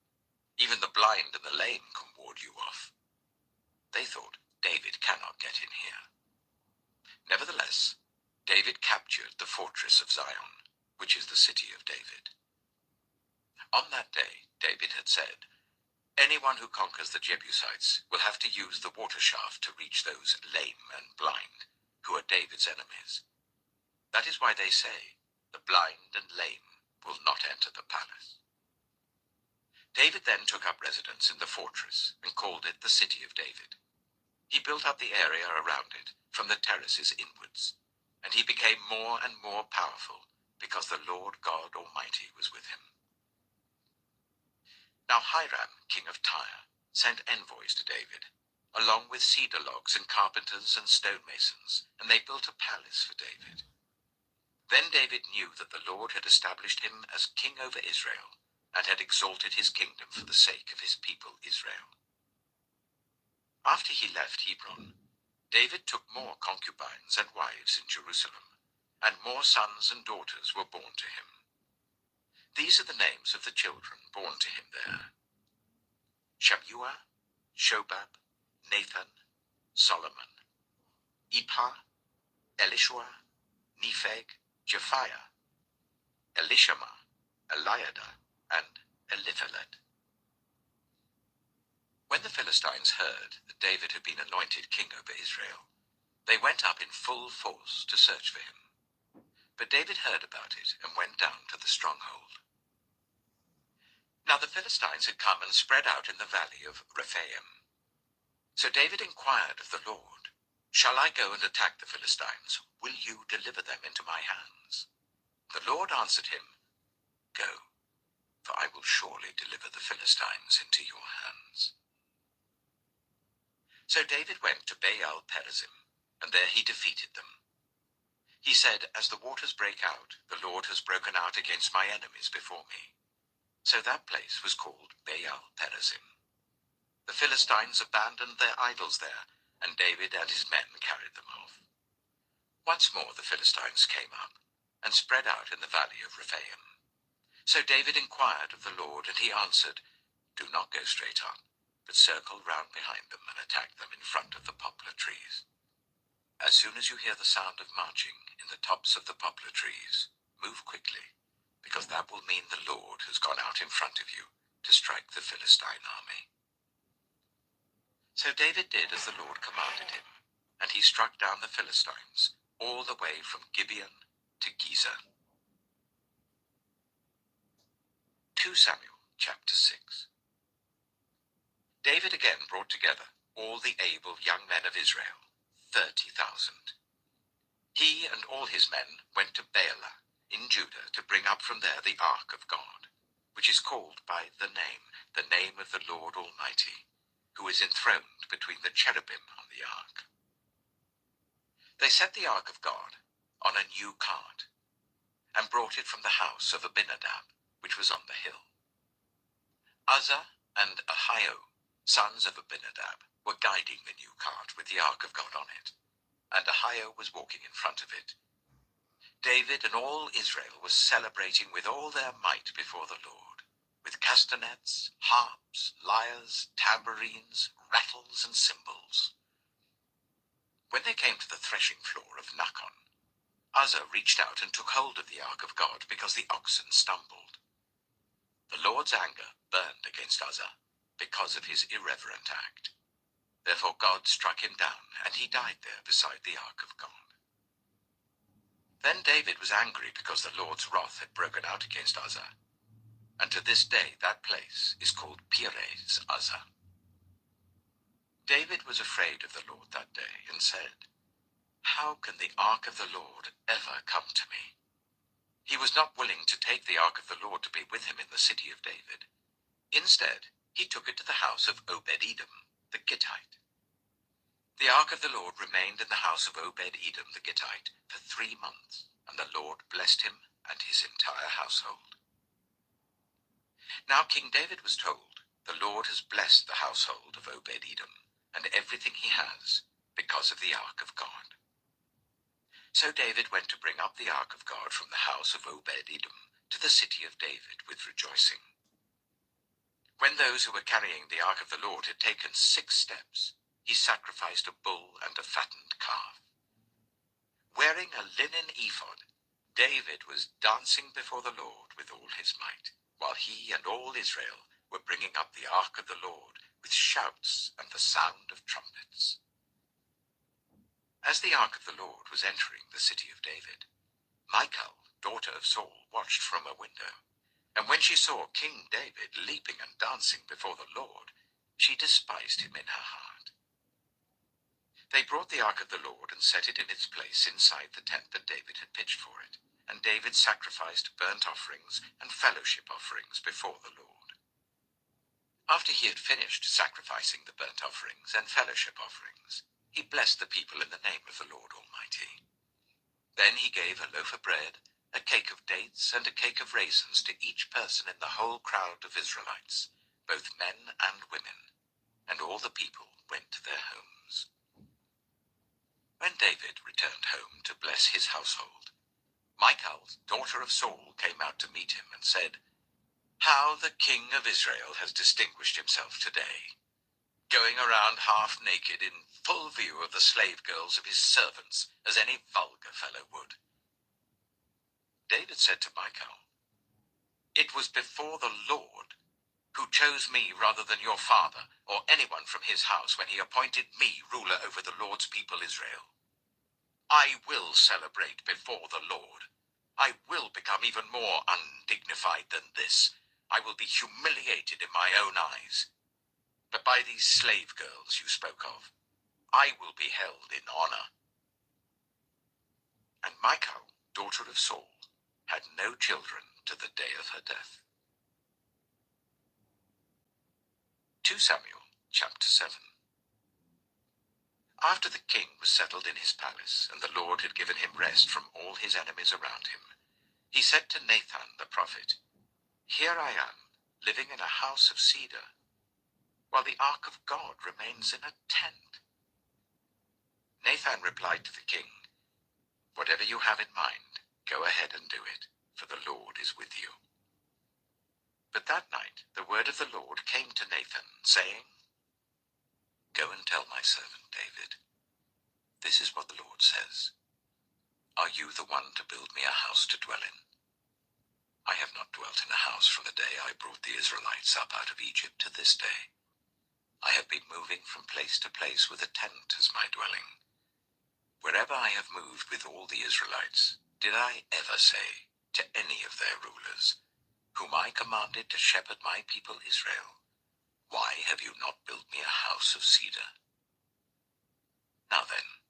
Even the blind and the lame can ward you off." They thought, "David cannot get in here." Nevertheless, David captured the fortress of Zion, which is the city of David. On that day, David had said, "Anyone who conquers the Jebusites will have to use the water shaft to reach those lame and blind, who are David's enemies. That is why they say, 'The blind and lame will not enter the palace.'" David then took up residence in the fortress and called it the City of David. He built up the area around it, from the terraces inwards, and he became more and more powerful because the Lord God Almighty was with him. Now Hiram, king of Tyre, sent envoys to David, along with cedar logs and carpenters and stonemasons, and they built a palace for David. Then David knew that the Lord had established him as king over Israel, and had exalted his kingdom for the sake of his people Israel. After he left Hebron, David took more concubines and wives in Jerusalem, and more sons and daughters were born to him. These are the names of the children born to him there: Shammua, Shobab, Nathan, Solomon, Ibhar, Elishua, Nepheg, Japhiah, Elishama, Eliada, and Eliphalet. When the Philistines heard that David had been anointed king over Israel, they went up in full force to search for him. But David heard about it and went down to the stronghold. Now the Philistines had come and spread out in the valley of Rephaim. So David inquired of the Lord, "Shall I go and attack the Philistines? Will you deliver them into my hands?" The Lord answered him, "Go, for I will surely deliver the Philistines into your hands." So David went to Baal Perazim, and there he defeated them. He said, "As the waters break out, the Lord has broken out against my enemies before me." So that place was called Baal Perazim. The Philistines abandoned their idols there, and David and his men carried them off. Once more the Philistines came up, and spread out in the valley of Rephaim. So David inquired of the Lord, and he answered, "Do not go straight up, but circle round behind them and attack them in front of the poplar trees. As soon as you hear the sound of marching in the tops of the poplar trees, move quickly, because that will mean the Lord has gone out in front of you to strike the Philistine army." So David did as the Lord commanded him, and he struck down the Philistines all the way from Gibeon to Gezer. 2 Samuel chapter 6. David again brought together all the able young men of Israel, 30,000. He and all his men went to Baalah in Judah to bring up from there the ark of God, which is called by the name of the Lord Almighty, who is enthroned between the cherubim on the ark. They set the ark of God on a new cart, and brought it from the house of Abinadab, which was on the hill. Uzzah and Ahio, sons of Abinadab, were guiding the new cart with the ark of God on it, and Ahio was walking in front of it. David and all Israel were celebrating with all their might before the Lord, with castanets, harps, lyres, tambourines, rattles, and cymbals. When they came to the threshing floor of Nakon, Uzzah reached out and took hold of the ark of God because the oxen stumbled. The Lord's anger burned against Uzzah because of his irreverent act. Therefore God struck him down, and he died there beside the ark of God. Then David was angry because the Lord's wrath had broken out against Uzzah, and to this day that place is called Perez Uzzah. David was afraid of the Lord that day and said, "How can the ark of the Lord ever come to me?" He was not willing to take the ark of the Lord to be with him in the city of David. Instead, he took it to the house of Obed-Edom, the Gittite. The ark of the Lord remained in the house of Obed-Edom the Gittite for 3 months, and the Lord blessed him and his entire household. Now King David was told, "The Lord has blessed the household of Obed-Edom and everything he has because of the ark of God." So David went to bring up the ark of God from the house of Obed-Edom to the city of David with rejoicing. When those who were carrying the ark of the Lord had taken 6 steps, he sacrificed a bull and a fattened calf. Wearing a linen ephod, David was dancing before the Lord with all his might, while he and all Israel were bringing up the ark of the Lord with shouts and the sound of trumpets. As the ark of the Lord was entering the city of David, Michal, daughter of Saul, watched from a window, and when she saw King David leaping and dancing before the Lord, she despised him in her heart. They brought the ark of the Lord and set it in its place inside the tent that David had pitched for it, and David sacrificed burnt offerings and fellowship offerings before the Lord. After he had finished sacrificing the burnt offerings and fellowship offerings, he blessed the people in the name of the Lord Almighty. Then he gave a loaf of bread, a cake of dates, and a cake of raisins to each person in the whole crowd of Israelites, both men and women, and all the people went to their homes. When David returned home to bless his household, Michal, daughter of Saul, came out to meet him and said, "How the king of Israel has distinguished himself today, going around half naked in full view of the slave girls of his servants, as any vulgar fellow would." David said to Michal, "It was before the Lord who chose me rather than your father or anyone from his house when he appointed me ruler over the Lord's people Israel. I will celebrate before the Lord. I will become even more undignified than this. I will be humiliated in my own eyes. But by these slave girls you spoke of, I will be held in honor." And Michal, daughter of Saul, had no children to the day of her death. 2 Samuel chapter 7. After the king was settled in his palace, and the Lord had given him rest from all his enemies around him, he said to Nathan the prophet, "Here I am, living in a house of cedar, while the ark of God remains in a tent." Nathan replied to the king, "Whatever you have in mind, go ahead and do it, for the Lord is with you." But that night the word of the Lord came to Nathan, saying, "Go and tell my servant David, this is what the Lord says. Are you the one to build me a house to dwell in? I have not dwelt in a house from the day I brought the Israelites up out of Egypt to this day. I have been moving from place to place with a tent as my dwelling. Wherever I have moved with all the Israelites, did I ever say to any of their rulers, whom I commanded to shepherd my people Israel, 'Why have you not built me a house of cedar?' Now then,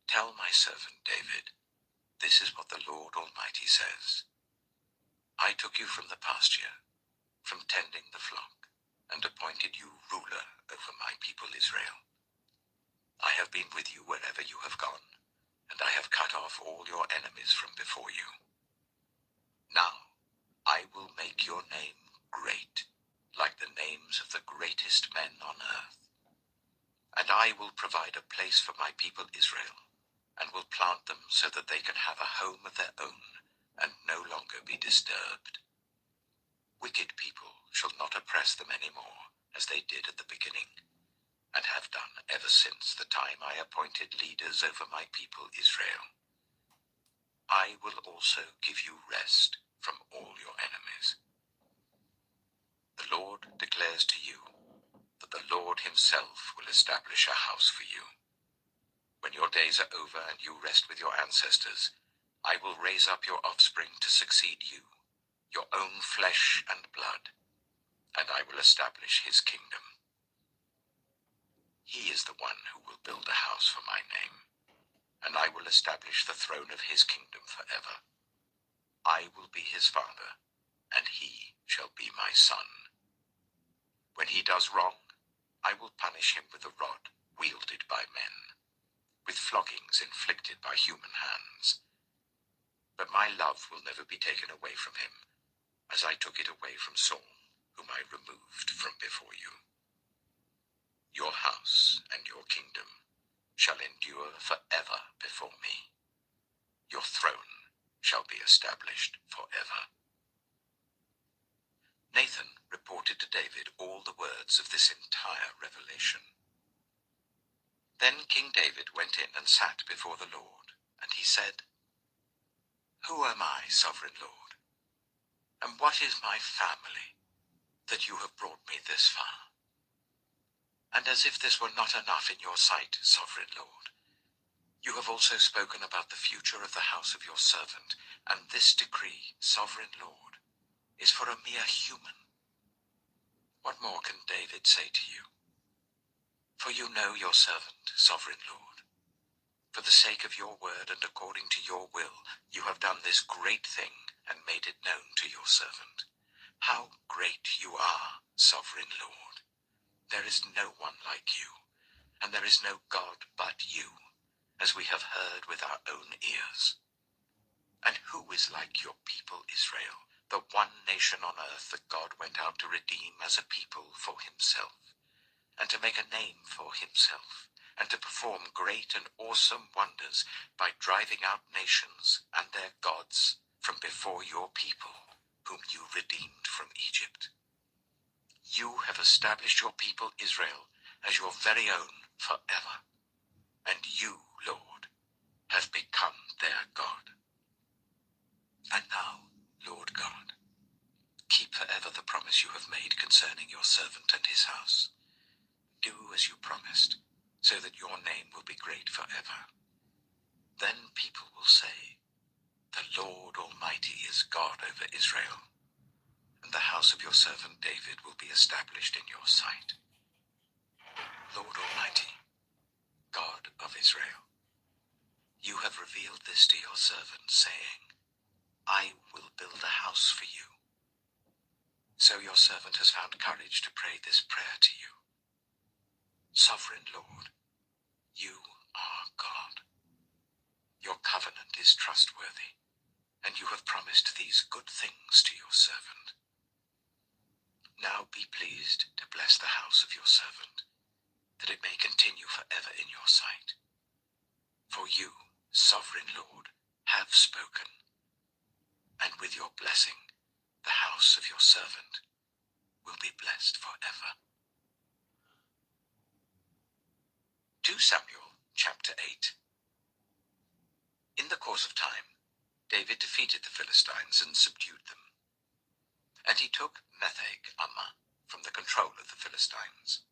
tell my servant David, this is what the Lord Almighty says. I took you from the pasture, from tending the flock, and appointed you ruler over my people Israel. I have been with you wherever you have gone, and I have cut off all your enemies from before you. Now I will make your name great, like the names of the greatest men on earth. And I will provide a place for my people Israel, and will plant them so that they can have a home of their own and no longer be disturbed. Wicked people shall not oppress them any more, as they did at the beginning, and have done ever since the time I appointed leaders over my people Israel. I will also give you rest from all your enemies. The Lord declares to you that the Lord himself will establish a house for you. When your days are over and you rest with your ancestors, I will raise up your offspring to succeed you, your own flesh and blood, and I will establish his kingdom. He is the one who will build a house for my name, and I will establish the throne of his kingdom forever. I will be his father, and he shall be my son. When he does wrong, I will punish him with a rod wielded by men, with floggings inflicted by human hands. But my love will never be taken away from him, as I took it away from Saul, whom I removed from before you. Your house and your kingdom shall endure forever before me. Your throne shall be established forever. Nathan reported to David all the words of this entire revelation. Then King David went in and sat before the Lord, and he said, "Who am I, sovereign Lord? And what is my family, that you have brought me this far? And as if this were not enough in your sight, sovereign Lord, you have also spoken about the future of the house of your servant, and this decree, sovereign Lord, is for a mere human. What more can David say to you? For you know your servant, sovereign Lord. For the sake of your word and according to your will, you have done this great thing and made it known to your servant. How great you are, sovereign Lord. There is no one like you, and there is no God but you, as we have heard with our own ears. And who is like your people Israel, the one nation on earth that God went out to redeem as a people for himself, and to make a name for himself, and to perform great and awesome wonders by driving out nations and their gods from before your people, whom you redeemed from Egypt? You have established your people Israel as your very own forever, and you, Lord, have become their God. And now, Lord God, keep forever the promise you have made concerning your servant and his house. Do as you promised, so that your name will be great forever. Then people will say, the Lord Almighty is God over Israel, and the house of your servant David will be established in your sight. Lord Almighty, God of Israel, you have revealed this to your servant, saying, I will build a house for you. So your servant has found courage to pray this prayer to you. Sovereign Lord, you are God. Your covenant is trustworthy, and you have promised these good things to your servant. Now be pleased to bless the house of your servant, that it may continue forever in your sight. For you, sovereign Lord, have spoken, and with your blessing, the house of your servant will be blessed forever. 2 Samuel chapter 8. In the course of time, David defeated the Philistines and subdued them. And he took Metheg-Ammah from the control of the Philistines.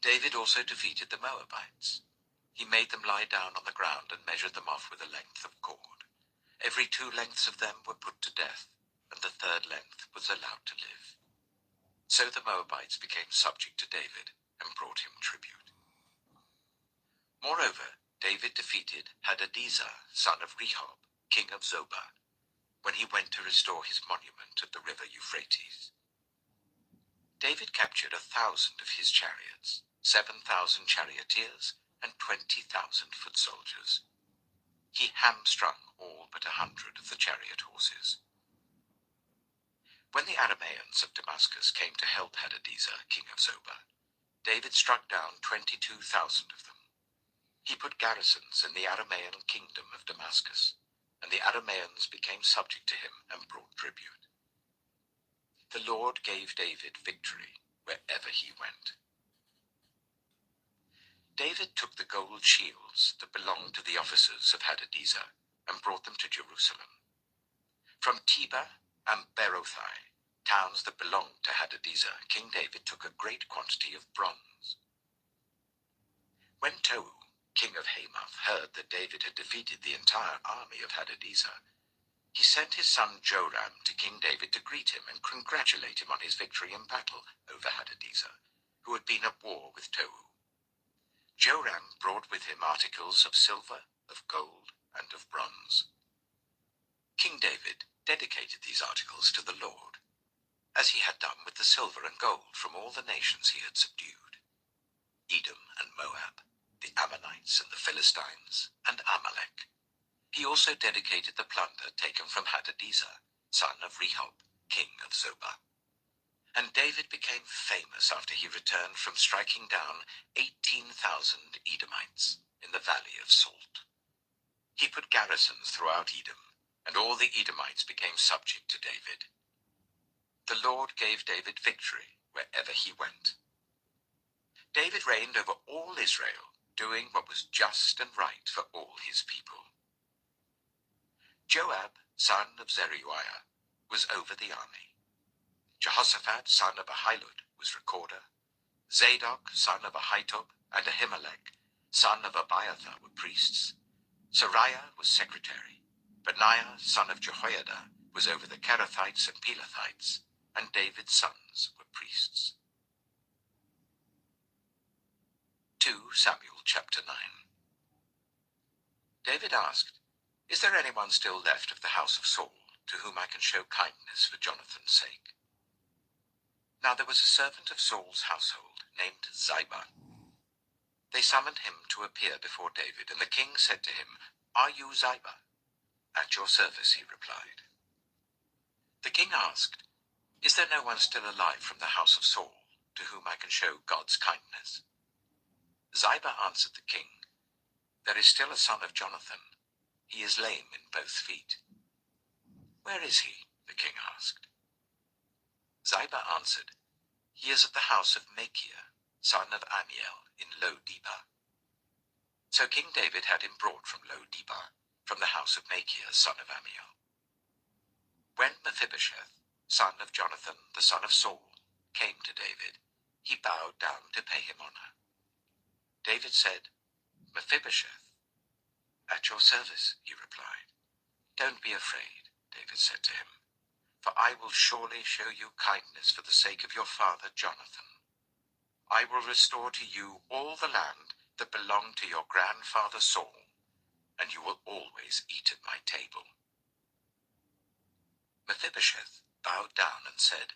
David also defeated the Moabites. He made them lie down on the ground and measured them off with a length of cord. Every 2 lengths of them were put to death, and the 3rd length was allowed to live. So the Moabites became subject to David and brought him tribute. Moreover, David defeated Hadadezer, son of Rehob, king of Zobah, when he went to restore his monument at the river Euphrates. David captured 1,000 of his chariots, 7,000 charioteers, and 20,000 foot soldiers. He hamstrung all but 100 of the chariot horses. When the Arameans of Damascus came to help Hadadezer, king of Zobah, David struck down 22,000 of them. He put garrisons in the Aramean kingdom of Damascus, and the Arameans became subject to him and brought tribute. The Lord gave David victory wherever he went. David took the gold shields that belonged to the officers of Hadadezer and brought them to Jerusalem. From Tebah and Berothai, towns that belonged to Hadadezer, King David took a great quantity of bronze. When Tou, king of Hamath, heard that David had defeated the entire army of Hadadezer, he sent his son Joram to King David to greet him and congratulate him on his victory in battle over Hadadezer, who had been at war with Tou. Joram brought with him articles of silver, of gold, and of bronze. King David dedicated these articles to the Lord, as he had done with the silver and gold from all the nations he had subdued: Edom and Moab, the Ammonites and the Philistines, and Amalek. He also dedicated the plunder taken from Hadadezer, son of Rehob, king of Zobah. And David became famous after he returned from striking down 18,000 Edomites in the Valley of Salt. He put garrisons throughout Edom, and all the Edomites became subject to David. The Lord gave David victory wherever he went. David reigned over all Israel, doing what was just and right for all his people. Joab, son of Zeruiah, was over the army. Jehoshaphat, son of Ahilud, was recorder. Zadok, son of Ahitub, and Ahimelech, son of Abiathar, were priests. Sariah was secretary. Benaiah, son of Jehoiada, was over the Kerethites and Pelethites, and David's sons were priests. 2 Samuel chapter 9. David asked, "Is there anyone still left of the house of Saul, to whom I can show kindness for Jonathan's sake?" Now there was a servant of Saul's household named Ziba. They summoned him to appear before David, and the king said to him, "Are you Ziba?" "At your service," he replied. The king asked, "Is there no one still alive from the house of Saul, to whom I can show God's kindness?" Ziba answered the king, "There is still a son of Jonathan. He is lame in both feet." "Where is he?" the king asked. Ziba answered, "He is at the house of Machir, son of Amiel, in Lo-Debar." So King David had him brought from Lo-Debar, from the house of Machir, son of Amiel. When Mephibosheth, son of Jonathan, the son of Saul, came to David, he bowed down to pay him honor. David said, "Mephibosheth." "At your service," he replied. "Don't be afraid," David said to him, "for I will surely show you kindness for the sake of your father Jonathan. I will restore to you all the land that belonged to your grandfather Saul, and you will always eat at my table." Mephibosheth bowed down and said,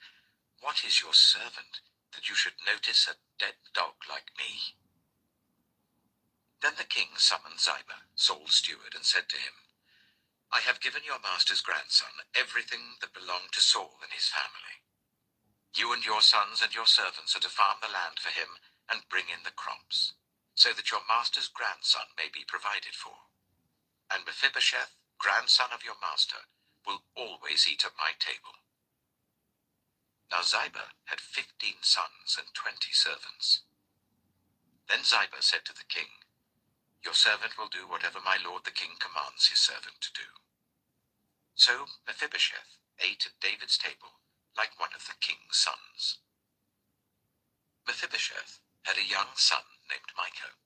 "What is your servant, that you should notice a dead dog like me?" Then the king summoned Ziba, Saul's steward, and said to him, "I have given your master's grandson everything that belonged to Saul and his family. You and your sons and your servants are to farm the land for him and bring in the crops, so that your master's grandson may be provided for. And Mephibosheth, grandson of your master, will always eat at my table." Now Ziba had 15 sons and 20 servants. Then Ziba said to the king, "Your servant will do whatever my lord the king commands his servant to do." So Mephibosheth ate at David's table like one of the king's sons. Mephibosheth had a young son named Micah,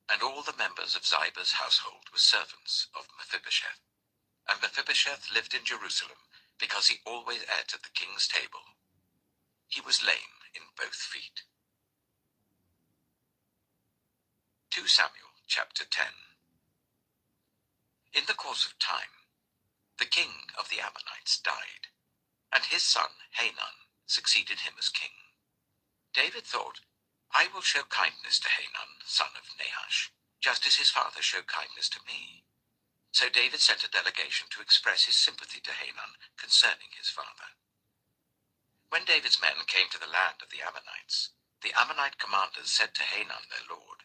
and all the members of Ziba's household were servants of Mephibosheth. And Mephibosheth lived in Jerusalem because he always ate at the king's table. He was lame in both feet. 2 Samuel chapter 10. In the course of time, the king of the Ammonites died, and his son Hanun succeeded him as king. David thought, "I will show kindness to Hanun, son of Nahash, just as his father showed kindness to me." So David sent a delegation to express his sympathy to Hanun concerning his father. When David's men came to the land of the Ammonites, the Ammonite commanders said to Hanun their lord,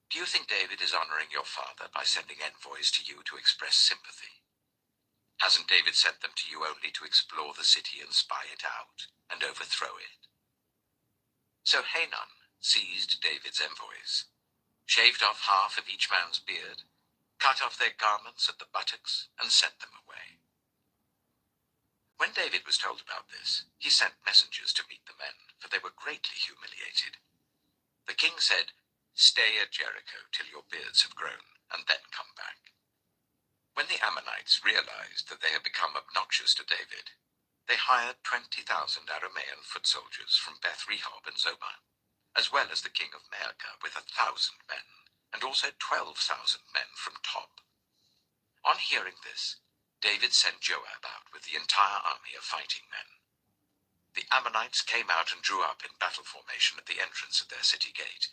"Do you think David is honoring your father by sending envoys to you to express sympathy?" Hasn't David sent them to you only to explore the city and spy it out and overthrow it?" So Hanun seized David's envoys, shaved off half of each man's beard, cut off their garments at the buttocks, and sent them away. When David was told about this, he sent messengers to meet the men, for they were greatly humiliated. The king said, "Stay at Jericho till your beards have grown, and then come back." When the Ammonites realized that they had become obnoxious to David, they hired 20,000 Aramean foot soldiers from Beth Rehob and Zobah, as well as the king of Maacah with 1,000 men, and also 12,000 men from Tob. On hearing this, David sent Joab out with the entire army of fighting men. The Ammonites came out and drew up in battle formation at the entrance of their city gate,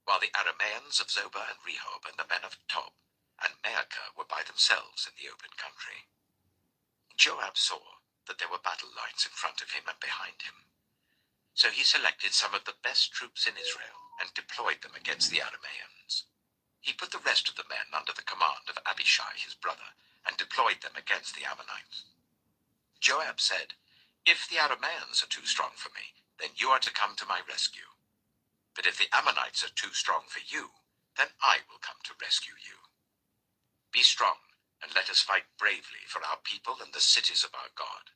while the Arameans of Zobah and Rehob and the men of Tob and Maacah were by themselves in the open country. Joab saw that there were battle lines in front of him and behind him. So he selected some of the best troops in Israel and deployed them against the Arameans. He put the rest of the men under the command of Abishai, his brother, and deployed them against the Ammonites. Joab said, "If the Arameans are too strong for me, then you are to come to my rescue. But if the Ammonites are too strong for you, then I will come to rescue you. Be strong, and let us fight bravely for our people and the cities of our God.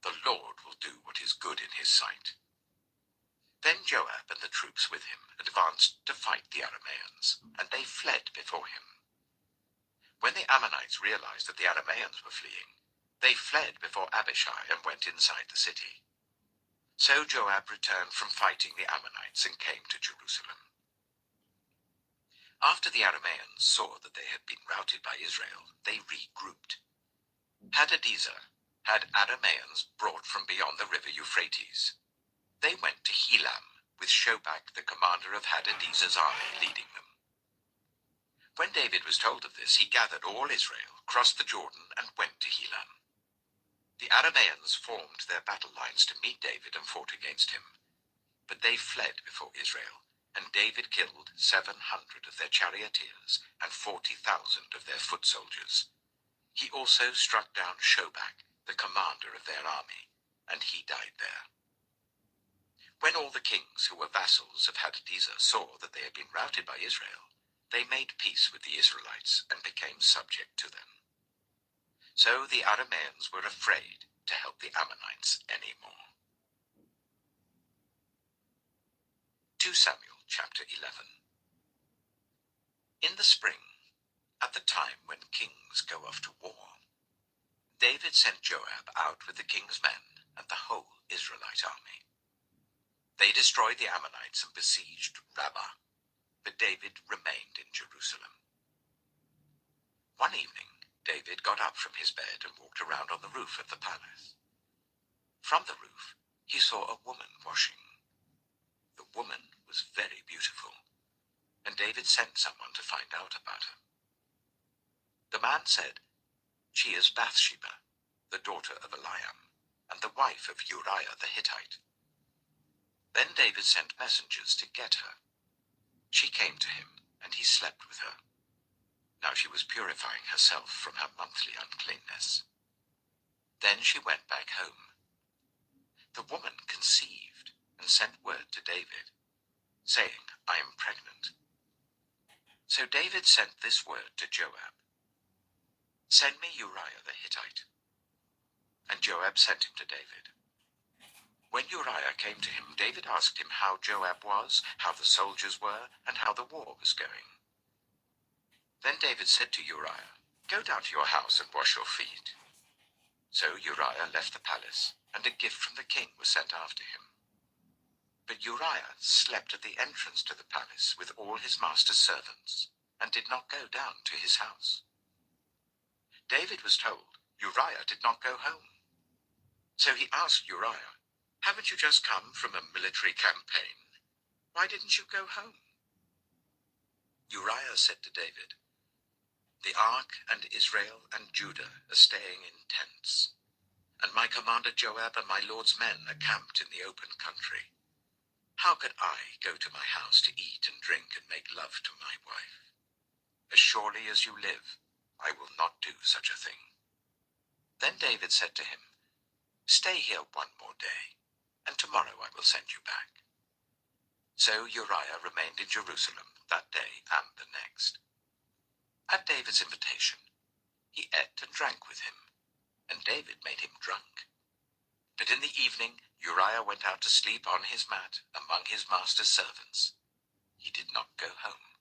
The Lord will do what is good in his sight." Then Joab and the troops with him advanced to fight the Arameans, and they fled before him. When the Ammonites realized that the Arameans were fleeing, they fled before Abishai and went inside the city. So Joab returned from fighting the Ammonites and came to Jerusalem. After the Arameans saw that they had been routed by Israel, they regrouped. Hadadezer had Arameans brought from beyond the river Euphrates. They went to Helam, with Shobak, the commander of Hadadezer's army, leading them. When David was told of this, he gathered all Israel, crossed the Jordan, and went to Helam. The Arameans formed their battle lines to meet David and fought against him. But they fled before Israel, and David killed 700 of their charioteers and 40,000 of their foot soldiers. He also struck down Shobak, the commander of their army, and he died there. When all the kings who were vassals of Hadadezer saw that they had been routed by Israel, they made peace with the Israelites and became subject to them. So the Arameans were afraid to help the Ammonites anymore. 2 Samuel chapter 11. In the spring, at the time when kings go off to war, David sent Joab out with the king's men and the whole Israelite army. They destroyed the Ammonites and besieged Rabbah, but David remained in Jerusalem. One evening, David got up from his bed and walked around on the roof of the palace. From the roof, he saw a woman washing. The woman was very beautiful, and David sent someone to find out about her. The man said, "She is Bathsheba, the daughter of Eliam, and the wife of Uriah the Hittite." Then David sent messengers to get her. She came to him, and he slept with her. Now she was purifying herself from her monthly uncleanness. Then she went back home. The woman conceived and sent word to David, saying, "I am pregnant." So David sent this word to Joab, "Send me Uriah the Hittite." And Joab sent him to David. When Uriah came to him, David asked him how Joab was, how the soldiers were, and how the war was going. Then David said to Uriah, "Go down to your house and wash your feet." So Uriah left the palace, and a gift from the king was sent after him. But Uriah slept at the entrance to the palace with all his master's servants, and did not go down to his house. David was told Uriah did not go home. So he asked Uriah, "Haven't you just come from a military campaign? Why didn't you go home?" Uriah said to David, "The ark and Israel and Judah are staying in tents, and my commander Joab and my lord's men are camped in the open country. How could I go to my house to eat and drink and make love to my wife? As surely as you live, I will not do such a thing." Then David said to him, "Stay here one more day, and tomorrow I will send you back." So Uriah remained in Jerusalem that day and the next. At David's invitation, he ate and drank with him, and David made him drunk. But in the evening Uriah went out to sleep on his mat among his master's servants. He did not go home.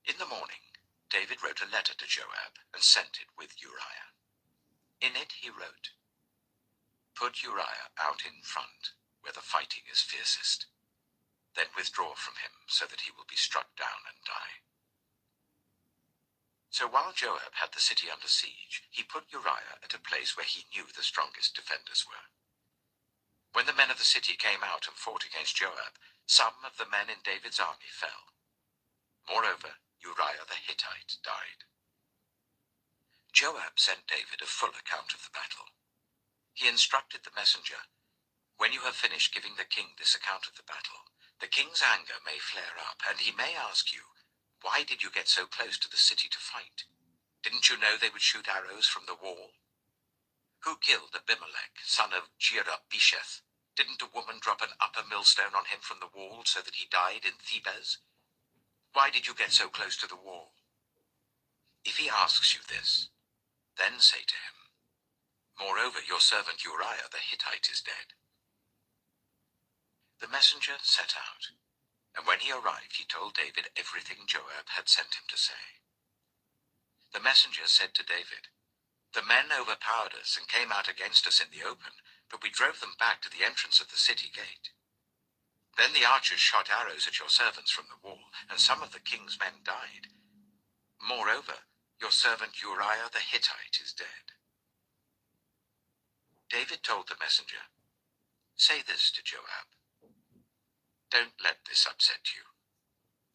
In the morning, David wrote a letter to Joab and sent it with Uriah. In it he wrote, "Put Uriah out in front, where the fighting is fiercest. Then withdraw from him, so that he will be struck down and die." So while Joab had the city under siege, he put Uriah at a place where he knew the strongest defenders were. When the men of the city came out and fought against Joab, some of the men in David's army fell. Moreover, Uriah the Hittite died. Joab sent David a full account of the battle. He instructed the messenger, "When you have finished giving the king this account of the battle, the king's anger may flare up, and he may ask you, 'Why did you get so close to the city to fight? Didn't you know they would shoot arrows from the wall? Who killed Abimelech, son of Jerubesheth? Didn't a woman drop an upper millstone on him from the wall so that he died in Thebez? Why did you get so close to the wall?' If he asks you this, then say to him, 'Moreover, your servant Uriah the Hittite is dead.'" The messenger set out, and when he arrived he told David everything Joab had sent him to say. The messenger said to David, "The men overpowered us and came out against us in the open, but we drove them back to the entrance of the city gate. Then the archers shot arrows at your servants from the wall, and some of the king's men died. Moreover, your servant Uriah the Hittite is dead." David told the messenger, "Say this to Joab. Don't let this upset you.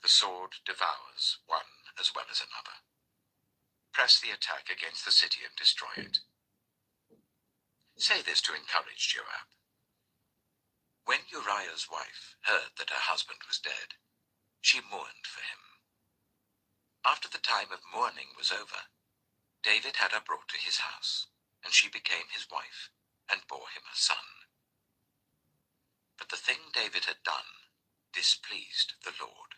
The sword devours one as well as another. Press the attack against the city and destroy it." Say this to encourage Joab. When Uriah's wife heard that her husband was dead, she mourned for him. After the time of mourning was over, David had her brought to his house, and she became his wife and bore him a son. But the thing David had done displeased the Lord.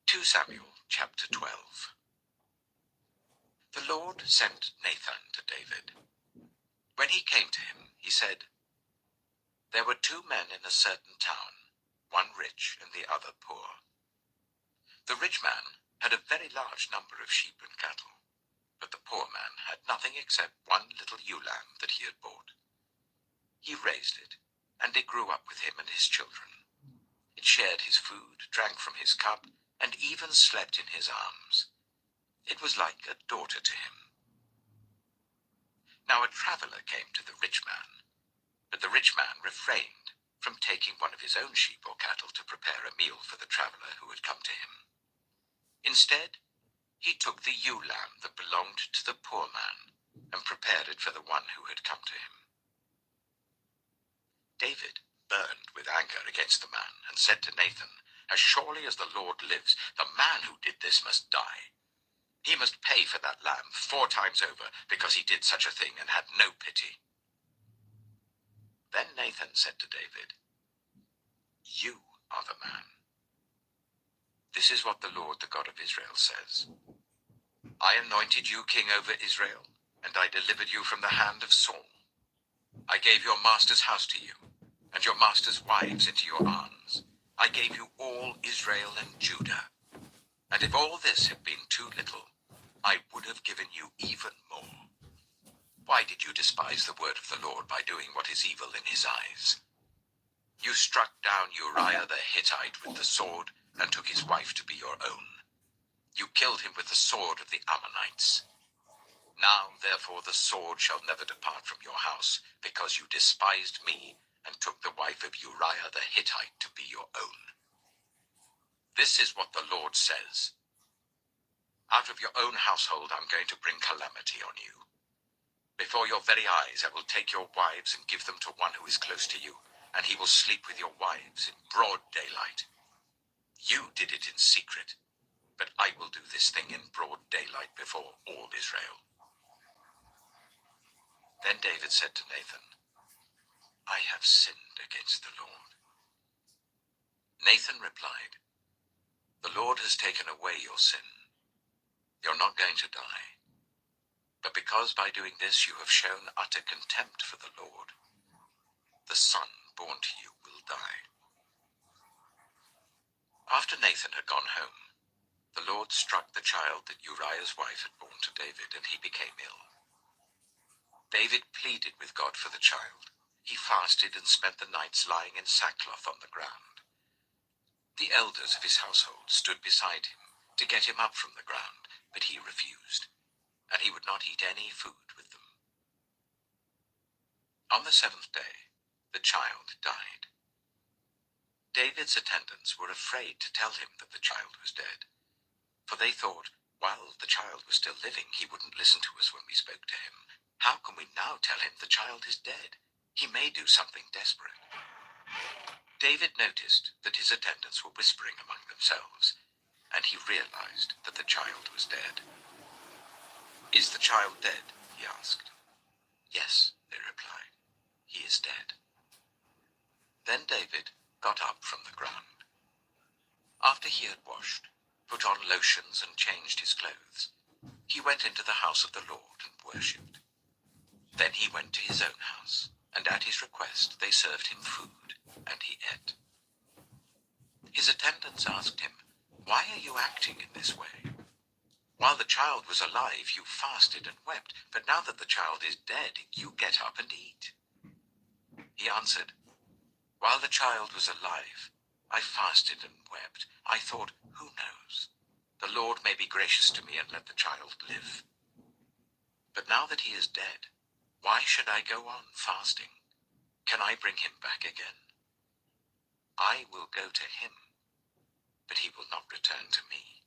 2 Samuel chapter 12. The Lord sent Nathan to David. When he came to him, he said, "There were 2 men in a certain town, one rich and the other poor. The rich man had a very large number of sheep and cattle, but the poor man had nothing except one little ewe lamb that he had bought. He raised it, and it grew up with him and his children. It shared his food, drank from his cup, and even slept in his arms. It was like a daughter to him. Now a traveler came to the rich man, but the rich man refrained from taking one of his own sheep or cattle to prepare a meal for the traveler who had come to him. Instead, he took the ewe lamb that belonged to the poor man and prepared it for the one who had come to him." David burned with anger against the man and said to Nathan, "As surely as the Lord lives, the man who did this must die. He must pay for that lamb 4 times over because he did such a thing and had no pity." Then Nathan said to David, "You are the man. This is what the Lord, the God of Israel, says. I anointed you king over Israel, and I delivered you from the hand of Saul. I gave your master's house to you, and your master's wives into your arms. I gave you all Israel and Judah. And if all this had been too little, I would have given you even more. Why did you despise the word of the Lord by doing what is evil in his eyes? You struck down Uriah the Hittite with the sword and took his wife to be your own. You killed him with the sword of the Ammonites. Now, therefore, the sword shall never depart from your house, because you despised me and took the wife of Uriah the Hittite to be your own. This is what the Lord says. Out of your own household I'm going to bring calamity on you. Before your very eyes I will take your wives and give them to one who is close to you, and he will sleep with your wives in broad daylight. You did it in secret. but I will do this thing in broad daylight before all Israel." Then David said to Nathan, "I have sinned against the Lord." Nathan replied, "The Lord has taken away your sin. You're not going to die. But because by doing this you have shown utter contempt for the Lord, the son born to you will die." After Nathan had gone home, the Lord struck the child that Uriah's wife had borne to David, and he became ill. David pleaded with God for the child. He fasted and spent the nights lying in sackcloth on the ground. The elders of his household stood beside him to get him up from the ground, but he refused, and he would not eat any food with them. On the seventh day, the child died. David's attendants were afraid to tell him that the child was dead, for they thought, while the child was still living, he wouldn't listen to us when we spoke to him. How can we now tell him the child is dead? He may do something desperate. David noticed that his attendants were whispering among themselves, and he realized that the child was dead. "Is the child dead?" he asked. "Yes," they replied. "He is dead." Then David got up from the ground. After he had washed, put on lotions and changed his clothes, he went into the house of the Lord and worshipped. Then he went to his own house, and at his request they served him food, and he ate. His attendants asked him, "Why are you acting in this way? While the child was alive, you fasted and wept, but now that the child is dead, you get up and eat." He answered, "While the child was alive, I fasted and wept. I thought, who knows? The Lord may be gracious to me and let the child live. But now that he is dead, why should I go on fasting? Can I bring him back again? I will go to him, but he will not return to me."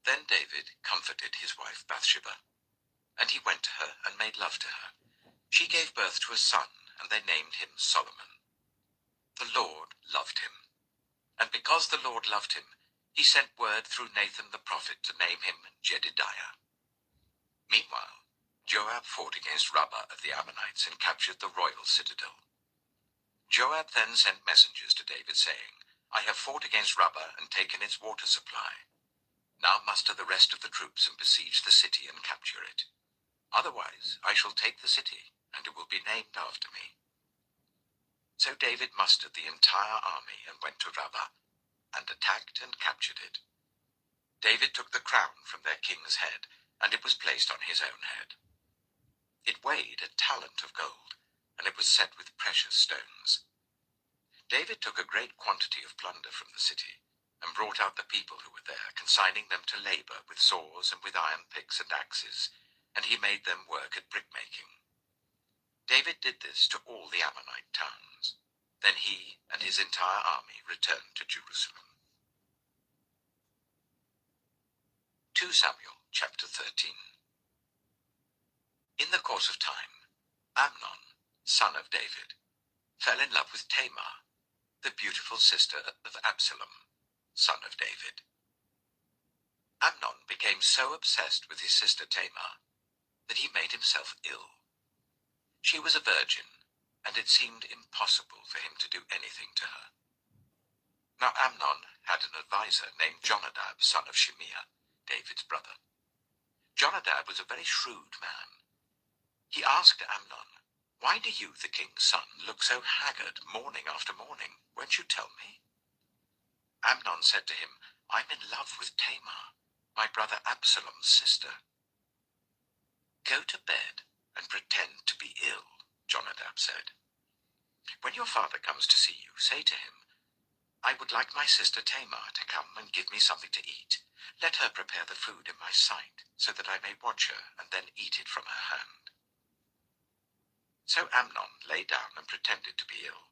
Then David comforted his wife Bathsheba, and he went to her and made love to her. She gave birth to a son, and they named him Solomon. The Lord loved him, and because the Lord loved him, he sent word through Nathan the prophet to name him Jedidiah. Meanwhile, Joab fought against Rabbah of the Ammonites and captured the royal citadel. Joab then sent messengers to David, saying, "I have fought against Rabbah and taken its water supply. Now muster the rest of the troops and besiege the city and capture it. Otherwise I shall take the city, and it will be named after me." So David mustered the entire army and went to Rabbah, and attacked and captured it. David took the crown from their king's head, and it was placed on his own head. It weighed a talent of gold, and it was set with precious stones. David took a great quantity of plunder from the city, and brought out the people who were there, consigning them to labor with saws and with iron picks and axes, and he made them work at brickmaking. David did this to all the Ammonite towns. Then he and his entire army returned to Jerusalem. 2 Samuel chapter 13. In the course of time, Amnon, son of David, fell in love with Tamar, the beautiful sister of Absalom, son of David. Amnon became so obsessed with his sister Tamar that he made himself ill. She was a virgin, and it seemed impossible for him to do anything to her. Now Amnon had an advisor named Jonadab, son of Shimeah, David's brother. Jonadab was a very shrewd man. He asked Amnon, "Why do you, the king's son, look so haggard morning after morning? Won't you tell me?" Amnon said to him, "I'm in love with Tamar, my brother Absalom's sister." "Go to bed and pretend to be ill," Jonadab said. "When your father comes to see you, say to him, 'I would like my sister Tamar to come and give me something to eat. Let her prepare the food in my sight, so that I may watch her and then eat it from her hand.'" So Amnon lay down and pretended to be ill.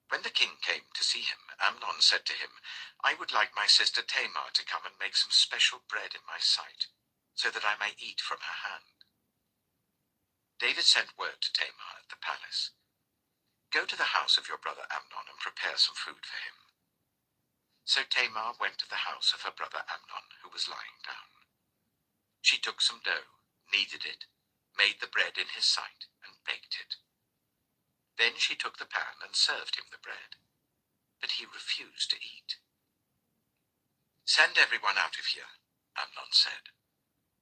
When the king came to see him, Amnon said to him, "I would like my sister Tamar to come and make some special bread in my sight, so that I may eat from her hand." David sent word to Tamar at the palace, "Go to the house of your brother Amnon and prepare some food for him." So Tamar went to the house of her brother Amnon, who was lying down. She took some dough, kneaded it, made the bread in his sight, and baked it. Then she took the pan and served him the bread, but he refused to eat. "Send everyone out of here," Amnon said.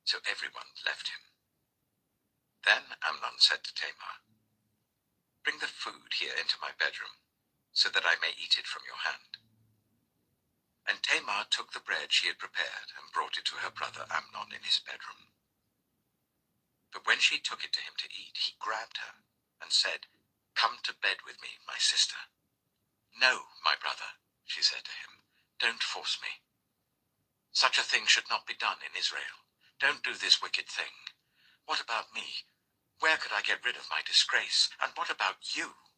So everyone left him. Then Amnon said to Tamar, "Bring the food here into my bedroom, so that I may eat it from your hand." And Tamar took the bread she had prepared and brought it to her brother Amnon in his bedroom. But when she took it to him to eat, he grabbed her and said, "Come to bed with me, my sister." "No, my brother," she said to him, "don't force me. Such a thing should not be done in Israel. Don't do this wicked thing. What about me? Where could I get rid of my disgrace? And what about you?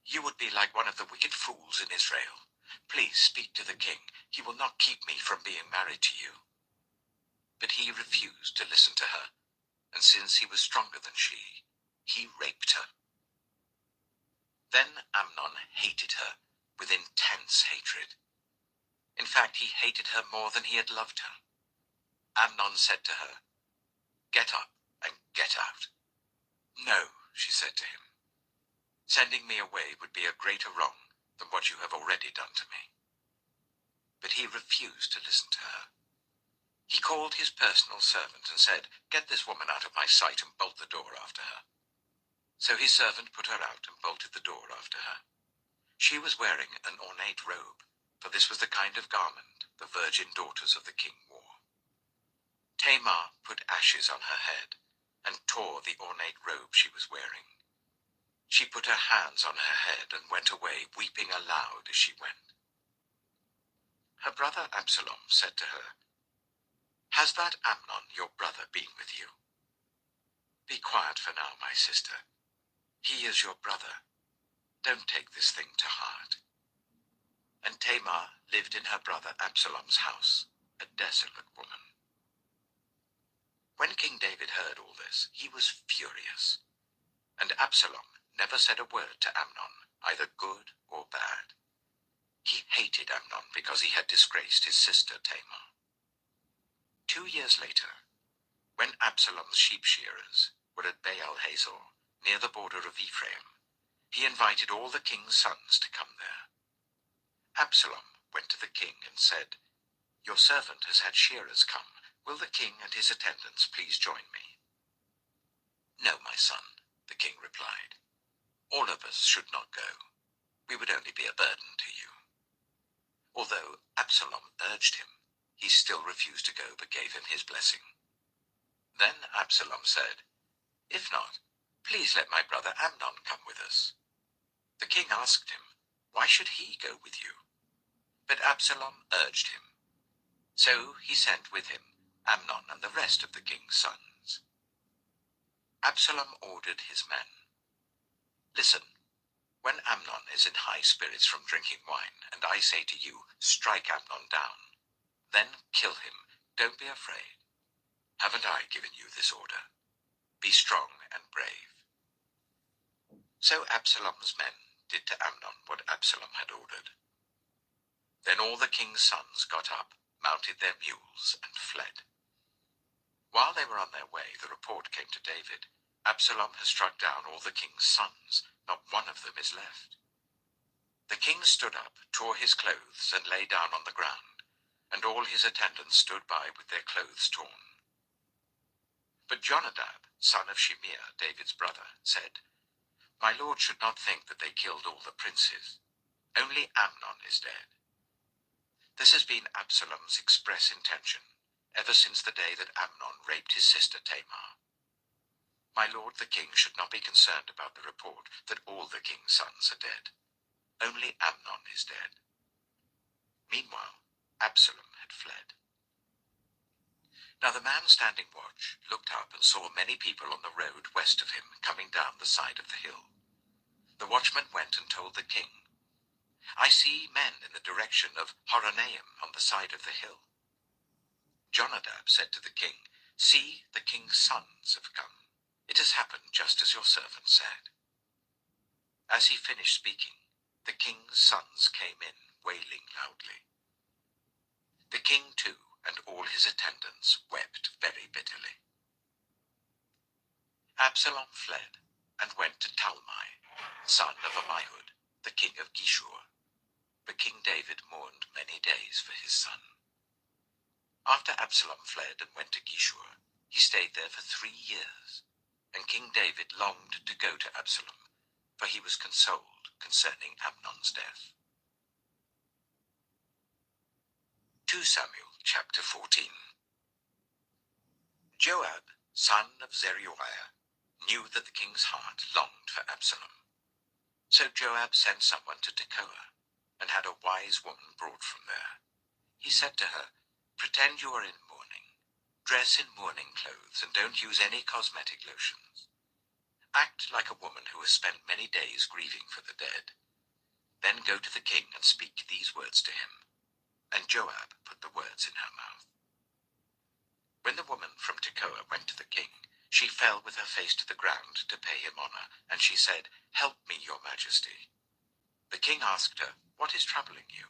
You would be like one of the wicked fools in Israel. Please speak to the king. He will not keep me from being married to you." But he refused to listen to her, and since he was stronger than she, he raped her. Then Amnon hated her with intense hatred. In fact, he hated her more than he had loved her. Amnon said to her, "Get up and get out." "No," she said to him. "Sending me away would be a greater wrong than what you have already done to me." But he refused to listen to her. He called his personal servant and said, "Get this woman out of my sight and bolt the door after her." So his servant put her out and bolted the door after her. She was wearing an ornate robe, for this was the kind of garment the virgin daughters of the king wore. Tamar put ashes on her head and tore the ornate robe she was wearing. She put her hands on her head and went away, weeping aloud as she went. Her brother Absalom said to her, "Has that Amnon, your brother, been with you? Be quiet for now, my sister. He is your brother. Don't take this thing to heart." And Tamar lived in her brother Absalom's house, a desolate woman. When King David heard all this, he was furious. And Absalom never said a word to Amnon, either good or bad. He hated Amnon because he had disgraced his sister Tamar. 2 years later, when Absalom's sheep shearers were at Baal Hazor, near the border of Ephraim, he invited all the king's sons to come there. Absalom went to the king and said, "Your servant has had shearers come. Will the king and his attendants please join me?" "No, my son," the king replied. "All of us should not go. We would only be a burden to you." Although Absalom urged him, he still refused to go but gave him his blessing. Then Absalom said, "If not, please let my brother Amnon come with us." The king asked him, "Why should he go with you?" But Absalom urged him. So he sent with him Amnon and the rest of the king's sons. Absalom ordered his men, "Listen, when Amnon is in high spirits from drinking wine, and I say to you, 'Strike Amnon down,' then kill him. Don't be afraid. Haven't I given you this order? Be strong and brave." So Absalom's men did to Amnon what Absalom had ordered. Then all the king's sons got up, mounted their mules, and fled. While they were on their way, the report came to David, "Absalom has struck down all the king's sons. Not one of them is left." The king stood up, tore his clothes, and lay down on the ground, and all his attendants stood by with their clothes torn. But Jonadab, son of Shimeah, David's brother, said, "My lord should not think that they killed all the princes. Only Amnon is dead." This has been Absalom's express intention ever since the day that Amnon raped his sister Tamar. My lord the king should not be concerned about the report that all the king's sons are dead. Only Amnon is dead. Meanwhile, Absalom had fled. Now the man standing watch looked up and saw many people on the road west of him coming down the side of the hill. The watchman went and told the king, "I see men in the direction of Horonaim on the side of the hill." Jonadab said to the king, "See, the king's sons have come. It has happened just as your servant said." As he finished speaking, the king's sons came in, wailing loudly. The king too and all his attendants wept very bitterly. Absalom fled and went to Talmai, son of Ammihud, the king of Geshur. But King David mourned many days for his son. After Absalom fled and went to Geshur, he stayed there for 3 years, and King David longed to go to Absalom, for he was consoled concerning Amnon's death. 2 Samuel chapter 14. Joab, son of Zeruiah, knew that the king's heart longed for Absalom. So Joab sent someone to Tekoa, and had a wise woman brought from there. He said to her, "Pretend you are in mourning. Dress in mourning clothes, and don't use any cosmetic lotions. Act like a woman who has spent many days grieving for the dead. Then go to the king and speak these words to him." And Joab put the words in her mouth. When the woman from Tekoa went to the king, she fell with her face to the ground to pay him honor, and she said, "Help me, your majesty." The king asked her, "What is troubling you?"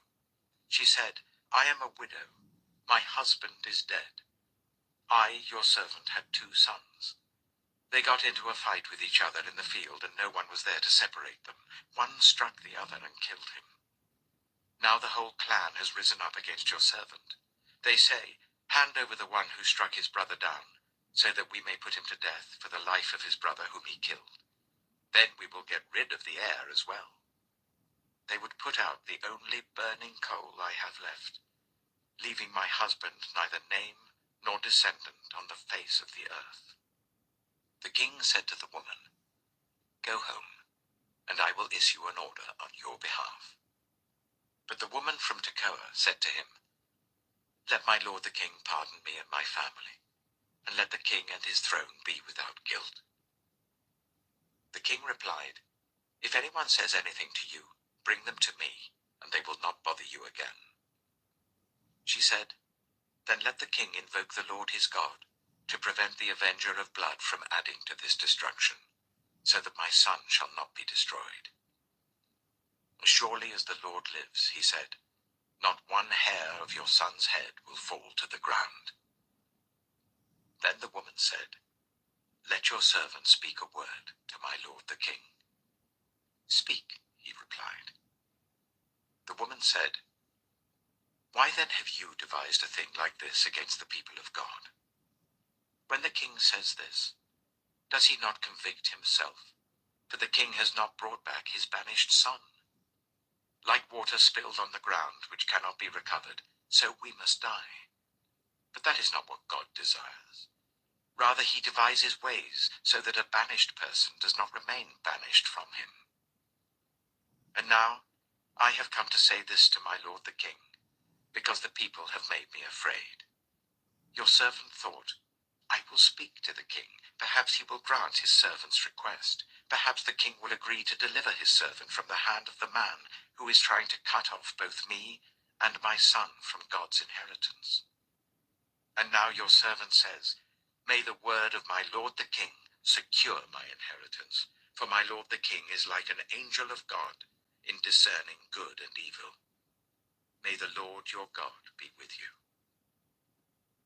She said, "I am a widow. My husband is dead. I, your servant, had 2 sons. They got into a fight with each other in the field, and no one was there to separate them. One struck the other and killed him. Now the whole clan has risen up against your servant. They say, 'Hand over the one who struck his brother down, so that we may put him to death for the life of his brother whom he killed. Then we will get rid of the heir as well.' They would put out the only burning coal I have left, leaving my husband neither name nor descendant on the face of the earth." The king said to the woman, "Go home, and I will issue an order on your behalf." But the woman from Tekoa said to him, "Let my lord the king pardon me and my family, and let the king and his throne be without guilt." The king replied, "If anyone says anything to you, bring them to me, and they will not bother you again." She said, "Then let the king invoke the Lord his God, to prevent the avenger of blood from adding to this destruction, so that my son shall not be destroyed." "As surely as the Lord lives," he said, "not one hair of your son's head will fall to the ground." Then the woman said, "Let your servant speak a word to my lord the king." "Speak," he replied. The woman said, "Why then have you devised a thing like this against the people of God? When the king says this, does he not convict himself? For the king has not brought back his banished son. Like water spilled on the ground, which cannot be recovered, so we must die. But that is not what God desires. Rather, he devises ways so that a banished person does not remain banished from him. And now I have come to say this to my lord the king, because the people have made me afraid. Your servant thought, 'I will speak to the king. Perhaps he will grant his servant's request. Perhaps the king will agree to deliver his servant from the hand of the man who is trying to cut off both me and my son from God's inheritance.' And now your servant says, 'May the word of my lord the king secure my inheritance, for my lord the king is like an angel of God in discerning good and evil. May the Lord your God be with you.'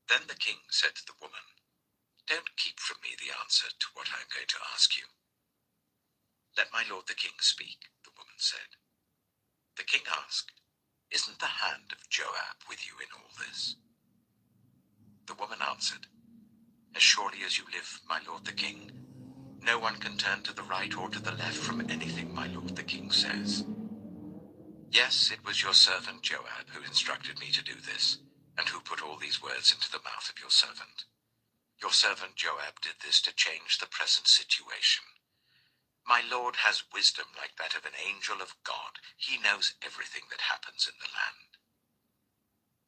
Then the king said to the woman, 'Don't keep from me the answer to what I am going to ask you.' 'Let my lord the king speak,' the woman said. The king asked, 'Isn't the hand of Joab with you in all this?' The woman answered, 'As surely as you live, my lord the king, no one can turn to the right or to the left from anything my lord the king says. Yes, it was your servant Joab who instructed me to do this, and who put all these words into the mouth of your servant. Your servant Joab did this to change the present situation. My lord has wisdom like that of an angel of God. He knows everything that happens in the land.'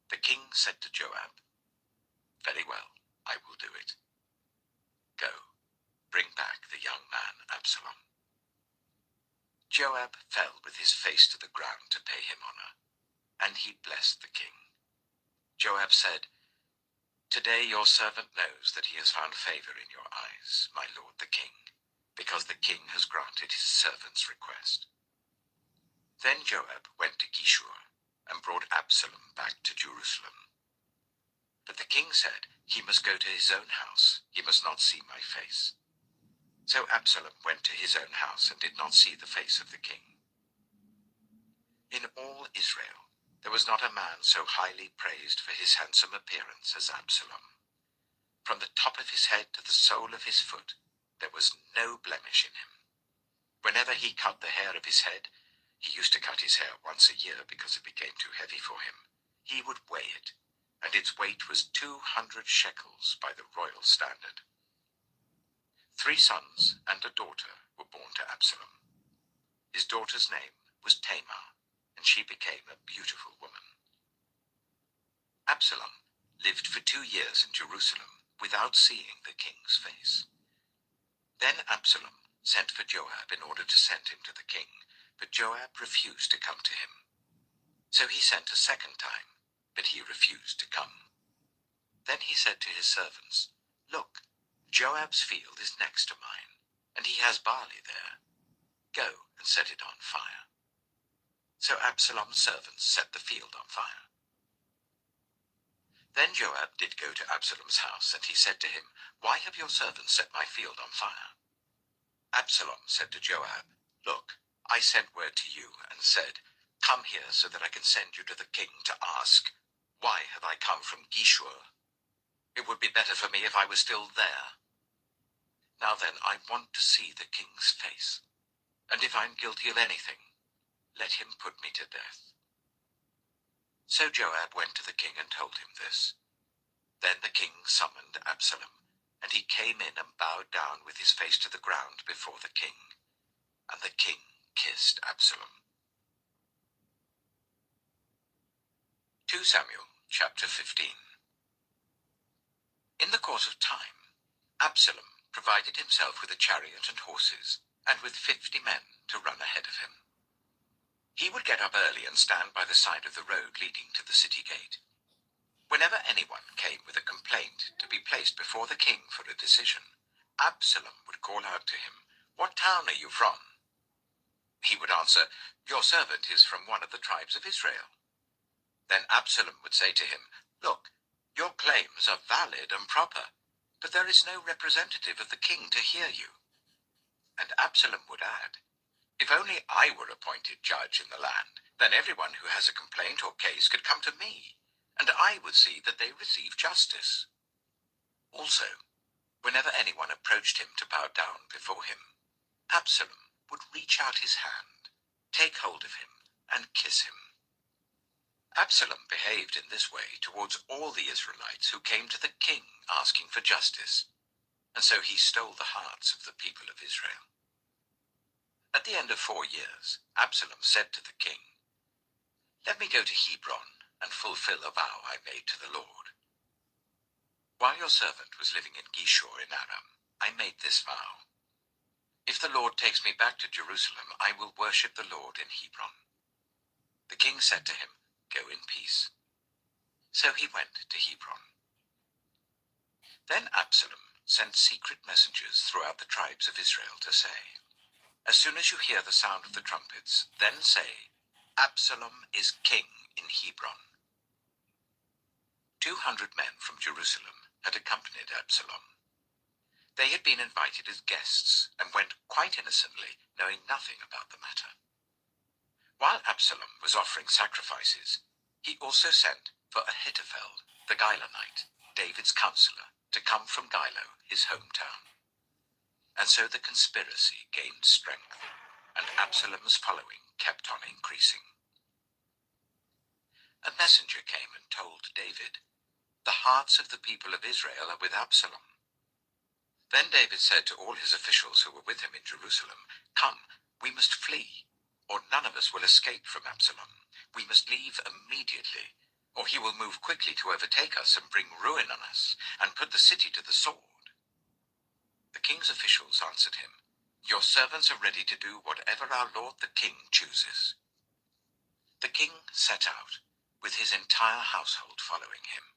The king said to Joab, 'Very well, I will do it. Go, bring back the young man Absalom.' Joab fell with his face to the ground to pay him honor, and he blessed the king. Joab said, 'Today your servant knows that he has found favor in your eyes, my lord the king, because the king has granted his servant's request.' Then Joab went to Geshur and brought Absalom back to Jerusalem. But the king said, "He must go to his own house. He must not see my face." So Absalom went to his own house and did not see the face of the king. In all Israel, there was not a man so highly praised for his handsome appearance as Absalom. From the top of his head to the sole of his foot, there was no blemish in him. Whenever he cut the hair of his head, he used to cut his hair once a year because it became too heavy for him, he would weigh it, and its weight was 200 shekels by the royal standard. 3 sons and a daughter were born to Absalom. His daughter's name was Tamar, and she became a beautiful woman. Absalom lived for 2 years in Jerusalem without seeing the king's face. Then Absalom sent for Joab in order to send him to the king, but Joab refused to come to him. So he sent a second time, but he refused to come. Then he said to his servants, "Look, Joab's field is next to mine, and he has barley there. Go and set it on fire." So Absalom's servants set the field on fire. Then Joab did go to Absalom's house, and he said to him, "Why have your servants set my field on fire?" Absalom said to Joab, "Look, I sent word to you and said, 'Come here so that I can send you to the king to ask, why have I come from Geshur? It would be better for me if I was still there. Now then, I want to see the king's face, and if I'm guilty of anything, let him put me to death.'" So Joab went to the king and told him this. Then the king summoned Absalom, and he came in and bowed down with his face to the ground before the king, and the king kissed Absalom. 2 Samuel chapter 15. In the course of time, Absalom provided himself with a chariot and horses, and with 50 men to run ahead of him. He would get up early and stand by the side of the road leading to the city gate. Whenever anyone came with a complaint to be placed before the king for a decision, Absalom would call out to him, "What town are you from?" He would answer, "Your servant is from one of the tribes of Israel." Then Absalom would say to him, "Look, your claims are valid and proper, but there is no representative of the king to hear you." And Absalom would add, "If only I were appointed judge in the land, then everyone who has a complaint or case could come to me, and I would see that they receive justice." Also, whenever anyone approached him to bow down before him, Absalom would reach out his hand, take hold of him, and kiss him. Absalom behaved in this way towards all the Israelites who came to the king asking for justice, and so he stole the hearts of the people of Israel. At the end of 4 years, Absalom said to the king, "Let me go to Hebron and fulfill a vow I made to the Lord. While your servant was living in Geshur in Aram, I made this vow. If the Lord takes me back to Jerusalem, I will worship the Lord in Hebron." The king said to him, "Go in peace." So he went to Hebron. Then Absalom sent secret messengers throughout the tribes of Israel to say, "As soon as you hear the sound of the trumpets, then say, 'Absalom is king in Hebron.'" 200 men from Jerusalem had accompanied Absalom. They had been invited as guests and went quite innocently, knowing nothing about the matter. While Absalom was offering sacrifices, he also sent for Ahithophel, the Gilonite, David's counselor, to come from Gilo, his hometown. And so the conspiracy gained strength, and Absalom's following kept on increasing. A messenger came and told David, "The hearts of the people of Israel are with Absalom." Then David said to all his officials who were with him in Jerusalem, "Come, we must flee, or none of us will escape from Absalom. We must leave immediately, or he will move quickly to overtake us and bring ruin on us, and put the city to the sword." The king's officials answered him, "Your servants are ready to do whatever our lord the king chooses." The king set out, with his entire household following him.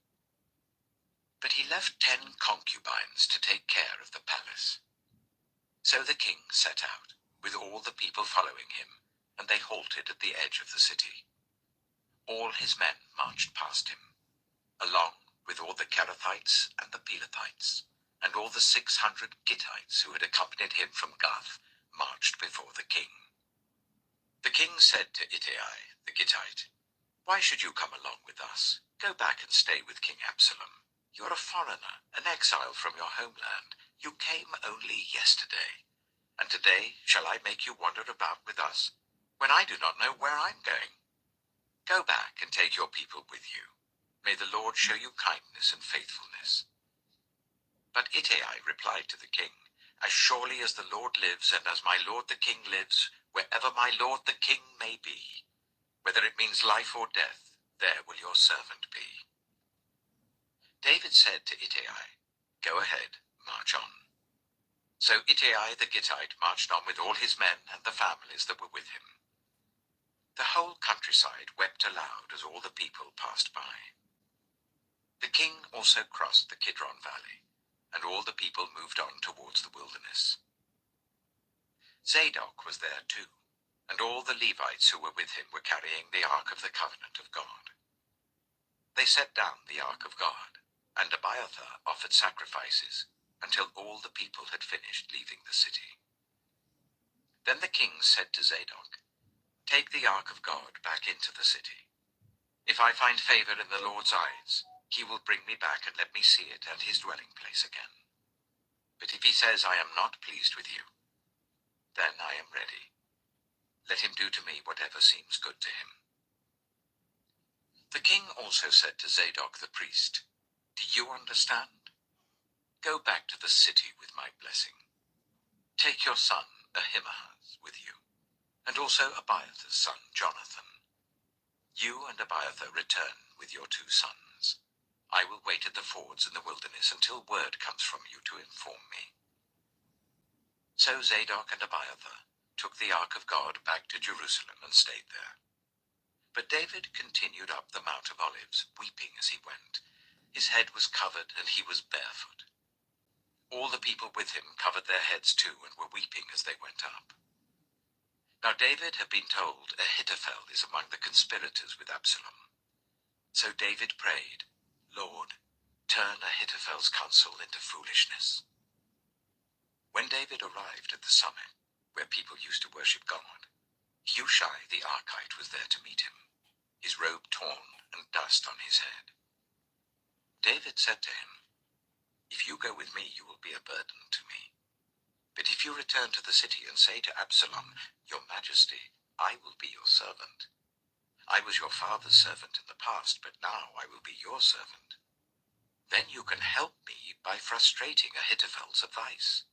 But he left 10 concubines to take care of the palace. So the king set out, with all the people following him, and they halted at the edge of the city. All his men marched past him, along with all the Kerethites and the Pelethites, and all the 600 Gittites who had accompanied him from Gath, marched before the king. The king said to Ittai the Gittite, "Why should you come along with us? Go back and stay with King Absalom. You are a foreigner, an exile from your homeland. You came only yesterday. And today shall I make you wander about with us, when I do not know where I'm going? Go back and take your people with you. May the Lord show you kindness and faithfulness." But Ittai replied to the king, "As surely as the Lord lives, and as my lord the king lives, wherever my lord the king may be, whether it means life or death, there will your servant be." David said to Ittai, "Go ahead, march on." So Ittai the Gittite marched on with all his men and the families that were with him. The whole countryside wept aloud as all the people passed by. The king also crossed the Kidron Valley, and all the people moved on towards the wilderness. Zadok was there too, and all the Levites who were with him were carrying the Ark of the Covenant of God. They set down the Ark of God, and Abiathar offered sacrifices until all the people had finished leaving the city. Then the king said to Zadok, "Take the Ark of God back into the city. If I find favor in the Lord's eyes, he will bring me back and let me see it and his dwelling place again. But if he says I am not pleased with you, then I am ready. Let him do to me whatever seems good to him." The king also said to Zadok the priest, "Do you understand? Go back to the city with my blessing. Take your son Ahimaaz with you, and also Abiathar's son Jonathan. You and Abiathar return with your 2 sons. I will wait at the fords in the wilderness until word comes from you to inform me." So Zadok and Abiathar took the Ark of God back to Jerusalem and stayed there. But David continued up the Mount of Olives, weeping as he went. His head was covered, and he was barefoot. All the people with him covered their heads too, and were weeping as they went up. Now David had been told Ahithophel is among the conspirators with Absalom. So David prayed, "Lord, turn Ahithophel's counsel into foolishness." When David arrived at the summit, where people used to worship God, Hushai the Archite was there to meet him, his robe torn and dust on his head. David said to him, "If you go with me, you will be a burden to me. But if you return to the city and say to Absalom, 'Your Majesty, I will be your servant. I was your father's servant in the past, but now I will be your servant,' then you can help me by frustrating Ahithophel's advice.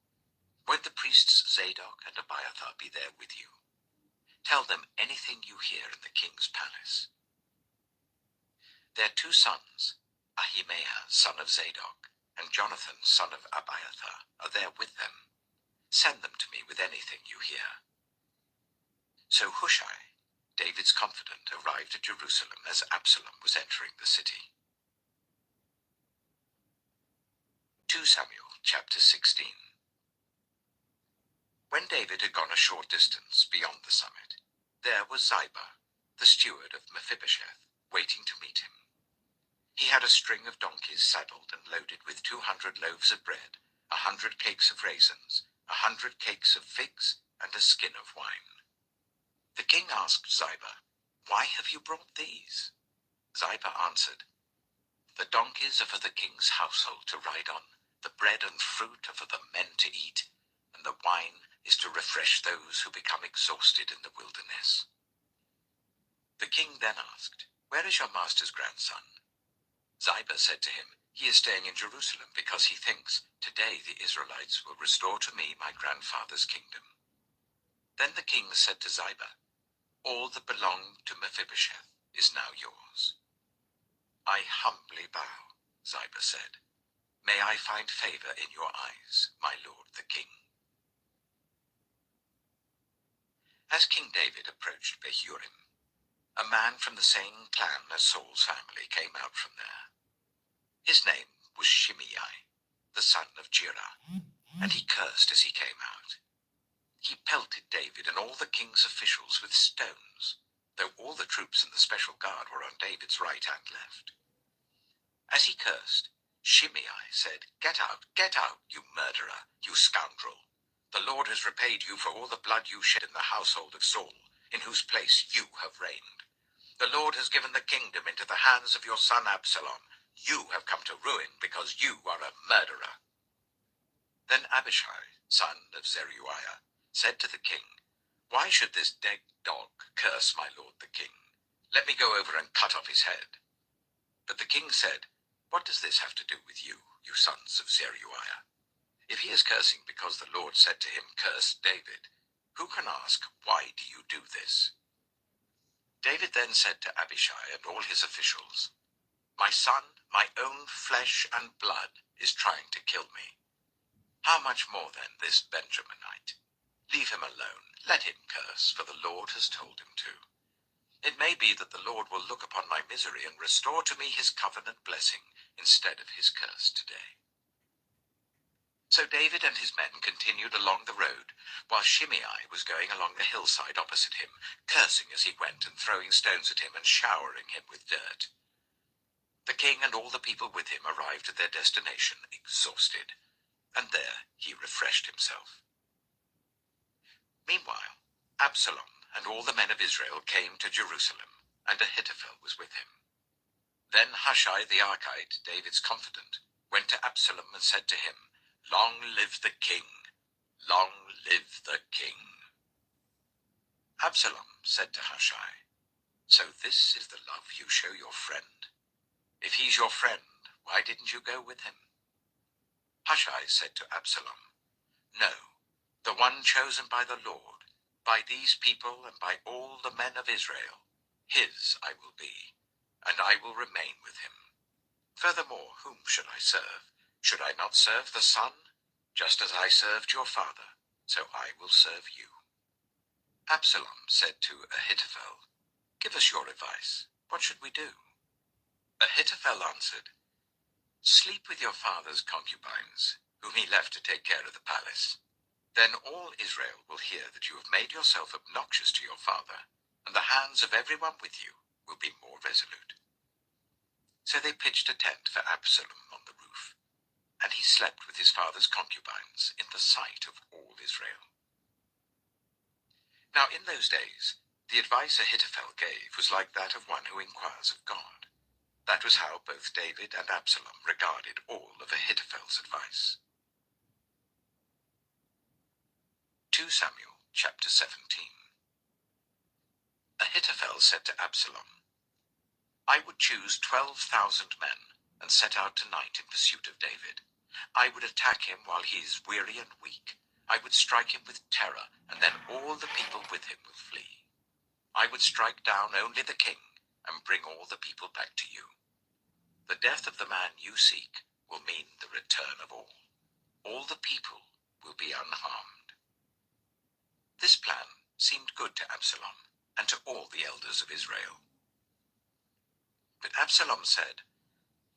Won't the priests Zadok and Abiathar be there with you? Tell them anything you hear in the king's palace." Their 2 sons, Ahimaaz son of Zadok and Jonathan son of Abiathar, are there with them. Send them to me with anything you hear." So Hushai, David's confidant, arrived at Jerusalem as Absalom was entering the city. 2 Samuel chapter 16. When David had gone a short distance beyond the summit, there was Ziba, the steward of Mephibosheth, waiting to meet him. He had a string of donkeys saddled and loaded with 200 loaves of bread, 100 cakes of raisins, 100 cakes of figs, and a skin of wine. The king asked Ziba, "Why have you brought these?" Ziba answered, "The donkeys are for the king's household to ride on, the bread and fruit are for the men to eat, and the wine is to refresh those who become exhausted in the wilderness." The king then asked, "Where is your master's grandson?" Ziba said to him, "He is staying in Jerusalem because he thinks, 'Today the Israelites will restore to me my grandfather's kingdom.'" Then the king said to Ziba, "All that belonged to Mephibosheth is now yours." "I humbly bow," Ziba said. "May I find favor in your eyes, my lord the king." As King David approached Behurim, a man from the same clan as Saul's family came out from there. His name was Shimei, the son of Jirah, and he cursed as he came out. He pelted David and all the king's officials with stones, though all the troops and the special guard were on David's right and left. As he cursed, Shimei said, get out, you murderer, you scoundrel. The Lord has repaid you for all the blood you shed in the household of Saul, in whose place you have reigned. The Lord has given the kingdom into the hands of your son Absalom. You have come to ruin because you are a murderer. Then Abishai, son of Zeruiah, said to the king, why should this dead dog curse my lord the king? Let me go over and cut off his head. But the king said, what does this have to do with you, you sons of Zeruiah? If he is cursing because the Lord said to him, curse David, who can ask, why do you do this? David then said to Abishai and all his officials, my son, my own flesh and blood, is trying to kill me. How much more then this Benjaminite? Leave him alone, let him curse, for the Lord has told him to. It may be that the Lord will look upon my misery and restore to me his covenant blessing instead of his curse today. So David and his men continued along the road, while Shimei was going along the hillside opposite him, cursing as he went and throwing stones at him and showering him with dirt. The king and all the people with him arrived at their destination exhausted, and there he refreshed himself. Meanwhile, Absalom and all the men of Israel came to Jerusalem, and Ahithophel was with him. Then Hushai the Archite, David's confidant, went to Absalom and said to him, long live the king! Long live the king! Absalom said to Hushai, so this is the love you show your friend? If he's your friend, why didn't you go with him? Hushai said to Absalom, no, the one chosen by the Lord, by these people and by all the men of Israel, his I will be, and I will remain with him. Furthermore, whom should I serve? Should I not serve the Son? Just as I served your father, so I will serve you. Absalom said to Ahithophel, give us your advice. What should we do? Ahithophel answered, sleep with your father's concubines, whom he left to take care of the palace. Then all Israel will hear that you have made yourself obnoxious to your father, and the hands of everyone with you will be more resolute. So they pitched a tent for Absalom on the roof, and he slept with his father's concubines in the sight of all Israel. Now in those days, the advice Ahithophel gave was like that of one who inquires of God. That was how both David and Absalom regarded all of Ahithophel's advice. 2 Samuel chapter 17. Ahithophel said to Absalom, I would choose 12,000 men and set out tonight in pursuit of David. I would attack him while he is weary and weak. I would strike him with terror, and then all the people with him will flee. I would strike down only the king and bring all the people back to you. The death of the man you seek will mean the return of all. All the people will be unharmed. This plan seemed good to Absalom and to all the elders of Israel. But Absalom said,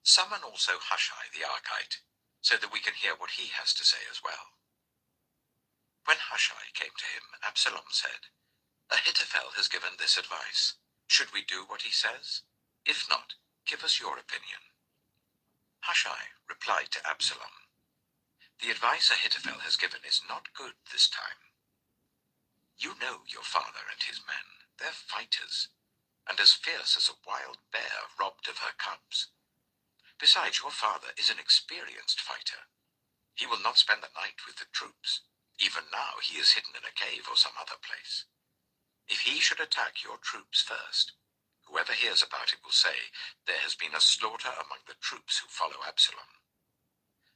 summon also Hushai the Archite, so that we can hear what he has to say as well. When Hushai came to him, Absalom said, Ahithophel has given this advice. Should we do what he says? If not, give us your opinion. Hushai replied to Absalom, the advice Ahithophel has given is not good this time. You know your father and his men. They're fighters, and as fierce as a wild bear robbed of her cubs. Besides, your father is an experienced fighter. He will not spend the night with the troops. Even now he is hidden in a cave or some other place. If he should attack your troops first, whoever hears about it will say, there has been a slaughter among the troops who follow Absalom.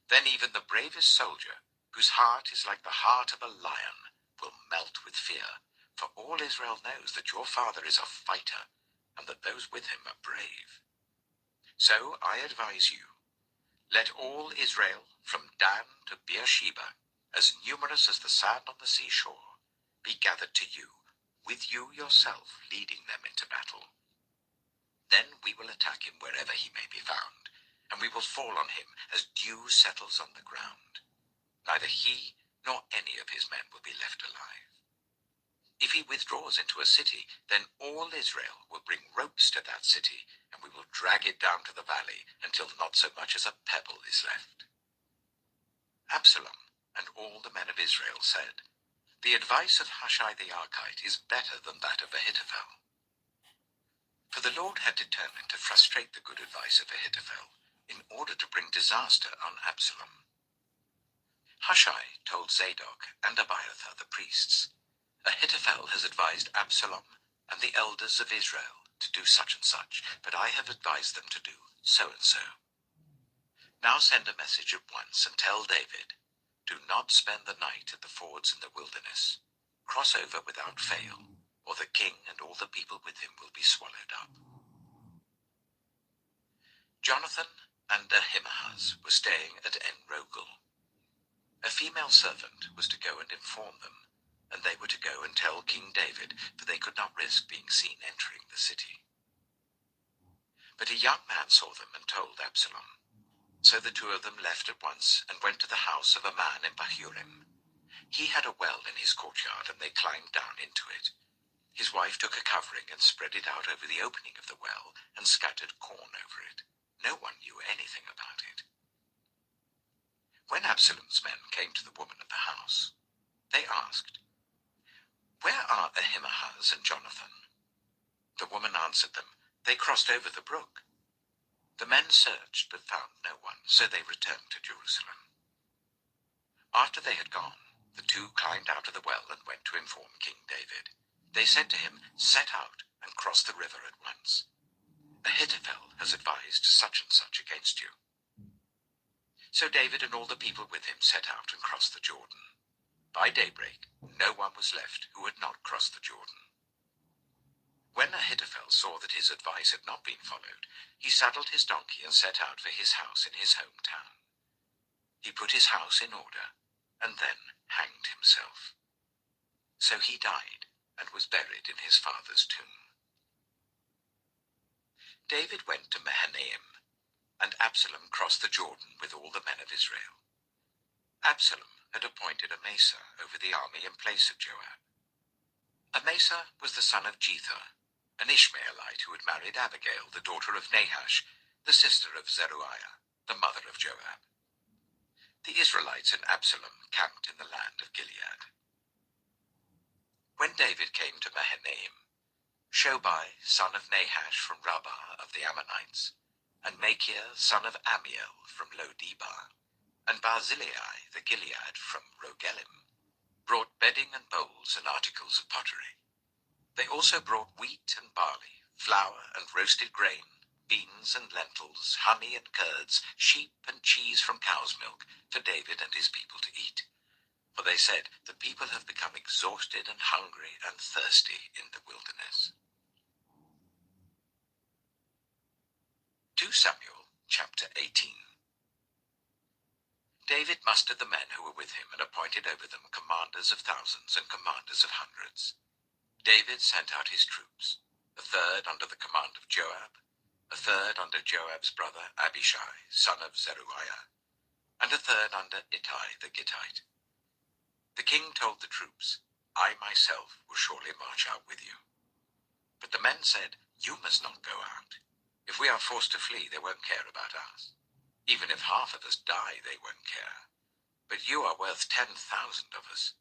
Then even the bravest soldier, whose heart is like the heart of a lion, will melt with fear, for all Israel knows that your father is a fighter, and that those with him are brave. So I advise you, let all Israel, from Dan to Beersheba, as numerous as the sand on the seashore, be gathered to you, with you yourself leading them into battle. Then we will attack him wherever he may be found, and we will fall on him as dew settles on the ground. Neither he nor any of his men will be left alive. If he withdraws into a city, then all Israel will bring ropes to that city, and we will drag it down to the valley until not so much as a pebble is left." Absalom and all the men of Israel said, "The advice of Hushai the Archite is better than that of Ahithophel." For the Lord had determined to frustrate the good advice of Ahithophel in order to bring disaster on Absalom. Hushai told Zadok and Abiathar the priests, "Ahithophel has advised Absalom and the elders of Israel to do such and such, but I have advised them to do so and so. Now send a message at once and tell David, do not spend the night at the fords in the wilderness. Cross over without fail, or the king and all the people with him will be swallowed up." Jonathan and Ahimaaz were staying at En-Rogel. A female servant was to go and inform them, and they were to go and tell King David, for they could not risk being seen entering the city. But a young man saw them and told Absalom. So the two of them left at once and went to the house of a man in Bahurim. He had a well in his courtyard, and they climbed down into it. His wife took a covering and spread it out over the opening of the well and scattered corn over it. No one knew anything about it. When Absalom's men came to the woman at the house, they asked, "Where are Ahimaaz and Jonathan?" The woman answered them, "They crossed over the brook." The men searched but found no one, so they returned to Jerusalem. After they had gone, the two climbed out of the well and went to inform King David. They said to him, "Set out and cross the river at once. Ahithophel has advised such and such against you." So David and all the people with him set out and crossed the Jordan. By daybreak, no one was left who had not crossed the Jordan. When Ahithophel saw that his advice had not been followed, he saddled his donkey and set out for his house in his hometown. He put his house in order and then hanged himself. So he died and was buried in his father's tomb. David went to Mahanaim, and Absalom crossed the Jordan with all the men of Israel. Absalom had appointed Amasa over the army in place of Joab. Amasa was the son of Jether, an Ishmaelite who had married Abigail, the daughter of Nahash, the sister of Zeruiah, the mother of Joab. The Israelites and Absalom camped in the land of Gilead. When David came to Mahanaim, Shobai, son of Nahash from Rabbah of the Ammonites, and Machir, son of Amiel from Lo-Debar, and Barzillai the Gilead from Rogelim, brought bedding and bowls and articles of pottery. They also brought wheat and barley, flour and roasted grain, beans and lentils, honey and curds, sheep and cheese from cow's milk for David and his people to eat. For they said, "The people have become exhausted and hungry and thirsty in the wilderness." 2 Samuel chapter 18. David mustered the men who were with him and appointed over them commanders of thousands and commanders of hundreds. David sent out his troops, a third under the command of Joab, a third under Joab's brother Abishai, son of Zeruiah, and a third under Ittai the Gittite. The king told the troops, "I myself will surely march out with you." But the men said, "You must not go out. If we are forced to flee, they won't care about us. Even if half of us die, they won't care. But you are worth 10,000 of us.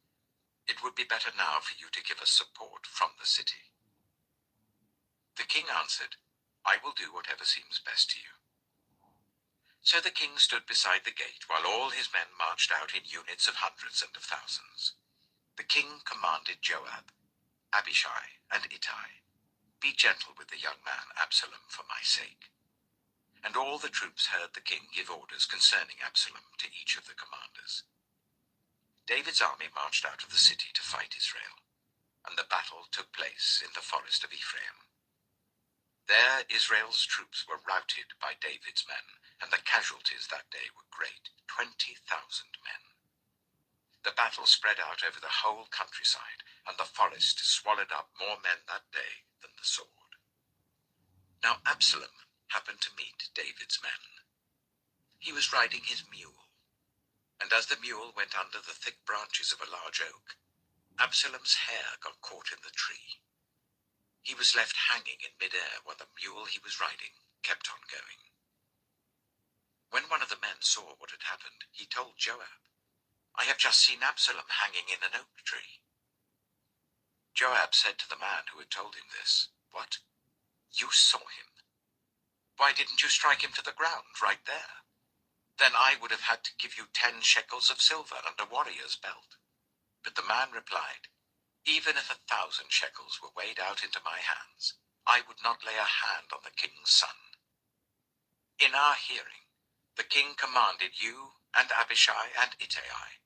It would be better now for you to give us support from the city." The king answered, "I will do whatever seems best to you." So the king stood beside the gate while all his men marched out in units of hundreds and of thousands. The king commanded Joab, Abishai, and Ittai, "Be gentle with the young man Absalom for my sake." And all the troops heard the king give orders concerning Absalom to each of the commanders. David's army marched out of the city to fight Israel, and the battle took place in the forest of Ephraim. There Israel's troops were routed by David's men, and the casualties that day were great, 20,000 men. The battle spread out over the whole countryside, and the forest swallowed up more men that day than the sword. Now Absalom happened to meet David's men. He was riding his mule, and as the mule went under the thick branches of a large oak, Absalom's hair got caught in the tree. He was left hanging in midair while the mule he was riding kept on going. When one of the men saw what had happened, he told Joab, "I have just seen Absalom hanging in an oak tree." Joab said to the man who had told him this, "What? You saw him? Why didn't you strike him to the ground right there? Then I would have had to give you 10 shekels of silver and a warrior's belt." But the man replied, "Even if 1,000 shekels were weighed out into my hands, I would not lay a hand on the king's son. In our hearing, the king commanded you and Abishai and Ittai,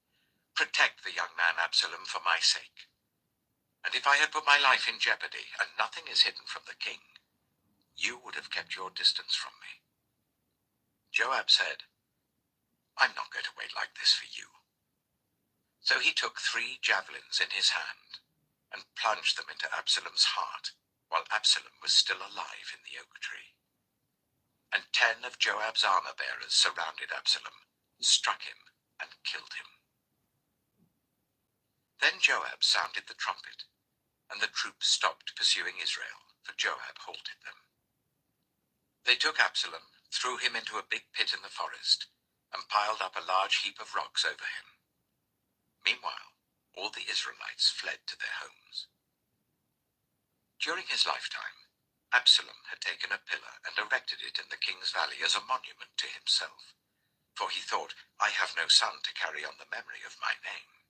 protect the young man Absalom for my sake. And if I had put my life in jeopardy, and nothing is hidden from the king, you would have kept your distance from me." Joab said, "I'm not going to wait like this for you." So he took 3 javelins in his hand and plunged them into Absalom's heart while Absalom was still alive in the oak tree. And 10 of Joab's armor-bearers surrounded Absalom, struck him, and killed him. Then Joab sounded the trumpet, and the troops stopped pursuing Israel, for Joab halted them. They took Absalom, threw him into a big pit in the forest, and piled up a large heap of rocks over him. Meanwhile, all the Israelites fled to their homes. During his lifetime, Absalom had taken a pillar and erected it in the king's valley as a monument to himself, for he thought, "I have no son to carry on the memory of my name."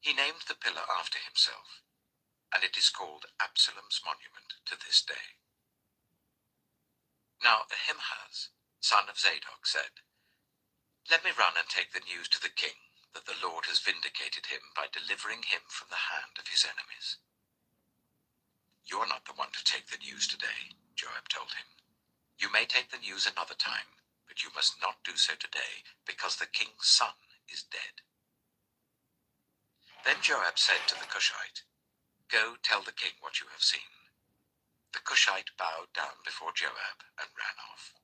He named the pillar after himself, and it is called Absalom's monument to this day. Now Ahimaaz, son of Zadok, said, "Let me run and take the news to the king that the Lord has vindicated him by delivering him from the hand of his enemies." "You're not the one to take the news today," Joab told him. "You may take the news another time, but you must not do so today, because the king's son is dead." Then Joab said to the Cushite, "Go tell the king what you have seen." The Cushite bowed down before Joab and ran off.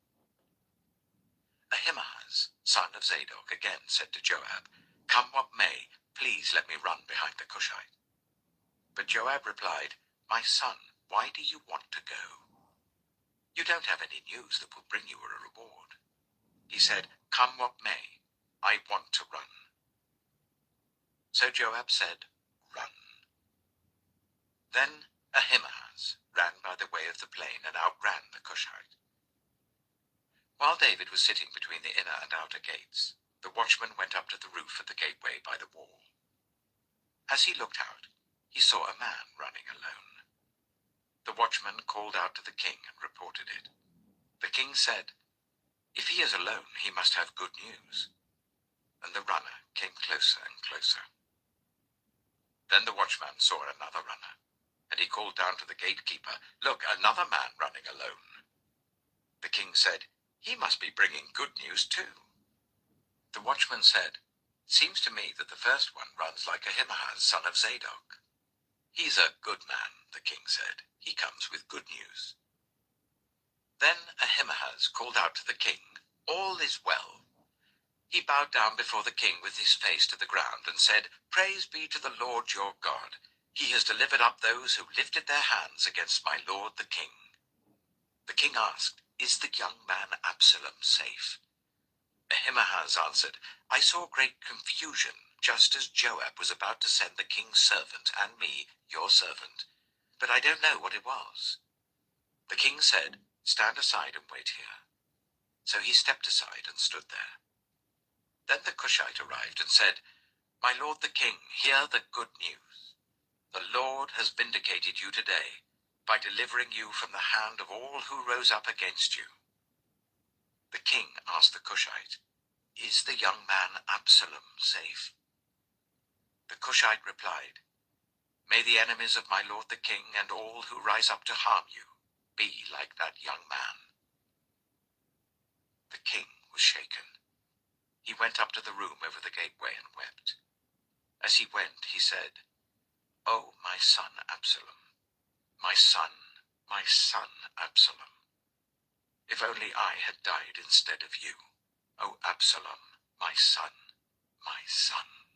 Ahimaaz, son of Zadok, again said to Joab, "Come what may, please let me run behind the Cushite." But Joab replied, "My son, why do you want to go? You don't have any news that will bring you a reward." He said, "Come what may, I want to run." So Joab said, "Run." Then Ahimaaz ran by the way of the plain and outran the Cushite. While David was sitting between the inner and outer gates, the watchman went up to the roof of the gateway by the wall. As he looked out, he saw a man running alone. The watchman called out to the king and reported it. The king said, "If he is alone, he must have good news." And the runner came closer and closer. Then the watchman saw another runner, and he called down to the gatekeeper, "Look, another man running alone." The king said, "He must be bringing good news too." The watchman said, "Seems to me that the first one runs like Ahimaaz, son of Zadok." "He's a good man," the king said. "He comes with good news." Then Ahimaaz called out to the king, "All is well." He bowed down before the king with his face to the ground and said, "Praise be to the Lord your God. He has delivered up those who lifted their hands against my lord the king." The king asked, "Is the young man Absalom safe?" Ahimaaz answered, "I saw great confusion, just as Joab was about to send the king's servant and me, your servant, but I don't know what it was." The king said, "Stand aside and wait here." So he stepped aside and stood there. Then the Cushite arrived and said, "My lord the king, hear the good news. The Lord has vindicated you today by delivering you from the hand of all who rose up against you." The king asked the Cushite, "Is the young man Absalom safe?" The Cushite replied, "May the enemies of my lord the king and all who rise up to harm you be like that young man." The king was shaken. He went up to the room over the gateway and wept. As he went, he said, "Oh, my son Absalom, my son Absalom. If only I had died instead of you. Oh, Absalom, my son, my son."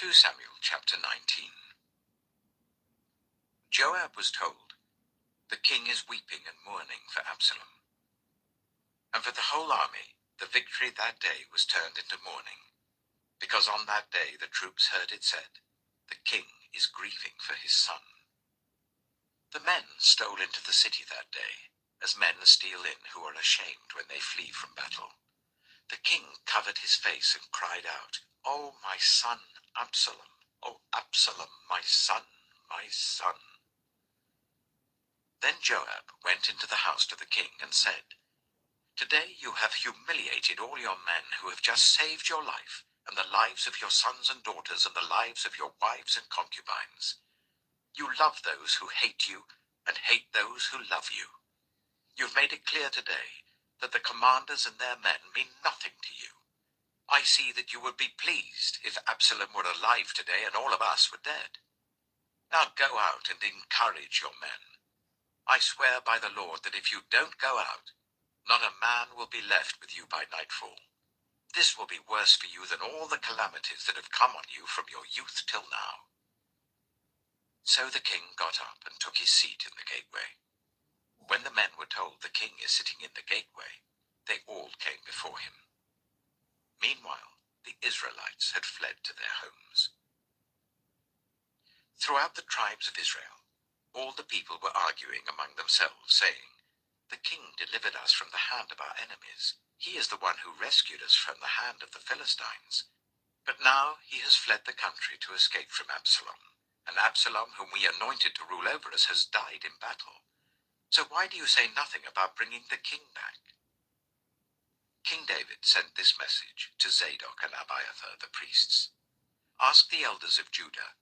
2 Samuel chapter 19. Joab was told, "The king is weeping and mourning for Absalom." And for the whole army, the victory that day was turned into mourning, because on that day the troops heard it said, "The king is grieving for his son." The men stole into the city that day, as men steal in who are ashamed when they flee from battle. The king covered his face and cried out, "Oh, my son, Absalom! Oh, Absalom, my son, my son!" Then Joab went into the house to the king and said, "Today you have humiliated all your men who have just saved your life and the lives of your sons and daughters and the lives of your wives and concubines. You love those who hate you and hate those who love you. You've made it clear today that the commanders and their men mean nothing to you. I see that you would be pleased if Absalom were alive today and all of us were dead. Now go out and encourage your men. I swear by the Lord that if you don't go out, not a man will be left with you by nightfall. This will be worse for you than all the calamities that have come on you from your youth till now." So the king got up and took his seat in the gateway. When the men were told, "The king is sitting in the gateway," they all came before him. Meanwhile, the Israelites had fled to their homes. Throughout the tribes of Israel, all the people were arguing among themselves, saying, "The king delivered us from the hand of our enemies. He is the one who rescued us from the hand of the Philistines. But now he has fled the country to escape from Absalom, and Absalom, whom we anointed to rule over us, has died in battle. So why do you say nothing about bringing the king back?" King David sent this message to Zadok and Abiathar the priests. "Ask the elders of Judah,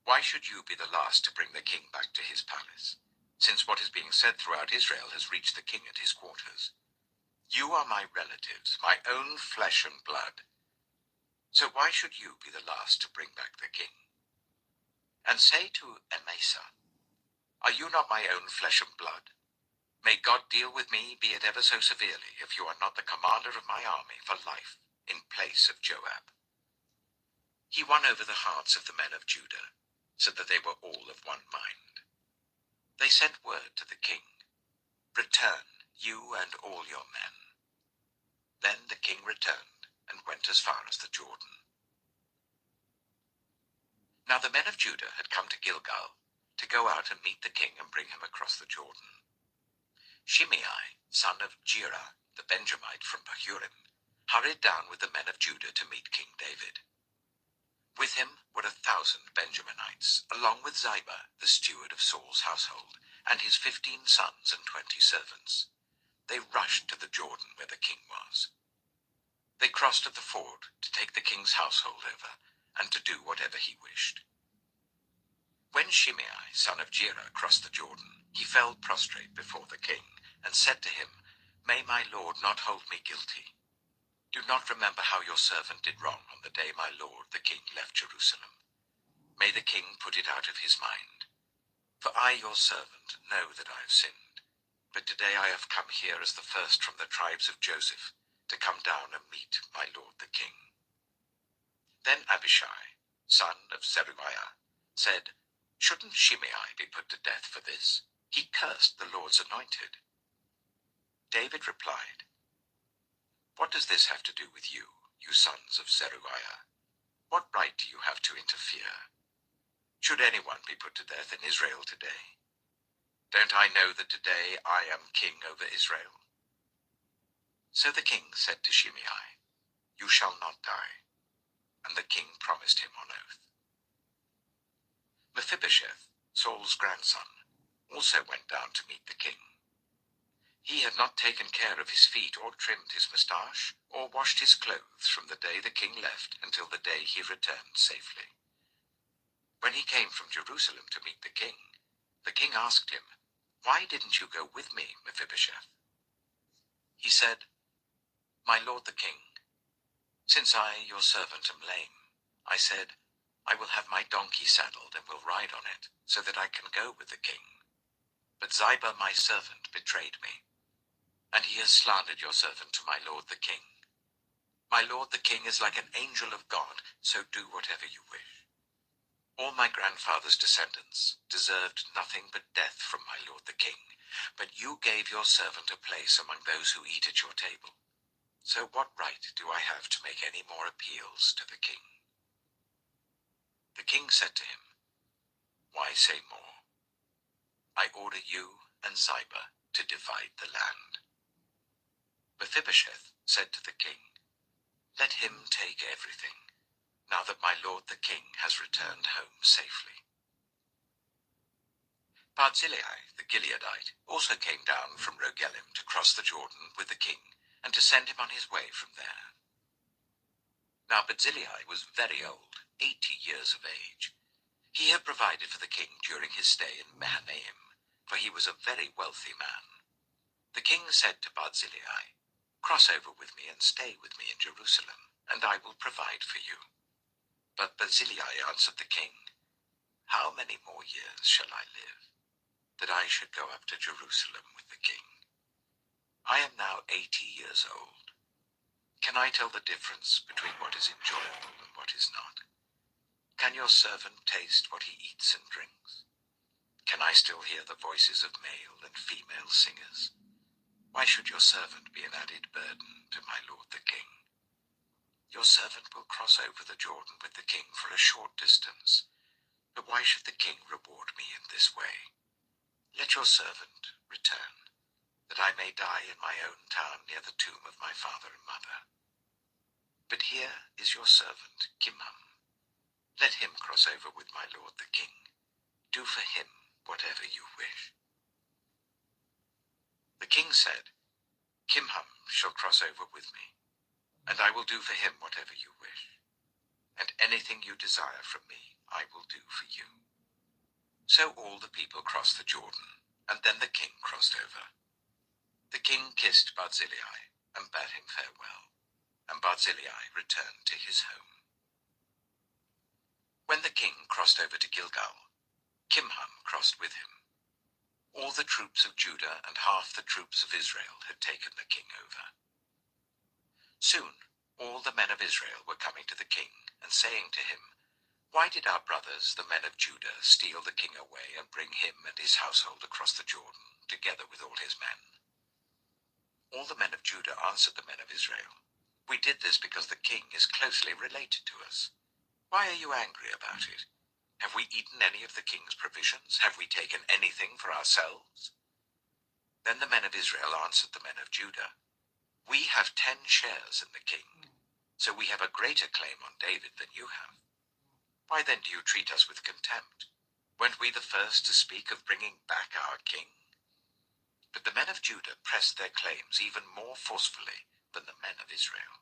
why should you be the last to bring the king back to his palace, since what is being said throughout Israel has reached the king at his quarters? You are my relatives, my own flesh and blood. So why should you be the last to bring back the king? And say to Amasa, are you not my own flesh and blood? May God deal with me, be it ever so severely, if you are not the commander of my army for life in place of Joab." He won over the hearts of the men of Judah, so that they were all of one mind. They sent word to the king, "Return, you and all your men." Then the king returned and went as far as the Jordan. Now the men of Judah had come to Gilgal to go out and meet the king and bring him across the Jordan. Shimei, son of Gera, the Benjamite from Bahurim, hurried down with the men of Judah to meet King David. With him were 1,000 Benjaminites, along with Ziba, the steward of Saul's household, and his 15 sons and 20 servants. They rushed to the Jordan where the king was. They crossed at the ford to take the king's household over and to do whatever he wished. When Shimei, son of Gera, crossed the Jordan, he fell prostrate before the king and said to him, "May my lord not hold me guilty. Do not remember how your servant did wrong on the day my lord the king left Jerusalem. May the king put it out of his mind. For I, your servant, know that I have sinned. But today I have come here as the first from the tribes of Joseph, to come down and meet my lord the king." Then Abishai, son of Zeruiah, said, "Shouldn't Shimei be put to death for this? He cursed the Lord's anointed." David replied, "What does this have to do with you, you sons of Zeruiah? What right do you have to interfere? Should anyone be put to death in Israel today? Don't I know that today I am king over Israel?" So the king said to Shimei, "You shall not die." And the king promised him on oath. Mephibosheth, Saul's grandson, also went down to meet the king. He had not taken care of his feet or trimmed his moustache or washed his clothes from the day the king left until the day he returned safely. When he came from Jerusalem to meet the king asked him, "Why didn't you go with me, Mephibosheth?" He said, "My lord the king, since I, your servant, am lame, I said, I will have my donkey saddled and will ride on it, so that I can go with the king. But Ziba, my servant, betrayed me, and he has slandered your servant to my lord the king. My lord the king is like an angel of God, so do whatever you wish. All my grandfather's descendants deserved nothing but death from my lord the king, but you gave your servant a place among those who eat at your table. So what right do I have to make any more appeals to the king?" The king said to him, "Why say more? I order you and Ziba to divide the land." Mephibosheth said to the king, "Let him take everything, now that my lord the king has returned home safely." Barzillai the Gileadite also came down from Rogelim to cross the Jordan with the king and to send him on his way from there. Now Barzillai was very old, 80 years of age. He had provided for the king during his stay in Mahanaim, for he was a very wealthy man. The king said to Barzillai, "Cross over with me and stay with me in Jerusalem, and I will provide for you." But Barzillai answered the king, "How many more years shall I live, that I should go up to Jerusalem with the king? I am now 80 years old. Can I tell the difference between what is enjoyable and what is not? Can your servant taste what he eats and drinks? Can I still hear the voices of male and female singers? Why should your servant be an added burden to my lord the king? Your servant will cross over the Jordan with the king for a short distance, but why should the king reward me in this way? Let your servant return, that I may die in my own town near the tomb of my father and mother. But here is your servant Kimham. Let him cross over with my lord the king. Do for him whatever you wish." The king said, "Kimham shall cross over with me, and I will do for him whatever you wish. And anything you desire from me, I will do for you." So all the people crossed the Jordan, and then the king crossed over. The king kissed Barzillai and bade him farewell, and Barzillai returned to his home. When the king crossed over to Gilgal, Kimham crossed with him. All the troops of Judah and half the troops of Israel had taken the king over. Soon all the men of Israel were coming to the king and saying to him, "Why did our brothers, the men of Judah, steal the king away and bring him and his household across the Jordan, together with all his men?" All the men of Judah answered the men of Israel, "We did this because the king is closely related to us. Why are you angry about it? Have we eaten any of the king's provisions? Have we taken anything for ourselves?" Then the men of Israel answered the men of Judah, "We have 10 shares in the king, so we have a greater claim on David than you have. Why then do you treat us with contempt? Weren't we the first to speak of bringing back our king?" But the men of Judah pressed their claims even more forcefully than the men of Israel.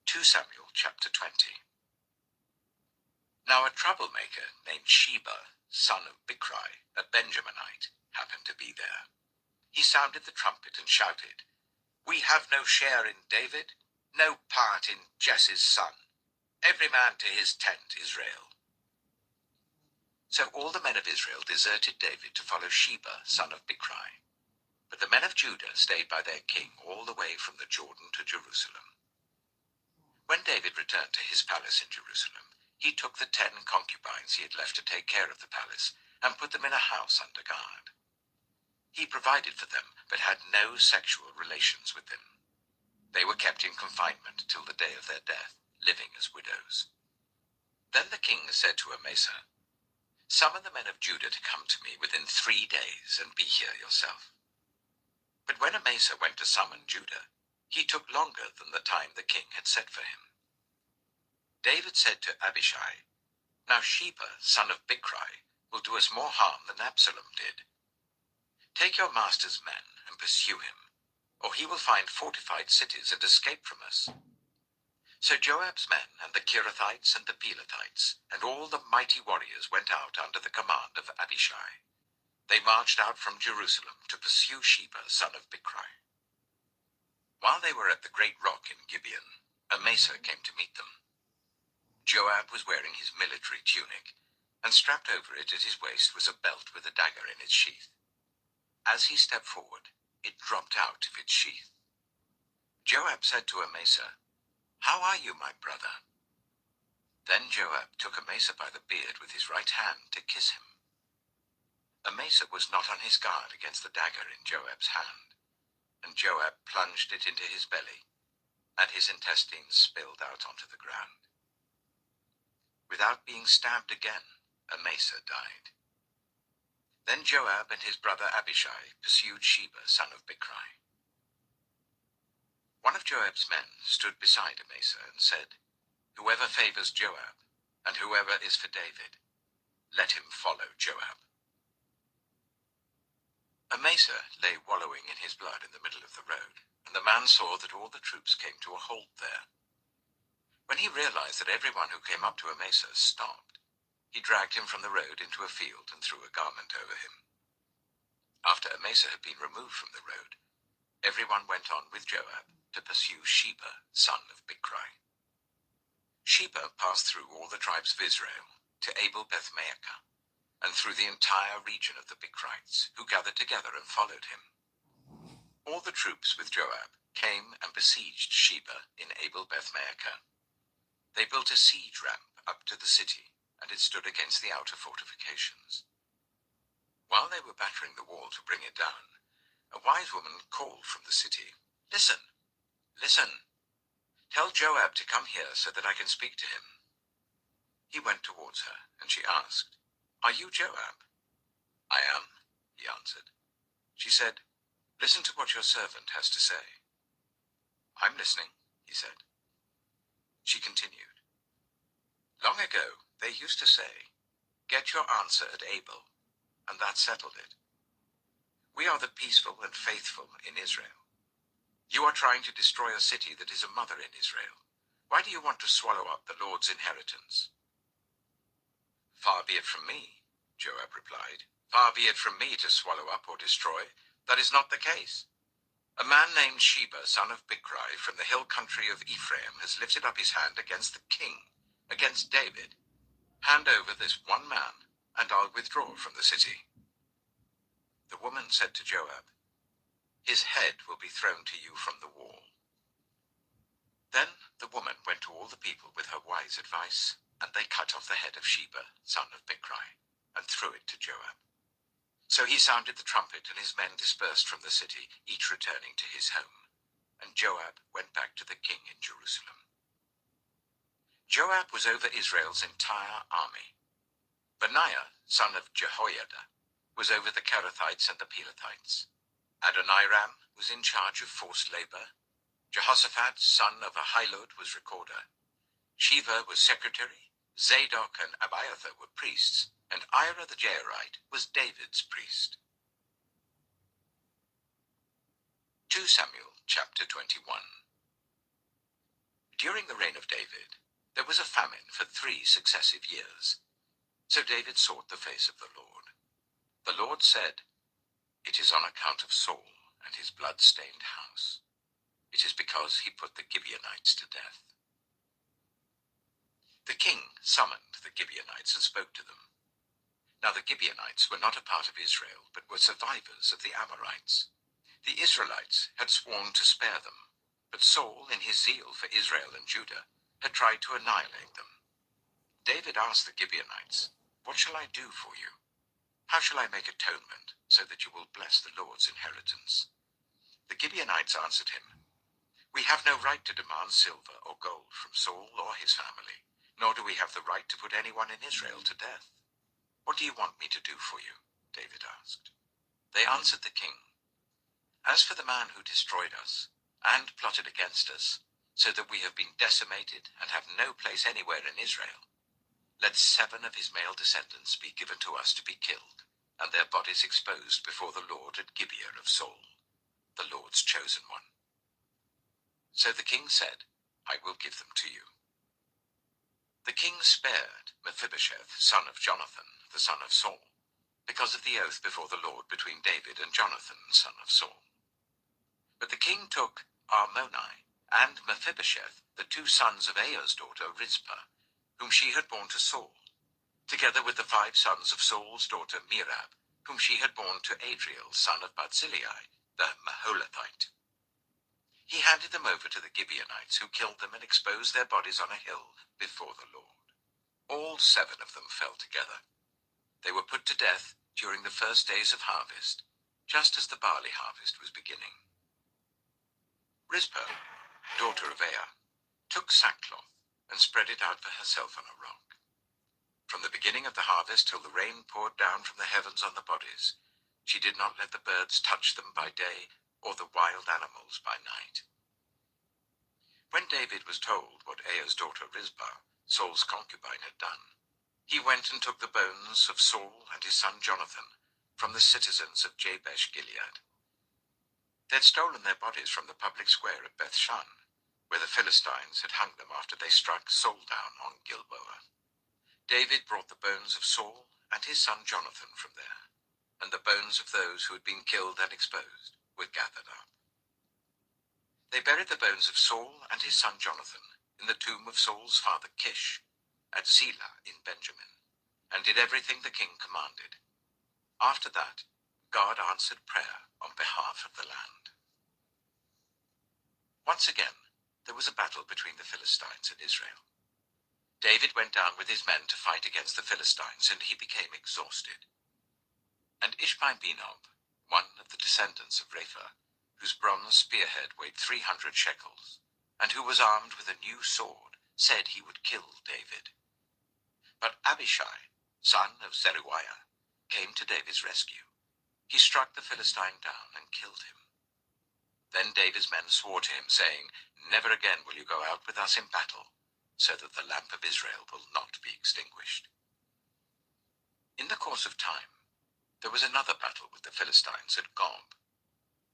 2 Samuel chapter 20. Now a troublemaker named Sheba, son of Bichri, a Benjaminite, happened to be there. He sounded the trumpet and shouted, "We have no share in David, no part in Jesse's son. Every man to his tent, Israel." So all the men of Israel deserted David to follow Sheba, son of Bichri. But the men of Judah stayed by their king all the way from the Jordan to Jerusalem. When David returned to his palace in Jerusalem, he took the 10 concubines he had left to take care of the palace and put them in a house under guard. He provided for them, but had no sexual relations with them. They were kept in confinement till the day of their death, living as widows. Then the king said to Amasa, "Summon the men of Judah to come to me within 3 days, and be here yourself." But when Amasa went to summon Judah, he took longer than the time the king had set for him. David said to Abishai, "Now Sheba, son of Bichri, will do us more harm than Absalom did. Take your master's men and pursue him, or he will find fortified cities and escape from us." So Joab's men and the Kerethites and the Pelethites and all the mighty warriors went out under the command of Abishai. They marched out from Jerusalem to pursue Sheba, son of Bichri. While they were at the great rock in Gibeon, Amasa came to meet them. Joab was wearing his military tunic, and strapped over it at his waist was a belt with a dagger in its sheath. As he stepped forward, it dropped out of its sheath. Joab said to Amasa, "How are you, my brother?" Then Joab took Amasa by the beard with his right hand to kiss him. Amasa was not on his guard against the dagger in Joab's hand, and Joab plunged it into his belly, and his intestines spilled out onto the ground. Without being stabbed again, Amasa died. Then Joab and his brother Abishai pursued Sheba, son of Bichri. One of Joab's men stood beside Amasa and said, "Whoever favors Joab, and whoever is for David, let him follow Joab." Amasa lay wallowing in his blood in the middle of the road, and the man saw that all the troops came to a halt there. When he realized that everyone who came up to Amasa stopped, he dragged him from the road into a field and threw a garment over him. After Amasa had been removed from the road, everyone went on with Joab to pursue Sheba, son of Bichri. Sheba passed through all the tribes of Israel to Abel-Beth-Maachah, and through the entire region of the Bichrites, who gathered together and followed him. All the troops with Joab came and besieged Sheba in Abel-Beth-Maachah. They built a siege ramp up to the city, and it stood against the outer fortifications. While they were battering the wall to bring it down, a wise woman called from the city, "Listen, listen! Tell Joab to come here so that I can speak to him." He went towards her, and she asked, "Are you Joab?" "I am," he answered. She said, "Listen to what your servant has to say." "I'm listening," he said. She continued, "Long ago they used to say, 'Get your answer at Abel,' and that settled it. We are the peaceful and faithful in Israel. You are trying to destroy a city that is a mother in Israel. Why do you want to swallow up the Lord's inheritance?" "Far be it from me," Joab replied. "Far be it from me to swallow up or destroy. That is not the case. A man named Sheba, son of Bichri, from the hill country of Ephraim, has lifted up his hand against the king, against David. Hand over this one man, and I'll withdraw from the city." The woman said to Joab, "His head will be thrown to you from the wall." Then the woman went to all the people with her wise advice, and they cut off the head of Sheba, son of Bichri, and threw it to Joab. So he sounded the trumpet, and his men dispersed from the city, each returning to his home. And Joab went back to the king in Jerusalem. Joab was over Israel's entire army. Benaiah, son of Jehoiada, was over the Kerethites and the Pelethites. Adoniram was in charge of forced labor. Jehoshaphat, son of Ahilud, was recorder. Sheva was secretary. Zadok and Abiathar were priests, and Ira the Jairite was David's priest. 2 Samuel chapter 21. During the reign of David, there was a famine for 3 successive years. So David sought the face of the Lord. The Lord said, "It is on account of Saul and his blood-stained house. It is because he put the Gibeonites to death." The king summoned the Gibeonites and spoke to them. Now the Gibeonites were not a part of Israel, but were survivors of the Amorites. The Israelites had sworn to spare them, but Saul, in his zeal for Israel and Judah, had tried to annihilate them. David asked the Gibeonites, "What shall I do for you? How shall I make atonement so that you will bless the Lord's inheritance?" The Gibeonites answered him, "We have no right to demand silver or gold from Saul or his family, nor do we have the right to put anyone in Israel to death. What do you want me to do for you?" David asked. They answered the king, "As for the man who destroyed us and plotted against us, so that we have been decimated and have no place anywhere in Israel, let 7 of his male descendants be given to us to be killed, and their bodies exposed before the Lord at Gibeah of Saul, the Lord's chosen one." So the king said, "I will give them to you." The king spared Mephibosheth, son of Jonathan, the son of Saul, because of the oath before the Lord between David and Jonathan, son of Saul. But the king took Armoni and Mephibosheth, the 2 sons of Aiah's daughter Rizpah, whom she had borne to Saul, together with the 5 sons of Saul's daughter Merab, whom she had borne to Adriel, son of Barzillai, the Maholathite. He handed them over to the Gibeonites, who killed them and exposed their bodies on a hill before the Lord. All 7 of them fell together. They were put to death during the first days of harvest, just as the barley harvest was beginning. Rizpah, daughter of Aiah, took sackcloth and spread it out for herself on a rock. From the beginning of the harvest till the rain poured down from the heavens on the bodies, she did not let the birds touch them by day or the wild animals by night. When David was told what Aiah's daughter Rizpah, Saul's concubine, had done, he went and took the bones of Saul and his son Jonathan from the citizens of Jabesh Gilead. They had stolen their bodies from the public square at Bethshan, where the Philistines had hung them after they struck Saul down on Gilboa. David brought the bones of Saul and his son Jonathan from there, and the bones of those who had been killed and exposed were gathered up. They buried the bones of Saul and his son Jonathan in the tomb of Saul's father Kish at Zelah in Benjamin, and did everything the king commanded. After that, God answered prayer on behalf of the land. Once again, there was a battle between the Philistines and Israel. David went down with his men to fight against the Philistines, and he became exhausted. And Ishbi-Benob, one of the descendants of Rapha, whose bronze spearhead weighed 300 shekels, and who was armed with a new sword, said he would kill David. But Abishai, son of Zeruiah, came to David's rescue. He struck the Philistine down and killed him. Then David's men swore to him, saying, "Never again will you go out with us in battle, so that the lamp of Israel will not be extinguished." In the course of time, there was another battle with the Philistines at Gob.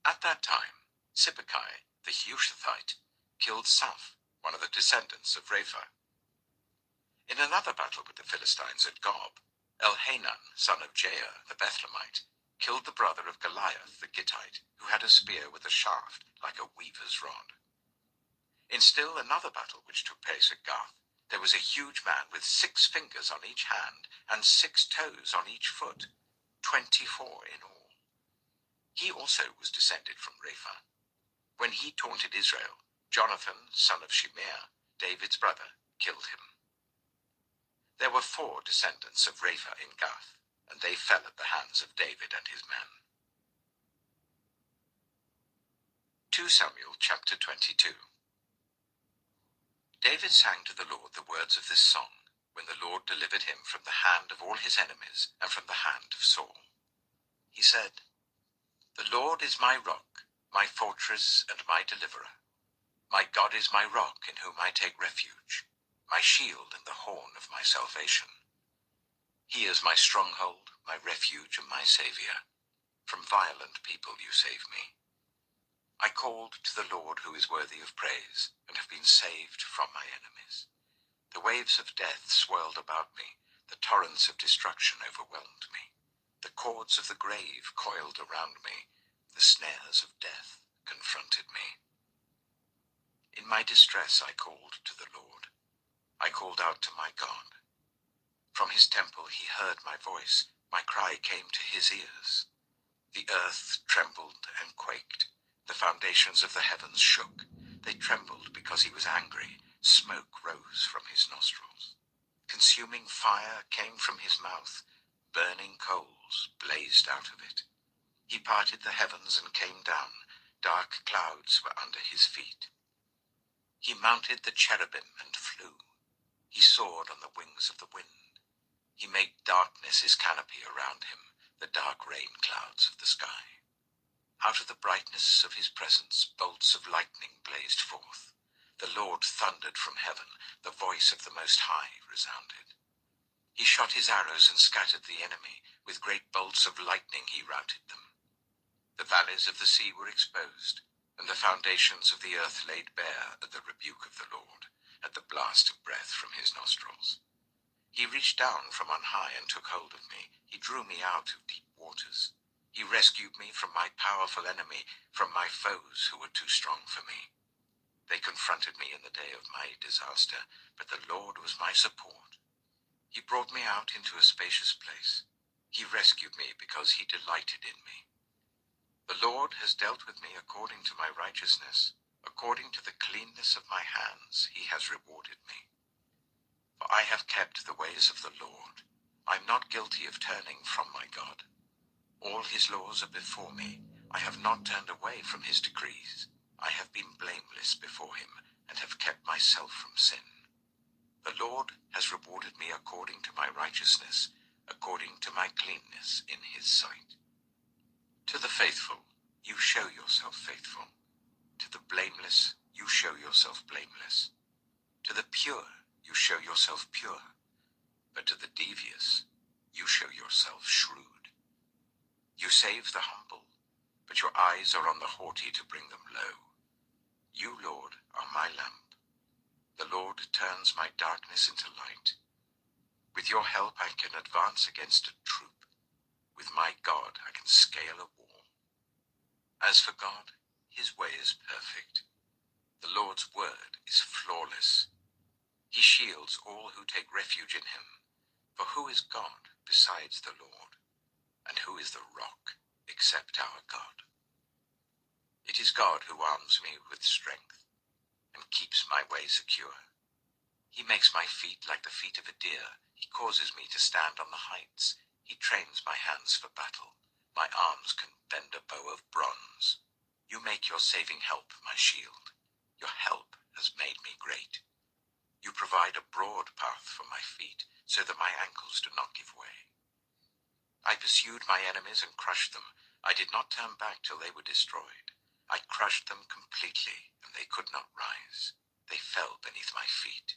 At that time, Sibbecai, the Hushathite, killed Saph, one of the descendants of Rapha. In another battle with the Philistines at Gob, Elhanan, son of Jair, the Bethlehemite, killed the brother of Goliath, the Gittite, who had a spear with a shaft like a weaver's rod. In still another battle which took place at Gath, there was a huge man with 6 fingers on each hand and 6 toes on each foot, 24 in all. He also was descended from Rapha. When he taunted Israel, Jonathan, son of Shimeah, David's brother, killed him. There were 4 descendants of Rapha in Gath, and they fell at the hands of David and his men. 2 Samuel chapter 22. David sang to the Lord the words of this song, when the Lord delivered him from the hand of all his enemies and from the hand of Saul. He said, "The Lord is my rock, my fortress and my deliverer. My God is my rock in whom I take refuge, my shield and the horn of my salvation. He is my stronghold, my refuge and my Saviour. From violent people you save me. I called to the Lord who is worthy of praise, and have been saved from my enemies. The waves of death swirled about me, the torrents of destruction overwhelmed me. The cords of the grave coiled around me, the snares of death confronted me. In my distress I called to the Lord. I called out to my God. From his temple he heard my voice. My cry came to his ears. The earth trembled and quaked. The foundations of the heavens shook. They trembled because he was angry. Smoke rose from his nostrils. Consuming fire came from his mouth. Burning coals blazed out of it. He parted the heavens and came down. Dark clouds were under his feet. He mounted the cherubim and flew. He soared on the wings of the wind. He made darkness his canopy around him, the dark rain clouds of the sky. Out of the brightness of his presence, bolts of lightning blazed forth. The Lord thundered from heaven. The voice of the Most High resounded. He shot his arrows and scattered the enemy. With great bolts of lightning he routed them. The valleys of the sea were exposed, and the foundations of the earth laid bare at the rebuke of the Lord, at the blast of breath from his nostrils. He reached down from on high and took hold of me. He drew me out of deep waters. He rescued me from my powerful enemy, from my foes who were too strong for me. They confronted me in the day of my disaster, but the Lord was my support. He brought me out into a spacious place. He rescued me because he delighted in me. The Lord has dealt with me according to my righteousness. According to the cleanness of my hands, he has rewarded me. For I have kept the ways of the Lord. I am not guilty of turning from my God. All his laws are before me. I have not turned away from his decrees. I have been blameless before him, and have kept myself from sin. The Lord has rewarded me according to my righteousness, according to my cleanness in his sight. To the faithful, you show yourself faithful. To the blameless, you show yourself blameless. To the pure, you show yourself pure. But to the devious, you show yourself shrewd. You save the humble, but your eyes are on the haughty to bring them low. You, Lord, are my lamp. The Lord turns my darkness into light. With your help I can advance against a troop. With my God I can scale a wall. As for God, his way is perfect. The Lord's word is flawless. He shields all who take refuge in him. For who is God besides the Lord? And who is the rock except our God? It is God who arms me with strength and keeps my way secure. He makes my feet like the feet of a deer. He causes me to stand on the heights. He trains my hands for battle. My arms can bend a bow of bronze. You make your saving help my shield. Your help has made me great. You provide a broad path for my feet, so that my ankles do not give way. I pursued my enemies and crushed them. I did not turn back till they were destroyed. I crushed them completely, and they could not rise. They fell beneath my feet.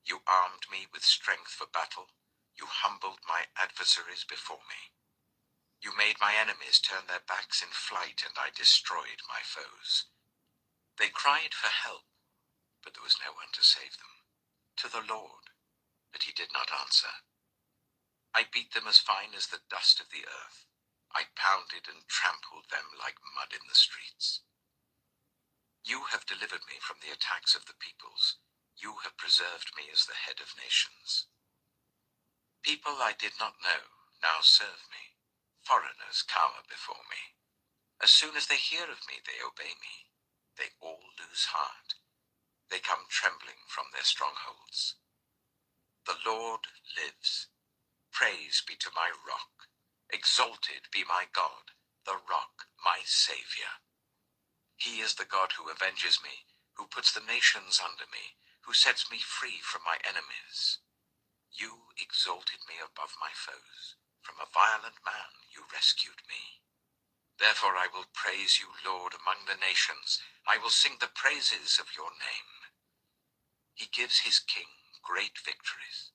You armed me with strength for battle. You humbled my adversaries before me. You made my enemies turn their backs in flight, and I destroyed my foes. They cried for help, but there was no one to save them. To the Lord, but he did not answer. I beat them as fine as the dust of the earth. I pounded and trampled them like mud in the streets. You have delivered me from the attacks of the peoples. You have preserved me as the head of nations. People I did not know now serve me. Foreigners cower before me. As soon as they hear of me, they obey me. They all lose heart. They come trembling from their strongholds. The Lord lives. Praise be to my rock. Exalted be my God, the rock, my Savior. He is the God who avenges me, who puts the nations under me, who sets me free from my enemies. You exalted me above my foes. From a violent man you rescued me. Therefore I will praise you, Lord, among the nations. I will sing the praises of your name. He gives his king great victories.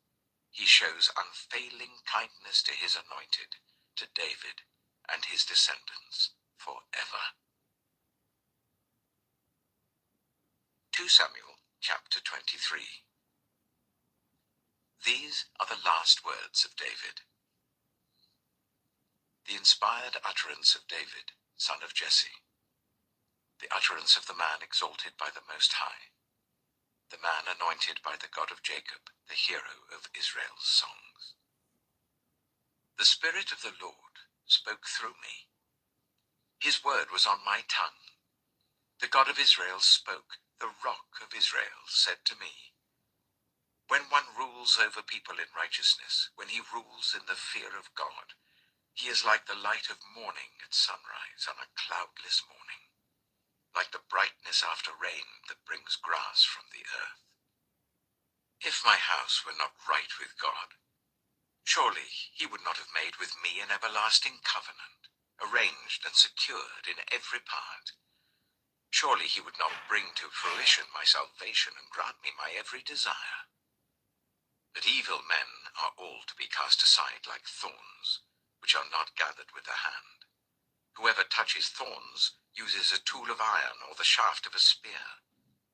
He shows unfailing kindness to his anointed, to David and his descendants forever. 2 Samuel chapter 23. These are the last words of David. The inspired utterance of David, son of Jesse. The utterance of the man exalted by the Most High. The man anointed by the God of Jacob, the hero of Israel's songs. The Spirit of the Lord spoke through me. His word was on my tongue. The God of Israel spoke. The Rock of Israel said to me, when one rules over people in righteousness, when he rules in the fear of God, he is like the light of morning at sunrise on a cloudless morning, like the brightness after rain that brings grass from the earth. If my house were not right with God, surely he would not have made with me an everlasting covenant, arranged and secured in every part. Surely he would not bring to fruition my salvation and grant me my every desire. But evil men are all to be cast aside like thorns, which are not gathered with the hand. Whoever touches thorns uses a tool of iron or the shaft of a spear.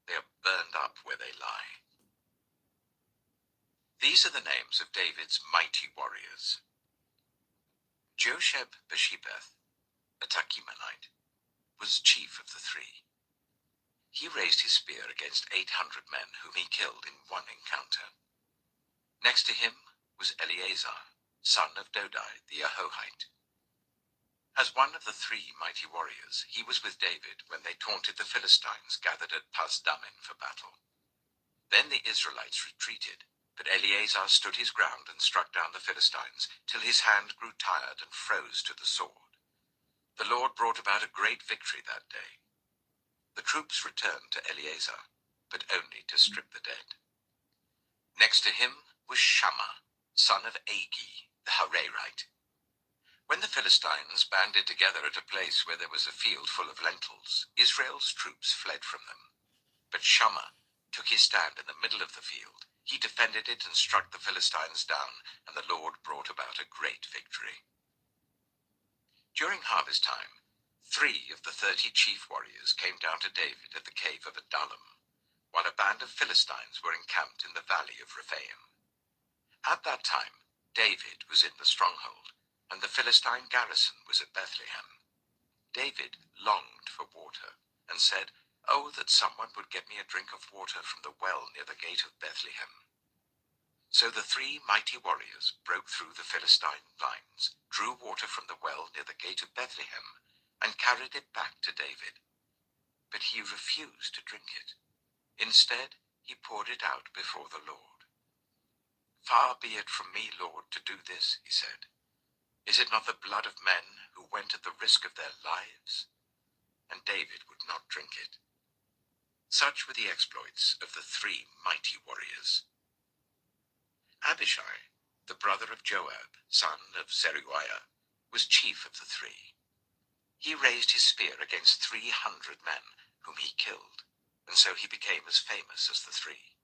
They are burned up where they lie. These are the names of David's mighty warriors. Josheb-Bashebeth, a Tachimonite, was chief of the three. He raised his spear against 800 men whom he killed in one encounter. Next to him was Eleazar, son of Dodai the Ahohite. As one of the 3 mighty warriors, he was with David when they taunted the Philistines gathered at Pasdammim for battle. Then the Israelites retreated, but Eleazar stood his ground and struck down the Philistines till his hand grew tired and froze to the sword. The Lord brought about a great victory that day. The troops returned to Eleazar, but only to strip the dead. Next to him was Shammah, son of Agi, the Hararite. When the Philistines banded together at a place where there was a field full of lentils, Israel's troops fled from them. But Shammah took his stand in the middle of the field. He defended it and struck the Philistines down, and the Lord brought about a great victory. During harvest time, 3 of the 30 chief warriors came down to David at the cave of Adullam, while a band of Philistines were encamped in the valley of Rephaim. At that time, David was in the stronghold, and the Philistine garrison was at Bethlehem. David longed for water, and said, "Oh, that someone would get me a drink of water from the well near the gate of Bethlehem." So the 3 mighty warriors broke through the Philistine lines, drew water from the well near the gate of Bethlehem, and carried it back to David. But he refused to drink it. Instead, he poured it out before the Lord. "Far be it from me, Lord, to do this," he said. "Is it not the blood of men who went at the risk of their lives?" And David would not drink it. Such were the exploits of the 3 mighty warriors. Abishai, the brother of Joab, son of Zeruiah, was chief of the 3. He raised his spear against 300 men, whom he killed, and so he became as famous as the 3.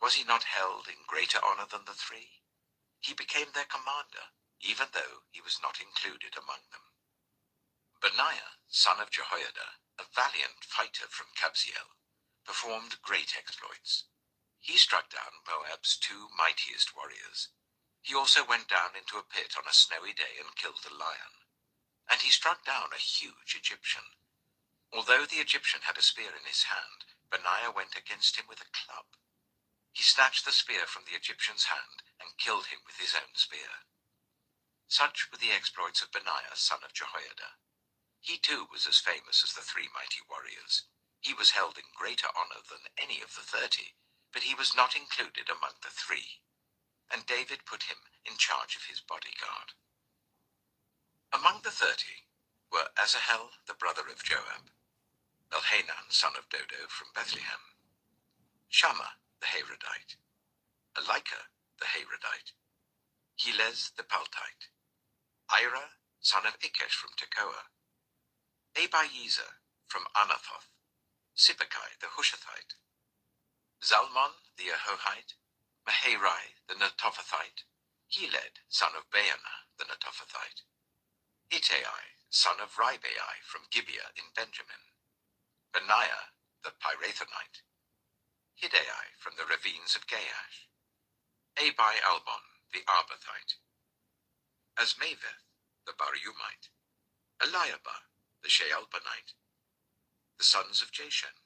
Was he not held in greater honor than the 3? He became their commander, even though he was not included among them. Benaiah, son of Jehoiada, a valiant fighter from Kabzeel, performed great exploits. He struck down Moab's 2 mightiest warriors. He also went down into a pit on a snowy day and killed a lion. And he struck down a huge Egyptian. Although the Egyptian had a spear in his hand, Benaiah went against him with a club. He snatched the spear from the Egyptian's hand and killed him with his own spear. Such were the exploits of Benaiah, son of Jehoiada. He too was as famous as the 3 mighty warriors. He was held in greater honor than any of the 30, but he was not included among the 3. And David put him in charge of his bodyguard. Among the 30 were Asahel, the brother of Joab, Elhanan, son of Dodo, from Bethlehem, Shammah, the Harodite, Elika, the Harodite, Helez, the Paltite, Ira, son of Ikesh, from Tekoa, Abiezer, from Anathoth, Sibbecai, the Hushathite, Zalmon, the Ahohite, Maharai, the Netophathite, Heled, son of Baanah, the Netophathite, Ittai, son of Ribai, from Gibeah in Benjamin, Benaiah, the Pirathonite, Hiddai, from the ravines of Gaash, Abi-Albon, the Arbathite, Asmaveth, the Bariumite, Eliabah, the Shaalbonite, the sons of Jashen,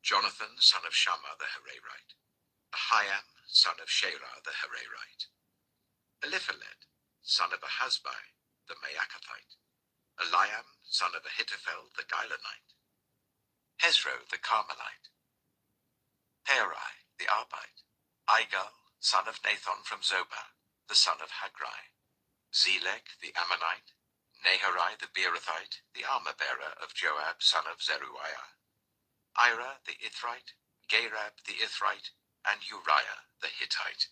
Jonathan, son of Shammah, the Hararite, Ahiam, son of Sherah, the Hararite, Eliphalet, son of Ahasbai, the Maacathite, Eliam, son of Ahithophel, the Gilonite, Hezro, the Carmelite, Perai, the Arbite, Igal, son of Nathan from Zobah, the son of Hagrai, Zelek, the Ammonite, Naharai, the Beerothite, the armor-bearer of Joab, son of Zeruiah, Ira, the Ithrite, Gareb, the Ithrite, and Uriah, the Hittite.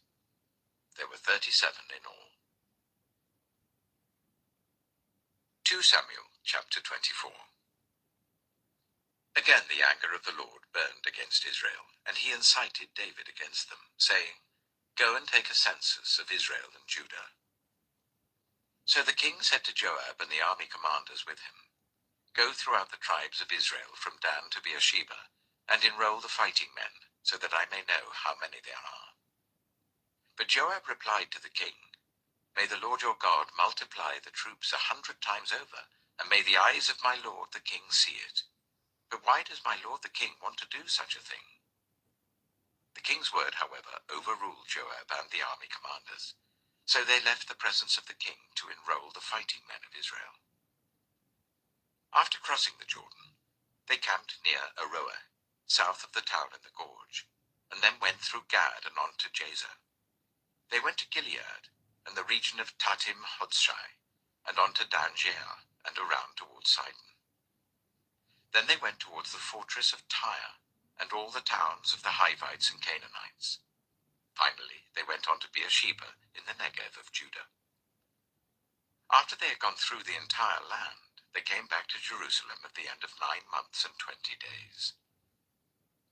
There were 37 in all. 2 Samuel, chapter 24. Again the anger of the Lord burned against Israel, and he incited David against them, saying, "Go and take a census of Israel and Judah." So the king said to Joab and the army commanders with him, "Go throughout the tribes of Israel from Dan to Beersheba, and enroll the fighting men, so that I may know how many there are." But Joab replied to the king, "May the Lord your God multiply the troops 100 times over, and may the eyes of my lord the king see it. But why does my lord the king want to do such a thing?" The king's word, however, overruled Joab and the army commanders. So they left the presence of the king to enroll the fighting men of Israel. After crossing the Jordan, they camped near Aroer, south of the town in the gorge, and then went through Gad and on to Jazer. They went to Gilead and the region of Tatim Hodshai, and on to Dan Jair and around towards Sidon. Then they went towards the fortress of Tyre and all the towns of the Hivites and Canaanites. Finally, they went on to Beersheba in the Negev of Judah. After they had gone through the entire land, they came back to Jerusalem at the end of 9 months and 20 days.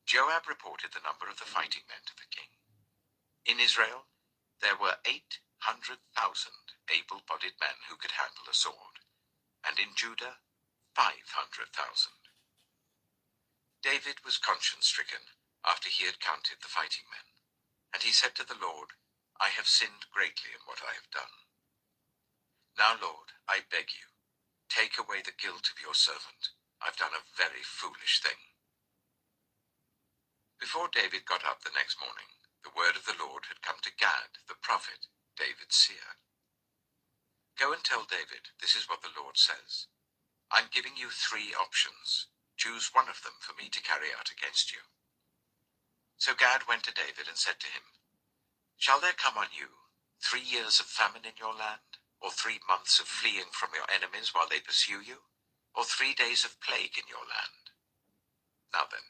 Joab reported the number of the fighting men to the king. In Israel, there were 800,000 able-bodied men who could handle a sword, and in Judah, 500,000. David was conscience-stricken after he had counted the fighting men, and he said to the Lord, I have sinned greatly in what I have done. Now, Lord, I beg you, take away the guilt of your servant. I've done a very foolish thing. Before David got up the next morning, the word of the Lord had come to Gad, the prophet, David's seer. Go and tell David, this is what the Lord says. I'm giving you 3 options. Choose one of them for me to carry out against you. So Gad went to David and said to him, Shall there come on you 3 years of famine in your land, or 3 months of fleeing from your enemies while they pursue you, or 3 days of plague in your land? Now then,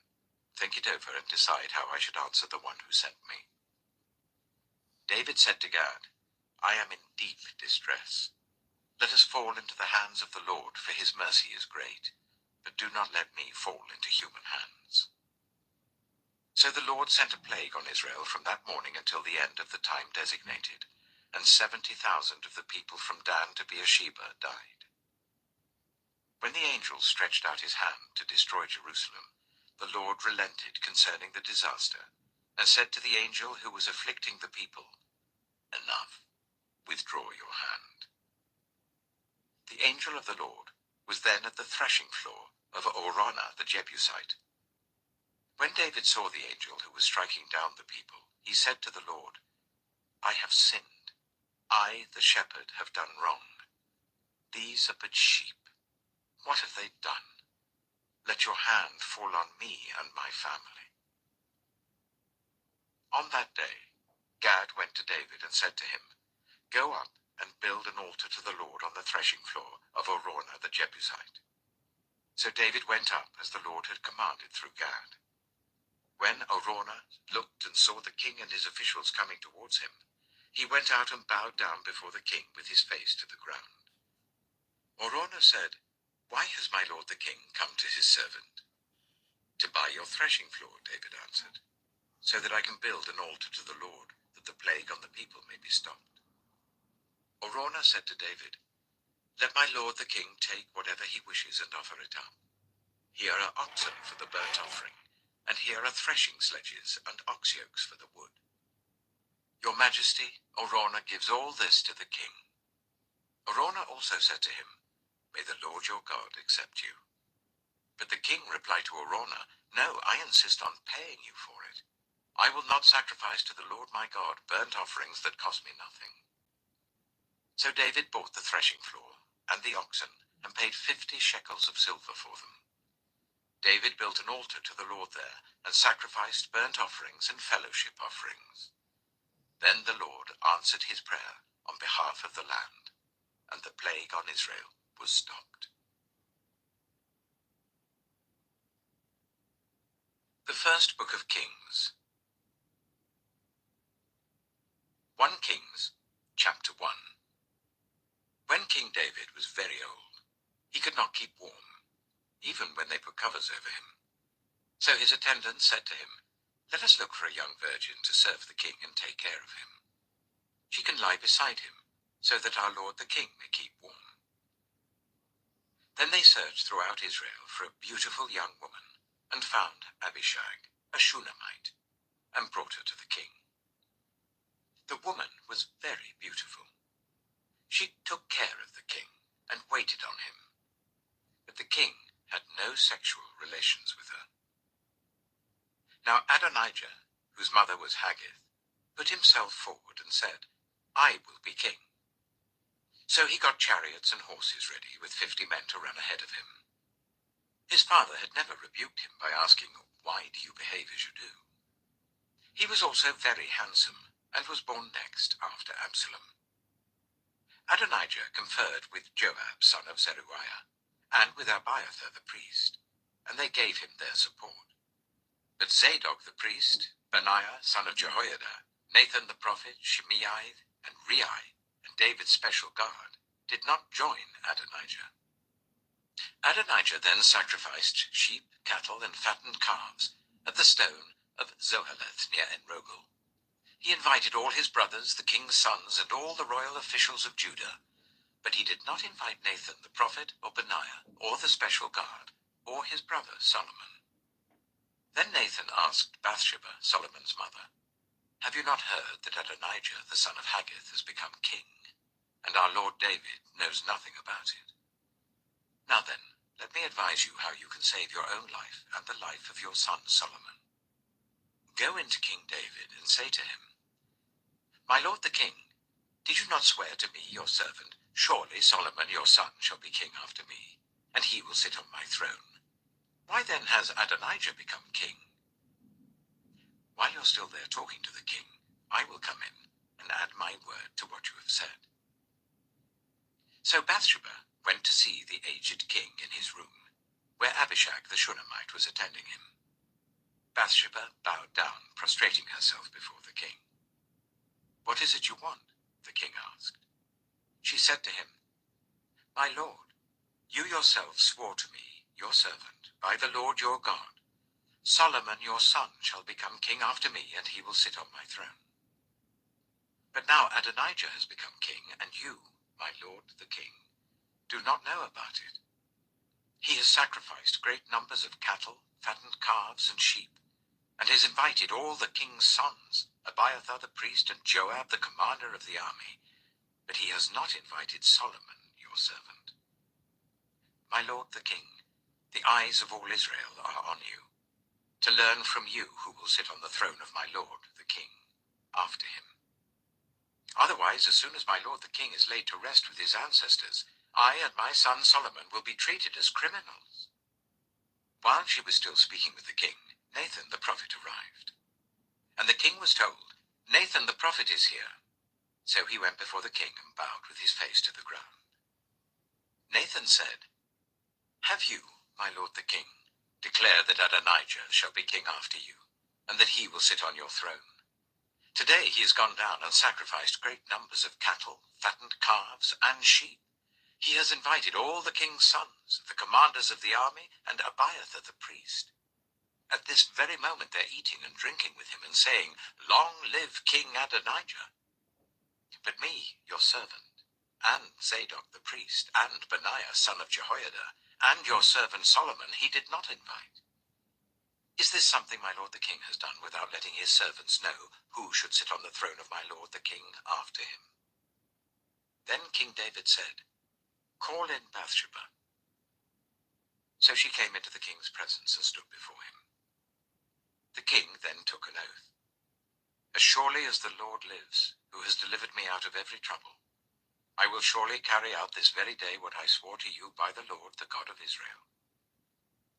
think it over and decide how I should answer the one who sent me. David said to Gad, I am in deep distress. Let us fall into the hands of the Lord, for his mercy is great, but do not let me fall into human hands. So the Lord sent a plague on Israel from that morning until the end of the time designated, and 70,000 of the people from Dan to Beersheba died. When the angel stretched out his hand to destroy Jerusalem, the Lord relented concerning the disaster, and said to the angel who was afflicting the people, Enough, withdraw your hand. The angel of the Lord was then at the threshing floor of Araunah the Jebusite. When David saw the angel who was striking down the people, he said to the Lord, I have sinned. I, the shepherd, have done wrong. These are but sheep. What have they done? Let your hand fall on me and my family. On that day, Gad went to David and said to him, Go up and build an altar to the Lord on the threshing floor of Araunah the Jebusite. So David went up as the Lord had commanded through Gad. When Araunah looked and saw the king and his officials coming towards him, he went out and bowed down before the king with his face to the ground. Araunah said, Why has my lord the king come to his servant? To buy your threshing floor, David answered, so that I can build an altar to the Lord, that the plague on the people may be stopped. Araunah said to David, Let my lord the king take whatever he wishes and offer it up. Here are oxen for the burnt offering, and here are threshing sledges and ox yokes for the wood. Your majesty, Araunah gives all this to the king. Araunah also said to him, May the Lord your God accept you. But the king replied to Araunah, No, I insist on paying you for it. I will not sacrifice to the Lord my God burnt offerings that cost me nothing. So David bought the threshing floor and the oxen and paid 50 shekels of silver for them. David built an altar to the Lord there and sacrificed burnt offerings and fellowship offerings. Then the Lord answered his prayer on behalf of the land, and the plague on Israel was stopped. The first book of Kings. 1 Kings, chapter 1. When King David was very old, he could not keep warm, even when they put covers over him. So his attendants said to him, Let us look for a young virgin to serve the king and take care of him. She can lie beside him, so that our lord the king may keep warm. Then they searched throughout Israel for a beautiful young woman, and found Abishag, a Shunammite, and brought her to the king. The woman was very beautiful. She took care of the king and waited on him, but the king had no sexual relations with her. Now Adonijah, whose mother was Haggith, put himself forward and said, I will be king." So he got chariots and horses ready, with 50 men to run ahead of him. His father had never rebuked him by asking, "Why do you behave as you do?" He was also very handsome, and was born next after Absalom. Adonijah conferred with Joab, son of Zeruiah, and with Abiathar the priest, and they gave him their support. But Zadok the priest, Benaiah, son of Jehoiada, Nathan the prophet, Shimei, and Rei, and David's special guard, did not join Adonijah. Adonijah then sacrificed sheep, cattle, and fattened calves at the stone of Zoheleth near En-Rogel. He invited all his brothers, the king's sons, and all the royal officials of Judah, but he did not invite Nathan the prophet, or Benaiah, or the special guard, or his brother Solomon. Then Nathan asked Bathsheba, Solomon's mother, "Have you not heard that Adonijah, the son of Haggith, has become king, and our Lord David knows nothing about it? Now then, let me advise you how you can save your own life and the life of your son Solomon. Go into King David and say to him, 'My lord the king, did you not swear to me, your servant, surely Solomon your son shall be king after me, and he will sit on my throne? Why then has Adonijah become king?' While you're still there talking to the king, I will come in and add my word to what you have said." So Bathsheba went to see the aged king in his room, where Abishag the Shunammite was attending him. Bathsheba bowed down, prostrating herself before the king. "What is it you want?" the king asked. She said to him, "My lord, you yourself swore to me, your servant, by the Lord your God, Solomon your son shall become king after me, and he will sit on my throne. But now Adonijah has become king, and you, my lord the king, do not know about it. He has sacrificed great numbers of cattle, fattened calves, and sheep, and has invited all the king's sons, Abiathar the priest, and Joab the commander of the army, but he has not invited Solomon your servant. My lord the king, the eyes of all Israel are on you, to learn from you who will sit on the throne of my lord the king after him. Otherwise, as soon as my lord the king is laid to rest with his ancestors, I and my son Solomon will be treated as criminals." While she was still speaking with the king, Nathan the prophet arrived. And the king was told, "Nathan the prophet is here." So he went before the king and bowed with his face to the ground. Nathan said, "Have you, my lord the king, declared that Adonijah shall be king after you, and that he will sit on your throne? Today he has gone down and sacrificed great numbers of cattle, fattened calves, and sheep. He has invited all the king's sons, the commanders of the army, and Abiathar the priest. At this very moment they're eating and drinking with him and saying, 'Long live King Adonijah.' But me, your servant, and Zadok the priest, and Benaiah son of Jehoiada, and your servant Solomon he did not invite. Is this something my lord the king has done without letting his servants know who should sit on the throne of my lord the king after him?" Then King David said, "Call in Bathsheba." So she came into the king's presence and stood before him. The king then took an oath. "As surely as the Lord lives, who has delivered me out of every trouble, I will surely carry out this very day what I swore to you by the Lord, the God of Israel.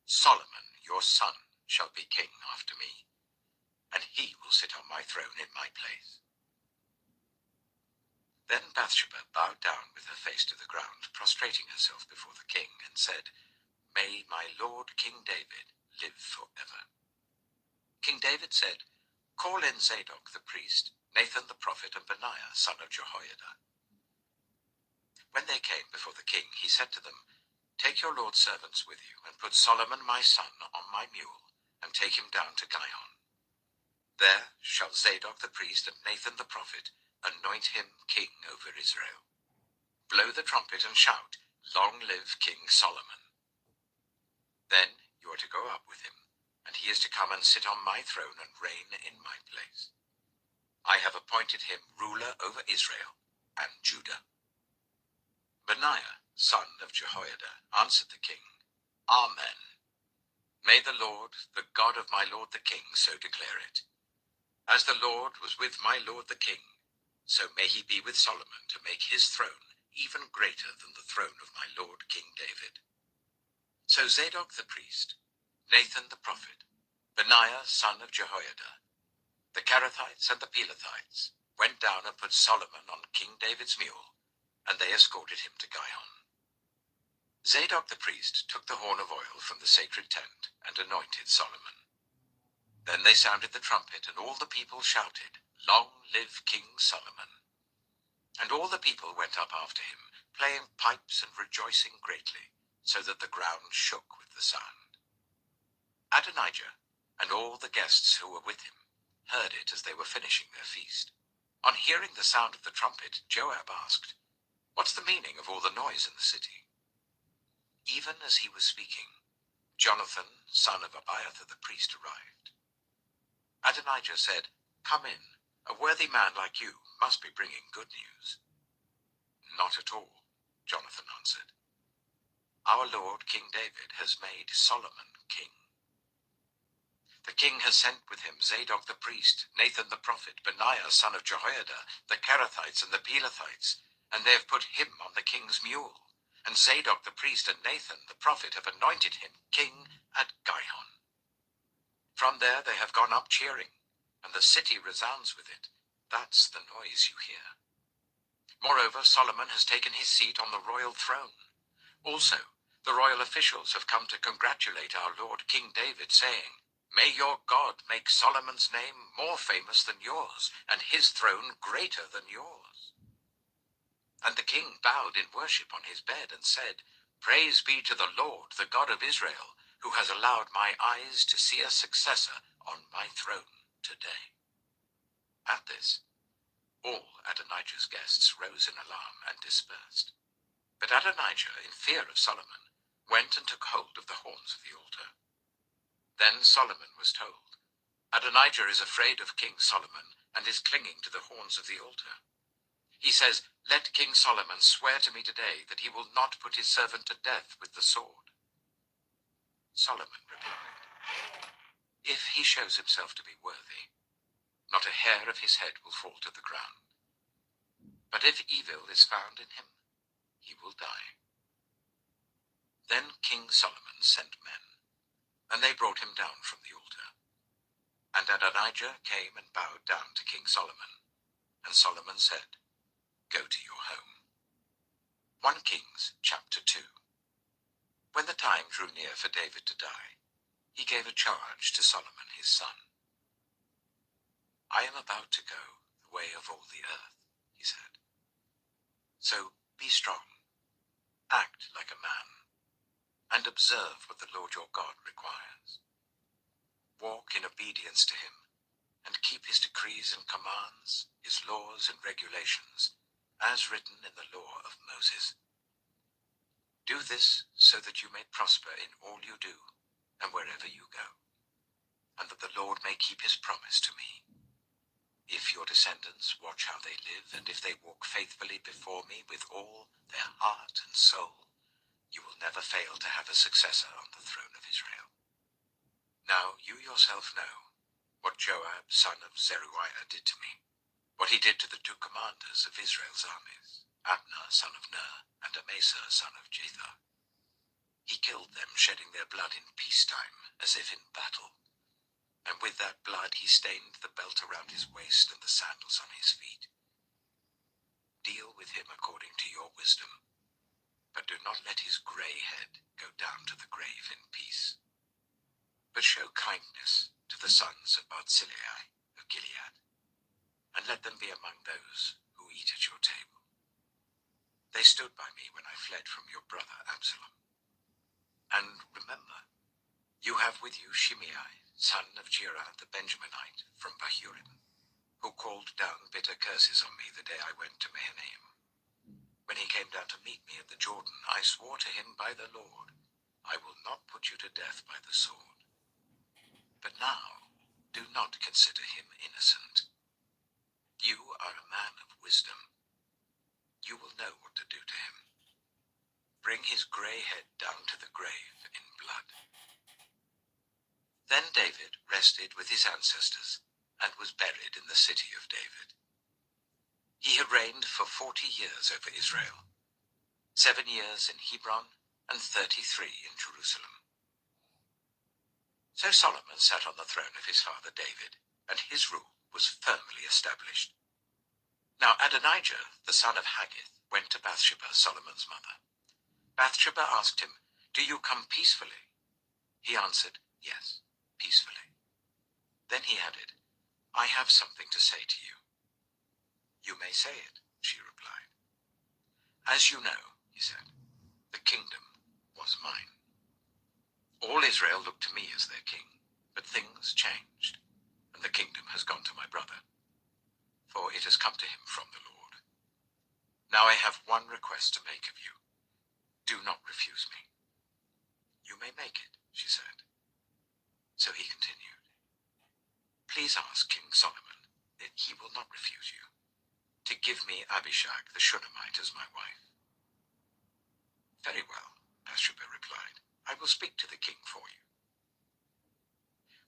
Solomon, your son, shall be king after me, and he will sit on my throne in my place." Then Bathsheba bowed down with her face to the ground, prostrating herself before the king, and said, "May my lord King David live forever." King David said, "Call in Zadok the priest, Nathan the prophet, and Benaiah son of Jehoiada." When they came before the king, he said to them, "Take your lord's servants with you, and put Solomon my son on my mule, and take him down to Gihon. There shall Zadok the priest and Nathan the prophet anoint him king over Israel. Blow the trumpet and shout, 'Long live King Solomon.' Then you are to go up with him, and he is to come and sit on my throne and reign in my place. I have appointed him ruler over Israel and Judah." Benaiah, son of Jehoiada, answered the king, "Amen. May the Lord, the God of my lord the king, so declare it. As the Lord was with my lord the king, so may he be with Solomon to make his throne even greater than the throne of my lord King David. So Zadok the priest, Nathan the prophet, Benaiah son of Jehoiada, the Kerethites and the Pelethites went down and put Solomon on King David's mule, and they escorted him to Gihon. Zadok the priest took the horn of oil from the sacred tent and anointed Solomon. Then they sounded the trumpet, and all the people shouted, "Long live King Solomon!" And all the people went up after him, playing pipes and rejoicing greatly, so that the ground shook with the sound. Adonijah and all the guests who were with him heard it as they were finishing their feast. On hearing the sound of the trumpet, Joab asked, "What's the meaning of all the noise in the city?" Even as he was speaking, Jonathan, son of Abiathar the priest, arrived. Adonijah said, "Come in. A worthy man like you must be bringing good news." "Not at all," Jonathan answered. "Our Lord King David has made Solomon king. The king has sent with him Zadok the priest, Nathan the prophet, Benaiah son of Jehoiada, the Kerethites and the Pelethites, and they have put him on the king's mule. And Zadok the priest and Nathan the prophet have anointed him king at Gihon. From there they have gone up cheering, and the city resounds with it. That's the noise you hear. Moreover, Solomon has taken his seat on the royal throne. Also, the royal officials have come to congratulate our Lord King David, saying, 'May your God make Solomon's name more famous than yours, and his throne greater than yours.' And the king bowed in worship on his bed and said, 'Praise be to the Lord, the God of Israel, who has allowed my eyes to see a successor on my throne today.'" At this, all Adonijah's guests rose in alarm and dispersed. But Adonijah, in fear of Solomon, went and took hold of the horns of the altar. Then Solomon was told, "Adonijah is afraid of King Solomon and is clinging to the horns of the altar. He says, 'Let King Solomon swear to me today that he will not put his servant to death with the sword.'" Solomon replied, "If he shows himself to be worthy, not a hair of his head will fall to the ground. But if evil is found in him, he will die." Then King Solomon sent men, and they brought him down from the altar. And Adonijah came and bowed down to King Solomon, and Solomon said, "Go to your home." 1 Kings chapter 2. When the time drew near for David to die, he gave a charge to Solomon his son. "I am about to go the way of all the earth," he said. "So be strong, act like a man, and observe what the Lord your God requires. Walk in obedience to him, and keep his decrees and commands, his laws and regulations, as written in the law of Moses. Do this so that you may prosper in all you do and wherever you go, and that the Lord may keep his promise to me. If your descendants watch how they live, and if they walk faithfully before me with all their heart and soul, you will never fail to have a successor on the throne of Israel. Now you yourself know what Joab, son of Zeruiah, did to me, what he did to the two commanders of Israel's armies, Abner, son of Ner, and Amasa, son of Jether. He killed them, shedding their blood in peacetime, as if in battle. And with that blood he stained the belt around his waist and the sandals on his feet. Deal with him according to your wisdom, but do not let his grey head go down to the grave in peace. But show kindness to the sons of Barzillai of Gilead, and let them be among those who eat at your table. They stood by me when I fled from your brother Absalom. And remember, you have with you Shimei, son of Gera the Benjaminite from Bahurim, who called down bitter curses on me the day I went to Mahanaim. When he came down to meet me at the Jordan, I swore to him by the Lord, I will not put you to death by the sword. But now, do not consider him innocent. You are a man of wisdom. You will know what to do to him. Bring his grey head down to the grave in blood." Then David rested with his ancestors and was buried in the city of David. He had reigned for 40 years over Israel, 7 years in Hebron and 33 in Jerusalem. So Solomon sat on the throne of his father David, and his rule was firmly established. Now Adonijah, the son of Haggith, went to Bathsheba, Solomon's mother. Bathsheba asked him, "Do you come peacefully?" He answered, "Yes, peacefully." Then he added, "I have something to say to you." "You may say it," she replied. "As you know," he said, "the kingdom was mine. All Israel looked to me as their king, but things changed, and the kingdom has gone to my brother, for it has come to him from the Lord. Now I have one request to make of you. Do not refuse me." "You may make it," she said. So he continued, "Please ask King Solomon that he will not refuse you, to give me Abishag the Shunammite as my wife." "Very well," Bathsheba replied. "I will speak to the king for you."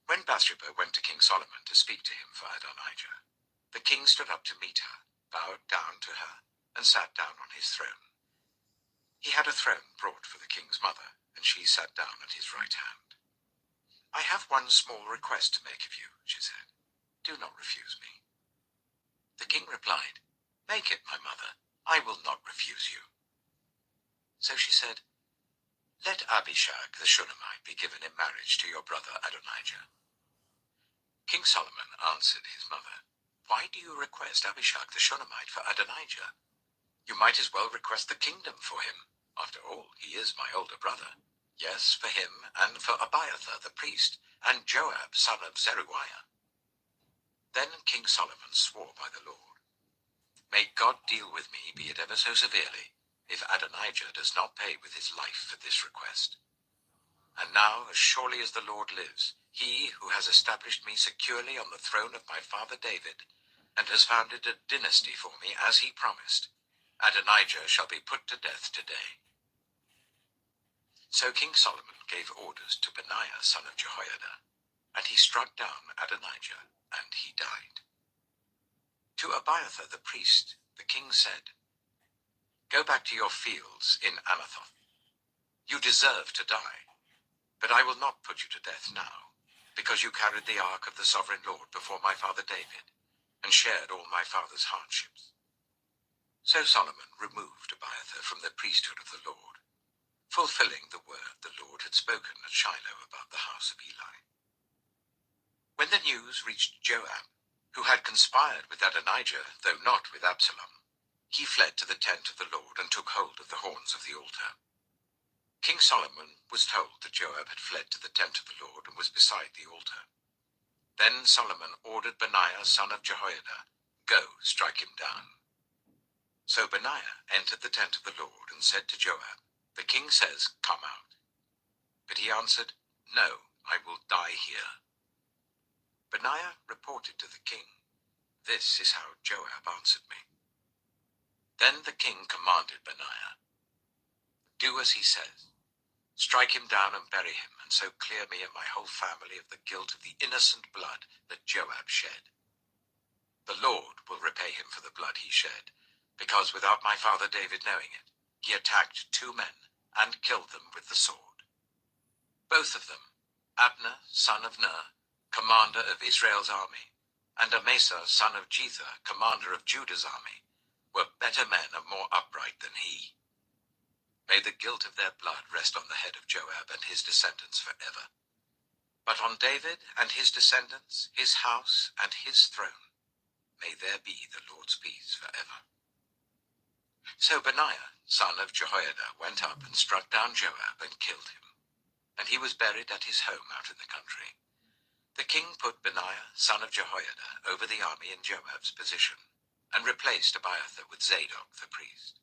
When Bathsheba went to King Solomon to speak to him for Adonijah, the king stood up to meet her, bowed down to her, and sat down on his throne. He had a throne brought for the king's mother, and she sat down at his right hand. "I have one small request to make of you," she said. "Do not refuse me." The king replied, "Make it, my mother. I will not refuse you." So she said, "Let Abishag the Shunammite be given in marriage to your brother Adonijah." King Solomon answered his mother, "Why do you request Abishag the Shunammite for Adonijah? You might as well request the kingdom for him. After all, he is my older brother. Yes, for him and for Abiathar the priest, and Joab son of Zeruiah." Then King Solomon swore by the Lord, "May God deal with me, be it ever so severely, if Adonijah does not pay with his life for this request. And now, as surely as the Lord lives, he who has established me securely on the throne of my father David, and has founded a dynasty for me as he promised, Adonijah shall be put to death today." So King Solomon gave orders to Benaiah son of Jehoiada, and he struck down Adonijah, and he died. To Abiathar the priest, the king said, "Go back to your fields in Anathoth. You deserve to die, but I will not put you to death now, because you carried the ark of the sovereign Lord before my father David, and shared all my father's hardships." So Solomon removed Abiathar from the priesthood of the Lord, fulfilling the word the Lord had spoken at Shiloh about the house of Eli. When the news reached Joab, who had conspired with Adonijah, though not with Absalom, he fled to the tent of the Lord and took hold of the horns of the altar. King Solomon was told that Joab had fled to the tent of the Lord and was beside the altar. Then Solomon ordered Benaiah son of Jehoiada, "Go, strike him down." So Benaiah entered the tent of the Lord and said to Joab, "The king says, 'Come out.'" But he answered, "No, I will die here." Benaiah reported to the king, "This is how Joab answered me." Then the king commanded Benaiah, "Do as he says. Strike him down and bury him, and so clear me and my whole family of the guilt of the innocent blood that Joab shed. The Lord will repay him for the blood he shed, because without my father David knowing it, he attacked 2 men and killed them with the sword. Both of them, Abner, son of Ner, commander of Israel's army, and Amasa, son of Jether, commander of Judah's army, were better men and more upright than he. May the guilt of their blood rest on the head of Joab and his descendants forever. But on David and his descendants, his house and his throne, may there be the Lord's peace forever." So Benaiah, son of Jehoiada, went up and struck down Joab and killed him, and he was buried at his home out in the country. The king put Benaiah, son of Jehoiada, over the army in Joab's position, and replaced Abiathar with Zadok the priest.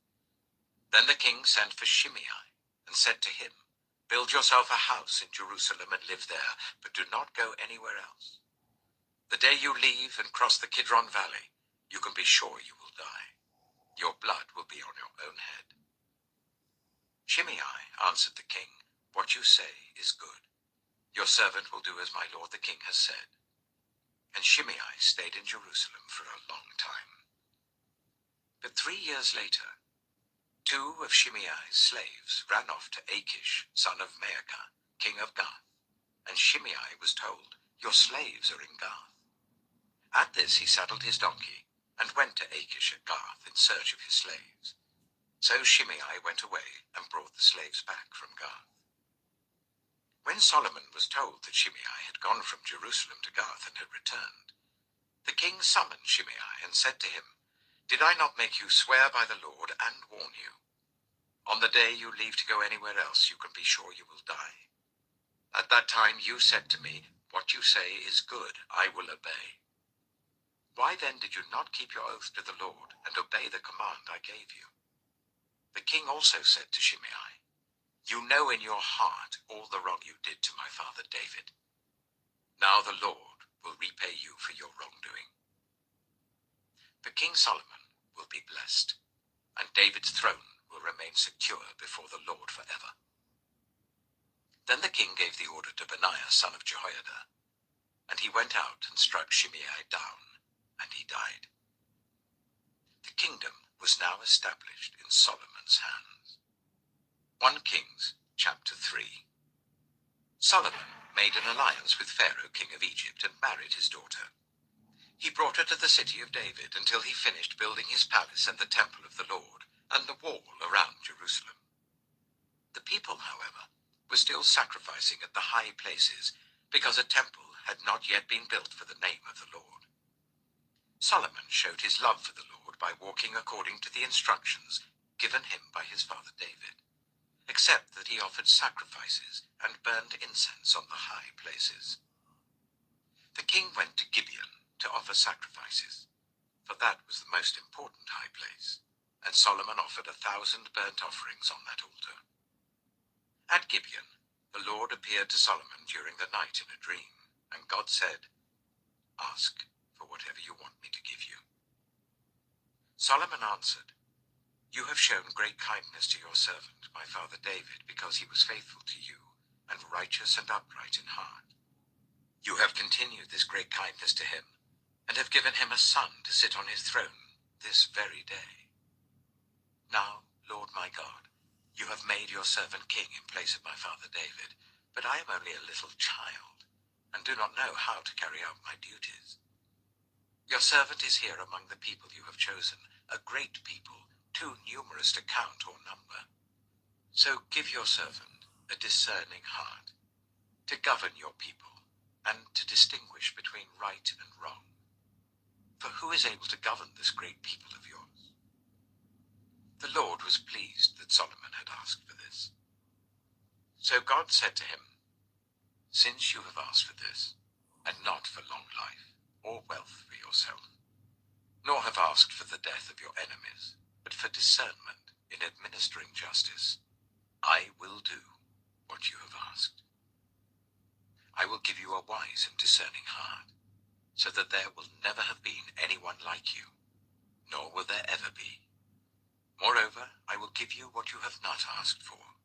Then the king sent for Shimei and said to him, "Build yourself a house in Jerusalem and live there, but do not go anywhere else. The day you leave and cross the Kidron Valley, you can be sure you will die. Your blood will be on your own head." Shimei answered the king, "What you say is good. Your servant will do as my lord the king has said." And Shimei stayed in Jerusalem for a long time. But 3 years later, 2 of Shimei's slaves ran off to Achish, son of Maacah, king of Gath, and Shimei was told, "Your slaves are in Gath." At this he saddled his donkey and went to Achish at Gath in search of his slaves. So Shimei went away and brought the slaves back from Gath. When Solomon was told that Shimei had gone from Jerusalem to Gath and had returned, the king summoned Shimei and said to him, "Did I not make you swear by the Lord and warn you? On the day you leave to go anywhere else, you can be sure you will die. At that time you said to me, 'What you say is good, I will obey.' Why then did you not keep your oath to the Lord and obey the command I gave you?" The king also said to Shimei, "You know in your heart all the wrong you did to my father David. Now the Lord will repay you for your wrongdoing. But King Solomon will be blessed, and David's throne will remain secure before the Lord forever." Then the king gave the order to Benaiah, son of Jehoiada, and he went out and struck Shimei down, and he died. The kingdom was now established in Solomon's hands. 1 Kings chapter 3. Solomon made an alliance with Pharaoh, king of Egypt, and married his daughter. He brought her to the city of David until he finished building his palace and the temple of the Lord, and the wall around Jerusalem. The people, however, were still sacrificing at the high places, because a temple had not yet been built for the name of the Lord. Solomon showed his love for the Lord by walking according to the instructions given him by his father David, except that he offered sacrifices and burned incense on the high places. The king went to Gibeon to offer sacrifices, for that was the most important high place, and Solomon offered 1,000 burnt offerings on that altar. At Gibeon, the Lord appeared to Solomon during the night in a dream, and God said, "Ask for whatever you want me to give you." Solomon answered, "You have shown great kindness to your servant, my father David, because he was faithful to you and righteous and upright in heart. You have continued this great kindness to him and have given him a son to sit on his throne this very day. Now, Lord my God, you have made your servant king in place of my father David, but I am only a little child and do not know how to carry out my duties. Your servant is here among the people you have chosen, a great people, too numerous to count or number. So give your servant a discerning heart, to govern your people, and to distinguish between right and wrong. For who is able to govern this great people of yours?" The Lord was pleased that Solomon had asked for this. So God said to him, "Since you have asked for this, and not for long life or wealth for yourself, nor have asked for the death of your enemies, but for discernment in administering justice, I will do what you have asked. I will give you a wise and discerning heart, so that there will never have been anyone like you, nor will there ever be. Moreover, I will give you what you have not asked for,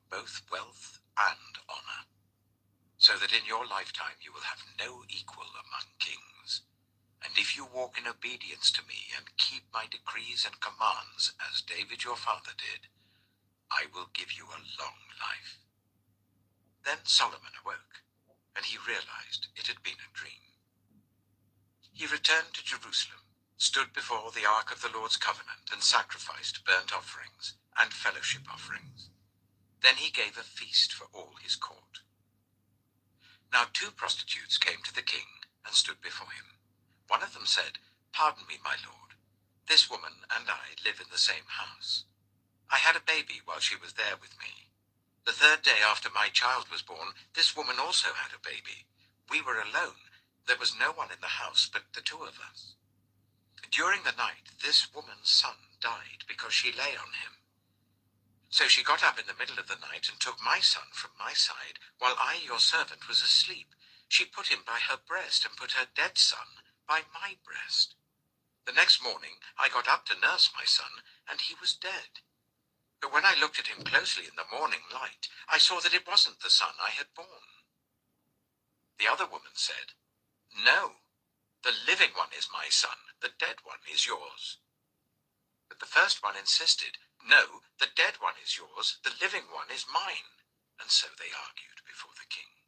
both wealth and honor, so that in your lifetime you will have no equal among kings. And if you walk in obedience to me and keep my decrees and commands, as David your father did, I will give you a long life." Then Solomon awoke, and he realized it had been a dream. He returned to Jerusalem, stood before the ark of the Lord's covenant, and sacrificed burnt offerings and fellowship offerings. Then he gave a feast for all his court. Now 2 prostitutes came to the king and stood before him. One of them said, "Pardon me, my lord. This woman and I live in the same house. I had a baby while she was there with me. The 3rd day after my child was born, this woman also had a baby. We were alone. There was no one in the house but the 2 of us. During the night, this woman's son died because she lay on him. So she got up in the middle of the night and took my son from my side, while I, your servant, was asleep. She put him by her breast and put her dead son by my breast. The next morning, I got up to nurse my son, and he was dead. But when I looked at him closely in the morning light, I saw that it wasn't the son I had borne." The other woman said, "No, the living one is my son, the dead one is yours." But the first one insisted, "No, the dead one is yours, the living one is mine." And so they argued before the king.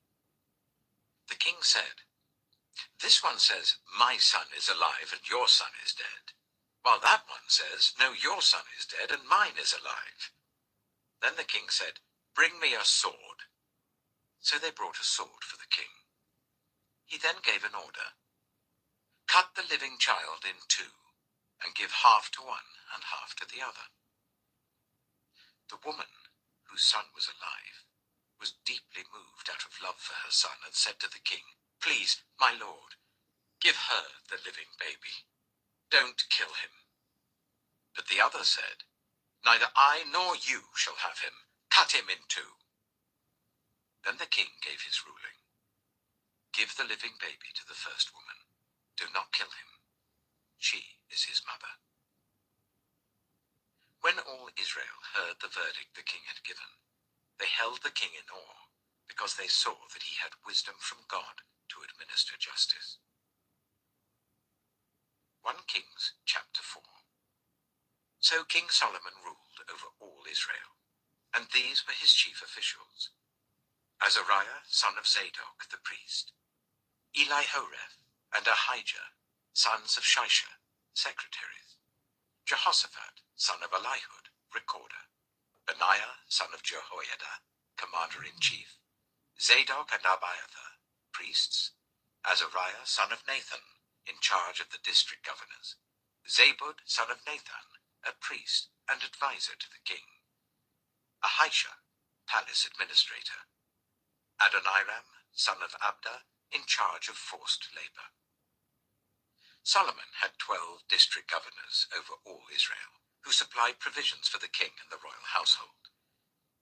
The king said, "This one says, 'My son is alive and your son is dead,' while that one says, 'No, your son is dead and mine is alive.'" Then the king said, "Bring me a sword." So they brought a sword for the king. He then gave an order, "Cut the living child in two, and give half to one and half to the other." The woman, whose son was alive, was deeply moved out of love for her son and said to the king, "Please, my lord, give her the living baby. Don't kill him." But the other said, "Neither I nor you shall have him. Cut him in two." Then the king gave his ruling. "Give the living baby to the first woman. Do not kill him. She is his mother." When all Israel heard the verdict the king had given, they held the king in awe, because they saw that he had wisdom from God to administer justice. 1 Kings chapter 4. So King Solomon ruled over all Israel, and these were his chief officials: Azariah, son of Zadok the priest; Elihoreph and Ahijah, sons of Shisha, secretaries; Jehoshaphat, son of Elihud, recorder; Benaiah, son of Jehoiada, commander-in-chief; Zadok and Abiathar, priests; Azariah, son of Nathan, in charge of the district governors; Zabud, son of Nathan, a priest and advisor to the king; Ahisha, palace administrator; Adoniram, son of Abda, in charge of forced labor. Solomon had 12 district governors over all Israel, who supplied provisions for the king and the royal household.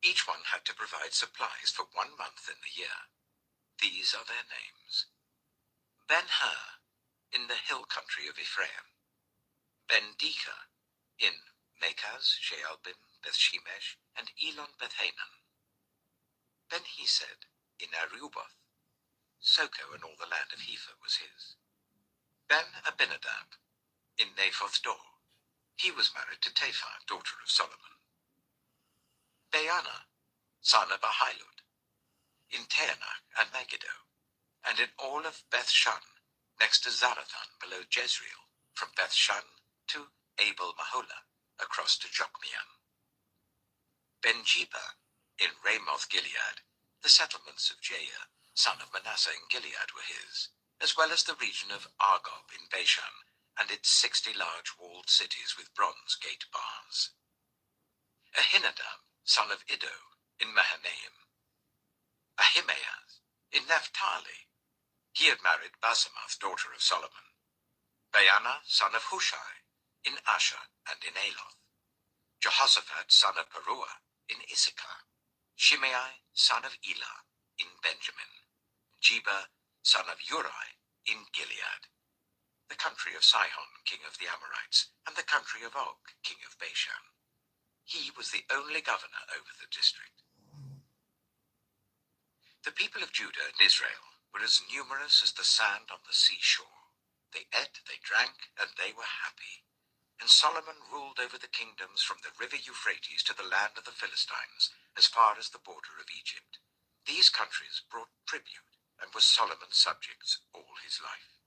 Each one had to provide supplies for 1 month in the year. These are their names: Ben-Hur, in the hill country of Ephraim; Ben-Dika, in Makaz, Shaalbim, Beth-Shemesh, and Elon-Bethhanan; Ben-Hesed, in Aruboth; Soko and all the land of Hepher was his; Ben-Abinadab, in Naphoth-Dor. He was married to Taphar, daughter of Solomon; Baana, son of Ahilud, in Taanach and Megiddo, and in all of Beth-Shan, next to Zarathan below Jezreel, from Beth-Shan to Abel-Maholah, across to Jokmeam; Ben-Jeba, in Ramoth-Gilead. The settlements of Jair, son of Manasseh in Gilead, were his, as well as the region of Argob in Bashan, and its 60 large walled cities with bronze gate bars; Ahinadab, son of Iddo, in Mahanaim; Ahimaaz, in Naphtali. He had married Basemath, daughter of Solomon; Baana, son of Hushai, in Asher and in Aloth; Jehoshaphat, son of Peruah, in Issachar; Shimei, son of Elah, in Benjamin; Jeba, son of Uri, in Gilead, the country of Sihon, king of the Amorites, and the country of Og, king of Bashan. He was the only governor over the district. The people of Judah and Israel were as numerous as the sand on the seashore. They ate, they drank, and they were happy. And Solomon ruled over the kingdoms from the river Euphrates to the land of the Philistines, as far as the border of Egypt. These countries brought tribute, and were Solomon's subjects all his life.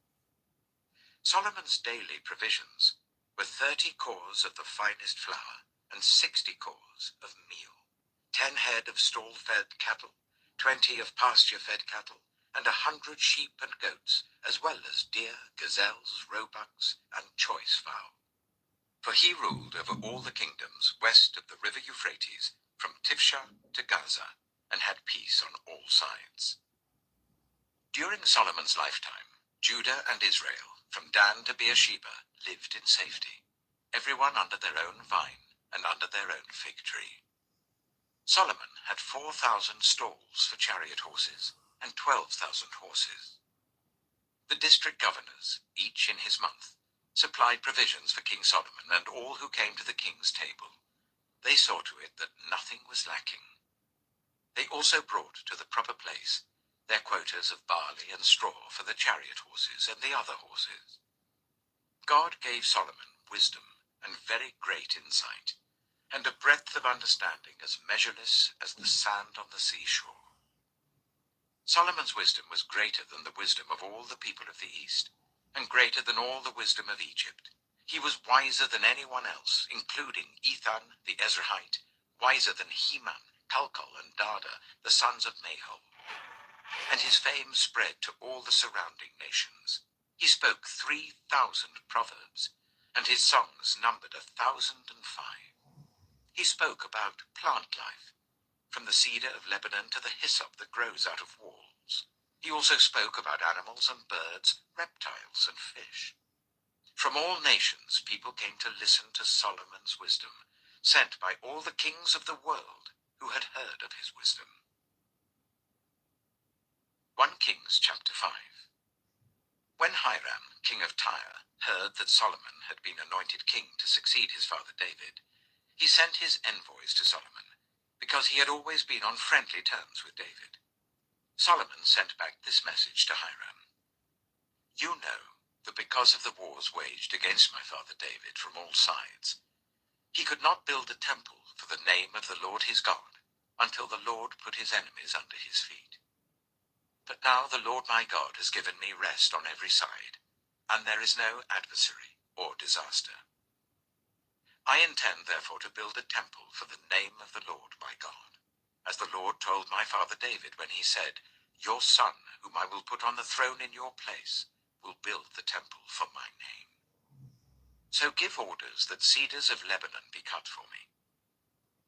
Solomon's daily provisions were 30 cors of the finest flour, and 60 cors of meal, 10 head of stall-fed cattle, 20 of pasture-fed cattle, and 100 sheep and goats, as well as deer, gazelles, roebucks, and choice fowl. For he ruled over all the kingdoms west of the river Euphrates, from Tifsha to Gaza, and had peace on all sides. During Solomon's lifetime, Judah and Israel, from Dan to Beersheba, lived in safety, everyone under their own vine and under their own fig tree. Solomon had 4,000 stalls for chariot horses and 12,000 horses. The district governors, each in his month, supplied provisions for King Solomon and all who came to the king's table. They saw to it that nothing was lacking. They also brought to the proper place their quotas of barley and straw for the chariot horses and the other horses. God gave Solomon wisdom and very great insight, and a breadth of understanding as measureless as the sand on the seashore. Solomon's wisdom was greater than the wisdom of all the people of the East, and greater than all the wisdom of Egypt. He was wiser than anyone else, including Ethan the Ezrahite, wiser than Heman, Calcol, and Dada, the sons of Mahol. And his fame spread to all the surrounding nations. He spoke 3,000 proverbs, and his songs numbered 1,005. He spoke about plant life, from the cedar of Lebanon to the hyssop that grows out of walls. He also spoke about animals and birds, reptiles and fish. From all nations people came to listen to Solomon's wisdom, sent by all the kings of the world who had heard of his wisdom. 1 Kings chapter 5. When Hiram, king of Tyre, heard that Solomon had been anointed king to succeed his father David, he sent his envoys to Solomon, because he had always been on friendly terms with David. Solomon sent back this message to Hiram. You know that because of the wars waged against my father David from all sides, he could not build a temple for the name of the Lord his God until the Lord put his enemies under his feet. But now the Lord my God has given me rest on every side, and there is no adversary or disaster. I intend therefore to build a temple for the name of the Lord my God, as the Lord told my father David when he said, Your son, whom I will put on the throne in your place, will build the temple for my name. So give orders that cedars of Lebanon be cut for me.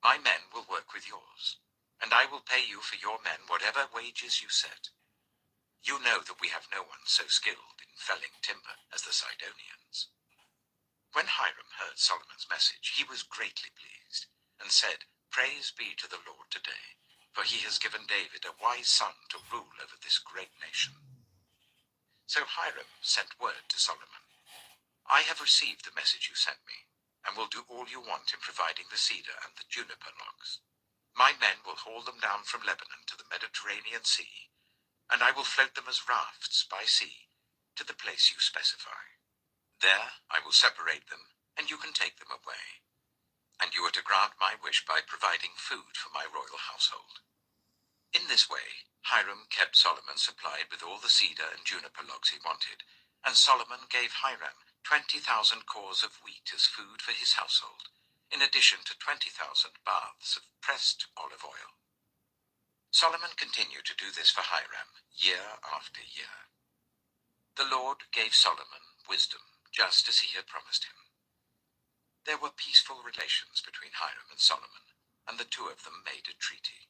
My men will work with yours, and I will pay you for your men whatever wages you set. You know that we have no one so skilled in felling timber as the Sidonians. When Hiram heard Solomon's message, he was greatly pleased, and said, Praise be to the Lord today, for he has given David a wise son to rule over this great nation. So Hiram sent word to Solomon, I have received the message you sent me, and will do all you want in providing the cedar and the juniper logs. My men will haul them down from Lebanon to the Mediterranean Sea, and I will float them as rafts by sea to the place you specify. There I will separate them, and you can take them away. And you are to grant my wish by providing food for my royal household. In this way, Hiram kept Solomon supplied with all the cedar and juniper logs he wanted, and Solomon gave Hiram 20,000 cors of wheat as food for his household, in addition to 20,000 baths of pressed olive oil. Solomon continued to do this for Hiram year after year. The Lord gave Solomon wisdom, just as he had promised him. There were peaceful relations between Hiram and Solomon, and the two of them made a treaty.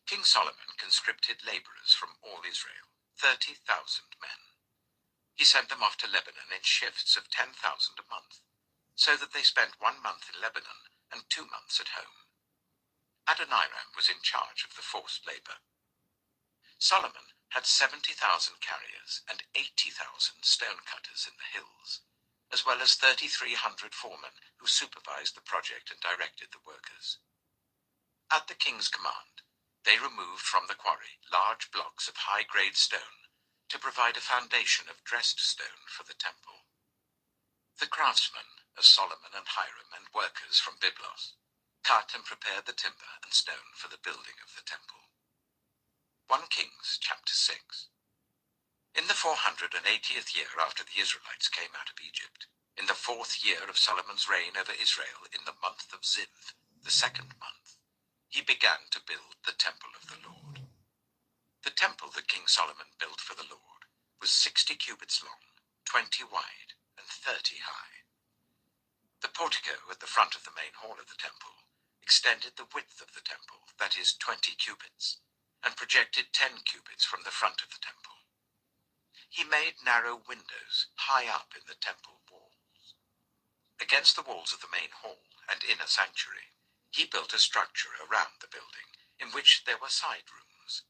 King Solomon conscripted laborers from all Israel, 30,000 men. He sent them off to Lebanon in shifts of 10,000 a month, so that they spent 1 month in Lebanon and 2 months at home. Adoniram was in charge of the forced labor. Solomon had 70,000 carriers and 80,000 stonecutters in the hills, as well as 3,300 foremen who supervised the project and directed the workers. At the king's command, they removed from the quarry large blocks of high-grade stone to provide a foundation of dressed stone for the temple. The craftsmen of Solomon and Hiram and workers from Byblos cut and prepared the timber and stone for the building of the temple. 1 Kings chapter 6. In the 480th year after the Israelites came out of Egypt, in the 4th year of Solomon's reign over Israel, in the month of Ziv, the 2nd month, he began to build the temple of the Lord. The temple that King Solomon built for the Lord was 60 cubits long, 20 wide, and 30 high. The portico at the front of the main hall of the temple extended the width of the temple, that is 20 cubits, and projected 10 cubits from the front of the temple. He made narrow windows high up in the temple walls. Against the walls of the main hall and inner sanctuary, he built a structure around the building in which there were side rooms.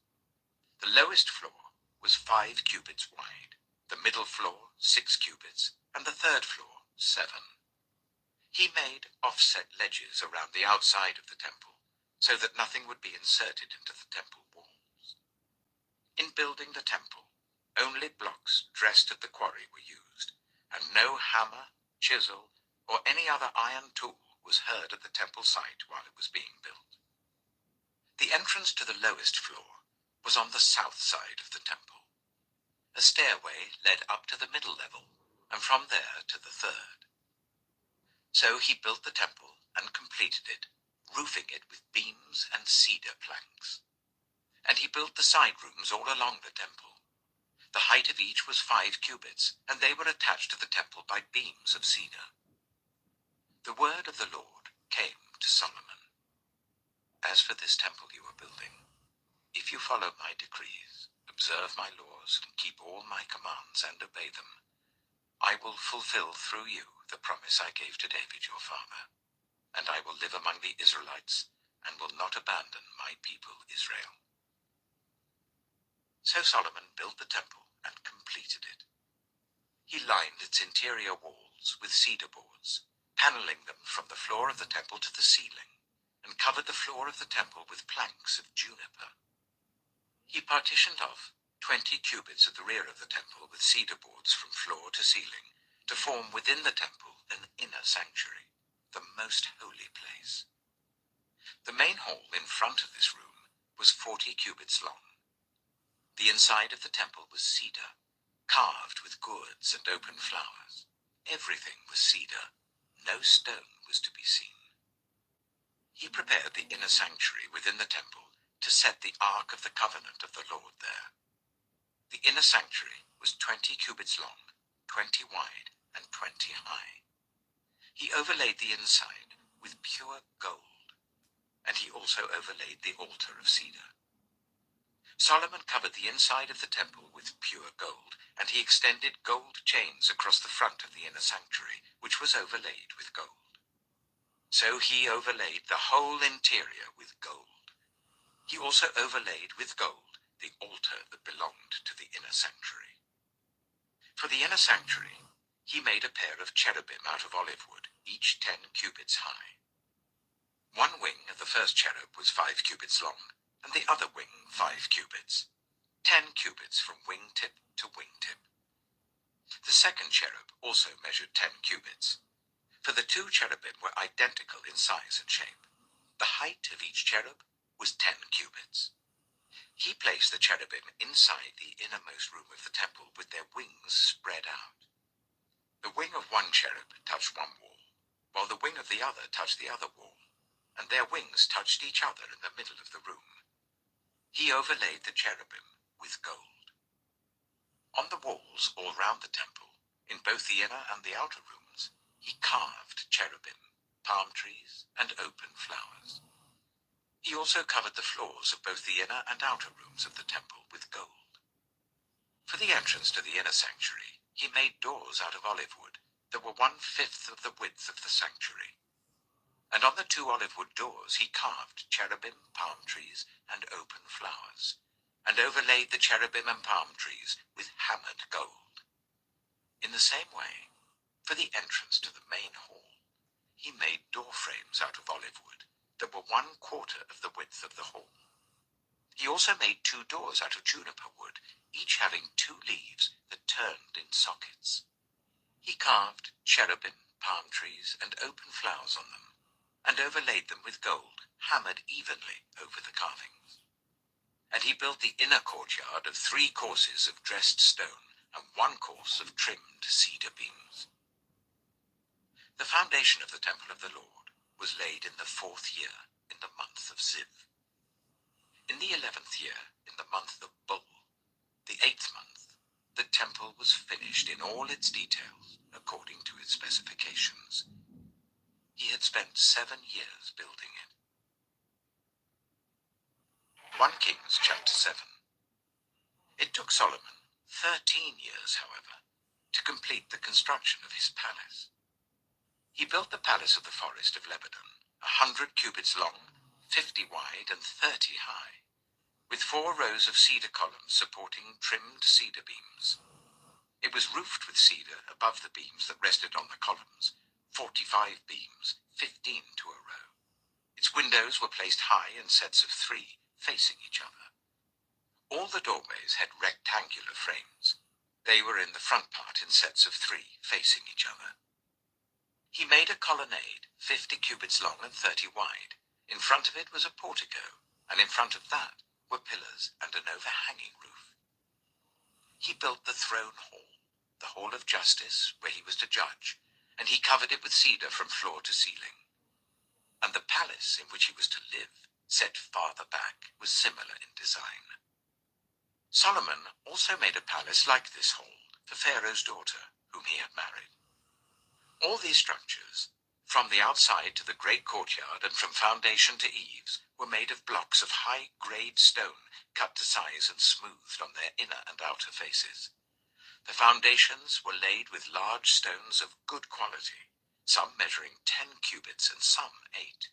The lowest floor was 5 cubits wide, the middle floor 6 cubits, and the third floor 7. He made offset ledges around the outside of the temple, so that nothing would be inserted into the temple walls. In building the temple, only blocks dressed at the quarry were used, and no hammer, chisel, or any other iron tool was heard at the temple site while it was being built. The entrance to the lowest floor was on the south side of the temple. A stairway led up to the middle level, and from there to the third. So he built the temple and completed it, roofing it with beams and cedar planks. And he built the side rooms all along the temple. The height of each was 5 cubits, and they were attached to the temple by beams of cedar. The word of the Lord came to Solomon. As for this temple you are building, if you follow my decrees, observe my laws, and keep all my commands and obey them, I will fulfill through you the promise I gave to David your father, and I will live among the Israelites and will not abandon my people Israel. So Solomon built the temple and completed it. He lined its interior walls with cedar boards, paneling them from the floor of the temple to the ceiling, and covered the floor of the temple with planks of juniper. He partitioned off 20 cubits at the rear of the temple with cedar boards from floor to ceiling to form within the temple an inner sanctuary, the most holy place. The main hall in front of this room was 40 cubits long. The inside of the temple was cedar, carved with gourds and open flowers. Everything was cedar. No stone was to be seen. He prepared the inner sanctuary within the temple to set the Ark of the Covenant of the Lord there. The inner sanctuary was 20 cubits long, 20 wide, and 20 high. He overlaid the inside with pure gold, and he also overlaid the altar of cedar. Solomon covered the inside of the temple with pure gold, and he extended gold chains across the front of the inner sanctuary, which was overlaid with gold. So he overlaid the whole interior with gold. He also overlaid with gold the altar that belonged to the inner sanctuary. For the inner sanctuary, he made a pair of cherubim out of olive wood, each 10 cubits high. One wing of the first cherub was 5 cubits long, and the other wing 5 cubits, 10 cubits from wingtip to wingtip. The second cherub also measured 10 cubits, for the 2 cherubim were identical in size and shape. The height of each cherub was 10 cubits. He placed the cherubim inside the innermost room of the temple with their wings spread out. The wing of one cherub touched one wall, while the wing of the other touched the other wall, and their wings touched each other in the middle of the room. He overlaid the cherubim with gold. On the walls all round the temple, in both the inner and the outer rooms, he carved cherubim, palm trees, and open flowers. He also covered the floors of both the inner and outer rooms of the temple with gold. For the entrance to the inner sanctuary, he made doors out of olive wood that were 1/5 of the width of the sanctuary. And on the 2 olive wood doors he carved cherubim, palm trees, and open flowers, and overlaid the cherubim and palm trees with hammered gold. In the same way, for the entrance to the main hall, he made door frames out of olive wood that were 1/4 of the width of the hall. He also made 2 doors out of juniper wood, each having 2 leaves that turned in sockets. He carved cherubim, palm trees, and open flowers on them, and overlaid them with gold, hammered evenly over the carvings. And he built the inner courtyard of 3 courses of dressed stone and 1 course of trimmed cedar beams. The foundation of the temple of the Lord was laid in the 4th year, in the month of Ziv. In the 11th year, in the month of Bul, the 8th month, the temple was finished in all its details, according to its specifications. He had spent 7 years building it. 1 Kings chapter 7. It took Solomon 13 years, however, to complete the construction of his palace. He built the palace of the forest of Lebanon, 100 cubits long, 50 wide, and 30 high, with 4 rows of cedar columns supporting trimmed cedar beams. It was roofed with cedar above the beams that rested on the columns, 45 beams, 15 to a row. Its windows were placed high in sets of 3, facing each other. All the doorways had rectangular frames. They were in the front part in sets of 3, facing each other. He made a colonnade 50 cubits long and 30 wide. In front of it was a portico, and in front of that were pillars and an overhanging roof. He built the throne hall, the hall of justice, where he was to judge, and he covered it with cedar from floor to ceiling. And the palace in which he was to live, set farther back, was similar in design. Solomon also made a palace like this hall for Pharaoh's daughter, whom he had married. All these structures, from the outside to the great courtyard and from foundation to eaves, were made of blocks of high-grade stone cut to size and smoothed on their inner and outer faces. The foundations were laid with large stones of good quality, some measuring 10 cubits and some 8.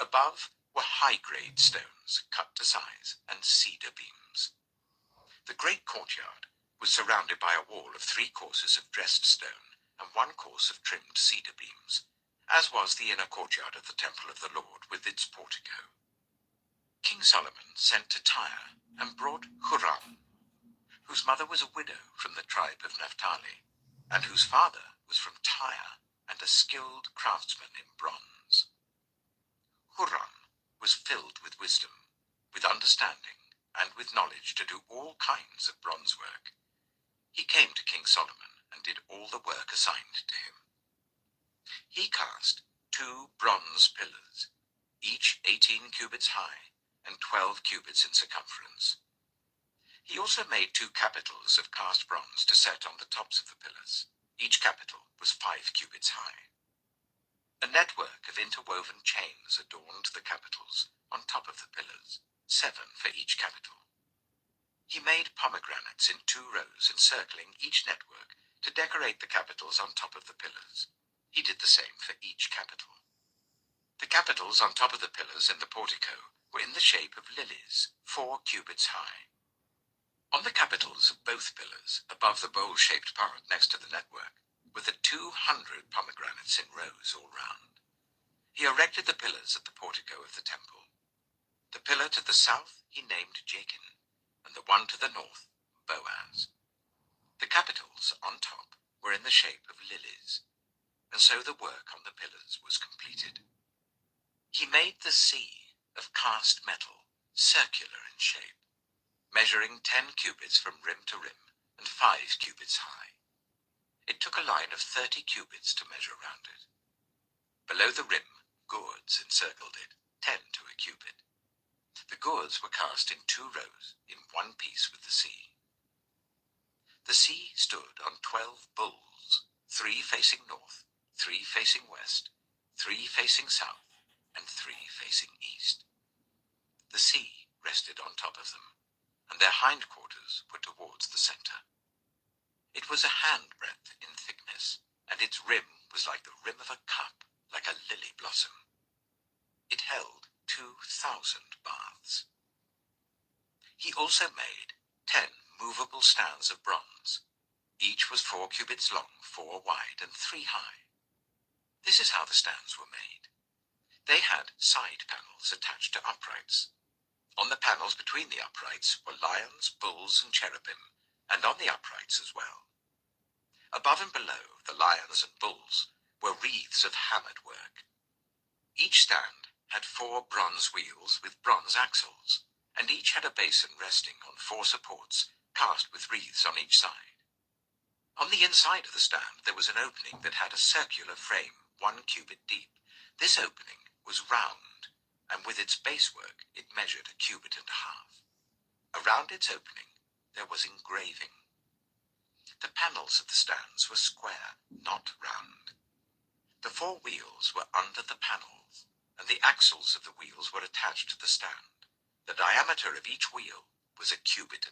Above were high-grade stones cut to size and cedar beams. The great courtyard was surrounded by a wall of 3 courses of dressed stone and 1 course of trimmed cedar beams, as was the inner courtyard of the temple of the Lord with its portico. King Solomon sent to Tyre and brought Huram, whose mother was a widow from the tribe of Naphtali, and whose father was from Tyre and a skilled craftsman in bronze. Huram was filled with wisdom, with understanding, and with knowledge to do all kinds of bronze work. He came to King Solomon and did all the work assigned to him. He cast 2 bronze pillars, each 18 cubits high and 12 cubits in circumference. He also made 2 capitals of cast bronze to set on the tops of the pillars. Each capital was 5 cubits high. A network of interwoven chains adorned the capitals on top of the pillars, 7 for each capital. He made pomegranates in 2 rows encircling each network to decorate the capitals on top of the pillars. He did the same for each capital. The capitals on top of the pillars in the portico were in the shape of lilies, 4 cubits high. On the capitals of both pillars, above the bowl-shaped part next to the network, were the 200 pomegranates in rows all round. He erected the pillars at the portico of the temple. The pillar to the south he named Jachin, and the one to the north, Boaz. The capitals on top were in the shape of lilies, and so the work on the pillars was completed. He made the sea of cast metal, circular in shape, measuring 10 cubits from rim to rim and 5 cubits high. It took a line of 30 cubits to measure round it. Below the rim, gourds encircled it, 10 to a cubit. The gourds were cast in 2 rows, in one piece with the sea. The sea stood on 12 bulls, 3 facing north, 3 facing west, 3 facing south, and 3 facing east. The sea rested on top of them, and their hindquarters were towards the center. It was a handbreadth in thickness, and its rim was like the rim of a cup, like a lily blossom. It held 2,000 baths. He also made 10 movable stands of bronze. Each was 4 cubits long, 4 wide, and 3 high. This is how the stands were made. They had side panels attached to uprights. On the panels between the uprights were lions, bulls, and cherubim, and on the uprights as well. Above and below the lions and bulls were wreaths of hammered work. Each stand had 4 bronze wheels with bronze axles, and each had a basin resting on 4 supports cast with wreaths on each side. On the inside of the stand there was an opening that had a circular frame 1 cubit deep. This opening was round, and with its basework it measured 1.5 cubits. Around its opening there was engraving. The panels of the stands were square, not round. The 4 wheels were under the panels, and the axles of the wheels were attached to the stand. The diameter of each wheel was 1.5 cubits.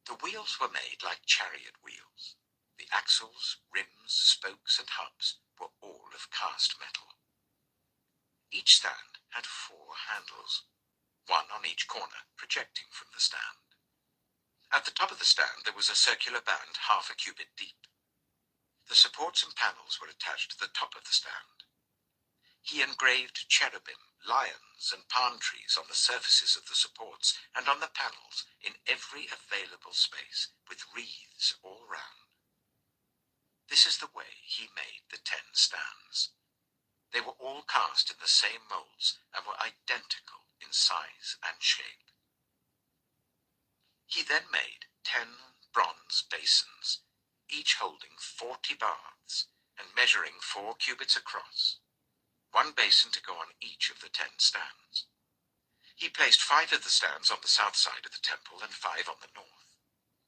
The wheels were made like chariot wheels. The axles, rims, spokes, and hubs were all of cast metal. Each stand had 4 handles, 1 on each corner projecting from the stand. At the top of the stand there was a circular band 1/2 cubit deep. The supports and panels were attached to the top of the stand. He engraved cherubim, lions, and palm trees on the surfaces of the supports and on the panels in every available space, with wreaths all round. This is the way he made the 10 stands. They were all cast in the same molds and were identical in size and shape. He then made 10 bronze basins, each holding 40 baths and measuring 4 cubits across, 1 basin to go on each of the 10 stands. He placed 5 of the stands on the south side of the temple and 5 on the north.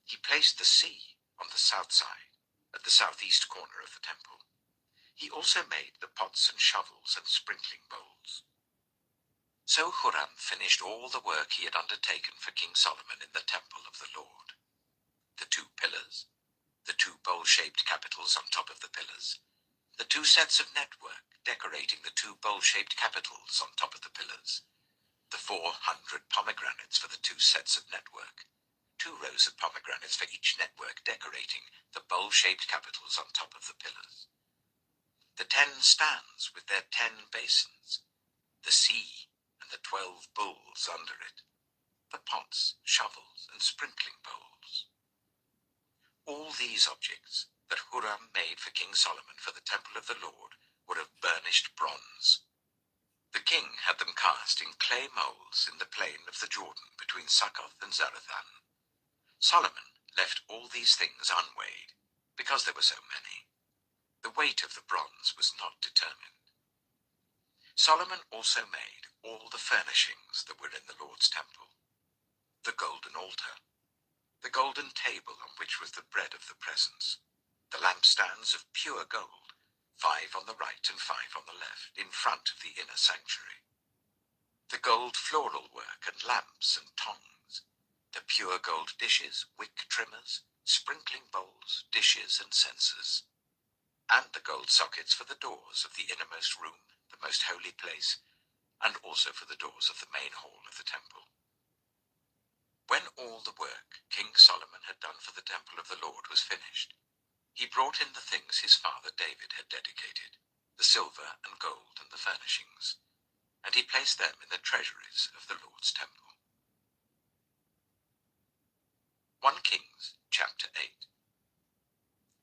He placed the sea on the south side, at the southeast corner of the temple. He also made the pots and shovels and sprinkling bowls. So Huram finished all the work he had undertaken for King Solomon in the temple of the Lord. The 2 pillars, the 2 bowl-shaped capitals on top of the pillars, the 2 sets of network decorating the 2 bowl-shaped capitals on top of the pillars, the 400 pomegranates for the 2 sets of network, 2 rows of pomegranates for each network decorating the bowl-shaped capitals on top of the pillars, the 10 stands with their 10 basins, the sea and the 12 bowls under it, the pots, shovels, and sprinkling bowls. All these objects that Huram made for King Solomon for the temple of the Lord were of burnished bronze. The king had them cast in clay molds in the plain of the Jordan between Succoth and Zarethan. Solomon left all these things unweighed, because there were so many. The weight of the bronze was not determined. Solomon also made all the furnishings that were in the Lord's temple: the golden altar, the golden table on which was the bread of the presence, the lampstands of pure gold, 5 on the right and 5 on the left, in front of the inner sanctuary, the gold floral work and lamps and tongs, the pure gold dishes, wick trimmers, sprinkling bowls, dishes and censers, and the gold sockets for the doors of the innermost room, the most holy place, and also for the doors of the main hall of the temple. When all the work King Solomon had done for the temple of the Lord was finished, he brought in the things his father David had dedicated, the silver and gold and the furnishings, and he placed them in the treasuries of the Lord's temple. 1 Kings chapter 8.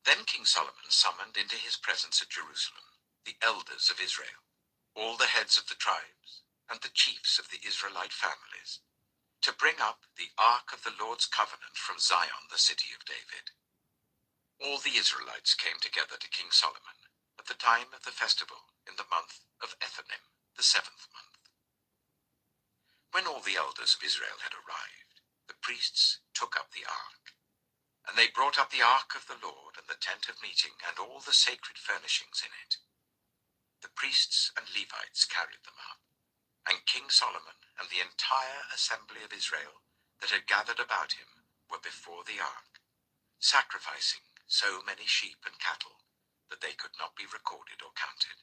Then King Solomon summoned into his presence at Jerusalem the elders of Israel, all the heads of the tribes, and the chiefs of the Israelite families, to bring up the ark of the Lord's covenant from Zion, the city of David. All the Israelites came together to King Solomon at the time of the festival in the month of Ethanim, the 7th month. When all the elders of Israel had arrived, the priests took up the ark, and they brought up the ark of the Lord and the tent of meeting and all the sacred furnishings in it. The priests and Levites carried them up, and King Solomon and the entire assembly of Israel that had gathered about him were before the ark, sacrificing so many sheep and cattle that they could not be recorded or counted.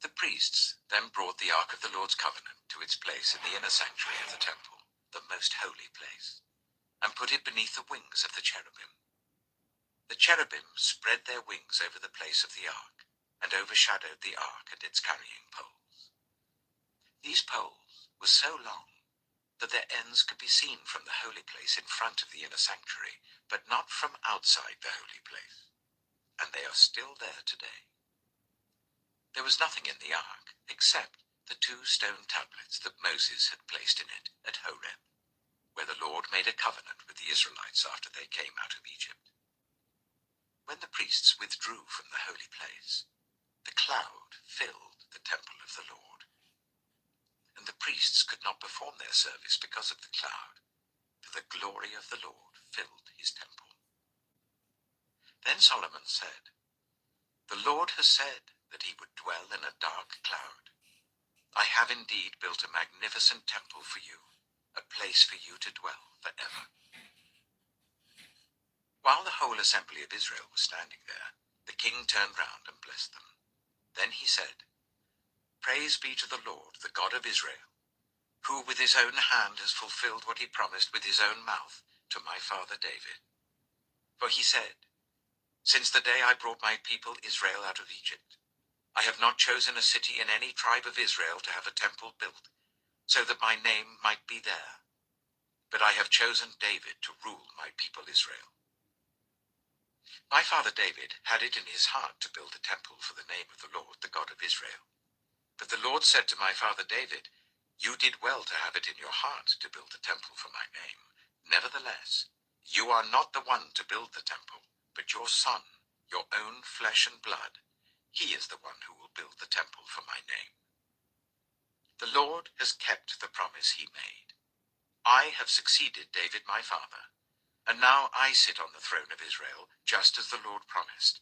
The priests then brought the ark of the Lord's covenant to its place in the inner sanctuary of the temple, the most holy place, and put it beneath the wings of the cherubim. The cherubim spread their wings over the place of the ark, and overshadowed the ark and its carrying poles. These poles were so long that their ends could be seen from the holy place in front of the inner sanctuary, but not from outside the holy place, and they are still there today. There was nothing in the ark except the 2 stone tablets that Moses had placed in it at Horeb, where the Lord made a covenant with the Israelites after they came out of Egypt. When the priests withdrew from the holy place, the cloud filled the temple of the Lord, and the priests could not perform their service because of the cloud, for the glory of the Lord filled his temple. Then Solomon said, "The Lord has said that he would dwell in a dark cloud. I have indeed built a magnificent temple for you, a place for you to dwell forever." While the whole assembly of Israel was standing there, the king turned round and blessed them. Then he said, "Praise be to the Lord, the God of Israel, who with his own hand has fulfilled what he promised with his own mouth to my father David. For he said, 'Since the day I brought my people Israel out of Egypt, I have not chosen a city in any tribe of Israel to have a temple built, so that my name might be there. But I have chosen David to rule my people Israel.' My father David had it in his heart to build a temple for the name of the Lord, the God of Israel. But the Lord said to my father David, You did well to have it in your heart to build a temple for my name. Nevertheless, you are not the one to build the temple, but your son, your own flesh and blood. He is the one who will build the temple for my name. The Lord has kept the promise he made. I have succeeded David my father, and now I sit on the throne of Israel, just as the Lord promised,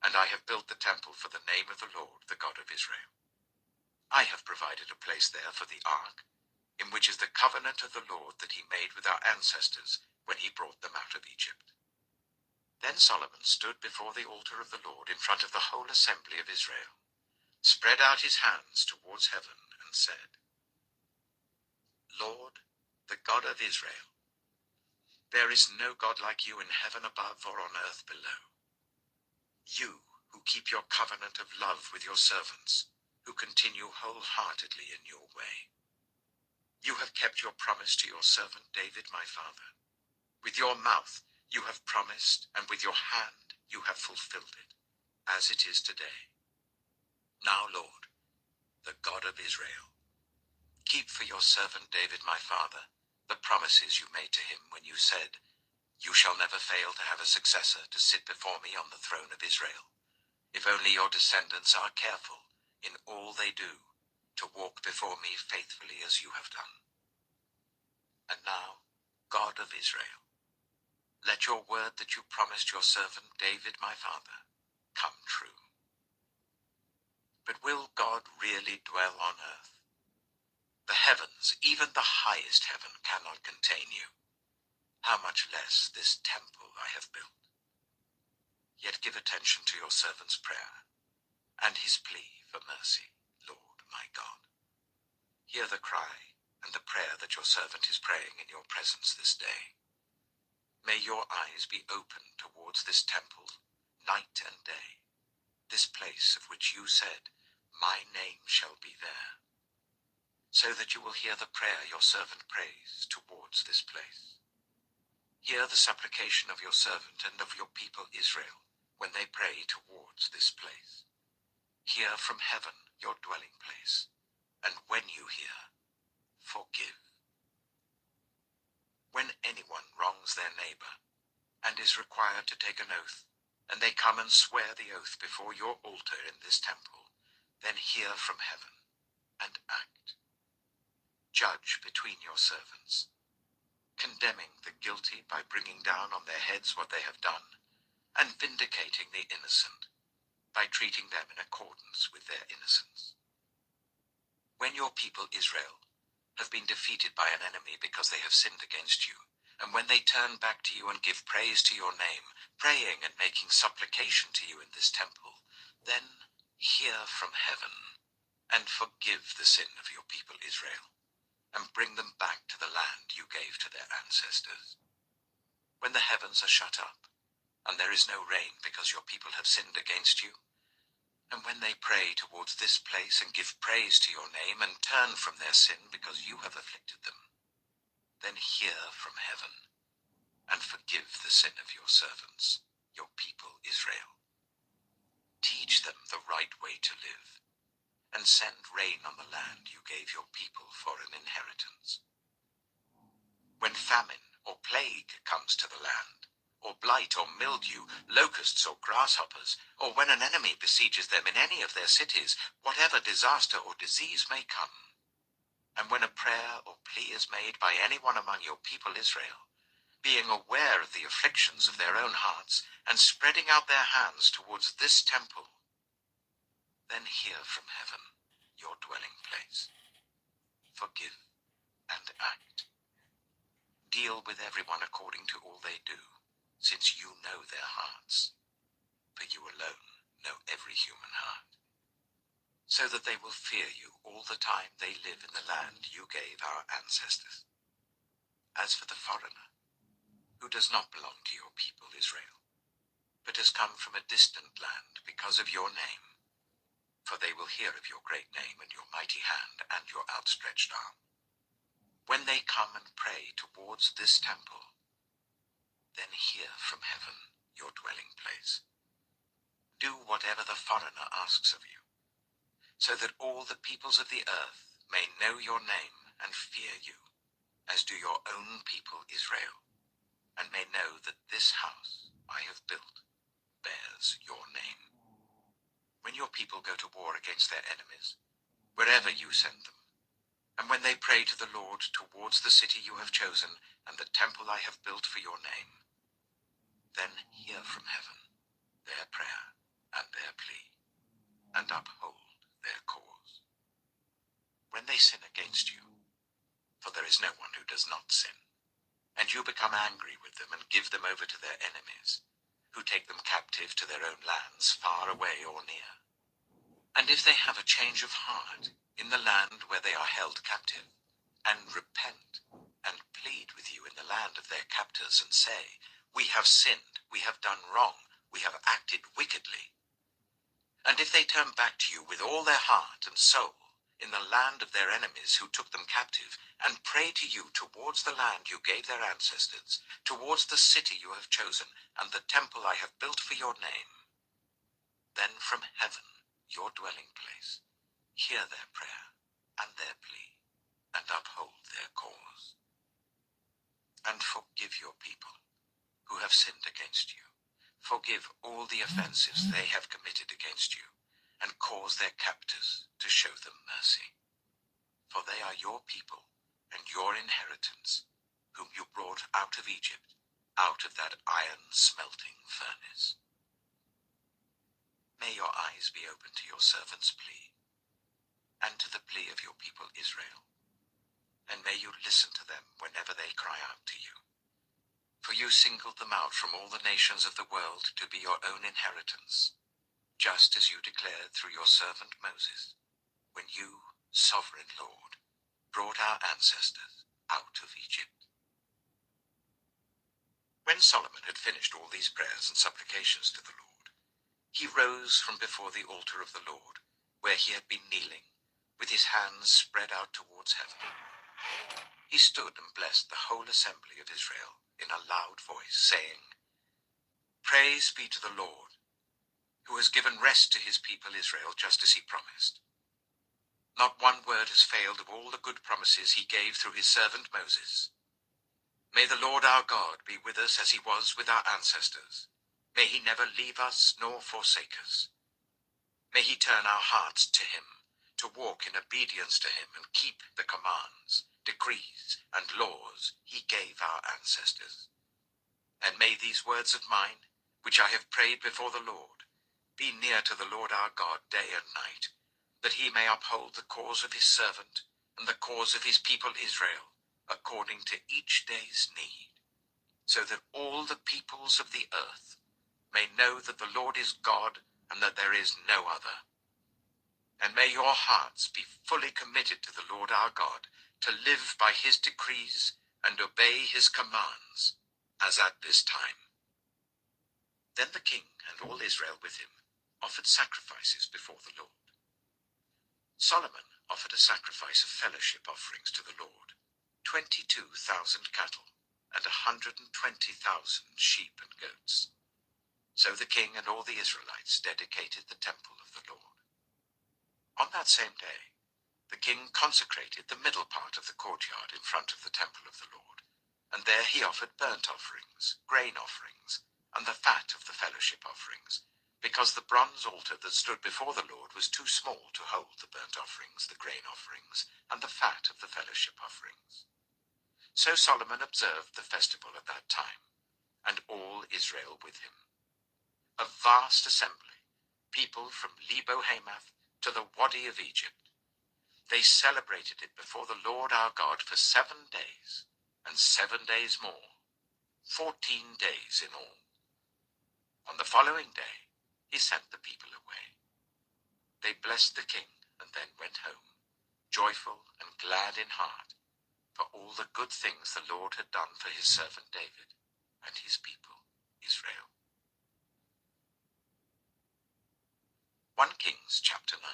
and I have built the temple for the name of the Lord, the God of Israel. I have provided a place there for the ark, in which is the covenant of the Lord that he made with our ancestors when he brought them out of Egypt. Then Solomon stood before the altar of the Lord in front of the whole assembly of Israel, spread out his hands towards heaven, and said, Lord, the God of Israel, there is no God like you in heaven above or on earth below. You who keep your covenant of love with your servants, who continue wholeheartedly in your way. You have kept your promise to your servant David my father. With your mouth you have promised, and with your hand you have fulfilled it, as it is today. Now, Lord, the God of Israel, keep for your servant David my father the promises you made to him when you said, You shall never fail to have a successor to sit before me on the throne of Israel, if only your descendants are careful in all they do to walk before me faithfully as you have done. And now, God of Israel, let your word that you promised your servant David my father come true. But will God really dwell on earth? The heavens, even the highest heaven, cannot contain you. How much less this temple I have built? Yet give attention to your servant's prayer and his plea for mercy, Lord my God. Hear the cry and the prayer that your servant is praying in your presence this day. May your eyes be open towards this temple night and day, this place of which you said, My name shall be there, so that you will hear the prayer your servant prays towards this place. Hear the supplication of your servant and of your people Israel when they pray towards this place. Hear from heaven your dwelling place, and when you hear, forgive. When anyone wrongs their neighbor and is required to take an oath, and they come and swear the oath before your altar in this temple, then hear from heaven and act. Judge between your servants, condemning the guilty by bringing down on their heads what they have done, and vindicating the innocent by treating them in accordance with their innocence. When your people Israel have been defeated by an enemy because they have sinned against you, and when they turn back to you and give praise to your name, praying and making supplication to you in this temple, then hear from heaven and forgive the sin of your people Israel, and bring them back to the land you gave to their ancestors. When the heavens are shut up, and there is no rain because your people have sinned against you, and when they pray towards this place and give praise to your name and turn from their sin because you have afflicted them, then hear from heaven and forgive the sin of your servants, your people Israel. Teach them the right way to live, and send rain on the land you gave your people for an inheritance. When famine or plague comes to the land, or blight or mildew, locusts or grasshoppers, or when an enemy besieges them in any of their cities, whatever disaster or disease may come, and when a prayer or plea is made by anyone among your people Israel, being aware of the afflictions of their own hearts, and spreading out their hands towards this temple, then hear from heaven your dwelling place. Forgive and act. Deal with everyone according to all they do, since you know their hearts, for you alone know every human heart, so that they will fear you all the time they live in the land you gave our ancestors. As for the foreigner, who does not belong to your people Israel, but has come from a distant land because of your name, for they will hear of your great name and your mighty hand and your outstretched arm. When they come and pray towards this temple, then hear from heaven your dwelling place. asks of you, so that all the peoples of the earth may know your name and fear you, as do your own people Israel, and may know that this house I have built bears your name. When your people go to war against their enemies, wherever you send them, and when they pray to the Lord towards the city you have chosen and the temple I have built for your name, then hear from heaven their prayer and their plea, and uphold their cause. When they sin against you, for there is no one who does not sin, and you become angry with them and give them over to their enemies, who take them captive to their own lands, far away or near. And if they have a change of heart in the land where they are held captive, and repent, and plead with you in the land of their captors, and say, we have sinned, we have done wrong, we have acted wickedly. And if they turn back to you with all their heart and soul in the land of their enemies who took them captive, and pray to you towards the land you gave their ancestors, towards the city you have chosen, and the temple I have built for your name, then from heaven, your dwelling place, hear their prayer and their plea, and uphold their cause. And forgive your people who have sinned against you. Forgive all the offenses they have committed against you, and cause their captors to show them mercy. For they are your people and your inheritance, whom you brought out of Egypt, out of that iron smelting furnace. May your eyes be open to your servant's plea, and to the plea of your people Israel, and may you listen to them whenever they cry out to you. For you singled them out from all the nations of the world to be your own inheritance, just as you declared through your servant Moses, when you, sovereign Lord, brought our ancestors out of Egypt. When Solomon had finished all these prayers and supplications to the Lord, he rose from before the altar of the Lord, where he had been kneeling, with his hands spread out towards heaven. He stood and blessed the whole assembly of Israel in a loud voice, saying, Praise be to the Lord, who has given rest to his people Israel, just as he promised. Not one word has failed of all the good promises he gave through his servant Moses. May the Lord our God be with us as he was with our ancestors. May he never leave us nor forsake us. May he turn our hearts to him, to walk in obedience to him and keep the commands, decrees, and laws he gave our ancestors. And may these words of mine, which I have prayed before the Lord, be near to the Lord our God day and night, that he may uphold the cause of his servant and the cause of his people Israel, according to each day's need, so that all the peoples of the earth may know that the Lord is God and that there is no other. And may your hearts be fully committed to the Lord our God, to live by his decrees and obey his commands, as at this time. Then the king and all Israel with him offered sacrifices before the Lord. Solomon offered a sacrifice of fellowship offerings to the Lord, 22,000 cattle and 120,000 sheep and goats. So the king and all the Israelites dedicated the temple of the Lord. On that same day, the king consecrated the middle part of the courtyard in front of the temple of the Lord, and there he offered burnt offerings, grain offerings, and the fat of the fellowship offerings, because the bronze altar that stood before the Lord was too small to hold the burnt offerings, the grain offerings, and the fat of the fellowship offerings. So Solomon observed the festival at that time, and all Israel with him. A vast assembly, people from Lebo-Hamath to the Wadi of Egypt. They celebrated it before the Lord our God for 7 days, and 7 days more, 14 days in all. On the following day, he sent the people away. They blessed the king and then went home, joyful and glad in heart, for all the good things the Lord had done for his servant David and his people Israel. 1 Kings chapter 9.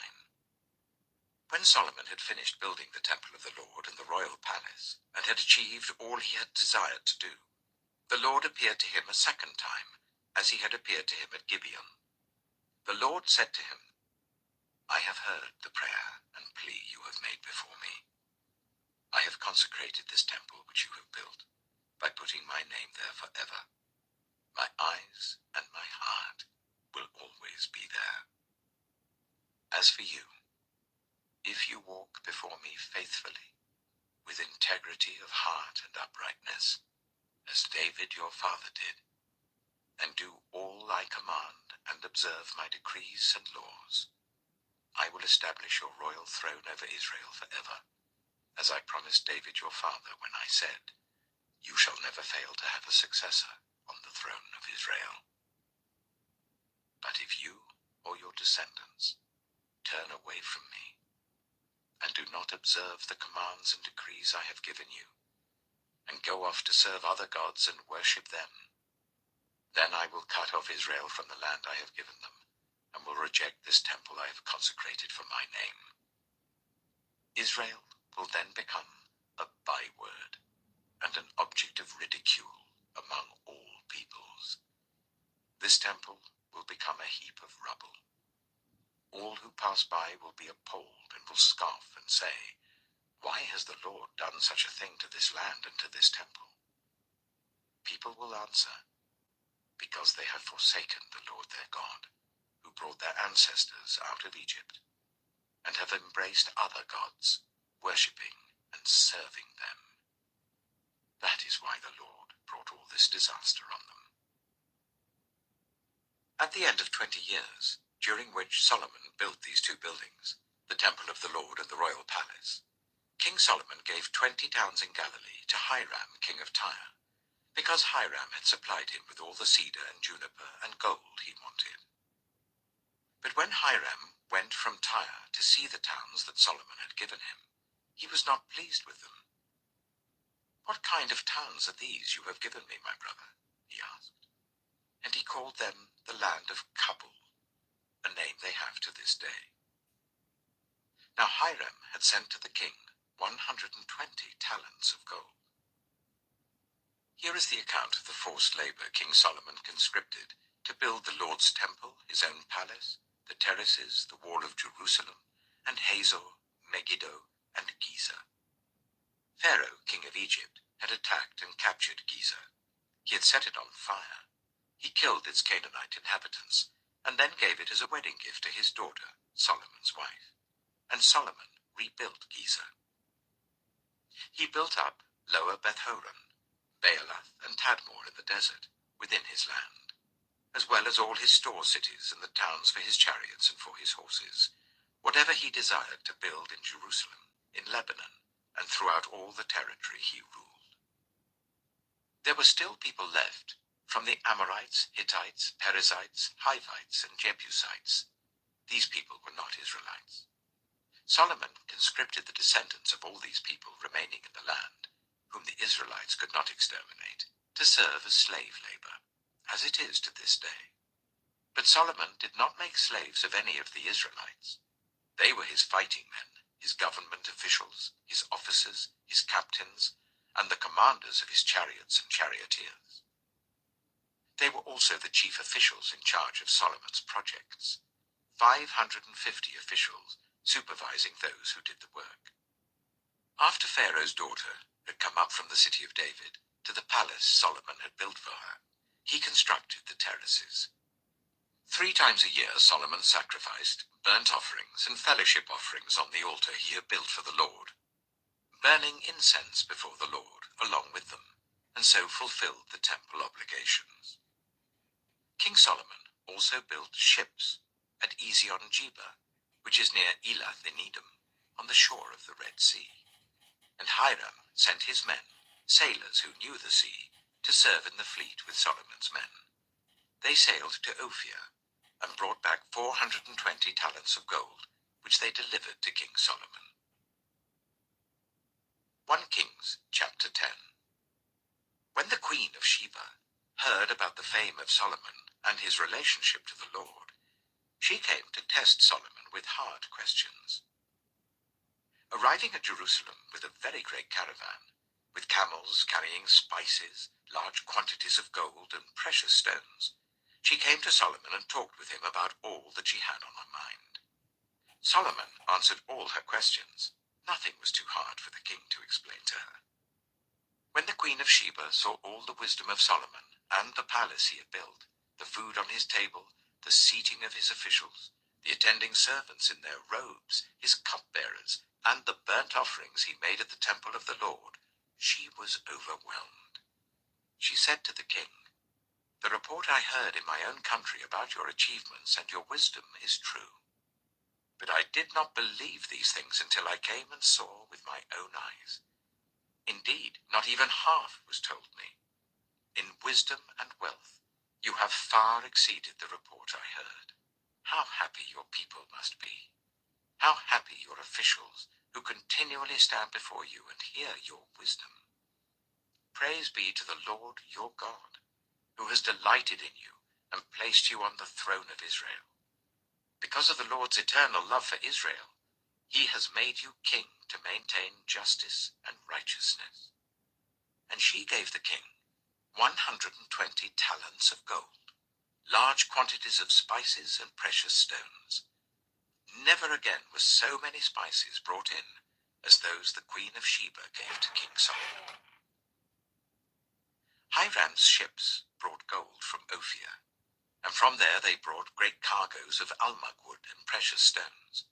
When Solomon had finished building the temple of the Lord and the royal palace, and had achieved all he had desired to do, the Lord appeared to him a second time, as he had appeared to him at Gibeon. The Lord said to him, I have heard the prayer and plea you have made before me. I have consecrated this temple which you have built by putting my name there forever. My eyes and my heart will always be there. As for you, if you walk before me faithfully, with integrity of heart and uprightness, as David your father did, and do all I command and observe my decrees and laws, I will establish your royal throne over Israel forever, as I promised David your father when I said, you shall never fail to have a successor on the throne of Israel. But if you or your descendants turn away from me, and do not observe the commands and decrees I have given you, and go off to serve other gods and worship them, then I will cut off Israel from the land I have given them, and will reject this temple I have consecrated for my name. Israel will then become a byword and an object of ridicule among all peoples. This temple will become a heap of rubble. All who pass by will be appalled and will scoff and say, why has the Lord done such a thing to this land and to this temple? People will answer, because they have forsaken the Lord their God, who brought their ancestors out of Egypt, and have embraced other gods, worshipping and serving them. That is why the Lord brought all this disaster on them. At the end of 20 years, during which Solomon built these two buildings, the temple of the Lord and the royal palace, King Solomon gave 20 towns in Galilee to Hiram, king of Tyre, because Hiram had supplied him with all the cedar and juniper and gold he wanted. But when Hiram went from Tyre to see the towns that Solomon had given him, he was not pleased with them. What kind of towns are these you have given me, my brother? He asked. And he called them the land of Kabul, a name they have to this day. Now Hiram had sent to the king 120 talents of gold. Here is the account of the forced labor King Solomon conscripted to build the Lord's temple, his own palace, the terraces, the wall of Jerusalem, and Hazor, Megiddo, and Giza. Pharaoh, king of Egypt, had attacked and captured Giza. He had set it on fire. He killed its Canaanite inhabitants, and then gave it as a wedding gift to his daughter, Solomon's wife. And Solomon rebuilt Giza. He built up Lower Beth-horon, Baalath, and Tadmor in the desert, within his land, as well as all his store cities and the towns for his chariots and for his horses, whatever he desired to build in Jerusalem, in Lebanon, and throughout all the territory he ruled. There were still people left, from the Amorites, Hittites, Perizzites, Hivites, and Jebusites. These people were not Israelites. Solomon conscripted the descendants of all these people remaining in the land, whom the Israelites could not exterminate, to serve as slave labor, as it is to this day. But Solomon did not make slaves of any of the Israelites. They were his fighting men, his government officials, his officers, his captains, and the commanders of his chariots and charioteers. They were also the chief officials in charge of Solomon's projects, 550 officials supervising those who did the work. After Pharaoh's daughter had come up from the city of David to the palace Solomon had built for her, he constructed the terraces. 3 times a year Solomon sacrificed burnt offerings and fellowship offerings on the altar he had built for the Lord, burning incense before the Lord along with them, and so fulfilled the temple obligations. King Solomon also built ships at Ezion-Geber, which is near Elath in Edom, on the shore of the Red Sea. And Hiram sent his men, sailors who knew the sea, to serve in the fleet with Solomon's men. They sailed to Ophir and brought back 420 talents of gold, which they delivered to King Solomon. 1 Kings chapter 10. When the Queen of Sheba heard about the fame of Solomon and his relationship to the Lord, she came to test Solomon with hard questions. Arriving at Jerusalem with a very great caravan, with camels carrying spices, large quantities of gold, and precious stones, she came to Solomon and talked with him about all that she had on her mind. Solomon answered all her questions. Nothing was too hard for the king to explain to her. When the Queen of Sheba saw all the wisdom of Solomon and the palace he had built, the food on his table, the seating of his officials, the attending servants in their robes, his cupbearers, and the burnt offerings he made at the temple of the Lord, she was overwhelmed. She said to the king, "The report I heard in my own country about your achievements and your wisdom is true. But I did not believe these things until I came and saw with my own eyes. Indeed, not even half was told me. In wisdom and wealth, you have far exceeded the report I heard. How happy your people must be. How happy your officials who continually stand before you and hear your wisdom. Praise be to the Lord your God, who has delighted in you and placed you on the throne of Israel. Because of the Lord's eternal love for Israel, he has made you king to maintain justice and righteousness." And she gave the king 120 talents of gold, large quantities of spices and precious stones. Never again were so many spices brought in as those the Queen of Sheba gave to King Solomon. Hiram's ships brought gold from Ophir, and from there they brought great cargoes of almug wood and precious stones.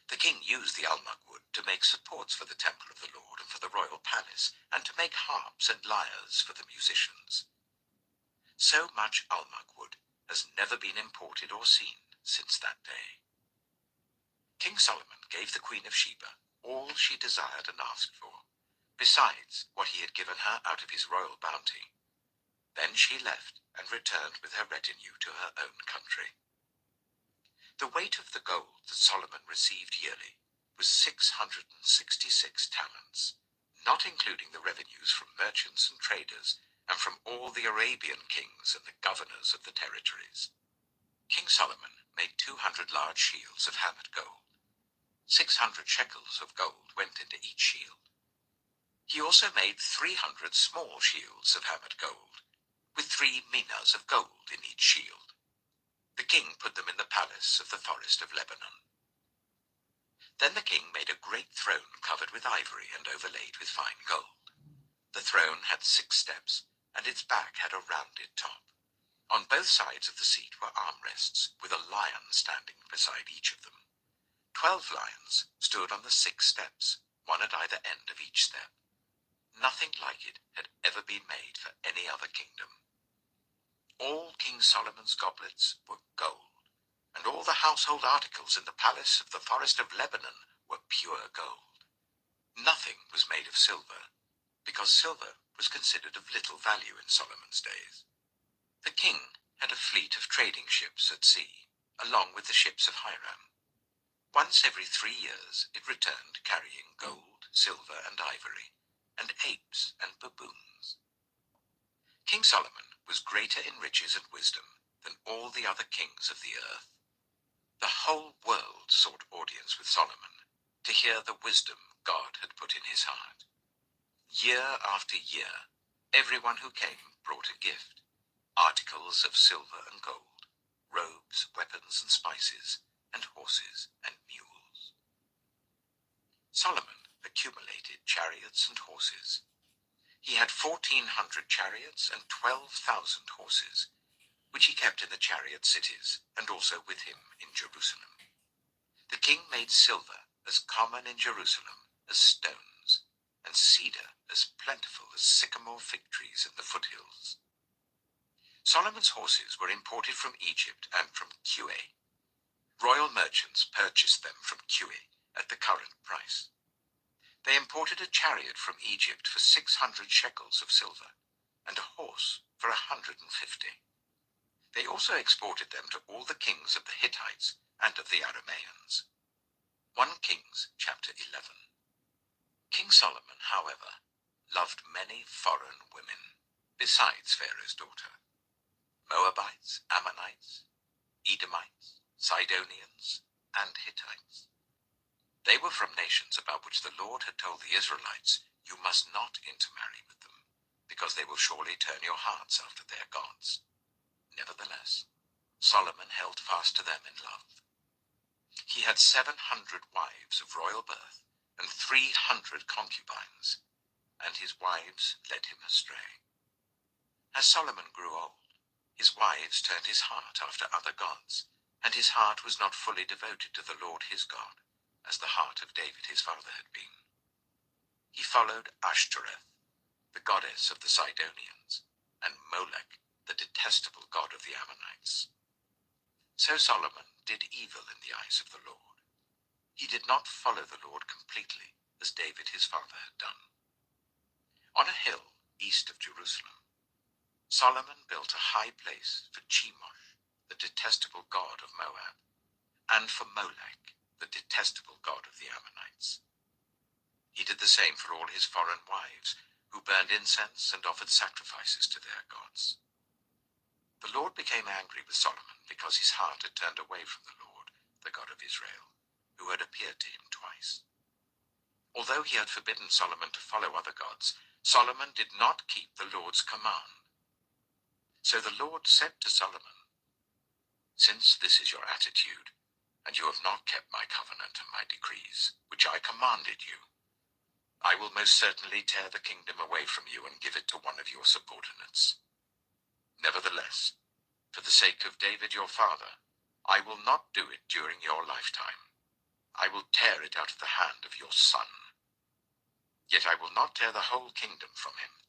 The king used the almug wood to make supports for the temple of the Lord and for the royal palace, and to make harps and lyres for the musicians. So much almug wood has never been imported or seen since that day. King Solomon gave the Queen of Sheba all she desired and asked for, besides what he had given her out of his royal bounty. Then she left and returned with her retinue to her own country. The weight of the gold that Solomon received yearly was 666 talents, not including the revenues from merchants and traders and from all the Arabian kings and the governors of the territories. King Solomon made 200 large shields of hammered gold. 600 shekels of gold went into each shield. He also made 300 small shields of hammered gold, with 3 minas of gold in each shield. The king put them in the palace of the forest of Lebanon. Then the king made a great throne covered with ivory and overlaid with fine gold. The throne had 6 steps, and its back had a rounded top. On both sides of the seat were armrests, with a lion standing beside each of them. 12 lions stood on the 6 steps, one at either end of each step. Nothing like it had ever been made for any other kingdom. All King Solomon's goblets were gold, and all the household articles in the palace of the forest of Lebanon were pure gold. Nothing was made of silver, because silver was considered of little value in Solomon's days. The king had a fleet of trading ships at sea, along with the ships of Hiram. Once every 3 years it returned carrying gold, silver, and ivory, and apes and baboons. King Solomon was greater in riches and wisdom than all the other kings of the earth. The whole world sought audience with Solomon to hear the wisdom God had put in his heart. Year after year, everyone who came brought a gift, articles of silver and gold, robes, weapons, and spices, and horses and mules. Solomon accumulated chariots and horses. He had 1,400 chariots and 12,000 horses, which he kept in the chariot cities and also with him in Jerusalem. The king made silver as common in Jerusalem as stones, and cedar as plentiful as sycamore fig trees in the foothills. Solomon's horses were imported from Egypt and from Kue. Royal merchants purchased them from Kue at the current price. They imported a chariot from Egypt for 600 shekels of silver, and a horse for 150. They also exported them to all the kings of the Hittites and of the Arameans. 1 Kings chapter 11. King Solomon, however, loved many foreign women, besides Pharaoh's daughter: Moabites, Ammonites, Edomites, Sidonians, and Hittites. They were from nations about which the Lord had told the Israelites, "You must not intermarry with them, because they will surely turn your hearts after their gods." Nevertheless, Solomon held fast to them in love. He had 700 wives of royal birth and 300 concubines, and his wives led him astray. As Solomon grew old, his wives turned his heart after other gods, and his heart was not fully devoted to the Lord his God, as the heart of David his father had been. He followed Ashtoreth, the goddess of the Sidonians, and Molech, the detestable god of the Ammonites. So Solomon did evil in the eyes of the Lord. He did not follow the Lord completely, as David his father had done. On a hill east of Jerusalem, Solomon built a high place for Chemosh, the detestable god of Moab, and for Molech, the detestable god of the Ammonites. He did the same for all his foreign wives, who burned incense and offered sacrifices to their gods. The Lord became angry with Solomon because his heart had turned away from the Lord, the God of Israel, who had appeared to him twice. Although he had forbidden Solomon to follow other gods, Solomon did not keep the Lord's command. So the Lord said to Solomon, "Since this is your attitude, and you have not kept my covenant and my decrees, which I commanded you, I will most certainly tear the kingdom away from you and give it to one of your subordinates. Nevertheless, for the sake of David your father, I will not do it during your lifetime. I will tear it out of the hand of your son. Yet I will not tear the whole kingdom from him,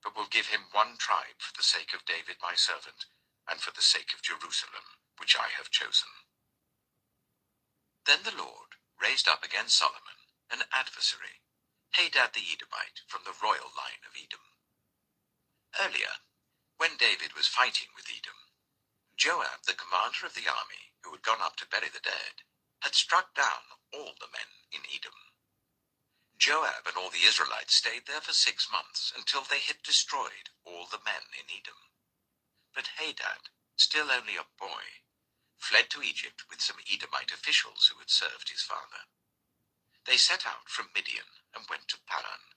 but will give him one tribe for the sake of David my servant, and for the sake of Jerusalem, which I have chosen." Then the Lord raised up against Solomon an adversary, Hadad the Edomite, from the royal line of Edom. Earlier, when David was fighting with Edom, Joab, the commander of the army, who had gone up to bury the dead, had struck down all the men in Edom. Joab and all the Israelites stayed there for 6 months, until they had destroyed all the men in Edom. But Hadad, still only a boy, fled to Egypt with some Edomite officials who had served his father. They set out from Midian and went to Paran.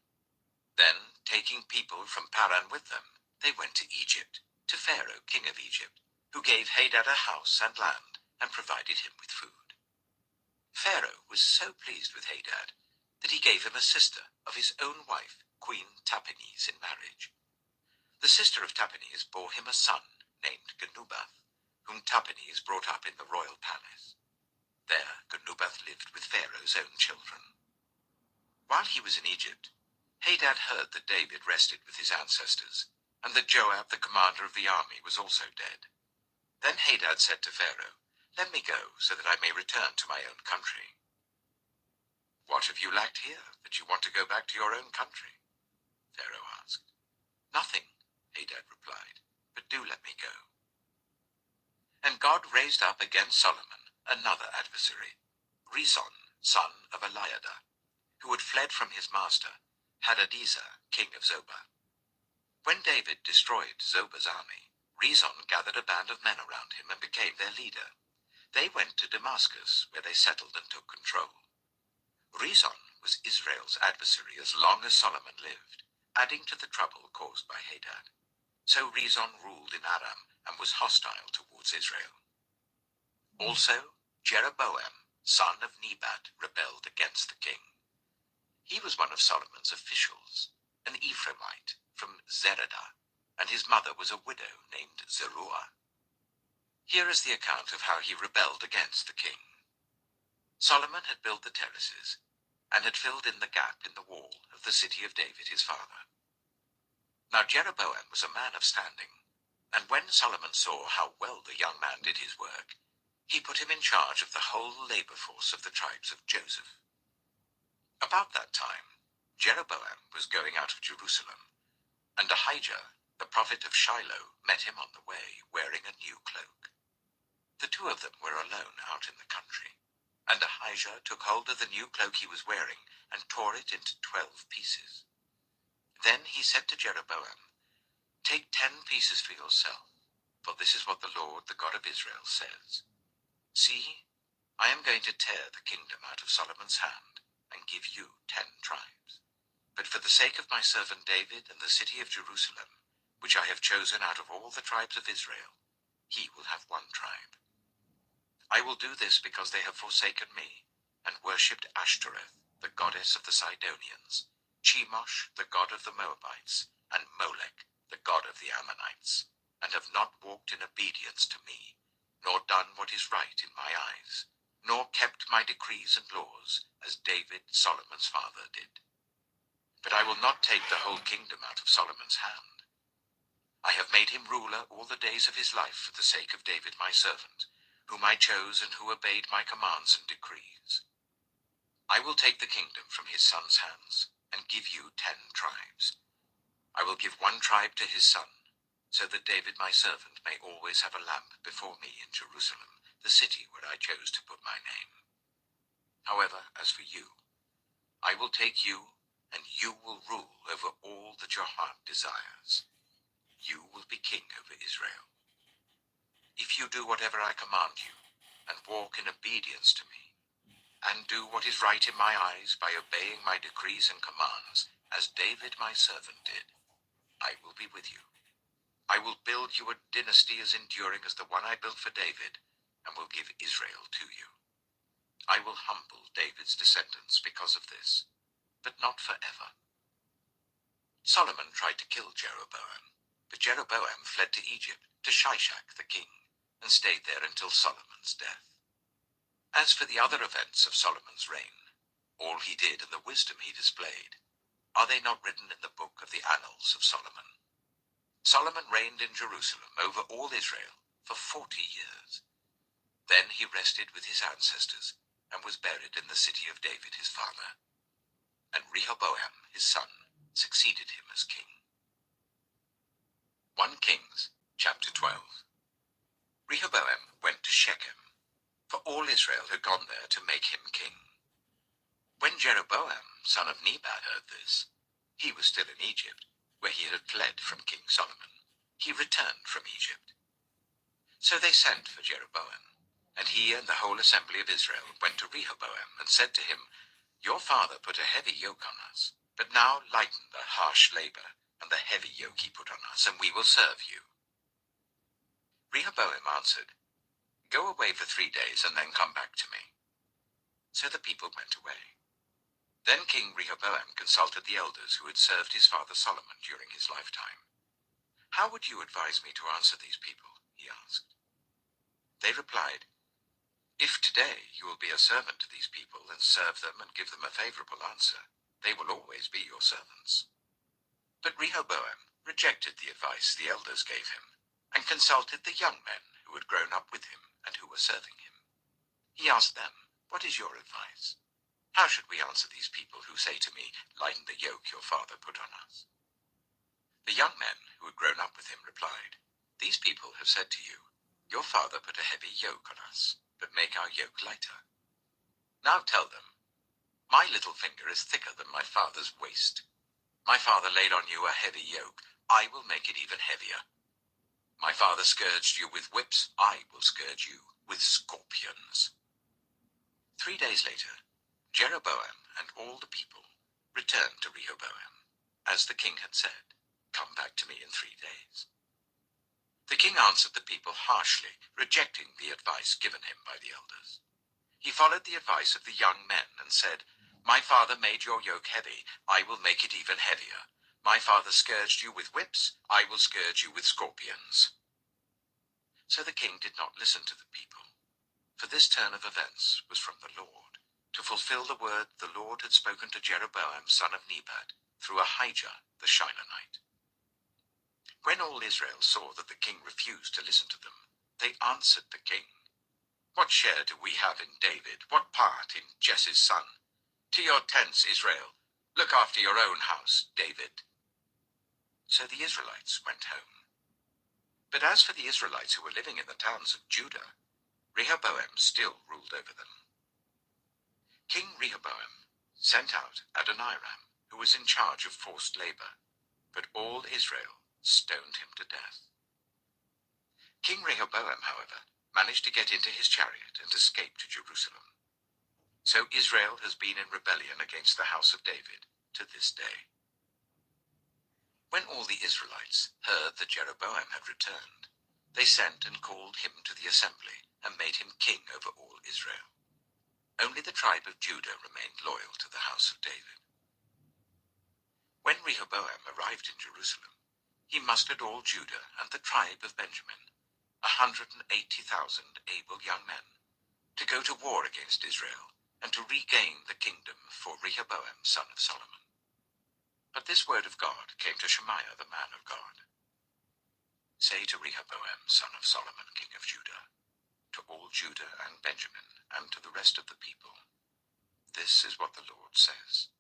Then, taking people from Paran with them, they went to Egypt, to Pharaoh, king of Egypt, who gave Hadad a house and land and provided him with food. Pharaoh was so pleased with Hadad that he gave him a sister of his own wife, Queen Tahpenes, in marriage. The sister of Tahpenes bore him a son named Genubath, whom Tahpenes brought up in the royal palace. There Genubath lived with Pharaoh's own children. While he was in Egypt, Hadad heard that David rested with his ancestors, and that Joab, the commander of the army, was also dead. Then Hadad said to Pharaoh, "Let me go, so that I may return to my own country." "What have you lacked here, that you want to go back to your own country?" Pharaoh asked. "Nothing," Hadad replied, "but do let me go." And God raised up against Solomon another adversary, Rezon, son of Eliada, who had fled from his master, Hadadezer, king of Zobah. When David destroyed Zobah's army, Rezon gathered a band of men around him and became their leader. They went to Damascus, where they settled and took control. Rezon was Israel's adversary as long as Solomon lived, adding to the trouble caused by Hadad. So Rezon ruled in Aram and was hostile towards Israel. Also, Jeroboam, son of Nebat, rebelled against the king. He was one of Solomon's officials, an Ephraimite from Zeradah, and his mother was a widow named Zeruah. Here is the account of how he rebelled against the king. Solomon had built the terraces and had filled in the gap in the wall of the city of David his father. Now Jeroboam was a man of standing, and when Solomon saw how well the young man did his work, he put him in charge of the whole labor force of the tribes of Joseph. About that time, Jeroboam was going out of Jerusalem, and Ahijah, the prophet of Shiloh, met him on the way, wearing a new cloak. The two of them were alone out in the country, and Ahijah took hold of the new cloak he was wearing and tore it into 12 pieces. Then he said to Jeroboam, "Take 10 pieces for yourself, for this is what the Lord, the God of Israel, says. See, I am going to tear the kingdom out of Solomon's hand and give you 10 tribes. But for the sake of my servant David and the city of Jerusalem, which I have chosen out of all the tribes of Israel, he will have 1 tribe." I will do this because they have forsaken me, and worshipped Ashtoreth, the goddess of the Sidonians, Chemosh, the god of the Moabites, and Molech, the god of the Ammonites, and have not walked in obedience to me, nor done what is right in my eyes, nor kept my decrees and laws, as David, Solomon's father, did. But I will not take the whole kingdom out of Solomon's hand. I have made him ruler all the days of his life for the sake of David my servant, whom I chose and who obeyed my commands and decrees. I will take the kingdom from his son's hands, and give you 10 tribes. I will give 1 tribe to his son, so that David my servant may always have a lamp before me in Jerusalem, the city where I chose to put my name. However, as for you, I will take you, and you will rule over all that your heart desires. You will be king over Israel. If you do whatever I command you, and walk in obedience to me, and do what is right in my eyes by obeying my decrees and commands, as David my servant did, I will be with you. I will build you a dynasty as enduring as the one I built for David, and will give Israel to you. I will humble David's descendants because of this, but not forever. Solomon tried to kill Jeroboam, but Jeroboam fled to Egypt, to Shishak the king, and stayed there until Solomon's death. As for the other events of Solomon's reign, all he did and the wisdom he displayed, are they not written in the book of the Annals of Solomon? Solomon reigned in Jerusalem over all Israel for 40 years. Then he rested with his ancestors and was buried in the city of David his father. And Rehoboam his son succeeded him as king. 1 Kings chapter 12. Rehoboam went to Shechem, for all Israel had gone there to make him king. When Jeroboam, son of Nebat, heard this, he was still in Egypt, where he had fled from King Solomon. He returned from Egypt. So they sent for Jeroboam, and he and the whole assembly of Israel went to Rehoboam and said to him, Your father put a heavy yoke on us, but now lighten the harsh labor and the heavy yoke he put on us, and we will serve you. Rehoboam answered, Go away for 3 days and then come back to me. So the people went away. Then King Rehoboam consulted the elders who had served his father Solomon during his lifetime. How would you advise me to answer these people? He asked. They replied, If today you will be a servant to these people and serve them and give them a favorable answer, they will always be your servants. But Rehoboam rejected the advice the elders gave him and consulted the young men who had grown up with him and who were serving him. He asked them, What is your advice? How should we answer these people who say to me, Lighten the yoke your father put on us? The young men who had grown up with him replied, These people have said to you, Your father put a heavy yoke on us, but make our yoke lighter. Now tell them, My little finger is thicker than my father's waist. My father laid on you a heavy yoke, I will make it even heavier. My father scourged you with whips, I will scourge you with scorpions. 3 days later, Jeroboam and all the people returned to Rehoboam, as the king had said, Come back to me in 3 days. The king answered the people harshly, rejecting the advice given him by the elders. He followed the advice of the young men and said, My father made your yoke heavy, I will make it even heavier. My father scourged you with whips, I will scourge you with scorpions. So the king did not listen to the people, for this turn of events was from the Lord, to fulfill the word the Lord had spoken to Jeroboam son of Nebat through Ahijah the Shilonite. When all Israel saw that the king refused to listen to them, they answered the king, What share do we have in David? What part in Jesse's son? To your tents, Israel. Look after your own house, David. So the Israelites went home. But as for the Israelites who were living in the towns of Judah, Rehoboam still ruled over them. King Rehoboam sent out Adoniram, who was in charge of forced labor, but all Israel stoned him to death. King Rehoboam, however, managed to get into his chariot and escape to Jerusalem. So Israel has been in rebellion against the house of David to this day. When all the Israelites heard that Jeroboam had returned, They sent and called him to the assembly and made him king over all Israel. Only the tribe of Judah remained loyal to the house of David. When Rehoboam arrived in Jerusalem, he mustered all Judah and the tribe of Benjamin, 180,000 able young men, to go to war against Israel and to regain the kingdom for Rehoboam, son of Solomon. But this word of God came to Shemaiah, the man of God. Say to Rehoboam, son of Solomon, king of Judah, to all Judah and Benjamin, and to the rest of the people, this is what the Lord says.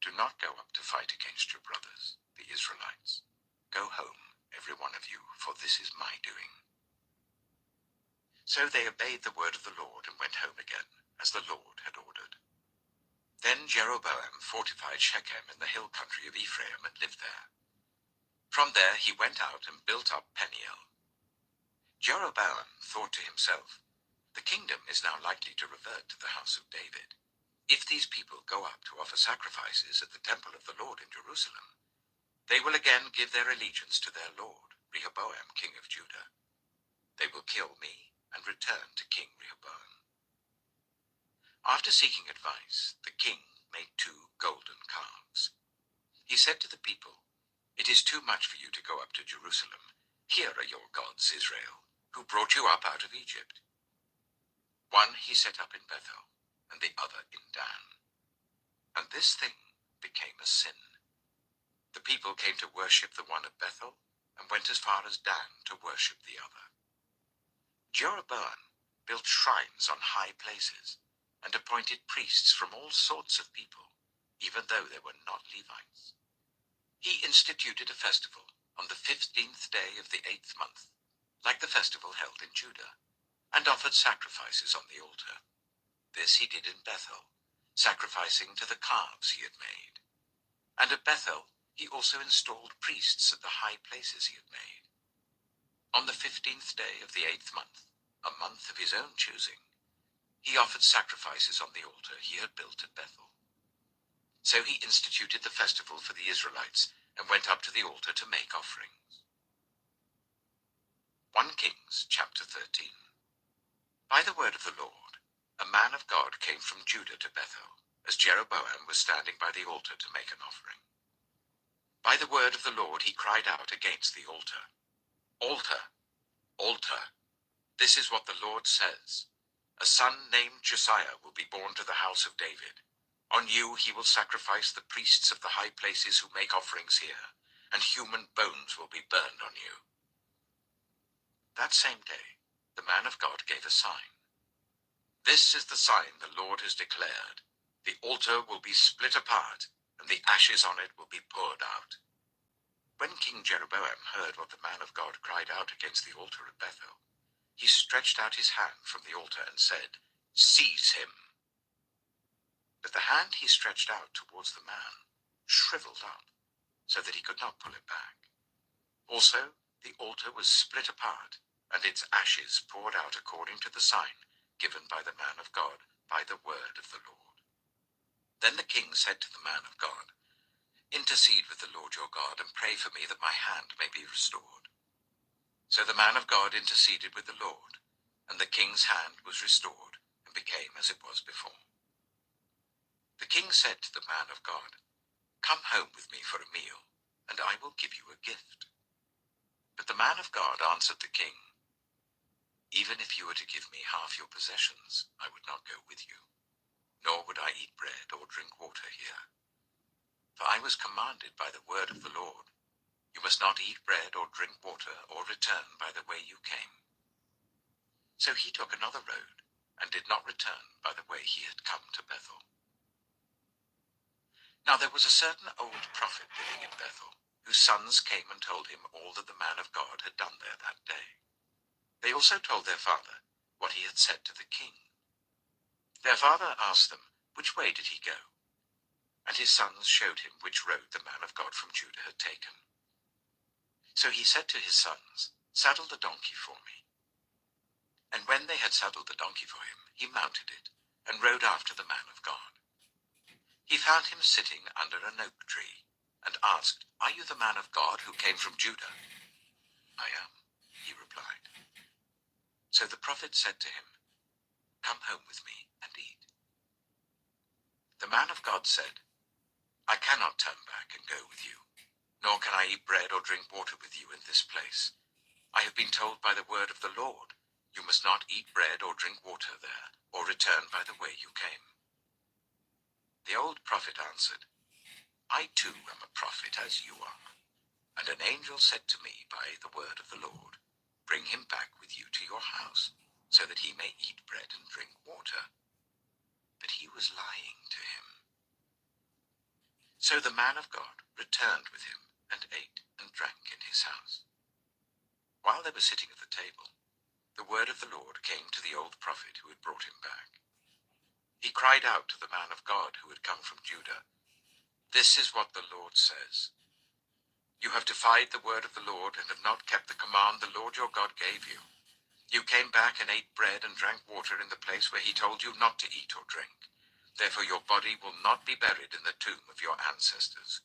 Do not go up to fight against your brothers, the Israelites. Go home, every one of you, for this is my doing. So they obeyed the word of the Lord and went home again, as the Lord had ordered. Then Jeroboam fortified Shechem in the hill country of Ephraim and lived there. From there he went out and built up Peniel. Jeroboam thought to himself, the kingdom is now likely to revert to the house of David. If these people go up to offer sacrifices at the temple of the Lord in Jerusalem, they will again give their allegiance to their Lord, Rehoboam, king of Judah. They will kill me and return to King Rehoboam. After seeking advice, the king made 2 golden calves. He said to the people, it is too much for you to go up to Jerusalem. Here are your gods, Israel, who brought you up out of Egypt. One he set up in Bethel, and the other in Dan. And this thing became a sin. The people came to worship the one at Bethel, and went as far as Dan to worship the other. Jeroboam built shrines on high places, and appointed priests from all sorts of people, even though they were not Levites. He instituted a festival on the 15th day of the 8th month, like the festival held in Judah, and offered sacrifices on the altar. This he did in Bethel, sacrificing to the calves he had made. And at Bethel he also installed priests at the high places he had made. On the 15th day of the 8th month, a month of his own choosing, he offered sacrifices on the altar he had built at Bethel. So he instituted the festival for the Israelites and went up to the altar to make offerings. 1 Kings chapter 13. By the word of the Lord, a man of God came from Judah to Bethel, as Jeroboam was standing by the altar to make an offering. By the word of the Lord he cried out against the altar, Altar, altar, this is what the Lord says. A son named Josiah will be born to the house of David. On you he will sacrifice the priests of the high places who make offerings here, and human bones will be burned on you. That same day, the man of God gave a sign. This is the sign the Lord has declared. The altar will be split apart, and the ashes on it will be poured out. When King Jeroboam heard what the man of God cried out against the altar at Bethel, he stretched out his hand from the altar and said, Seize him. But the hand he stretched out towards the man shriveled up, so that he could not pull it back. Also, the altar was split apart, and its ashes poured out according to the sign given by the man of God by the word of the Lord. Then the king said to the man of God, Intercede with the Lord your God and pray for me that my hand may be restored. So the man of God interceded with the Lord, and the king's hand was restored and became as it was before. The king said to the man of God, Come home with me for a meal, and I will give you a gift. But the man of God answered the king, Even if you were to give me half your possessions, I would not go with you, nor would I eat bread or drink water here. For I was commanded by the word of the Lord, You must not eat bread or drink water or return by the way you came. So he took another road and did not return by the way he had come to Bethel. Now there was a certain old prophet living in Bethel, whose sons came and told him all that the man of God had done there that day. They also told their father what he had said to the king. Their father asked them, Which way did he go? And his sons showed him which road the man of God from Judah had taken. So he said to his sons, Saddle the donkey for me. And when they had saddled the donkey for him, he mounted it and rode after the man of God. He found him sitting under an oak tree and asked, Are you the man of God who came from Judah? I am, he replied. So the prophet said to him, "Come home with me and eat." The man of God said, "I cannot turn back and go with you, nor can I eat bread or drink water with you in this place. I have been told by the word of the Lord, you must not eat bread or drink water there, or return by the way you came." The old prophet answered, "I too am a prophet as you are. And an angel said to me by the word of the Lord, bring him back with you to your house, so that he may eat bread and drink water." But he was lying to him. So the man of God returned with him and ate and drank in his house. While they were sitting at the table, the word of the Lord came to the old prophet who had brought him back. He cried out to the man of God who had come from Judah, "This is what the Lord says. You have defied the word of the Lord and have not kept the command the Lord your God gave you. You came back and ate bread and drank water in the place where he told you not to eat or drink. Therefore your body will not be buried in the tomb of your ancestors."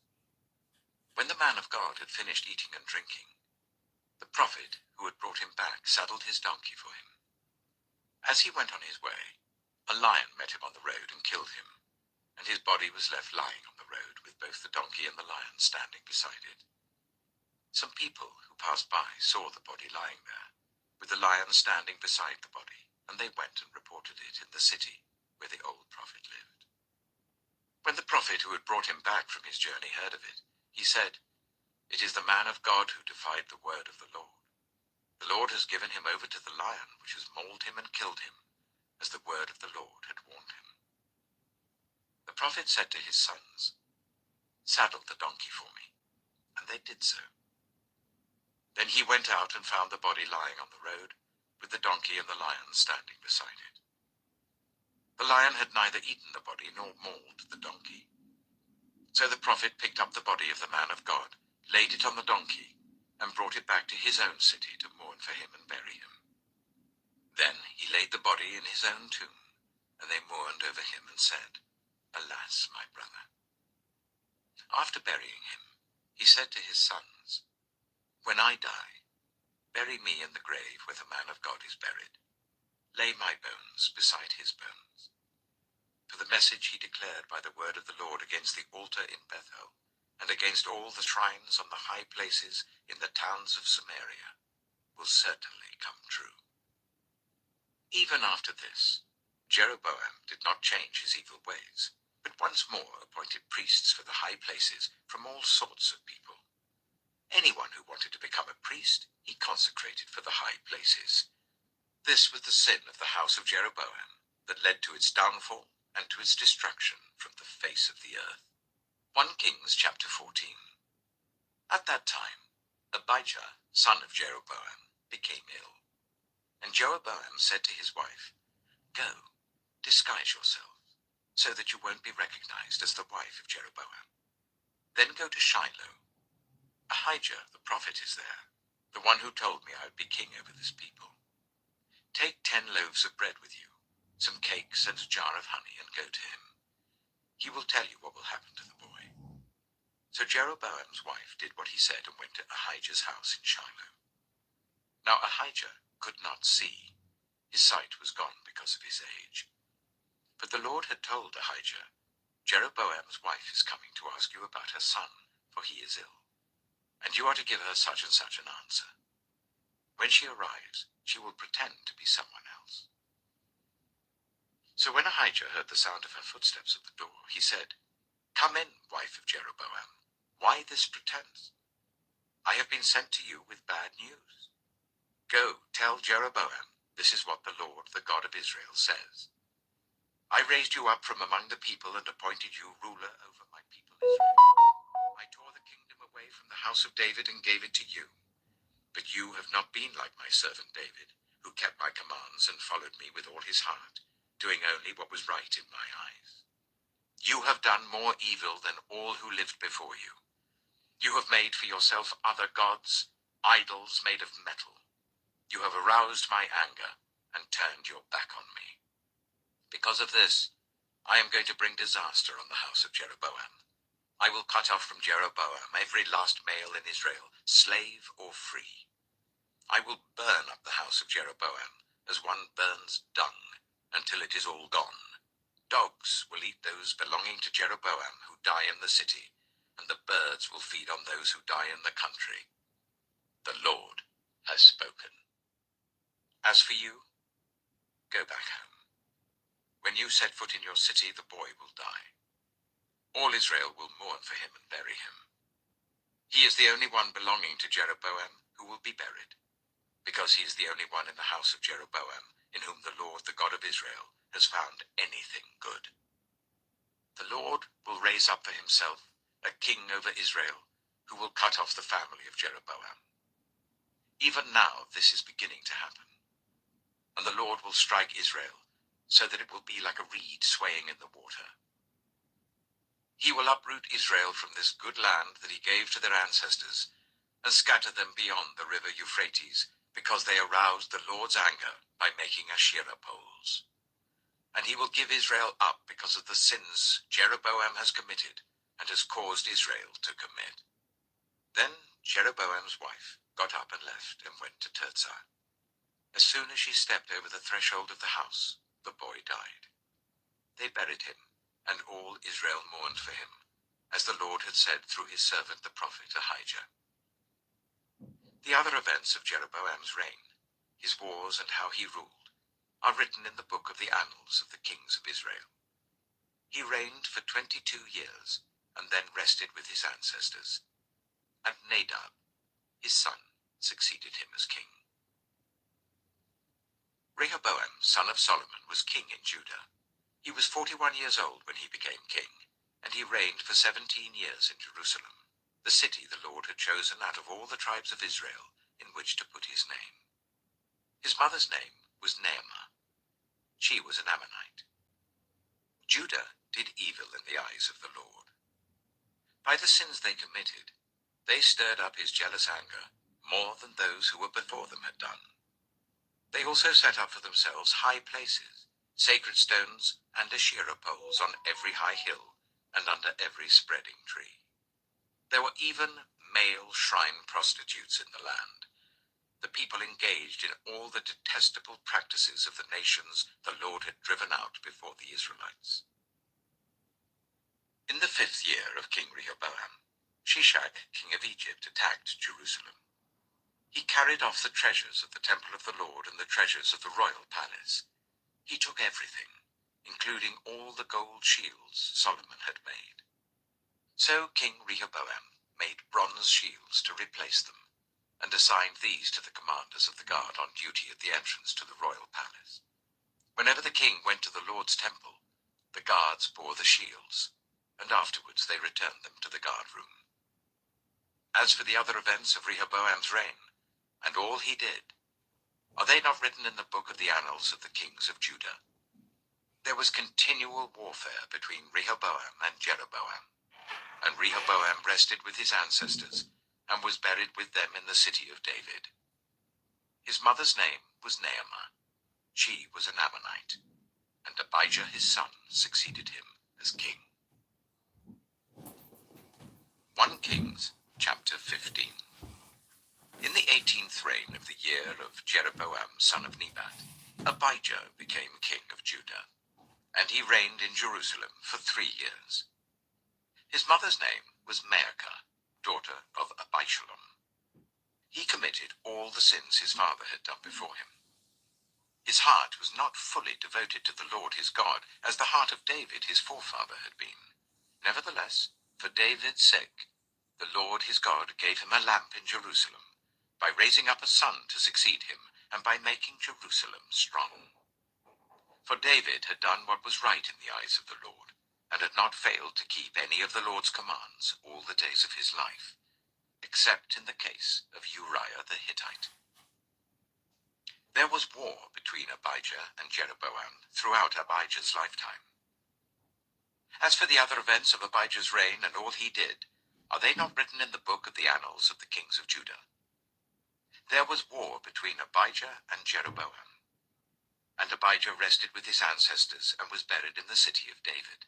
When the man of God had finished eating and drinking, the prophet who had brought him back saddled his donkey for him. As he went on his way, a lion met him on the road and killed him, and his body was left lying on the road with both the donkey and the lion standing beside it. Some people who passed by saw the body lying there, with the lion standing beside the body, and they went and reported it in the city where the old prophet lived. When the prophet who had brought him back from his journey heard of it, he said, "It is the man of God who defied the word of the Lord. The Lord has given him over to the lion, which has mauled him and killed him, as the word of the Lord had warned him." The prophet said to his sons, "Saddle the donkey for me," and they did so. Then he went out and found the body lying on the road, with the donkey and the lion standing beside it. The lion had neither eaten the body nor mauled the donkey. So the prophet picked up the body of the man of God, laid it on the donkey, and brought it back to his own city to mourn for him and bury him. Then he laid the body in his own tomb, and they mourned over him and said, "Alas, my brother." After burying him, he said to his sons, "When I die, bury me in the grave where the man of God is buried. Lay my bones beside his bones." For the message he declared by the word of the Lord against the altar in Bethel, and against all the shrines on the high places in the towns of Samaria, will certainly come true. Even after this, Jeroboam did not change his evil ways, but once more appointed priests for the high places from all sorts of people. Anyone who wanted to become a priest, he consecrated for the high places. This was the sin of the house of Jeroboam that led to its downfall and to its destruction from the face of the earth. 1 Kings chapter 14. At that time, Abijah, son of Jeroboam, became ill. And Jeroboam said to his wife, "Go, disguise yourself, so that you won't be recognized as the wife of Jeroboam. Then go to Shiloh. Ahijah the prophet is there, the one who told me I would be king over this people. Take 10 loaves of bread with you, some cakes and a jar of honey, and go to him. He will tell you what will happen to the boy." So Jeroboam's wife did what he said and went to Ahijah's house in Shiloh. Now Ahijah could not see. His sight was gone because of his age. But the Lord had told Ahijah, "Jeroboam's wife is coming to ask you about her son, for he is ill. And you are to give her such and such an answer. When she arrives, she will pretend to be someone else." So when Ahijah heard the sound of her footsteps at the door, he said, "Come in, wife of Jeroboam. Why this pretense? I have been sent to you with bad news. Go, tell Jeroboam, this is what the Lord, the God of Israel, says. I raised you up from among the people and appointed you ruler over my people Israel. I tore the kingdom away from the house of David and gave it to you. But you have not been like my servant David, who kept my commands and followed me with all his heart, doing only what was right in my eyes. You have done more evil than all who lived before you. You have made for yourself other gods, idols made of metal. You have aroused my anger and turned your back on me. Because of this, I am going to bring disaster on the house of Jeroboam. I will cut off from Jeroboam every last male in Israel, slave or free. I will burn up the house of Jeroboam, as one burns dung until it is all gone. Dogs will eat those belonging to Jeroboam who die in the city, and the birds will feed on those who die in the country. The Lord has spoken. As for you, go back home. When you set foot in your city, the boy will die. All Israel will mourn for him and bury him. He is the only one belonging to Jeroboam who will be buried, because he is the only one in the house of Jeroboam in whom the Lord, the God of Israel, has found anything good. The Lord will raise up for himself a king over Israel who will cut off the family of Jeroboam. Even now this is beginning to happen, and the Lord will strike Israel so that it will be like a reed swaying in the water. He will uproot Israel from this good land that he gave to their ancestors and scatter them beyond the river Euphrates, because they aroused the Lord's anger by making Asherah poles. And he will give Israel up because of the sins Jeroboam has committed and has caused Israel to commit. Then Jeroboam's wife got up and left and went to Tirzah. As soon as she stepped over the threshold of the house, the boy died. They buried him, and all Israel mourned for him, as the Lord had said through his servant the prophet Ahijah. The other events of Jeroboam's reign, his wars and how he ruled, are written in the book of the annals of the kings of Israel. He reigned for 22 years, and then rested with his ancestors. And Nadab, his son, succeeded him as king. Rehoboam, son of Solomon, was king in Judah. He was 41 years old when he became king, and he reigned for 17 years in Jerusalem, the city the Lord had chosen out of all the tribes of Israel in which to put his name. His mother's name was Naamah. She was an Ammonite. Judah did evil in the eyes of the Lord. By the sins they committed, they stirred up his jealous anger more than those who were before them had done. They also set up for themselves high places, sacred stones, and Asherah poles on every high hill and under every spreading tree. There were even male shrine prostitutes in the land. The people engaged in all the detestable practices of the nations the Lord had driven out before the Israelites. In the 5th year of King Rehoboam, Shishak, king of Egypt, attacked Jerusalem. He carried off the treasures of the temple of the Lord and the treasures of the royal palace. He took everything, including all the gold shields Solomon had made. So King Rehoboam made bronze shields to replace them, and assigned these to the commanders of the guard on duty at the entrance to the royal palace. Whenever the king went to the Lord's temple, the guards bore the shields, and afterwards they returned them to the guard room. As for the other events of Rehoboam's reign, and all he did, are they not written in the book of the annals of the kings of Judah? There was continual warfare between Rehoboam and Jeroboam, and Rehoboam rested with his ancestors, and was buried with them in the city of David. His mother's name was Naamah. She was an Ammonite, and Abijah his son succeeded him as king. 1 Kings chapter 15. In the 18th reign of the year of Jeroboam son of Nebat, Abijah became king of Judah, and he reigned in Jerusalem for 3 years. His mother's name was Maacah, daughter of Abishalom. He committed all the sins his father had done before him. His heart was not fully devoted to the Lord his God, as the heart of David his forefather had been. Nevertheless, for David's sake, the Lord his God gave him a lamp in Jerusalem, by raising up a son to succeed him, and by making Jerusalem strong. For David had done what was right in the eyes of the Lord, and had not failed to keep any of the Lord's commands all the days of his life, except in the case of Uriah the Hittite. There was war between Abijah and Jeroboam throughout Abijah's lifetime. As for the other events of Abijah's reign and all he did, are they not written in the book of the annals of the kings of Judah? There was war between Abijah and Jeroboam, and Abijah rested with his ancestors and was buried in the city of David,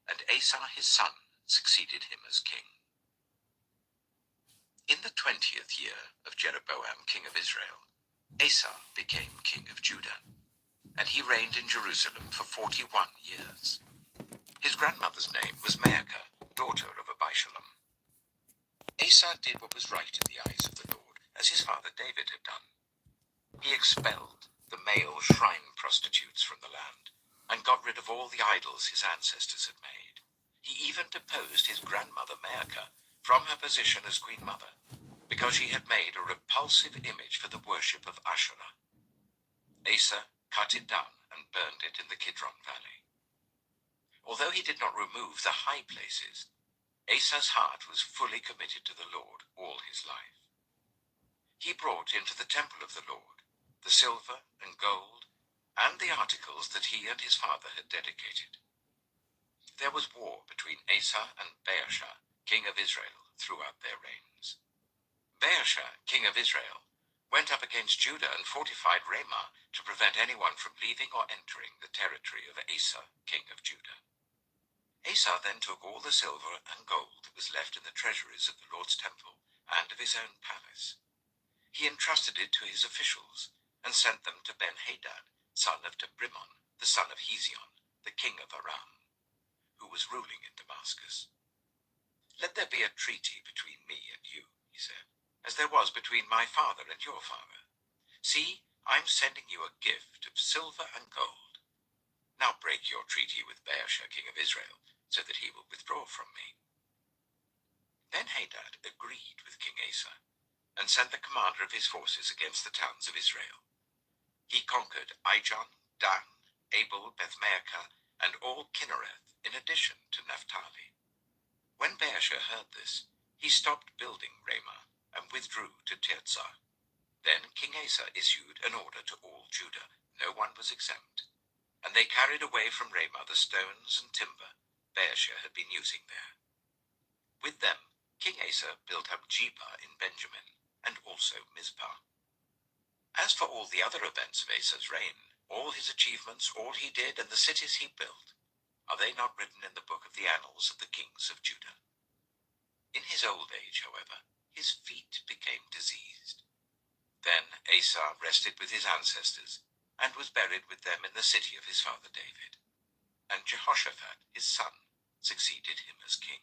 and Asa his son succeeded him as king. In the 20th year of Jeroboam king of Israel, Asa became king of Judah, and he reigned in Jerusalem for 41 years. His grandmother's name was Maacah, daughter of Abishalom. Asa did what was right in the eyes of the Lord, as his father David had done. He expelled the male shrine prostitutes from the land, and got rid of all the idols his ancestors had made. He even deposed his grandmother Maacah from her position as queen mother, because she had made a repulsive image for the worship of Asherah. Asa cut it down and burned it in the Kidron Valley. Although he did not remove the high places, Asa's heart was fully committed to the Lord all his life. He brought into the temple of the Lord the silver and gold and the articles that he and his father had dedicated. There was war between Asa and Baasha, king of Israel, throughout their reigns. Baasha, king of Israel, went up against Judah and fortified Ramah to prevent anyone from leaving or entering the territory of Asa, king of Judah. Asa then took all the silver and gold that was left in the treasuries of the Lord's temple and of his own palace. He entrusted it to his officials and sent them to Ben-Hadad, son of Tabrimon, the son of Hezion, the king of Aram, who was ruling in Damascus. Let there be a treaty between me and you, he said, as there was between my father and your father. See, I'm sending you a gift of silver and gold. Now break your treaty with Baasha, king of Israel, so that he will withdraw from me. Ben-Hadad agreed with King Asa and sent the commander of his forces against the towns of Israel. He conquered Ijon, Dan, Abel, Beth-Maacah, and all Kinnereth, in addition to Naphtali. When Baasha heard this, he stopped building Ramah and withdrew to Tirzah. Then King Asa issued an order to all Judah, no one was exempt, and they carried away from Ramah the stones and timber Baasha had been using there. With them, King Asa built up Jebah in Benjamin, and also Mizpah. As for all the other events of Asa's reign, all his achievements, all he did, and the cities he built, are they not written in the book of the annals of the kings of Judah? In his old age, however, his feet became diseased. Then Asa rested with his ancestors, and was buried with them in the city of his father David. And Jehoshaphat, his son, succeeded him as king.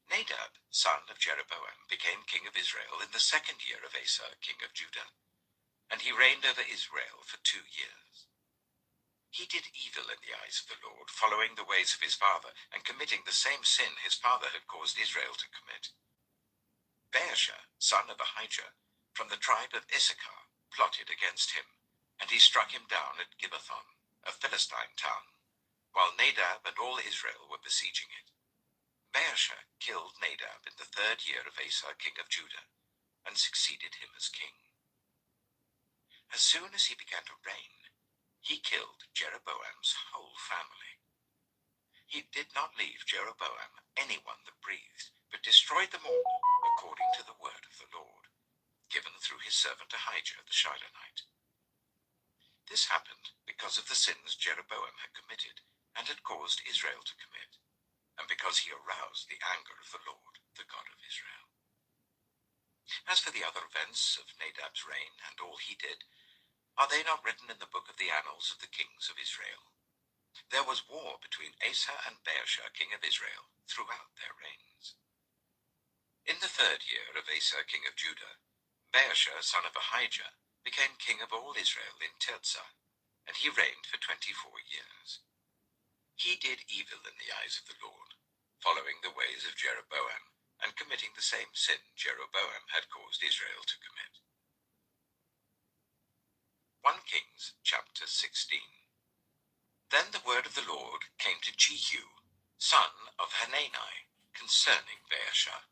Nadab, son of Jeroboam, became king of Israel in the 2nd year of Asa, king of Judah, and he reigned over Israel for 2 years. He did evil in the eyes of the Lord, following the ways of his father, and committing the same sin his father had caused Israel to commit. Baasha, son of Ahijah, from the tribe of Issachar, plotted against him, and he struck him down at Gibbethon, a Philistine town, while Nadab and all Israel were besieging it. Baasha killed Nadab in the 3rd year of Asa, king of Judah, and succeeded him as king. As soon as he began to reign, he killed Jeroboam's whole family. He did not leave Jeroboam anyone that breathed, but destroyed them all according to the word of the Lord, given through his servant Ahijah the Shilonite. This happened because of the sins Jeroboam had committed and had caused Israel to commit, and because he aroused the anger of the Lord, the God of Israel. As for the other events of Nadab's reign and all he did, are they not written in the book of the annals of the kings of Israel? There was war between Asa and Baasha, king of Israel, throughout their reigns. In the 3rd year of Asa, king of Judah, Baasha, son of Ahijah, became king of all Israel in Tirzah, and he reigned for 24 years. He did evil in the eyes of the Lord, following the ways of Jeroboam, and committing the same sin Jeroboam had caused Israel to commit. 1 Kings chapter 16. Then the word of the Lord came to Jehu, son of Hanani, concerning Baasha.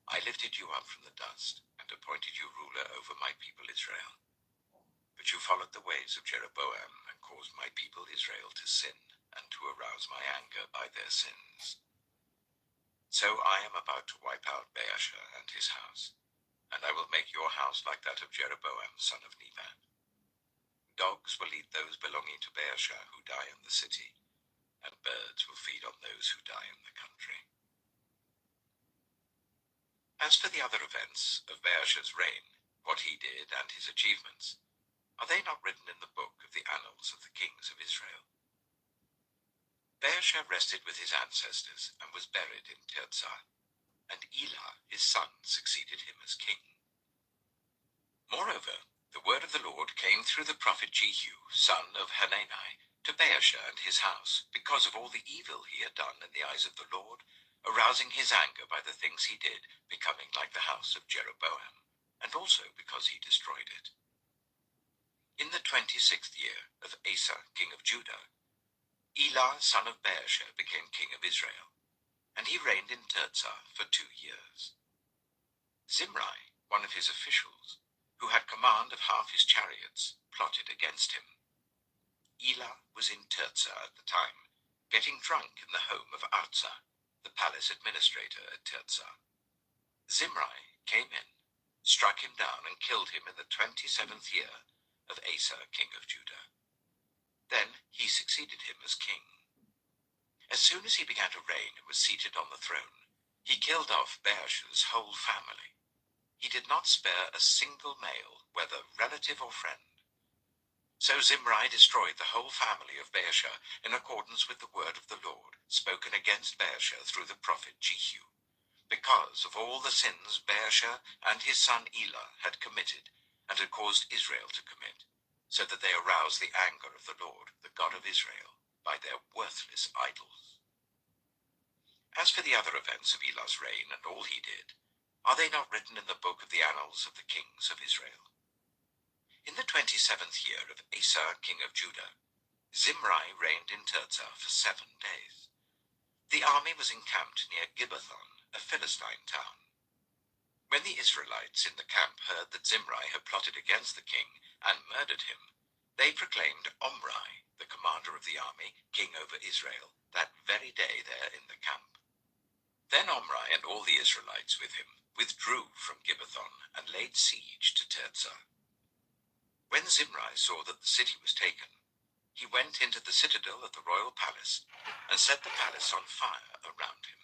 I lifted you up from the dust, and appointed you ruler over my people Israel. But you followed the ways of Jeroboam, and caused my people Israel to sin, and to arouse my anger by their sins. So I am about to wipe out Baasha and his house, and I will make your house like that of Jeroboam, son of Nebat. Dogs will eat those belonging to Baasha who die in the city, and birds will feed on those who die in the country. As for the other events of Baasha's reign, what he did and his achievements, are they not written in the book of the annals of the kings of Israel? Baasha rested with his ancestors and was buried in Tirzah, and Elah his son succeeded him as king. Moreover, the word of the Lord came through the prophet Jehu, son of Hanani, to Baasha and his house, because of all the evil he had done in the eyes of the Lord, arousing his anger by the things he did, becoming like the house of Jeroboam, and also because he destroyed it. In the 26th year of Asa, king of Judah, Elah, son of Baasha, became king of Israel, and he reigned in Tirzah for 2 years. Zimri, one of his officials, who had command of half his chariots, plotted against him. Elah was in Tirzah at the time, getting drunk in the home of Arza, the palace administrator at Tirzah. Zimri came in, struck him down, and killed him in the 27th year of Asa, king of Judah. Then he succeeded him as king. As soon as he began to reign and was seated on the throne, he killed off Baasha's whole family. He did not spare a single male, whether relative or friend. So Zimri destroyed the whole family of Baasha in accordance with the word of the Lord, spoken against Baasha through the prophet Jehu, because of all the sins Baasha and his son Elah had committed and had caused Israel to commit, so that they aroused the anger of the Lord, the God of Israel, by their worthless idols. As for the other events of Elah's reign and all he did, are they not written in the book of the annals of the kings of Israel? In the 27th year of Asa, king of Judah, Zimri reigned in Tirzah for 7 days. The army was encamped near Gibbethon, a Philistine town. When the Israelites in the camp heard that Zimri had plotted against the king and murdered him, they proclaimed Omri, the commander of the army, king over Israel, that very day there in the camp. Then Omri and all the Israelites with him withdrew from Gibbethon and laid siege to Tirzah. When Zimri saw that the city was taken, he went into the citadel of the royal palace and set the palace on fire around him.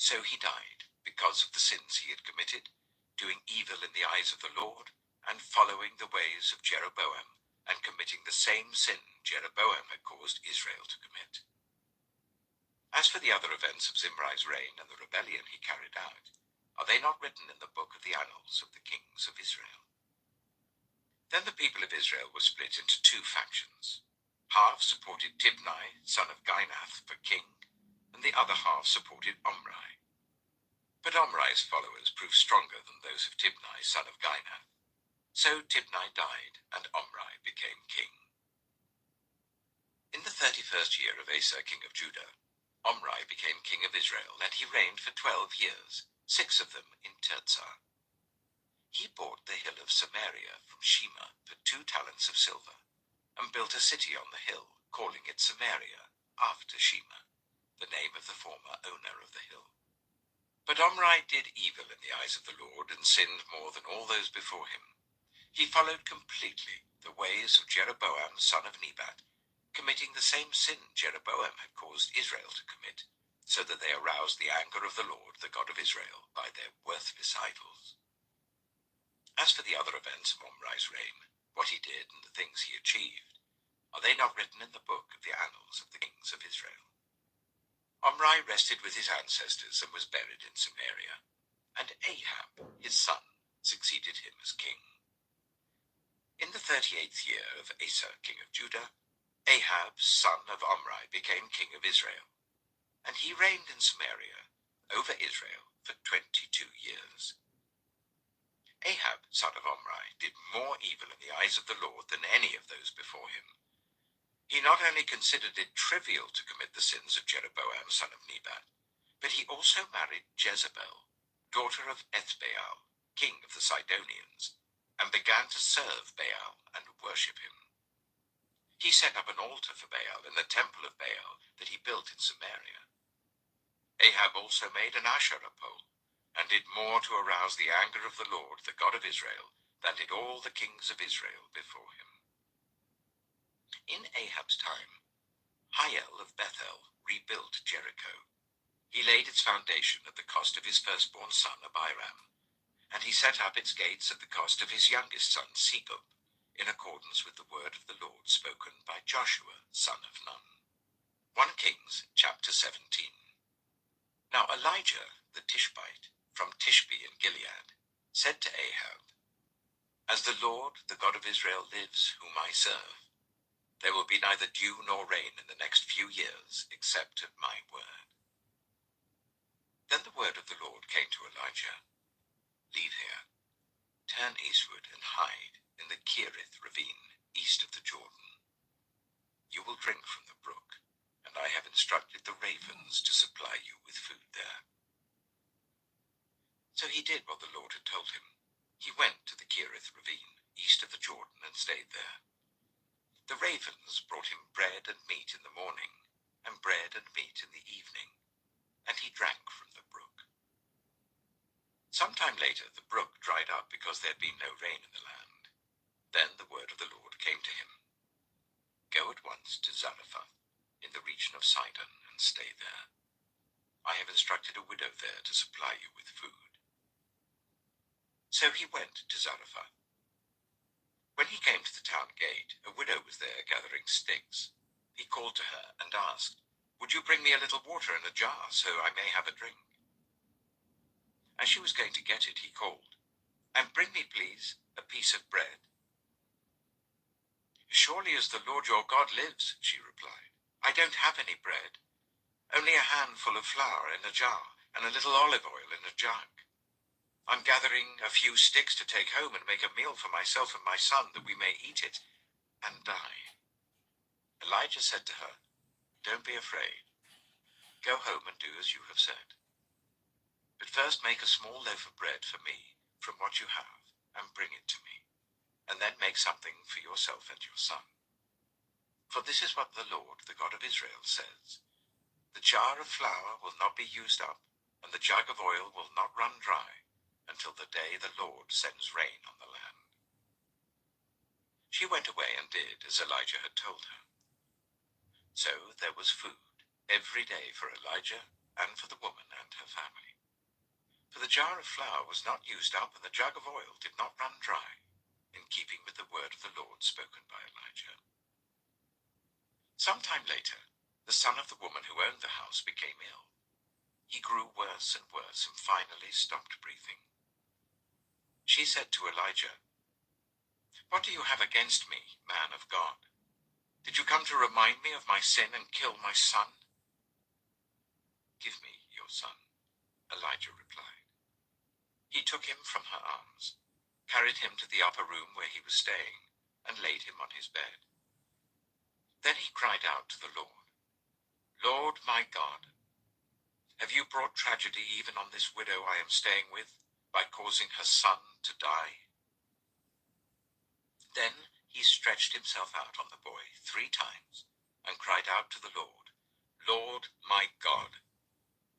So he died because of the sins he had committed, doing evil in the eyes of the Lord, and following the ways of Jeroboam, and committing the same sin Jeroboam had caused Israel to commit. As for the other events of Zimri's reign and the rebellion he carried out, are they not written in the book of the annals of the kings of Israel? Then the people of Israel were split into 2 factions. Half supported Tibni, son of Ginath, for king, and the other half supported Omri. But Omri's followers proved stronger than those of Tibni, son of Ginath. So Tibni died, and Omri became king. In the 31st year of Asa, king of Judah, Omri became king of Israel, and he reigned for 12 years, 6 of them in Tirzah. He bought the hill of Samaria from Shema for 2 talents of silver, and built a city on the hill, calling it Samaria, after Shema, the name of the former owner of the hill. But Omri did evil in the eyes of the Lord, and sinned more than all those before him. He followed completely the ways of Jeroboam, son of Nebat, committing the same sin Jeroboam had caused Israel to commit, so that they aroused the anger of the Lord, the God of Israel, by their worthless idols. As for the other events of Omri's reign, what he did and the things he achieved, are they not written in the book of the annals of the kings of Israel? Omri rested with his ancestors and was buried in Samaria, and Ahab, his son, succeeded him as king. In the 38th year of Asa, king of Judah, Ahab, son of Omri, became king of Israel, and he reigned in Samaria over Israel for 22 years. Ahab, son of Omri, did more evil in the eyes of the Lord than any of those before him. He not only considered it trivial to commit the sins of Jeroboam, son of Nebat, but he also married Jezebel, daughter of Ethbaal, king of the Sidonians, and began to serve Baal and worship him. He set up an altar for Baal in the temple of Baal that he built in Samaria. Ahab also made an Asherah pole, and did more to arouse the anger of the Lord, the God of Israel, than did all the kings of Israel before him. In Ahab's time, Hiel of Bethel rebuilt Jericho. He laid its foundation at the cost of his firstborn son Abiram, And he set up its gates at the cost of his youngest son, Segub, in accordance with the word of the Lord spoken by Joshua, son of Nun. 1 Kings chapter 17. Now Elijah the Tishbite, from Tishbe in Gilead, said to Ahab, As the Lord, the God of Israel, lives, whom I serve, there will be neither dew nor rain in the next few years, except at my word. Then the word of the Lord came to Elijah, Leave here, turn eastward and hide in the Kerith ravine, east of the Jordan. You will drink from the brook, and I have instructed the ravens to supply you with food there. So he did what the Lord had told him. He went to the Kerith ravine, east of the Jordan, and stayed there. The ravens brought him bread and meat in the morning, and bread and meat in the evening, and he drank from the brook. Sometime later the brook dried up because there had been no rain in the land. Then the word of the Lord came to him, Go at once to Zarephath, in the region of Sidon, and stay there. I have instructed a widow there to supply you with food. So he went to Zarephath. When he came to the town gate, a widow was there gathering sticks. He called to her and asked, Would you bring me a little water in a jar, so I may have a drink? As she was going to get it, he called, And bring me, please, a piece of bread. Surely as the Lord your God lives, she replied, I don't have any bread, only a handful of flour in a jar and a little olive oil in a jug. I'm gathering a few sticks to take home and make a meal for myself and my son, that we may eat it and die. Elijah said to her, Don't be afraid. Go home and do as you have said. But first make a small loaf of bread for me from what you have, and bring it to me, and then make something for yourself and your son. For this is what the Lord, the God of Israel, says, The jar of flour will not be used up, and the jug of oil will not run dry, until the day the Lord sends rain on the land. She went away and did as Elijah had told her. So there was food every day for Elijah and for the woman and her family. For the jar of flour was not used up, and the jug of oil did not run dry, in keeping with the word of the Lord spoken by Elijah. Some time later, the son of the woman who owned the house became ill. He grew worse and worse and finally stopped breathing. She said to Elijah, What do you have against me, man of God? Did you come to remind me of my sin and kill my son? Give me your son, Elijah replied. He took him from her arms, carried him to the upper room where he was staying, and laid him on his bed. Then he cried out to the Lord, Lord my God, have you brought tragedy even on this widow I am staying with, by causing her son to die? Then he stretched himself out on the boy 3 times, and cried out to the Lord, Lord my God,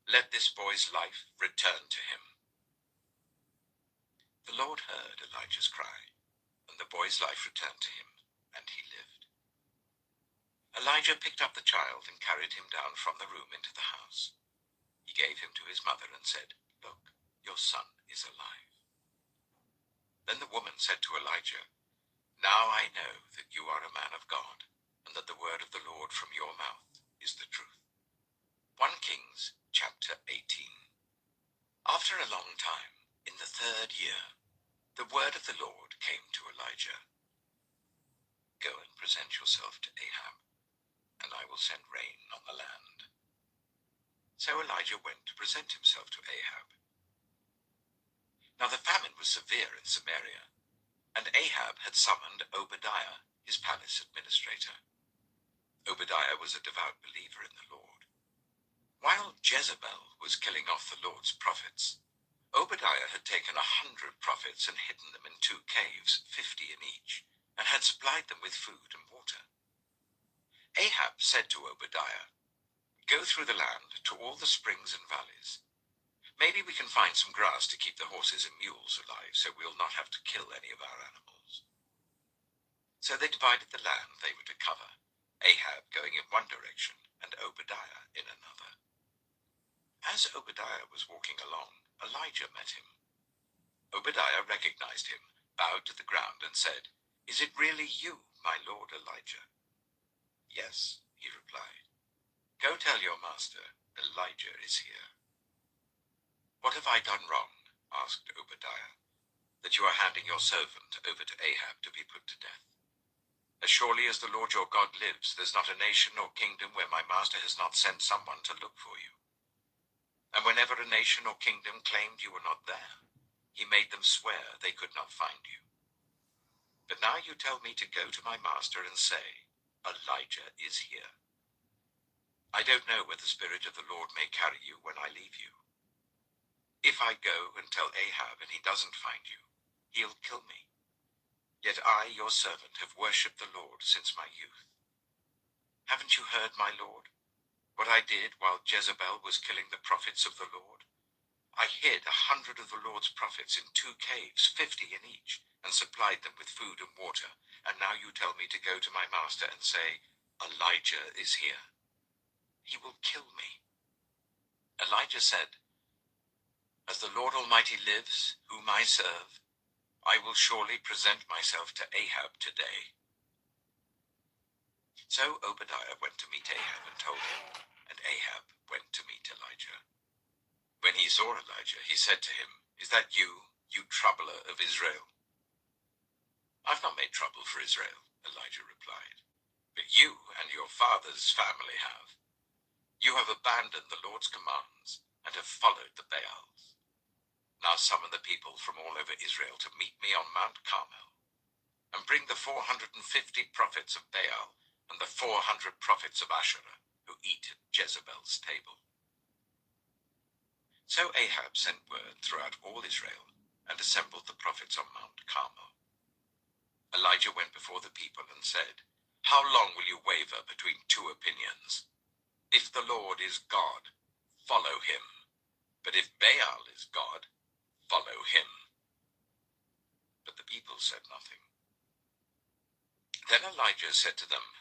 let this boy's life return to him. The Lord heard Elijah's cry, and the boy's life returned to him, and he lived. Elijah picked up the child and carried him down from the room into the house. He gave him to his mother and said, Look, your son is alive. Then the woman said to Elijah, Now I know that you are a man of God, and that the word of the Lord from your mouth is the truth. 1 Kings chapter 18. After a long time, in the 3rd year, the word of the Lord came to Elijah. Go and present yourself to Ahab, and I will send rain on the land. So Elijah went to present himself to Ahab. Now the famine was severe in Samaria, and Ahab had summoned Obadiah, his palace administrator. Obadiah was a devout believer in the Lord. While Jezebel was killing off the Lord's prophets, Obadiah had taken 100 prophets and hidden them in 2 caves, 50 in each, and had supplied them with food and water. Ahab said to Obadiah, Go through the land to all the springs and valleys. Maybe we can find some grass to keep the horses and mules alive, so we'll not have to kill any of our animals. So they divided the land they were to cover, Ahab going in one direction and Obadiah in another. As Obadiah was walking along, Elijah met him. Obadiah recognized him, bowed to the ground, and said, "Is it really you, my lord Elijah?" "Yes," he replied. "Go tell your master, Elijah is here." "What have I done wrong?" asked Obadiah, "that you are handing your servant over to Ahab to be put to death? As surely as the Lord your God lives, there's not a nation or kingdom where my master has not sent someone to look for you. And whenever a nation or kingdom claimed you were not there, he made them swear they could not find you. But now you tell me to go to my master and say, 'Elijah is here.' I don't know where the Spirit of the Lord may carry you when I leave you. If I go and tell Ahab and he doesn't find you, he'll kill me. Yet I, your servant, have worshipped the Lord since my youth. Haven't you heard, my Lord, what I did while Jezebel was killing the prophets of the Lord? I hid 100 of the Lord's prophets in 2 caves, 50 in each, and supplied them with food and water. And now you tell me to go to my master and say, 'Elijah is here.' He will kill me." Elijah said, "As the Lord Almighty lives, whom I serve, I will surely present myself to Ahab today." So Obadiah went to meet Ahab and told him, and Ahab went to meet Elijah. When he saw Elijah, he said to him, "Is that you, you troubler of Israel?" "I've not made trouble for Israel," Elijah replied, "but you and your father's family have. You have abandoned the Lord's commands and have followed the Baals. Now summon the people from all over Israel to meet me on Mount Carmel, and bring the 450 prophets of Baal and the 400 prophets of Asherah who eat at Jezebel's table." So Ahab sent word throughout all Israel and assembled the prophets on Mount Carmel. Elijah went before the people and said, "How long will you waver between 2 opinions? If the Lord is God, follow him. But if Baal is God, follow him." But the people said nothing. Then Elijah said to them,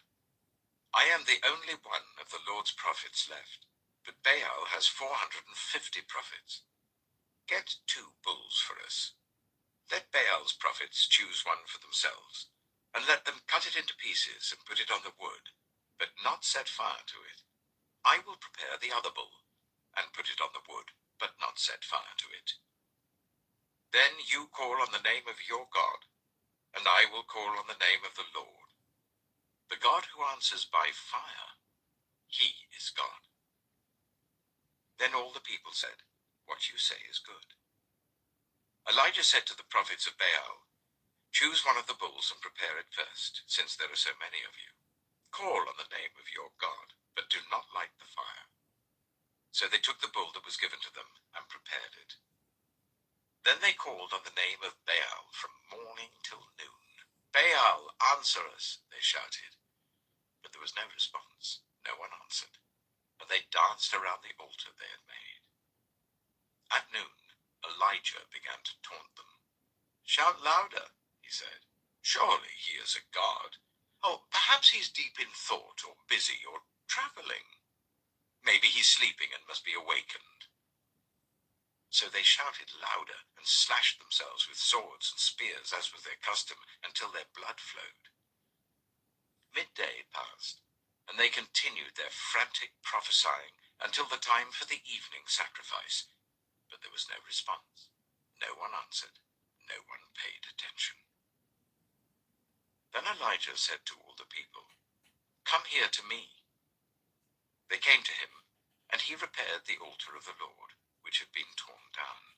"I am the only one of the Lord's prophets left, but Baal has 450 prophets. Get 2 bulls for us. Let Baal's prophets choose one for themselves, and let them cut it into pieces and put it on the wood, but not set fire to it. I will prepare the other bull, and put it on the wood, but not set fire to it. Then you call on the name of your God, and I will call on the name of the Lord. The God who answers by fire, he is God." Then all the people said, "What you say is good." Elijah said to the prophets of Baal, "Choose one of the bulls and prepare it first, since there are so many of you. Call on the name of your God, but do not light the fire." So they took the bull that was given to them and prepared it. Then they called on the name of Baal from morning till noon. "Baal, answer us," they shouted. But there was no response. No one answered, and they danced around the altar they had made. At noon, Elijah began to taunt them. "Shout louder," he said. "Surely he is a god. Oh, perhaps he's deep in thought or busy or traveling. Maybe he's sleeping and must be awakened." So they shouted louder and slashed themselves with swords and spears, as was their custom, until their blood flowed. Midday passed, and they continued their frantic prophesying until the time for the evening sacrifice. But there was no response. No one answered. No one paid attention. Then Elijah said to all the people, "Come here to me." They came to him, and he repaired the altar of the Lord, which had been torn down.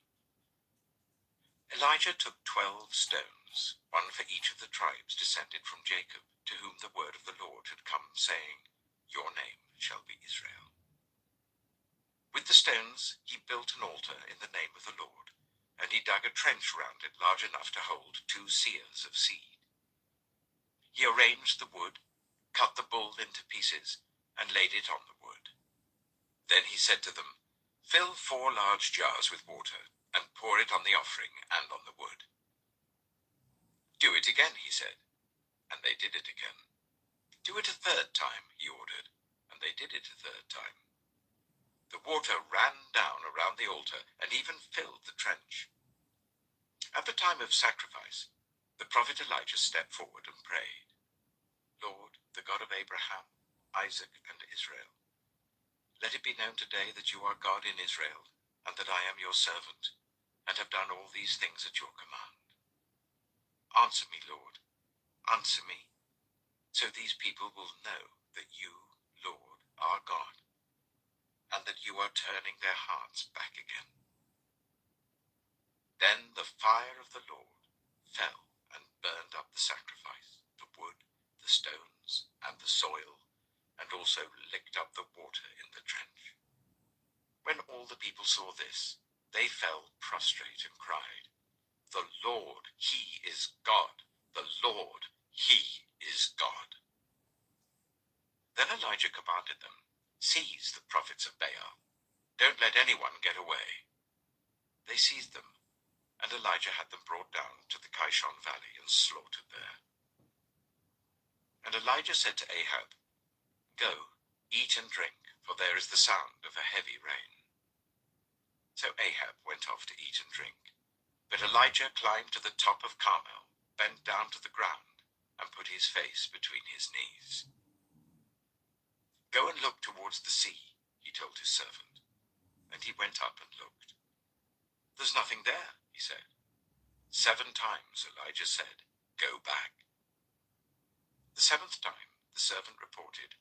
Elijah took 12 stones, one for each of the tribes descended from Jacob, to whom the word of the Lord had come, saying, "Your name shall be Israel." With the stones he built an altar in the name of the Lord, and he dug a trench round it large enough to hold 2 seahs of seed. He arranged the wood, cut the bull into pieces, and laid it on the wood. Then he said to them, "Fill 4 large jars with water, and pour it on the offering and on the wood." "Do it again," he said, and they did it again. "Do it a 3rd time," he ordered, and they did it a 3rd time. The water ran down around the altar and even filled the trench. At the time of sacrifice, the prophet Elijah stepped forward and prayed, Lord, the God of Abraham, Isaac, and Israel, let it be known today that you are God in Israel, and that I am your servant, and have done all these things at your command. Answer me, Lord, answer me, so these people will know that you, Lord, are God, and that you are turning their hearts back again. Then the fire of the Lord fell and burned up the sacrifice, the wood, the stones, and the soil, and also licked up the water in the trench. When all the people saw this, they fell prostrate and cried, The Lord, He is God! The Lord, He is God! Then Elijah commanded them, Seize the prophets of Baal. Don't let anyone get away. They seized them, and Elijah had them brought down to the Kishon Valley and slaughtered there. And Elijah said to Ahab, Go, eat and drink, for there is the sound of a heavy rain. So Ahab went off to eat and drink. But Elijah climbed to the top of Carmel, bent down to the ground, and put his face between his knees. Go and look towards the sea, he told his servant. And he went up and looked. There's nothing there, he said. 7 times Elijah said, Go back. The 7th time the servant reported,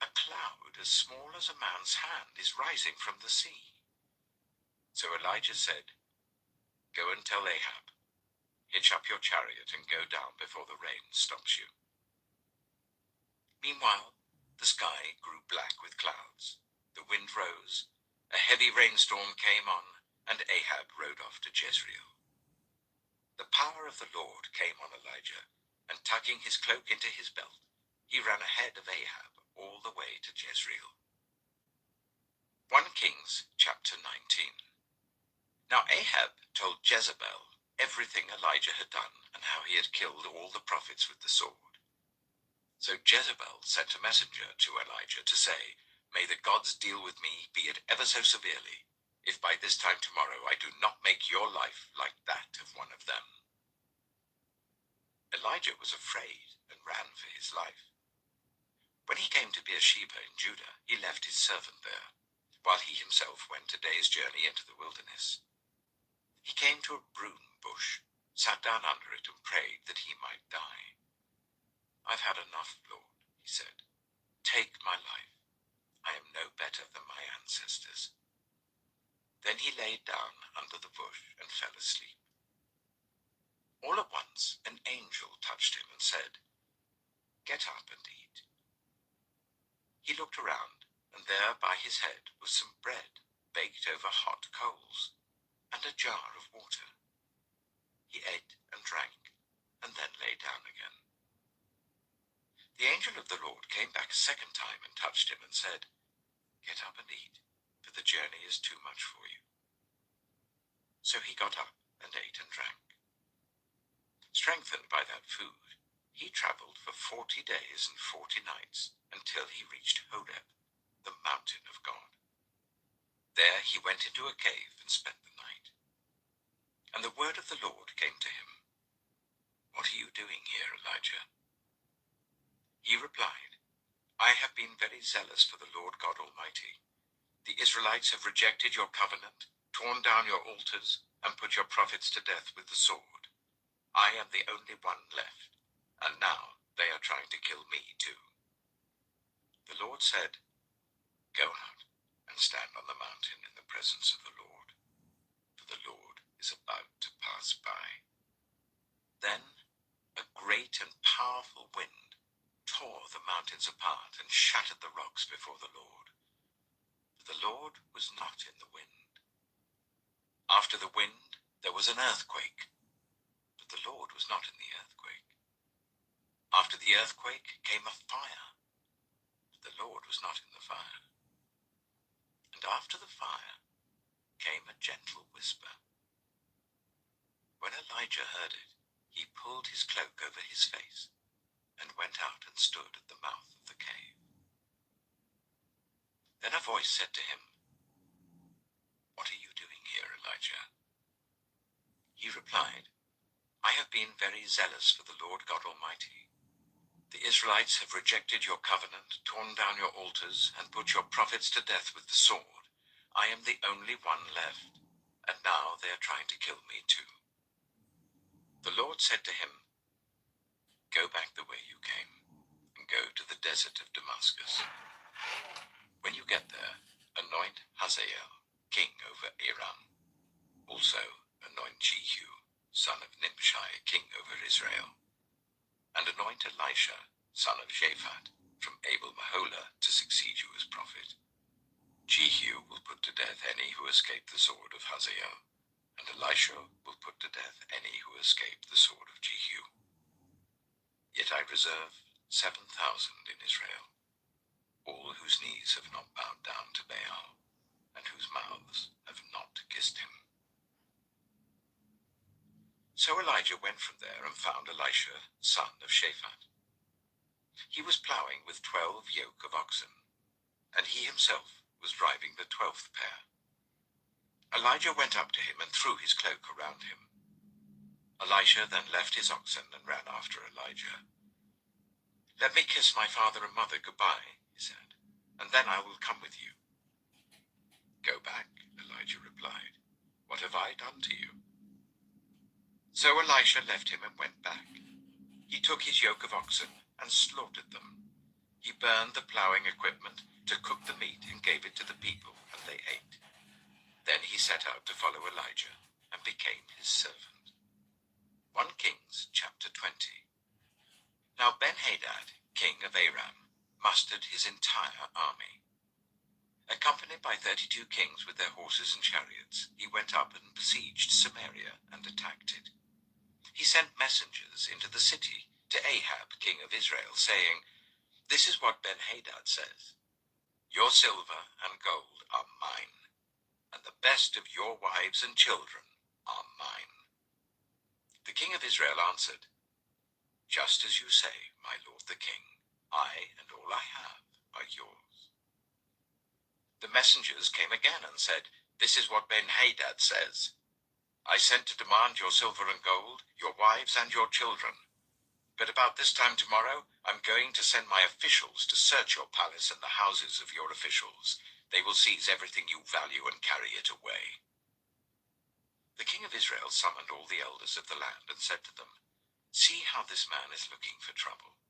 A cloud as small as a man's hand is rising from the sea. So Elijah said, Go and tell Ahab, hitch up your chariot and go down before the rain stops you. Meanwhile, the sky grew black with clouds. The wind rose, a heavy rainstorm came on, and Ahab rode off to Jezreel. The power of the Lord came on Elijah, and tucking his cloak into his belt, he ran ahead of Ahab all the way to Jezreel. 1 Kings chapter 19. Now Ahab told Jezebel everything Elijah had done and how he had killed all the prophets with the sword. So Jezebel sent a messenger to Elijah to say, May the gods deal with me, be it ever so severely, if by this time tomorrow I do not make your life like that of one of them. Elijah was afraid and ran for his life. When he came to Beersheba in Judah, he left his servant there, while he himself went a day's journey into the wilderness. He came to a broom bush, sat down under it, and prayed that he might die. I've had enough, Lord, he said. Take my life. I am no better than my ancestors. Then he lay down under the bush and fell asleep. All at once an angel touched him and said, Get up and eat. He looked around, and there by his head was some bread baked over hot coals, and a jar of water. He ate and drank, and then lay down again. The angel of the Lord came back a 2nd time and touched him and said, Get up and eat, for the journey is too much for you. So he got up and ate and drank. Strengthened by that food, he traveled for 40 days and 40 nights until he reached Horeb, the mountain of God. There he went into a cave and spent the night. And the word of the Lord came to him, What are you doing here, Elijah? He replied, I have been very zealous for the Lord God Almighty. The Israelites have rejected your covenant, torn down your altars, and put your prophets to death with the sword. I am the only one left, and now they are trying to kill me too. The Lord said, Go out and stand on the mountain in the presence of the Lord, for the Lord is about to pass by. Then a great and powerful wind tore the mountains apart and shattered the rocks before the Lord. But the Lord was not in the wind. After the wind, there was an earthquake, but the Lord was not in the earthquake. After the earthquake came a fire, but the Lord was not in the fire. And after the fire came a gentle whisper. When Elijah heard it, he pulled his cloak over his face and went out and stood at the mouth of the cave. Then a voice said to him, What are you doing here, Elijah? He replied, I have been very zealous for the Lord God Almighty. The Israelites have rejected your covenant, torn down your altars, and put your prophets to death with the sword. I am the only one left, and now they are trying to kill me too. The Lord said to him, Go back the way you came, and go to the desert of Damascus. When you get there, anoint Hazael, king over Aram. Also anoint Jehu, son of Nimshi, king over Israel. And anoint Elisha, son of Shaphat, from Abel-Meholah, to succeed you as prophet. Jehu will put to death any who escape the sword of Hazael, and Elisha will put to death any who escape the sword of Jehu. Yet I reserve 7,000 in Israel, all whose knees have not bowed down to Baal, and whose mouths have not kissed him. So Elijah went from there and found Elisha, son of Shaphat. He was plowing with 12 yoke of oxen, and he himself was driving the 12th pair. Elijah went up to him and threw his cloak around him. Elisha then left his oxen and ran after Elijah. Let me kiss my father and mother goodbye, he said, and then I will come with you. Go back, Elijah replied. What have I done to you? So Elisha left him and went back. He took his yoke of oxen and slaughtered them. He burned the plowing equipment to cook the meat and gave it to the people, and they ate. Then he set out to follow Elijah and became his servant. 1 Kings chapter 20. Now Ben-Hadad, king of Aram, mustered his entire army. Accompanied by 32 kings with their horses and chariots, he went up and besieged Samaria and attacked it. He sent messengers into the city to Ahab, king of Israel, saying, This is what Ben-Hadad says, Your silver and gold are mine, and the best of your wives and children are mine. The king of Israel answered, Just as you say, my lord the king, I and all I have are yours. The messengers came again and said, This is what Ben-Hadad says, I sent to demand your silver and gold, your wives and your children. But about this time tomorrow, I'm going to send my officials to search your palace and the houses of your officials. They will seize everything you value and carry it away. The king of Israel summoned all the elders of the land and said to them, See how this man is looking for trouble.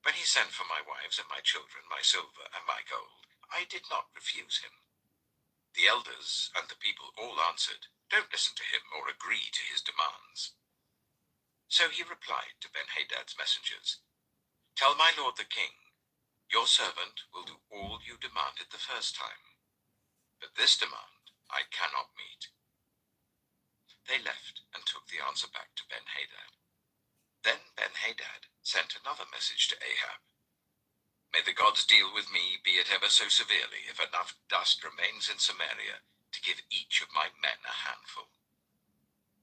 When he sent for my wives and my children, my silver and my gold, I did not refuse him. The elders and the people all answered, Don't listen to him or agree to his demands. So he replied to Ben-Hadad's messengers, Tell my lord the king, your servant will do all you demanded the first time, but this demand I cannot meet. They left and took the answer back to Ben-Hadad. Then Ben-Hadad sent another message to Ahab. May the gods deal with me, be it ever so severely, if enough dust remains in Samaria to give each of my men a handful.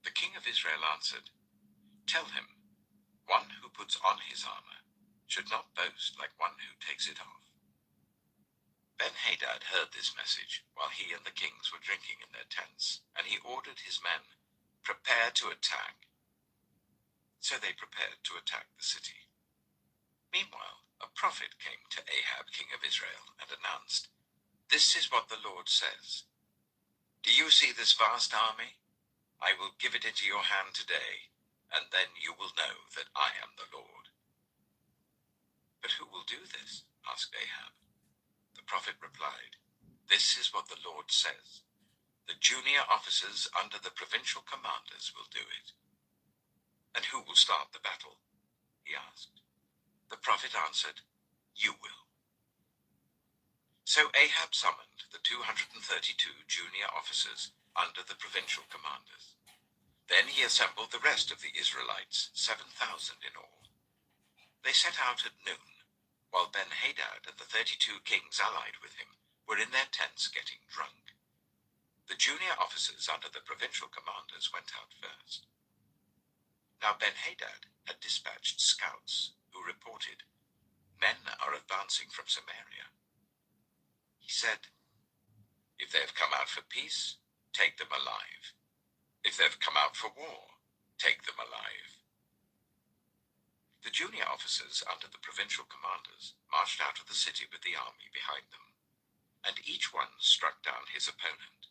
The king of Israel answered, Tell him, one who puts on his armor should not boast like one who takes it off. Ben-Hadad heard this message while he and the kings were drinking in their tents, and he ordered his men, Prepare to attack. So they prepared to attack the city. Meanwhile, a prophet came to Ahab, king of Israel, and announced, This is what the Lord says. Do you see this vast army? I will give it into your hand today, and then you will know that I am the Lord. But who will do this? Asked Ahab. The prophet replied, This is what the Lord says. The junior officers under the provincial commanders will do it. And who will start the battle? He asked. The prophet answered, You will. So Ahab summoned the 232 junior officers under the provincial commanders. Then he assembled the rest of the Israelites, 7,000 in all. They set out at noon, while Ben-Hadad and the 32 kings allied with him were in their tents getting drunk. The junior officers under the provincial commanders went out first. Now Ben-Hadad had dispatched scouts who reported, Men are advancing from Samaria. He said, If they have come out for peace, take them alive. If they've come out for war, take them alive. The junior officers under the provincial commanders marched out of the city with the army behind them, and each one struck down his opponent.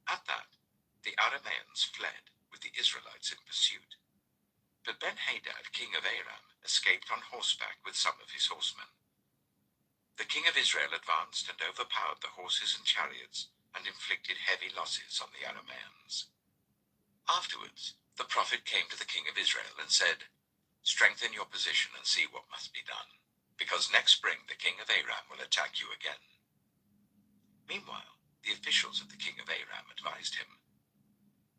At that, the Arameans fled with the Israelites in pursuit. But Ben-Hadad, king of Aram, escaped on horseback with some of his horsemen. The king of Israel advanced and overpowered the horses and chariots and inflicted heavy losses on the Arameans. Afterwards, the prophet came to the king of Israel and said, "Strengthen your position and see what must be done, because next spring the king of Aram will attack you again." Meanwhile, the officials of the king of Aram advised him,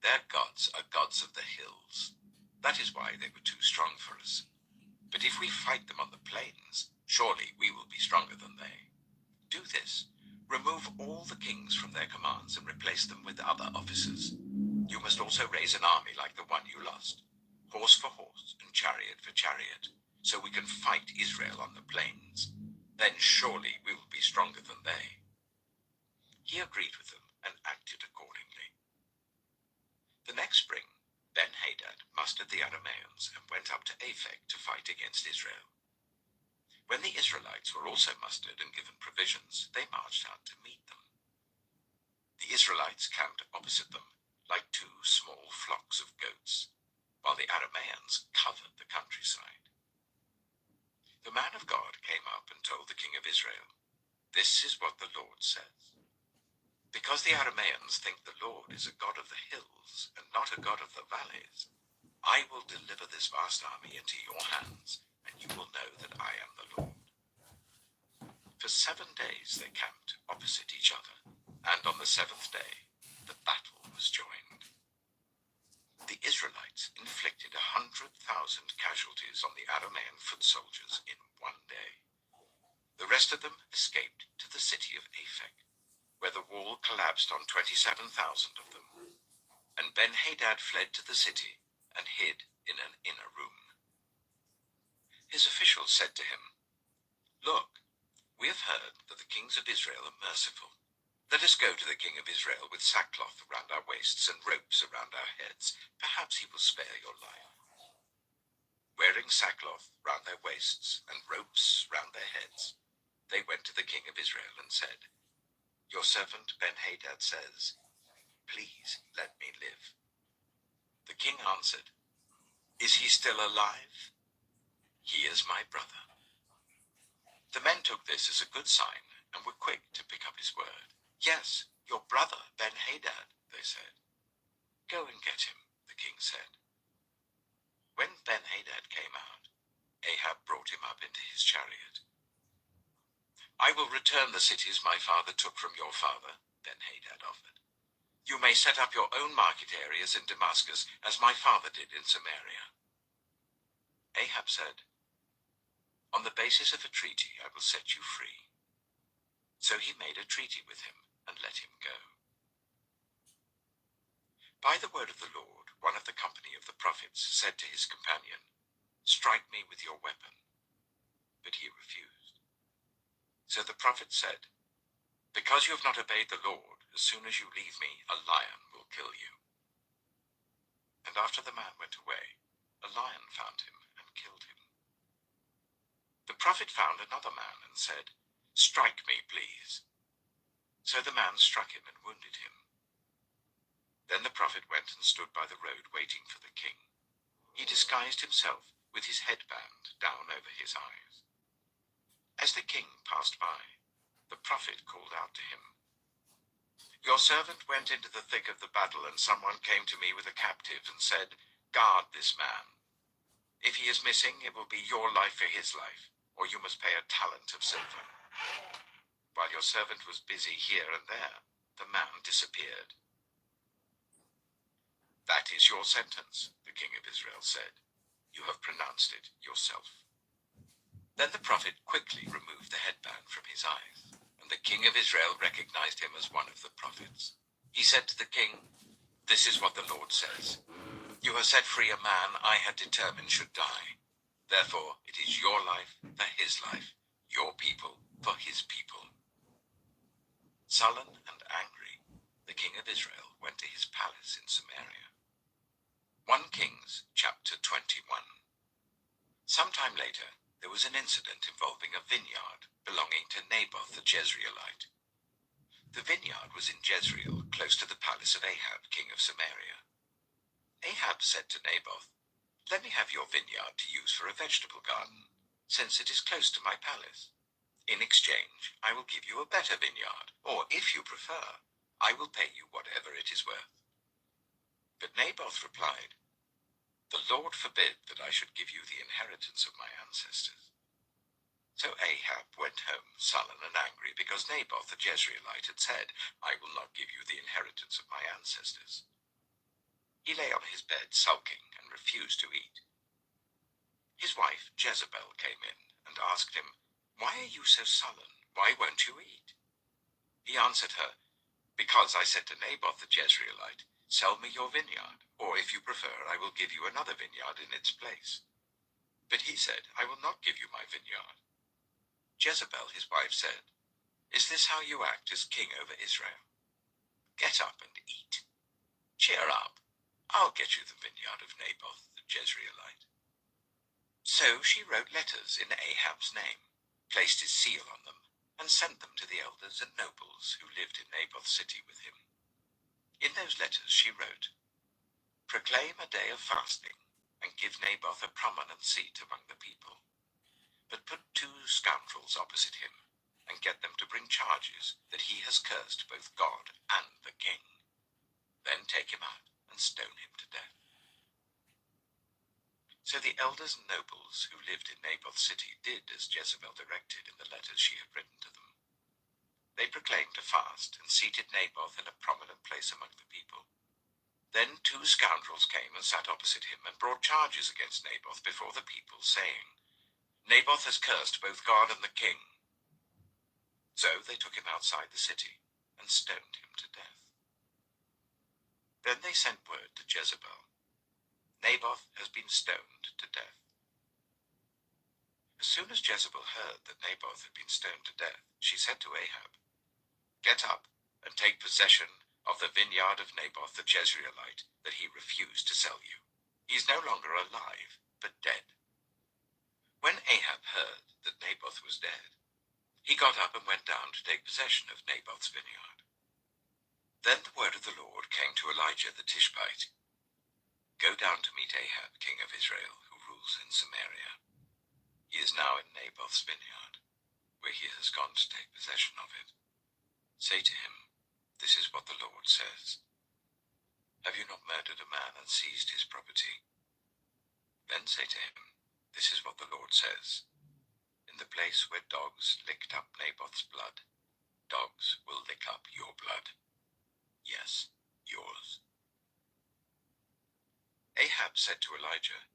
"Their gods are gods of the hills. That is why they were too strong for us. But if we fight them on the plains, surely we will be stronger than they. Do this. Remove all the kings from their commands and replace them with other officers. You must also raise an army like the one you lost, horse for horse and chariot for chariot, so we can fight Israel on the plains. Then surely we will be stronger than they." He agreed with them and acted accordingly. The next spring, Ben-Hadad mustered the Arameans and went up to Aphek to fight against Israel. When the Israelites were also mustered and given provisions, they marched out to meet them. The Israelites camped opposite them, like two small flocks of goats, while the Arameans covered the countryside. The man of God came up and told the king of Israel, "This is what the Lord says. Because the Arameans think the Lord is a God of the hills and not a God of the valleys, I will deliver this vast army into your hands, and you will know that I am the Lord." For 7 days they camped opposite each other, and on the 7th day the battle was joined. The Israelites inflicted 100,000 casualties on the Aramean foot soldiers in 1 day. The rest of them escaped to the city of Aphek, where the wall collapsed on 27,000 of them, and Ben-Hadad fled to the city and hid in an inner room. His officials said to him, "Look, we have heard that the kings of Israel are merciful. Let us go to the king of Israel with sackcloth around our waists and ropes around our heads. Perhaps he will spare your life." Wearing sackcloth round their waists and ropes round their heads, they went to the king of Israel and said, "Your servant Ben-Hadad says, 'Please let me live.'" The king answered, "Is he still alive? He is my brother." The men took this as a good sign and were quick to pick up his word. "Yes, your brother Ben-Hadad," they said. "Go and get him," the king said. When Ben-Hadad came out, Ahab brought him up into his chariot. "I will return the cities my father took from your father," Ben-Hadad offered. "You may set up your own market areas in Damascus, as my father did in Samaria." Ahab said, "On the basis of a treaty, I will set you free." So he made a treaty with him and let him go. By the word of the Lord, one of the company of the prophets said to his companion, "Strike me with your weapon." But he refused. So the prophet said, "Because you have not obeyed the Lord, as soon as you leave me, a lion will kill you." And after the man went away, a lion found him and killed him. The prophet found another man and said, "Strike me, please." So the man struck him and wounded him. Then the prophet went and stood by the road waiting for the king. He disguised himself with his headband down over his eyes. As the king passed by, the prophet called out to him, "Your servant went into the thick of the battle, and someone came to me with a captive and said, 'Guard this man. If he is missing, it will be your life for his life, or you must pay a talent of silver.' While your servant was busy here and there, the man disappeared." "That is your sentence," the king of Israel said. "You have pronounced it yourself." Then the prophet quickly removed the headband from his eyes, and the king of Israel recognized him as one of the prophets. He said to the king, "This is what the Lord says. You have set free a man I had determined should die. Therefore it is your life for his life, your people for his people." Sullen and angry, the the king of Israel went to his palace in Samaria. 1 Kings chapter 21. Sometime later, there was an incident involving a vineyard belonging to Naboth the Jezreelite. The vineyard was in Jezreel, close to the palace of Ahab, king of Samaria. Ahab said to Naboth, "Let me have your vineyard to use for a vegetable garden, since it is close to my palace. In exchange, I will give you a better vineyard, or if you prefer, I will pay you whatever it is worth." But Naboth replied, "The Lord forbid that I should give you the inheritance of my ancestors." So Ahab went home sullen and angry because Naboth the Jezreelite had said, "I will not give you the inheritance of my ancestors." He lay on his bed sulking and refused to eat. His wife Jezebel came in and asked him, "Why are you so sullen? Why won't you eat?" He answered her, "Because I said to Naboth the Jezreelite, 'Sell me your vineyard, or if you prefer, I will give you another vineyard in its place.' But he said, 'I will not give you my vineyard.'" Jezebel, his wife, said, "Is this how you act as king over Israel? Get up and eat. Cheer up. I'll get you the vineyard of Naboth the Jezreelite." So she wrote letters in Ahab's name, placed his seal on them, and sent them to the elders and nobles who lived in Naboth's city with him. In those letters she wrote, "Proclaim a day of fasting, and give Naboth a prominent seat among the people. But put 2 scoundrels opposite him, and get them to bring charges that he has cursed both God and the king. Then take him out and stone him to death." So the elders and nobles who lived in Naboth's city did as Jezebel directed in the letters she had written to them. They proclaimed a fast and seated Naboth in a prominent place among the people. Then 2 scoundrels came and sat opposite him and brought charges against Naboth before the people, saying, "Naboth has cursed both God and the king." So they took him outside the city and stoned him to death. Then they sent word to Jezebel, "Naboth has been stoned to death." As soon as Jezebel heard that Naboth had been stoned to death, she said to Ahab, "Get up and take possession of the vineyard of Naboth the Jezreelite that he refused to sell you. He is no longer alive, but dead." When Ahab heard that Naboth was dead, he got up and went down to take possession of Naboth's vineyard. Then the word of the Lord came to Elijah the Tishbite, "Go down to meet Ahab, king of Israel, who rules in Samaria. He is now in Naboth's vineyard, where he has gone to take possession of it. Say to him, 'This is what the Lord says. Have you not murdered a man and seized his property?' Then say to him, 'This is what the Lord says. In the place where dogs licked up Naboth's blood, dogs will lick up your blood. Yes, yours.'" Ahab said to Elijah,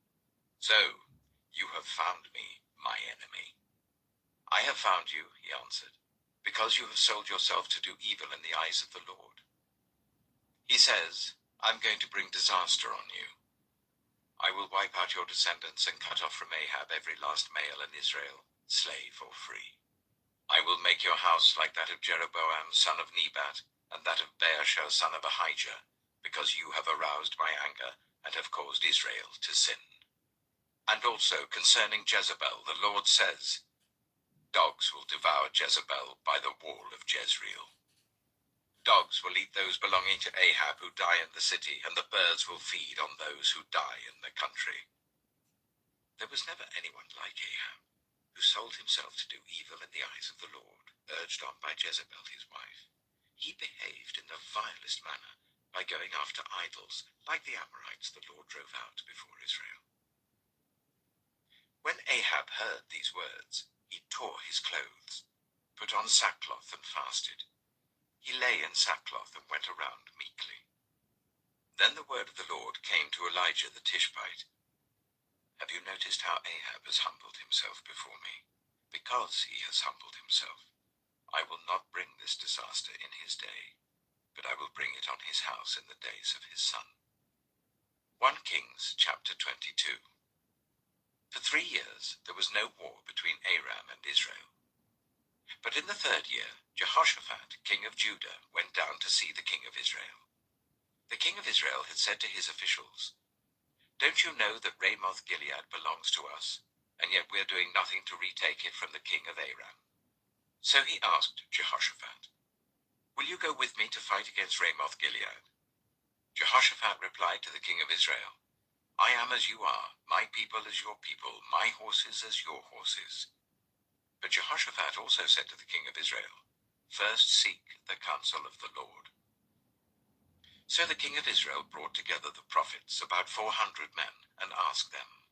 "So, you have found me, my enemy." "I have found you," he answered, "because you have sold yourself to do evil in the eyes of the Lord. He says, 'I'm going to bring disaster on you. I will wipe out your descendants and cut off from Ahab every last male in Israel, slave or free. I will make your house like that of Jeroboam, son of Nebat, and that of Baasha, son of Ahijah, because you have aroused my anger and have caused Israel to sin.' And also concerning Jezebel, the Lord says, 'Dogs will devour Jezebel by the wall of Jezreel. Dogs will eat those belonging to Ahab who die in the city, and the birds will feed on those who die in the country.' There was never anyone like Ahab, who sold himself to do evil in the eyes of the Lord, urged on by Jezebel his wife. He behaved in the vilest manner by going after idols, like the Amorites the Lord drove out before Israel." When Ahab heard these words, he tore his clothes, put on sackcloth and fasted. He lay in sackcloth and went around meekly. Then the word of the Lord came to Elijah the Tishbite, "Have you noticed how Ahab has humbled himself before me? Because he has humbled himself, I will not bring this disaster in his day, but I will bring it on his house in the days of his son." 1 Kings chapter 22. For 3 years there was no war between Aram and Israel. But in the 3rd year, Jehoshaphat, king of Judah, went down to see the king of Israel. The king of Israel had said to his officials, "Don't you know that Ramoth-Gilead belongs to us, and yet we're doing nothing to retake it from the king of Aram?" So he asked Jehoshaphat, "Will you go with me to fight against Ramoth-Gilead?" Jehoshaphat replied to the king of Israel, "I am as you are, my people as your people, my horses as your horses." But Jehoshaphat also said to the king of Israel, "First seek the counsel of the Lord." So the king of Israel brought together the prophets, about 400 men, and asked them,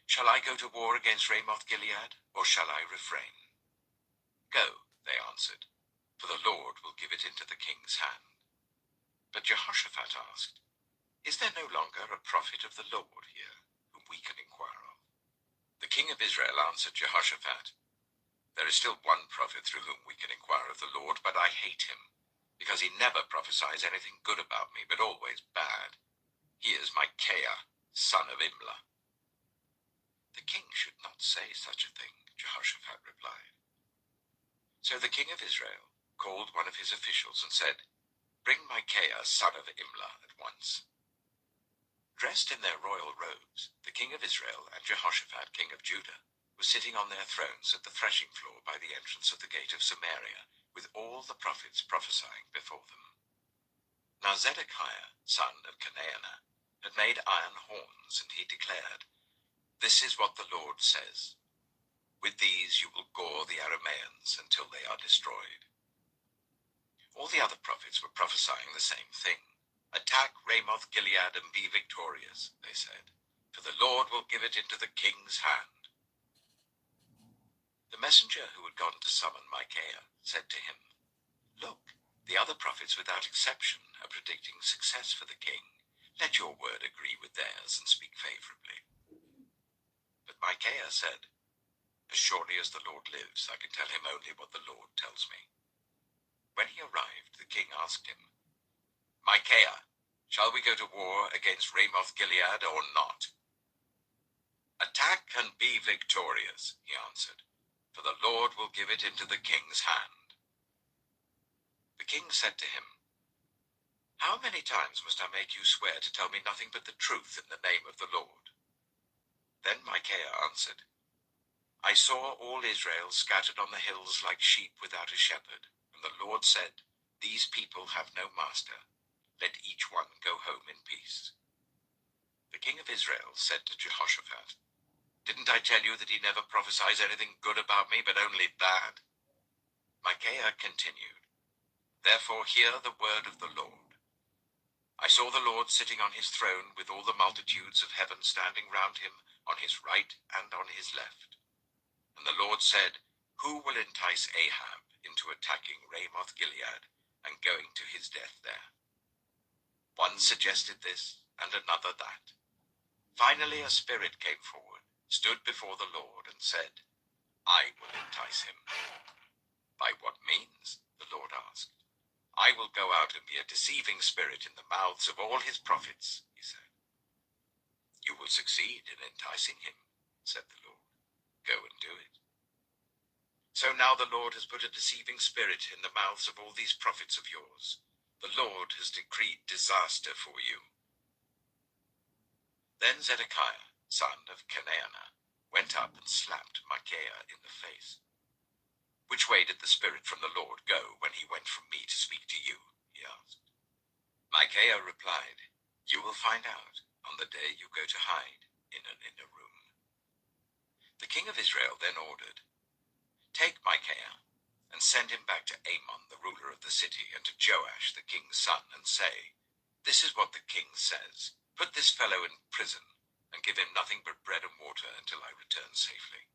"Shall I go to war against Ramoth-Gilead, or shall I refrain?" "Go," they answered, "for the Lord will give it into the king's hand." But Jehoshaphat asked, "Is there no longer a prophet of the Lord here, whom we can inquire of?" The king of Israel answered Jehoshaphat, "There is still one prophet through whom we can inquire of the Lord, but I hate him, because he never prophesies anything good about me, but always bad. He is Micaiah, son of Imlah." "The king should not say such a thing," Jehoshaphat replied. So the king of Israel called one of his officials and said, "Bring Micaiah, son of Imlah, at once." Dressed in their royal robes, the king of Israel and Jehoshaphat, king of Judah, were sitting on their thrones at the threshing floor by the entrance of the gate of Samaria, with all the prophets prophesying before them. Now Zedekiah, son of Chenaanah, had made iron horns, and he declared, "This is what the Lord says. With these you will gore the Arameans until they are destroyed." All the other prophets were prophesying the same thing. "Attack Ramoth-Gilead and be victorious," they said, "for the Lord will give it into the king's hand." The messenger who had gone to summon Micaiah said to him, "Look, the other prophets without exception are predicting success for the king. Let your word agree with theirs and speak favorably." But Micaiah said, "As surely as the Lord lives, I can tell him only what the Lord tells me." When he arrived, the king asked him, "Micaiah, shall we go to war against Ramoth-Gilead or not?" "Attack and be victorious," he answered, "for the Lord will give it into the king's hand." The king said to him, "How many times must I make you swear to tell me nothing but the truth in the name of the Lord?" Then Micaiah answered, "I saw all Israel scattered on the hills like sheep without a shepherd, and the Lord said, 'These people have no master. Let each one go home in peace.'" The king of Israel said to Jehoshaphat, "Didn't I tell you that he never prophesies anything good about me, but only bad?" Micaiah continued, "Therefore hear the word of the Lord. I saw the Lord sitting on his throne with all the multitudes of heaven standing round him on his right and on his left. And the Lord said, 'Who will entice Ahab into attacking Ramoth-Gilead and going to his death there?' One suggested this, and another that. Finally a spirit came forward, stood before the Lord, and said, 'I will entice him.' 'By what means?' the Lord asked. 'I will go out and be a deceiving spirit in the mouths of all his prophets,' he said. 'You will succeed in enticing him,' said the Lord. 'Go and do it.' So now the Lord has put a deceiving spirit in the mouths of all these prophets of yours. The Lord has decreed disaster for you." Then Zedekiah, son of Chenaanah, went up and slapped Micaiah in the face. "Which way did the spirit from the Lord go when he went from me to speak to you?" he asked. Micaiah replied, "You will find out on the day you go to hide in an inner room." The king of Israel then ordered, "Take Micaiah and send him back to Amon, the ruler of the city, and to Joash, the king's son, and say, 'This is what the king says. Put this fellow in prison and give him nothing but bread and water until I return safely.'"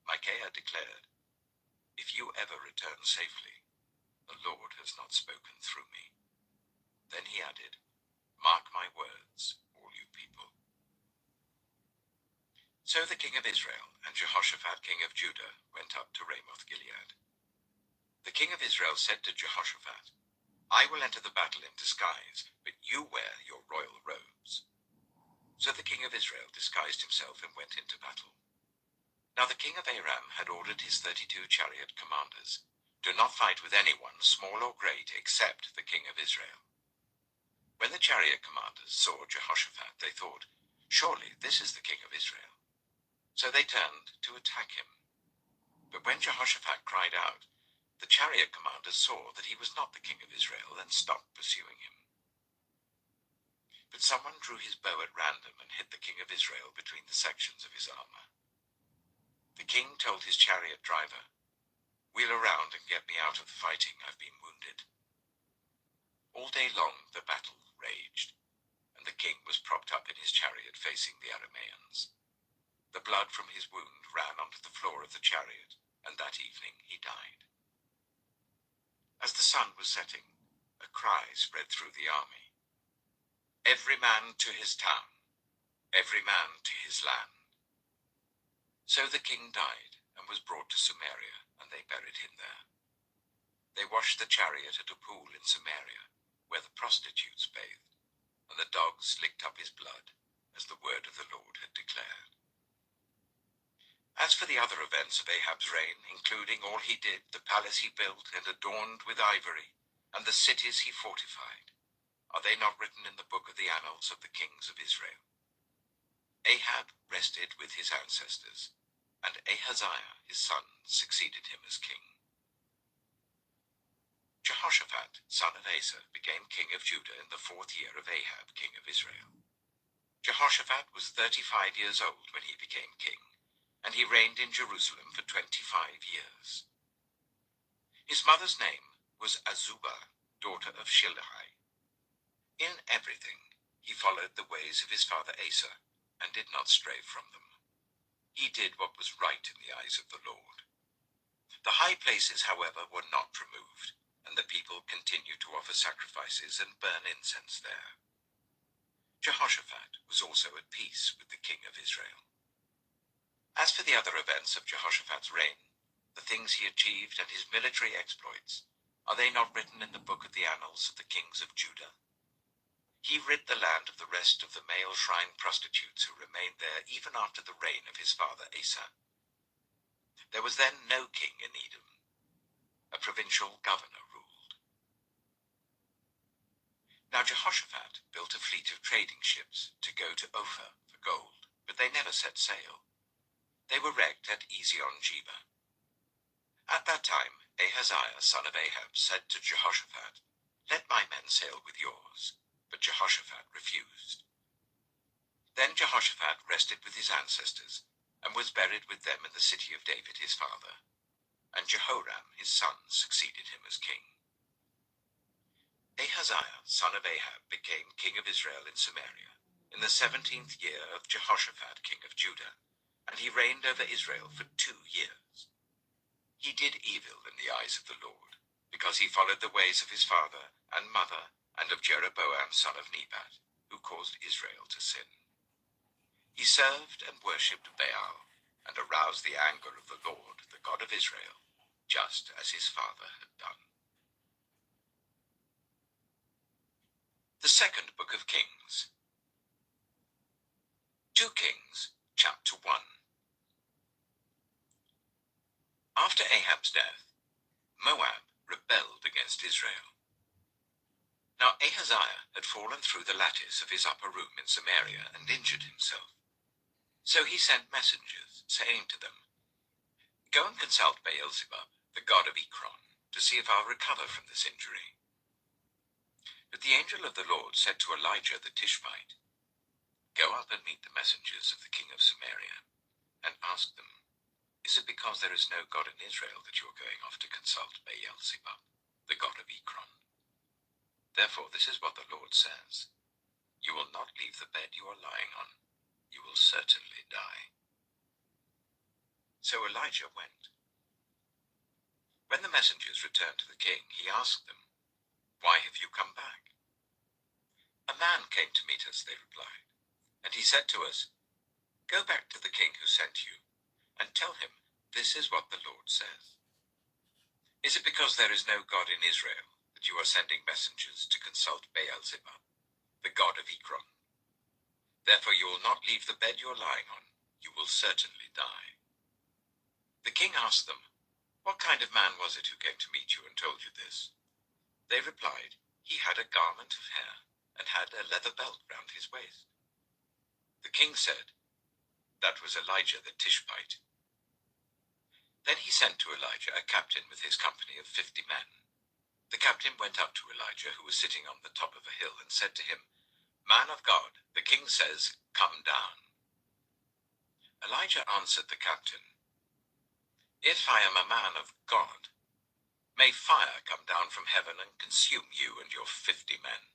Micaiah declared, "If you ever return safely, the Lord has not spoken through me." Then he added, "Mark my words, all you people." So the king of Israel and Jehoshaphat, king of Judah, went up to Ramoth-Gilead. The king of Israel said to Jehoshaphat, "I will enter the battle in disguise, but you wear your royal robes." So the king of Israel disguised himself and went into battle. Now the king of Aram had ordered his 32 chariot commanders, "Do not fight with anyone, small or great, except the king of Israel." When the chariot commanders saw Jehoshaphat, they thought, "Surely this is the king of Israel." So they turned to attack him. But when Jehoshaphat cried out, the chariot commanders saw that he was not the king of Israel and stopped pursuing him. But someone drew his bow at random and hit the king of Israel between the sections of his armor. The king told his chariot driver, "Wheel around and get me out of the fighting. I've been wounded." All day long the battle raged, and the king was propped up in his chariot facing the Arameans. The blood from his wound ran onto the floor of the chariot, and that evening he died. As the sun was setting, a cry spread through the army. "Every man to his town, every man to his land." So the king died and was brought to Samaria, and they buried him there. They washed the chariot at a pool in Samaria, where the prostitutes bathed, and the dogs licked up his blood, as the word of the Lord had declared. As for the other events of Ahab's reign, including all he did, the palace he built and adorned with ivory, and the cities he fortified, are they not written in the book of the annals of the kings of Israel? Ahab rested with his ancestors, and Ahaziah his son succeeded him as king. Jehoshaphat, son of Asa, became king of Judah in the 4th year of Ahab, king of Israel. Jehoshaphat was 35 years old when he became king, and he reigned in Jerusalem for 25 years. His mother's name was Azubah, daughter of Shilhi. In everything he followed the ways of his father Asa, and did not stray from them. He did what was right in the eyes of the Lord. The high places, however, were not removed, and the people continued to offer sacrifices and burn incense there. Jehoshaphat was also at peace with the king of Israel. As for the other events of Jehoshaphat's reign, the things he achieved and his military exploits, are they not written in the book of the annals of the kings of Judah? He rid the land of the rest of the male shrine prostitutes who remained there even after the reign of his father Asa. There was then no king in Edom. A provincial governor ruled. Now Jehoshaphat built a fleet of trading ships to go to Ophir for gold, but they never set sail. They were wrecked at Ezion-Geber. At that time, Ahaziah, son of Ahab, said to Jehoshaphat, "Let my men sail with yours." But Jehoshaphat refused. Then Jehoshaphat rested with his ancestors, and was buried with them in the city of David his father. And Jehoram his son succeeded him as king. Ahaziah, son of Ahab, became king of Israel in Samaria, in the 17th year of Jehoshaphat, king of Judah, and he reigned over Israel for 2 years. He did evil in the eyes of the Lord, because he followed the ways of his father and mother, and of Jeroboam son of Nebat, who caused Israel to sin. He served and worshipped Baal, and aroused the anger of the Lord, the God of Israel, just as his father had done. The second book of Kings. 2 Kings, chapter 1. After Ahab's death, Moab rebelled against Israel. Now Ahaziah had fallen through the lattice of his upper room in Samaria and injured himself. So he sent messengers, saying to them, "Go and consult Beelzebub, the god of Ekron, to see if I'll recover from this injury." But the angel of the Lord said to Elijah the Tishbite, "Go up and meet the messengers of the king of Samaria, and ask them, is it because there is no God in Israel that you are going off to consult Beelzebub, the god of Ekron? Therefore this is what the Lord says, you will not leave the bed you are lying on. You will certainly die." So Elijah went. When the messengers returned to the king, he asked them, "Why have you come back?" "A man came to meet us," they replied, "and he said to us, 'Go back to the king who sent you, and tell him this is what the Lord says. Is it because there is no God in Israel that you are sending messengers to consult Beelzebub, the god of Ekron? Therefore you will not leave the bed you are lying on. You will certainly die.'" The king asked them, "What kind of man was it who came to meet you and told you this?" They replied, "He had a garment of hair and had a leather belt round his waist." The king said, "That was Elijah the Tishbite." Then he sent to Elijah a captain with his company of 50 men. The captain went up to Elijah, who was sitting on the top of a hill, and said to him, "Man of God, the king says, come down." Elijah answered the captain, "If I am a man of God, may fire come down from heaven and consume you and your 50 men."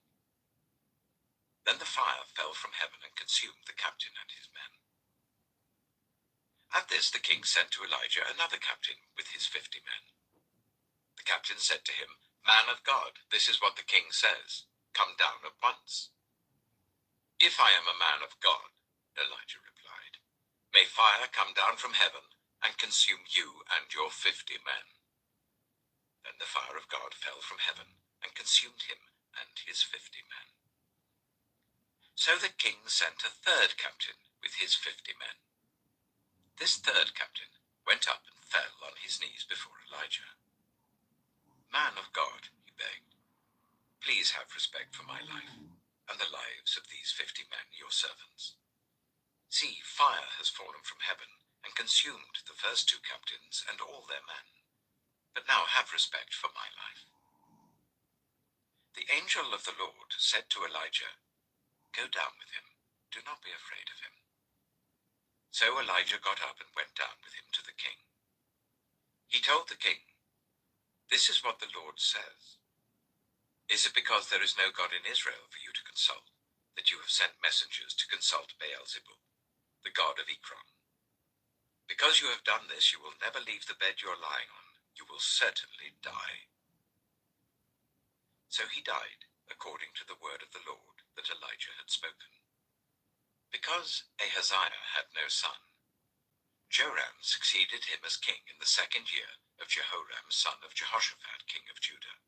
Then the fire fell from heaven and consumed the captain and his men. At this the king sent to Elijah another captain with his 50 men. The captain said to him, "Man of God, this is what the king says. Come down at once." "If I am a man of God," Elijah replied, "may fire come down from heaven and consume you and your 50 men." Then the fire of God fell from heaven and consumed him and his 50 men. So the king sent a third captain with his 50 men. This third captain went up and fell on his knees before Elijah. "Man of God," he begged, "please have respect for my life and the lives of these 50 men, your servants. See, fire has fallen from heaven and consumed the first 2 captains and all their men. But now have respect for my life." The angel of the Lord said to Elijah, "Go down with him. Do not be afraid of him." So Elijah got up and went down with him to the king. He told the king, "This is what the Lord says. Is it because there is no God in Israel for you to consult, that you have sent messengers to consult Baal-zebub, the god of Ekron? Because you have done this, you will never leave the bed you are lying on. You will certainly die." So he died, according to the word of the Lord that Elijah had spoken. Because Ahaziah had no son, Joram succeeded him as king in the 2nd year of Jehoram, son of Jehoshaphat, king of Judah.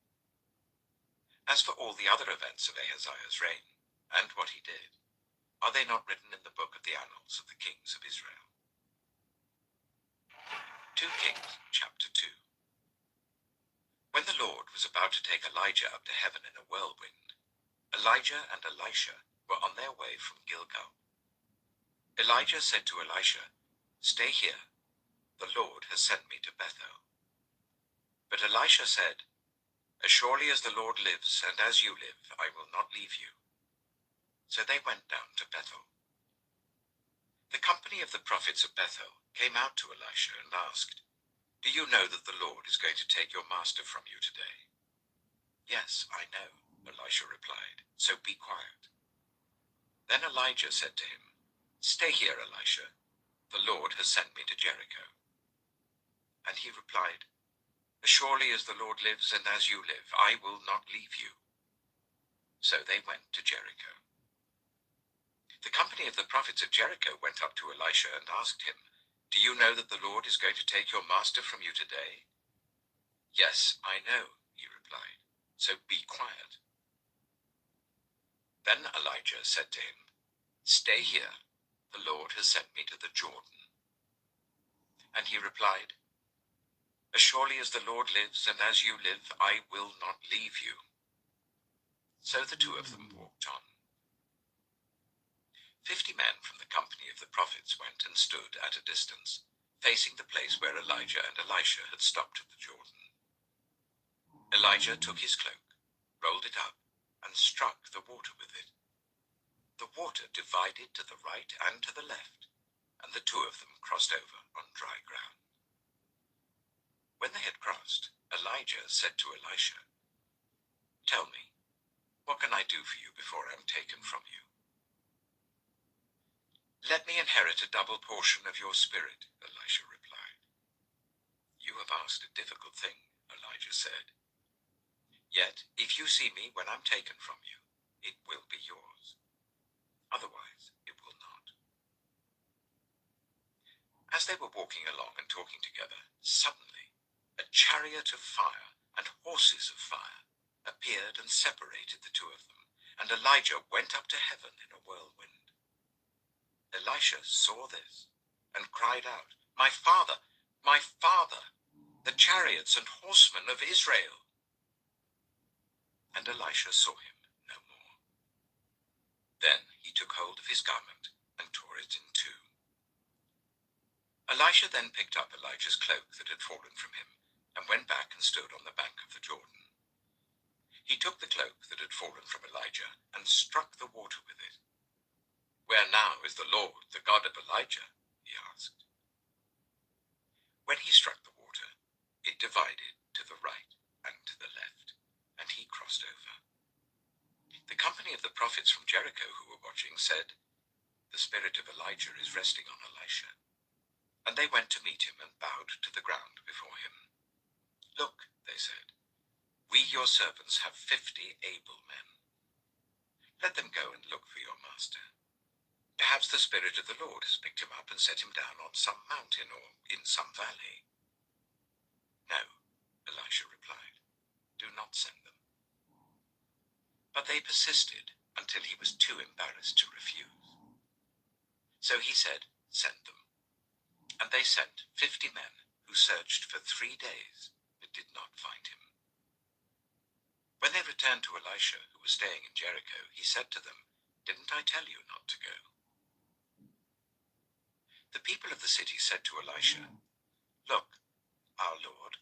As for all the other events of Ahaziah's reign, and what he did, are they not written in the book of the annals of the kings of Israel? 2 Kings, chapter 2. When the Lord was about to take Elijah up to heaven in a whirlwind, Elijah and Elisha were on their way from Gilgal. Elijah said to Elisha, "Stay here. The Lord has sent me to Bethel." But Elisha said, "As surely as the Lord lives and as you live, I will not leave you." So they went down to Bethel. The company of the prophets of Bethel came out to Elisha and asked, "Do you know that the Lord is going to take your master from you today?" "Yes, I know," Elisha replied, "so be quiet." Then Elijah said to him, "Stay here, Elisha. The Lord has sent me to Jericho." And he replied, "As surely as the Lord lives and as you live, I will not leave you." So they went to Jericho. The company of the prophets of Jericho went up to Elisha and asked him, "Do you know that the Lord is going to take your master from you today?" "Yes, I know," he replied, "so be quiet." Then Elijah said to him, "Stay here. The Lord has sent me to the Jordan." And he replied, "As surely as the Lord lives and as you live, I will not leave you." So the 2 of them walked on. 50 men from the company of the prophets went and stood at a distance, facing the place where Elijah and Elisha had stopped at the Jordan. Elijah took his cloak, rolled it up, and struck the water with it. The water divided to the right and to the left, and the 2 of them crossed over on dry ground. When they had crossed, Elijah said to Elisha, "Tell me, what can I do for you before I am taken from you?" "Let me inherit a double portion of your spirit," Elisha replied. "You have asked a difficult thing," Elijah said. "Yet, if you see me when I'm taken from you, it will be yours. Otherwise, it will not." As they were walking along and talking together, suddenly a chariot of fire and horses of fire appeared and separated the 2 of them, and Elijah went up to heaven in a whirlwind. Elisha saw this and cried out, "My father, My father, the chariots and horsemen of Israel." And Elisha saw him no more. Then he took hold of his garment and tore it in two. Elisha then picked up Elijah's cloak that had fallen from him and went back and stood on the bank of the Jordan. He took the cloak that had fallen from Elijah and struck the water with it. "Where now is the Lord, the God of Elijah?" he asked. When he struck the water, it divided to the right and to the left, and he crossed over. The company of the prophets from Jericho who were watching said, "The spirit of Elijah is resting on Elisha." And they went to meet him and bowed to the ground before him. "Look," they said, "we your servants have 50 able men. Let them go and look for your master. Perhaps the Spirit of the Lord has picked him up and set him down on some mountain or in some valley." "No," Elisha replied, "do not send them." But they persisted until he was too embarrassed to refuse. So he said, "Send them." And they sent 50 men who searched for 3 days but did not find him. When they returned to Elisha, who was staying in Jericho, he said to them, "Didn't I tell you not to go?" The people of the city said to Elisha, "Look, our lord,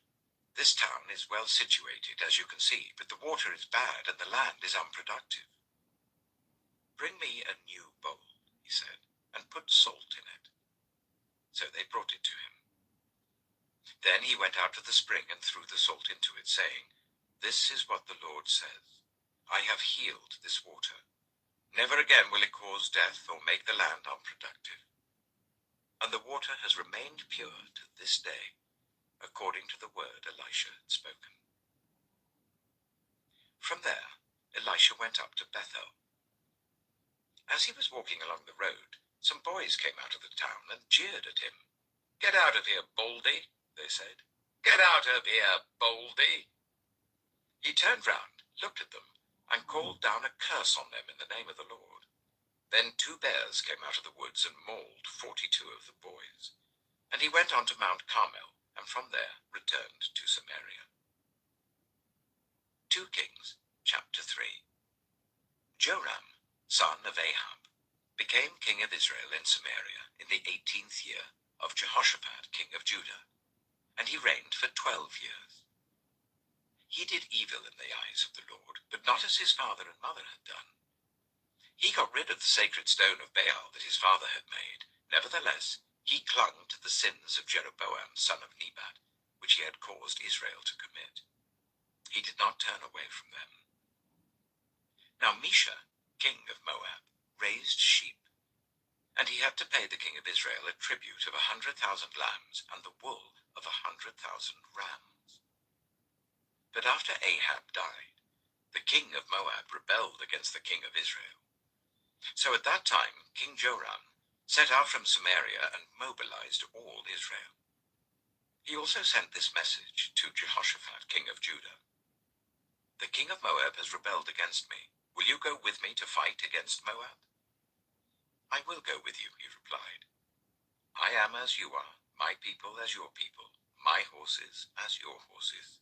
this town is well situated, as you can see, but the water is bad and the land is unproductive." "Bring me a new bowl," he said, "and put salt in it." So they brought it to him. Then he went out to the spring and threw the salt into it, saying, "This is what the Lord says. I have healed this water. Never again will it cause death or make the land unproductive." And the water has remained pure to this day, according to the word Elisha had spoken. From there, Elisha went up to Bethel. As he was walking along the road, some boys came out of the town and jeered at him. "Get out of here, Baldy," they said. "Get out of here, Baldy." He turned round, looked at them, and called down a curse on them in the name of the Lord. Then 2 bears came out of the woods and mauled 42 of the boys. And he went on to Mount Carmel, and from there returned to Samaria. 2 Kings, chapter 3. Joram, son of Ahab, became king of Israel in Samaria in the 18th year of Jehoshaphat, king of Judah, and he reigned for 12 years. He did evil in the eyes of the Lord, but not as his father and mother had done. He got rid of the sacred stone of Baal that his father had made. Nevertheless, he clung to the sins of Jeroboam, son of Nebat, which he had caused Israel to commit. He did not turn away from them. Now Mesha, king of Moab, raised sheep, and he had to pay the king of Israel a tribute of 100,000 lambs and the wool of 100,000 rams. But after Ahab died, the king of Moab rebelled against the king of Israel. So at that time, King Joram set out from Samaria and mobilized all Israel. He also sent this message to Jehoshaphat, king of Judah. "The king of Moab has rebelled against me. Will you go with me to fight against Moab?" "I will go with you," he replied. "I am as you are, my people as your people, my horses as your horses."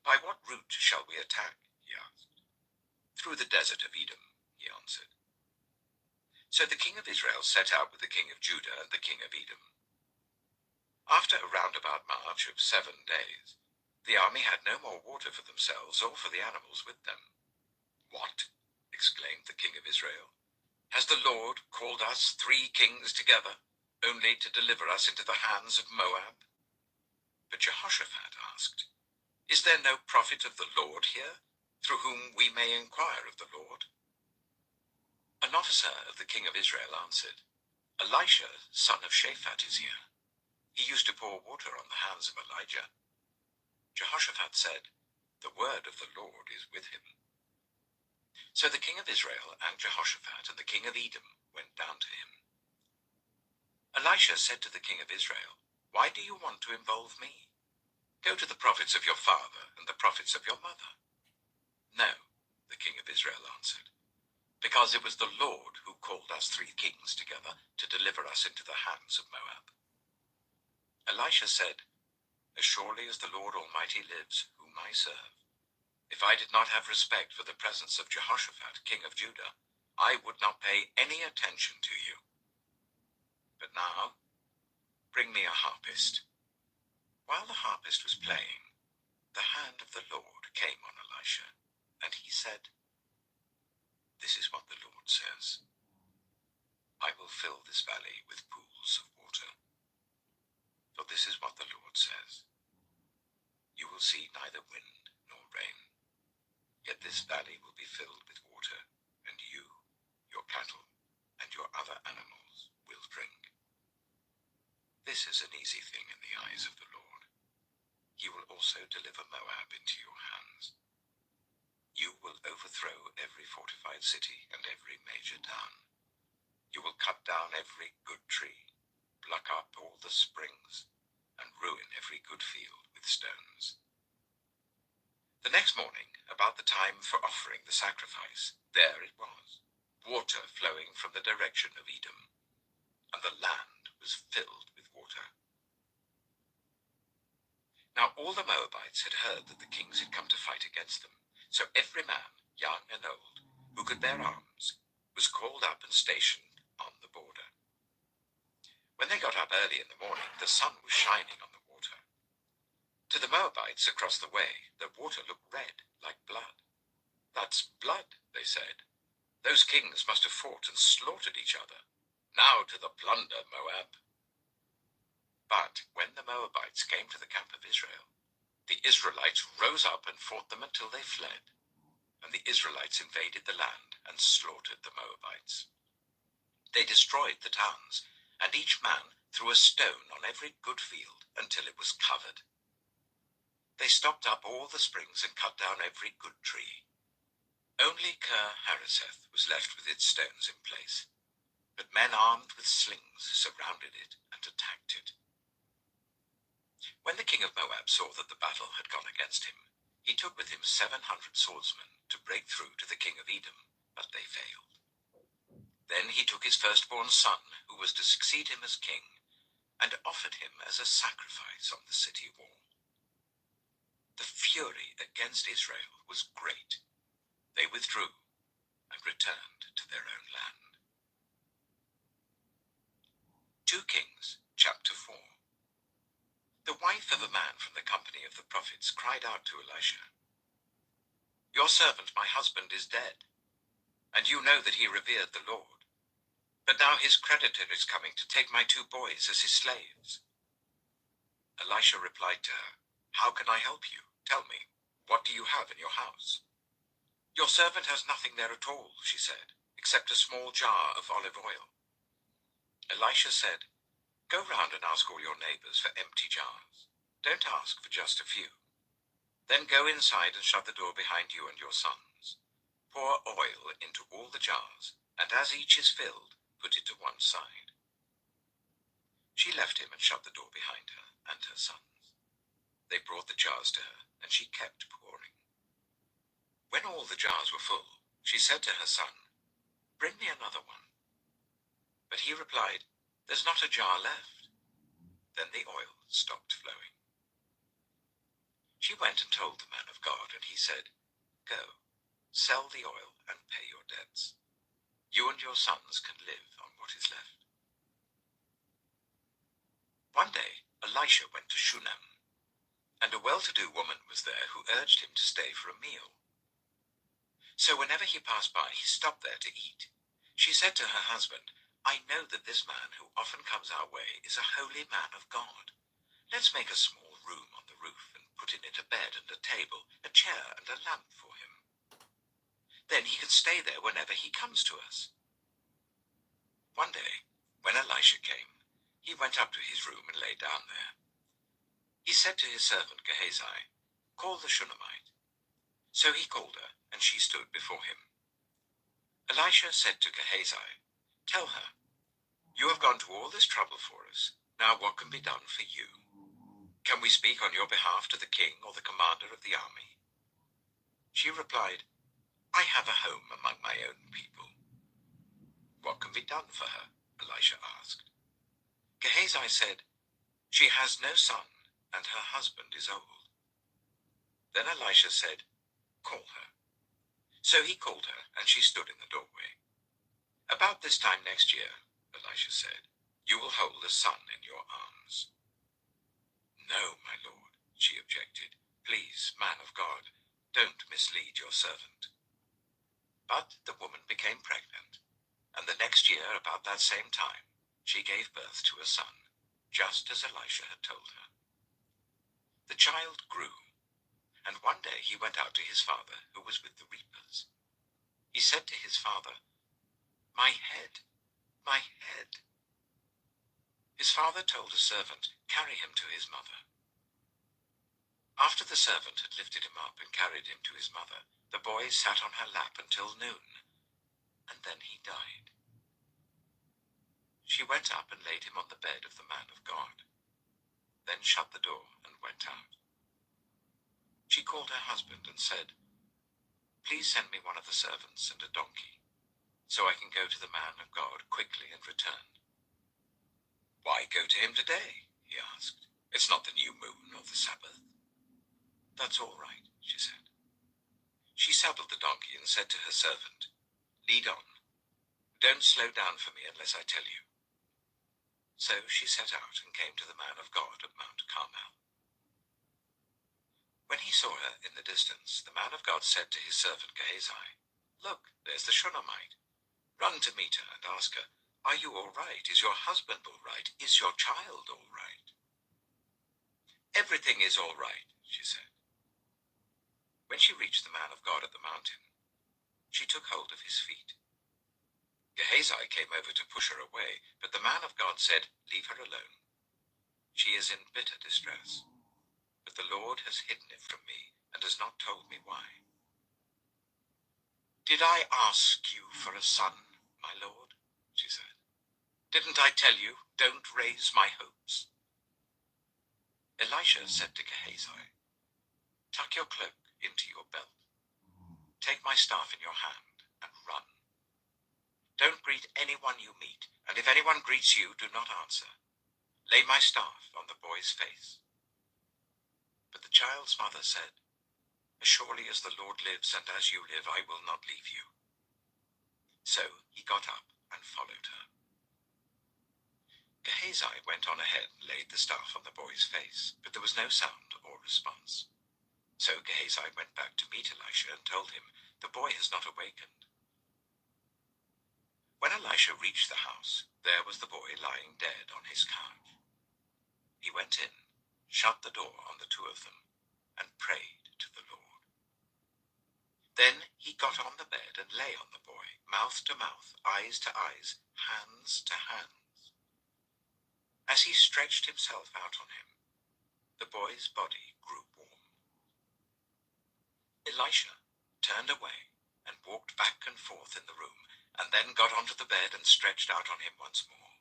"By what route shall we attack?" he asked. "Through the desert of Edom," he answered. So the king of Israel set out with the king of Judah and the king of Edom. After a roundabout march of 7 days, the army had no more water for themselves or for the animals with them. "What?" exclaimed the king of Israel. "Has the Lord called us 3 kings together, only to deliver us into the hands of Moab?" But Jehoshaphat asked, "Is there no prophet of the Lord here, through whom we may inquire of the Lord?" An officer of the king of Israel answered, "Elisha, son of Shaphat, is here. He used to pour water on the hands of Elijah." Jehoshaphat said, "The word of the Lord is with him." So the king of Israel and Jehoshaphat and the king of Edom went down to him. Elisha said to the king of Israel, "Why do you want to involve me? Go to the prophets of your father and the prophets of your mother." "No," the king of Israel answered, "because it was the Lord who called us 3 kings together to deliver us into the hands of Moab." Elisha said, "As surely as the Lord Almighty lives, whom I serve, if I did not have respect for the presence of Jehoshaphat, king of Judah, I would not pay any attention to you. But now, bring me a harpist." While the harpist was playing, the hand of the Lord came on Elisha, and he said, "This is what the Lord says. I will fill this valley with pools of water. For this is what the Lord says. You will see neither wind nor rain, yet this valley will be filled with water, and you, your cattle, and your other animals will drink. This is an easy thing in the eyes of the Lord. He will also deliver Moab into your hands. You will overthrow every fortified city and every major town. You will cut down every good tree, pluck up all the springs, and ruin every good field with stones." The next morning, about the time for offering the sacrifice, there it was, water flowing from the direction of Edom, and the land was filled with water. Now all the Moabites had heard that the kings had come to fight against them, so every man, young and old, who could bear arms, was called up and stationed on the border. When they got up early in the morning, the sun was shining on the water. To the Moabites across the way, the water looked red, like blood. "That's blood," they said. "Those kings must have fought and slaughtered each other. Now to the plunder, Moab." But when the Moabites came to the camp of Israel, the Israelites rose up and fought them until they fled. And the Israelites invaded the land and slaughtered the Moabites. They destroyed the towns, and each man threw a stone on every good field until it was covered. They stopped up all the springs and cut down every good tree. Only Kir Hareseth was left with its stones in place, but men armed with slings surrounded it and attacked it. When the king of Moab saw that the battle had gone against him, he took with him 700 swordsmen to break through to the king of Edom, but they failed. Then he took his firstborn son, who was to succeed him as king, and offered him as a sacrifice on the city wall. The fury against Israel was great. They withdrew and returned to their own land. 2 Kings, chapter 4. The wife of a man from the company of the prophets cried out to Elisha, "Your servant, my husband, is dead, and you know that he revered the Lord. But now his creditor is coming to take my 2 boys as his slaves." Elisha replied to her, "How can I help you? Tell me, what do you have in your house?" "Your servant has nothing there at all," she said, "except a small jar of olive oil." Elisha said, "Go round and ask all your neighbors for empty jars. Don't ask for just a few. Then go inside and shut the door behind you and your sons. Pour oil into all the jars, and as each is filled, put it to one side." She left him and shut the door behind her and her sons. They brought the jars to her, and she kept pouring. When all the jars were full, she said to her son, "Bring me another one." But he replied, "There's not a jar left." Then the oil stopped flowing. She went and told the man of God, and he said, "Go, sell the oil and pay your debts. You and your sons can live on what is left." One day, Elisha went to Shunem, and a well-to-do woman was there who urged him to stay for a meal. So whenever he passed by, he stopped there to eat. She said to her husband, "I know that this man who often comes our way is a holy man of God. Let's make a small room on the roof and put in it a bed and a table, a chair and a lamp for him. Then he can stay there whenever he comes to us." One day, when Elisha came, he went up to his room and lay down there. He said to his servant Gehazi, "Call the Shunammite." So he called her, and she stood before him. Elisha said to Gehazi, "Tell her, you have gone to all this trouble for us. Now what can be done for you? Can we speak on your behalf to the king or the commander of the army?" She replied, "I have a home among my own people." "What can be done for her?" Elisha asked. Gehazi said, She has no son, and her husband is old. Then Elisha said, Call her. So he called her, and she stood in the doorway. About this time next year, Elisha said, you will hold a son in your arms. No, my lord, she objected. Please, man of God, don't mislead your servant. But the woman became pregnant, and the next year, about that same time, she gave birth to a son, just as Elisha had told her. The child grew, and one day he went out to his father, who was with the reapers. He said to his father, My head, my head. His father told a servant, Carry him to his mother. After the servant had lifted him up and carried him to his mother, the boy sat on her lap until noon, and then he died. She went up and laid him on the bed of the man of God, then shut the door and went out. She called her husband and said, Please send me one of the servants and a donkey, so I can go to the man of God quickly and return. Why go to him today? He asked. It's not the new moon or the Sabbath. That's all right, she said. She saddled the donkey and said to her servant, Lead on. Don't slow down for me unless I tell you. So she set out and came to the man of God at Mount Carmel. When he saw her in the distance, the man of God said to his servant Gehazi, Look, there's the Shunammite. Run to meet her and ask her, Are you all right? Is your husband all right? Is your child all right? Everything is all right, she said. When she reached the man of God at the mountain, she took hold of his feet. Gehazi came over to push her away, but the man of God said, Leave her alone. She is in bitter distress, but the Lord has hidden it from me and has not told me why. Did I ask you for a son, my lord? She said. Didn't I tell you, don't raise my hopes? Elisha said to Gehazi, Tuck your cloak into your belt. Take my staff in your hand and run. Don't greet anyone you meet, and if anyone greets you, do not answer. Lay my staff on the boy's face. But the child's mother said, As surely as the Lord lives and as you live, I will not leave you. So he got up and followed her. Gehazi went on ahead and laid the staff on the boy's face, but there was no sound or response. So Gehazi went back to meet Elisha and told him, The boy has not awakened. When Elisha reached the house, there was the boy lying dead on his couch. He went in, shut the door on the two of them, and prayed to the Lord. Then he got on the bed and lay on the boy, mouth to mouth, eyes to eyes, hands to hands. As he stretched himself out on him, the boy's body grew warm. Elisha turned away and walked back and forth in the room, and then got onto the bed and stretched out on him once more.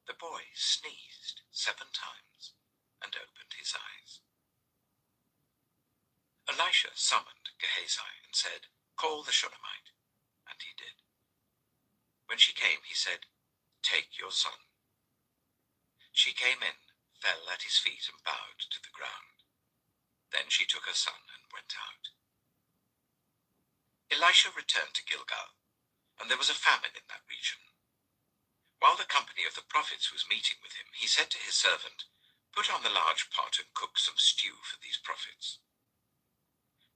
The boy sneezed 7 times and opened his eyes. Elisha summoned Gehazi and said, Call the Shunammite, and he did. When she came, he said, Take your son. She came in, fell at his feet and bowed to the ground. Then she took her son and went out. Elisha returned to Gilgal, and there was a famine in that region. While the company of the prophets was meeting with him, he said to his servant, Put on the large pot and cook some stew for these prophets.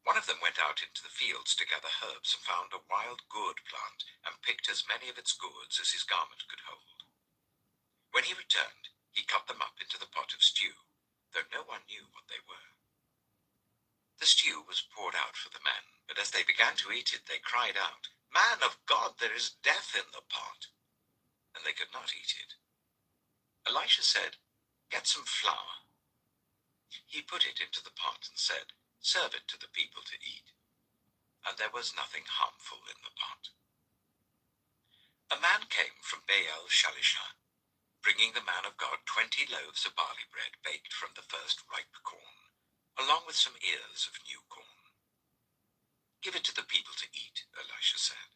One of them went out into the fields to gather herbs and found a wild gourd plant and picked as many of its gourds as his garment could hold. When he returned, he cut them up into the pot of stew, though no one knew what they were. The stew was poured out for the men, but as they began to eat it, they cried out, Man of God, there is death in the pot. And they could not eat it. Elisha said, Get some flour. He put it into the pot and said, Serve it to the people to eat. And there was nothing harmful in the pot. A man came from Baal Shalisha, bringing the man of God 20 loaves of barley bread baked from the first ripe corn, along with some ears of new corn. Give it to the people to eat, Elisha said.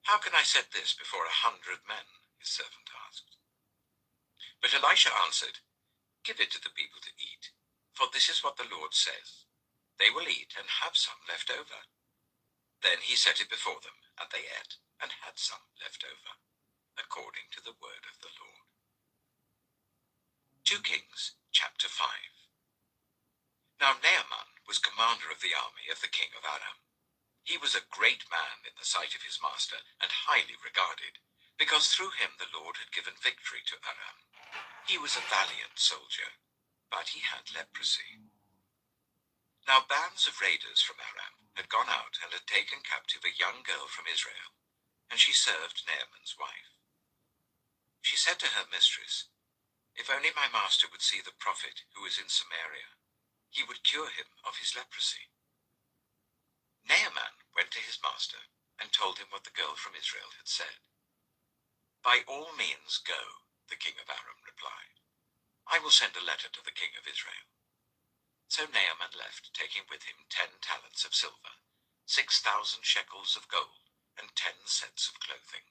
How can I set this before 100 men? His servant asked. But Elisha answered, "Give it to the people to eat, for this is what the Lord says. They will eat and have some left over." Then he set it before them, and they ate and had some left over, according to the word of the Lord. 2 Kings, chapter 5. Now Naaman was commander of the army of the king of Aram. He was a great man in the sight of his master, and highly regarded, because through him the Lord had given victory to Aram. He was a valiant soldier, but he had leprosy. Now bands of raiders from Aram had gone out and had taken captive a young girl from Israel, and she served Naaman's wife. She said to her mistress, "If only my master would see the prophet who is in Samaria, he would cure him of his leprosy." Naaman went to his master and told him what the girl from Israel had said. "By all means go," the king of Aram replied. "I will send a letter to the king of Israel." So Naaman left, taking with him 10 talents of silver, 6,000 shekels of gold, and 10 sets of clothing.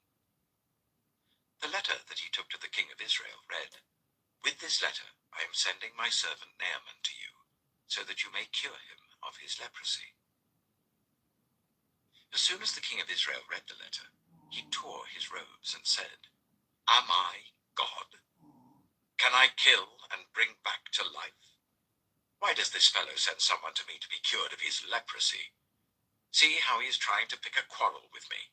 The letter that he took to the king of Israel read, "With this letter I am sending my servant Naaman to you, so that you may cure him of his leprosy." As soon as the king of Israel read the letter, he tore his robes and said, "Am I God? Can I kill and bring back to life? Why does this fellow send someone to me to be cured of his leprosy? See how he is trying to pick a quarrel with me."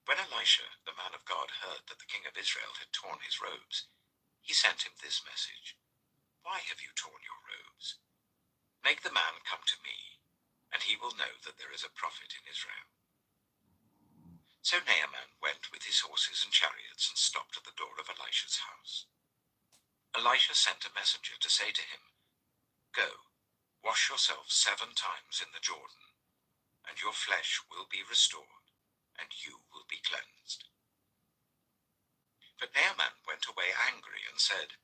When Elisha, the man of God, heard that the king of Israel had torn his robes, he sent him this message, "Why have you torn your robes? Make the man come to me, and he will know that there is a prophet in Israel." So Naaman went with his horses and chariots and stopped at the door of Elisha's house. Elisha sent a messenger to say to him, "Go, wash yourself 7 times in the Jordan, and your flesh will be restored, and you will be cleansed." But Naaman went away angry and said,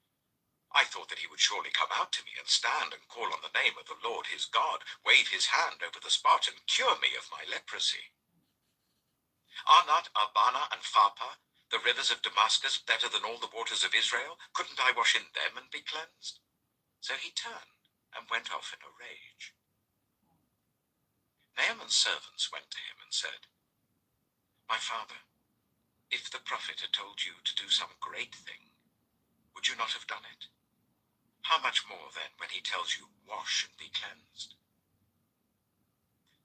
"I thought that he would surely come out to me and stand and call on the name of the Lord his God, wave his hand over the spot and cure me of my leprosy. Are not Abana and Pharpar, the rivers of Damascus, better than all the waters of Israel? Couldn't I wash in them and be cleansed?" So he turned and went off in a rage. Naaman's servants went to him and said, "My father, if the prophet had told you to do some great thing, would you not have done it? How much more then when he tells you, 'Wash and be cleansed'?"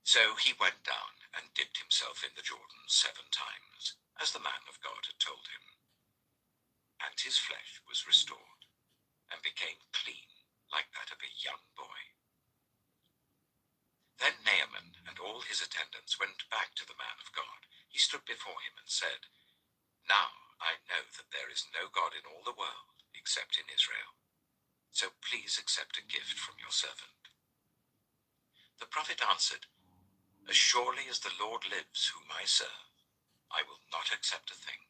So he went down and dipped himself in the Jordan 7 times, as the man of God had told him. And his flesh was restored, and became clean like that of a young boy. Then Naaman and all his attendants went back to the man of God. He stood before him and said, "Now I know that there is no God in all the world except in Israel. So please accept a gift from your servant." The prophet answered, "As surely as the Lord lives whom I serve, I will not accept a thing."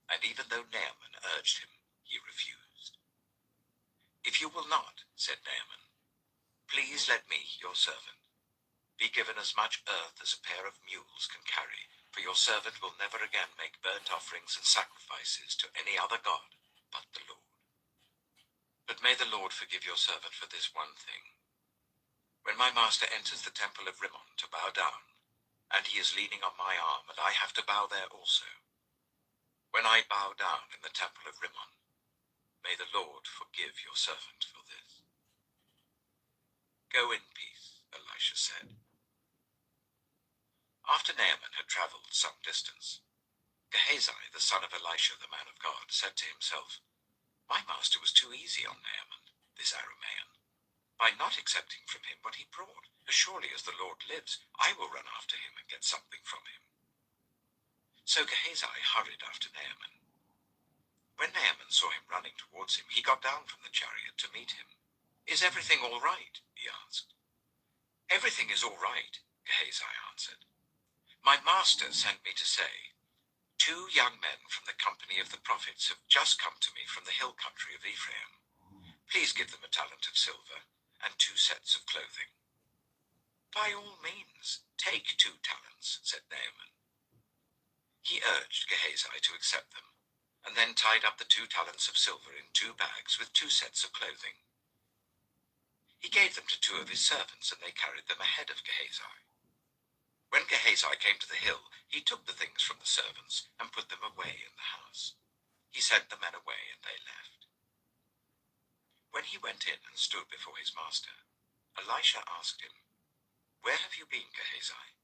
And even though Naaman urged him, he refused. "If you will not," said Naaman, "please let me, your servant, be given as much earth as a pair of mules can carry, for your servant will never again make burnt offerings and sacrifices to any other god but the Lord. But may the Lord forgive your servant for this one thing. When my master enters the temple of Rimmon to bow down, and he is leaning on my arm, and I have to bow there also, when I bow down in the temple of Rimmon, may the Lord forgive your servant for this." "Go in peace," Elisha said. After Naaman had traveled some distance, Gehazi, the son of Elisha, the man of God, said to himself, "My master was too easy on Naaman, this Aramean, by not accepting from him what he brought. As surely as the Lord lives, I will run after him and get something from him." So Gehazi hurried after Naaman. When Naaman saw him running towards him, he got down from the chariot to meet him. "Is everything all right?" he asked. "Everything is all right," Gehazi answered. "My master sent me to say, 2 young men from the company of the prophets have just come to me from the hill country of Ephraim. Please give them a talent of silver and 2 sets of clothing." "By all means, take 2 talents, said Naaman. He urged Gehazi to accept them, and then tied up the 2 talents of silver in 2 bags with 2 sets of clothing. He gave them to 2 of his servants, and they carried them ahead of Gehazi. When Gehazi came to the hill, he took the things from the servants and put them away in the house. He sent the men away, and they left. When he went in and stood before his master, Elisha asked him, "Where have you been, Gehazi?"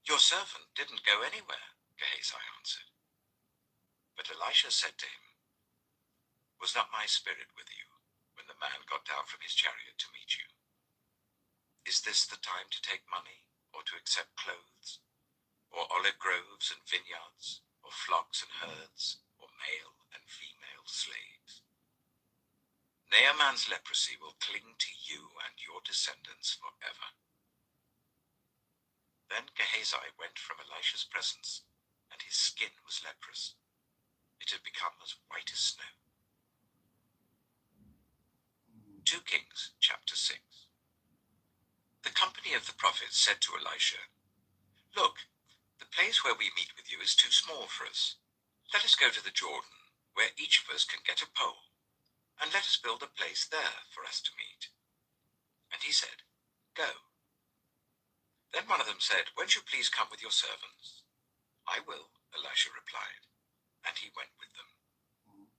"Your servant didn't go anywhere," Gehazi answered. But Elisha said to him, "Was not my spirit with you when the man got down from his chariot to meet you? Is this the time to take money, or to accept clothes, or olive groves and vineyards, or flocks and herds, or male and female slaves? Naaman's leprosy will cling to you and your descendants forever." Then Gehazi went from Elisha's presence, and his skin was leprous. It had become as white as snow. 2 Kings, chapter 6. The company of the prophets said to Elisha, "Look, the place where we meet with you is too small for us. Let us go to the Jordan, where each of us can get a pole, and let us build a place there for us to meet." And he said, "Go." Then one of them said, "Won't you please come with your servants?" "I will," Elisha replied, and he went with them.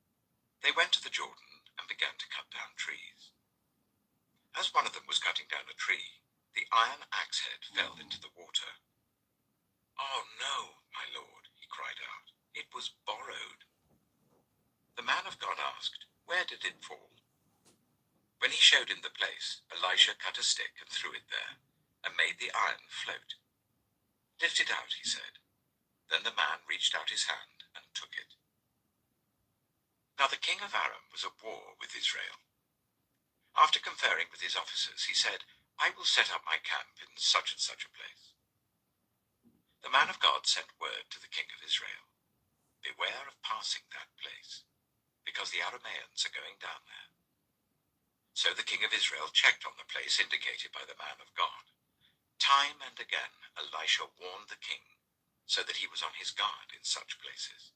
They went to the Jordan and began to cut down trees. As one of them was cutting down a tree, the iron axe head fell into the water. "Oh no, my lord," he cried out, "it was borrowed." The man of God asked, "Where did it fall?" When he showed him the place, Elisha cut a stick and threw it there, and made the iron float. "Lift it out," he said. Then the man reached out his hand and took it. Now the king of Aram was at war with Israel. After conferring with his officers, he said, "I will set up my camp in such and such a place." The man of God sent word to the king of Israel, "Beware of passing that place, because the Arameans are going down there." So the king of Israel checked on the place indicated by the man of God. Time and again Elisha warned the king, so that he was on his guard in such places.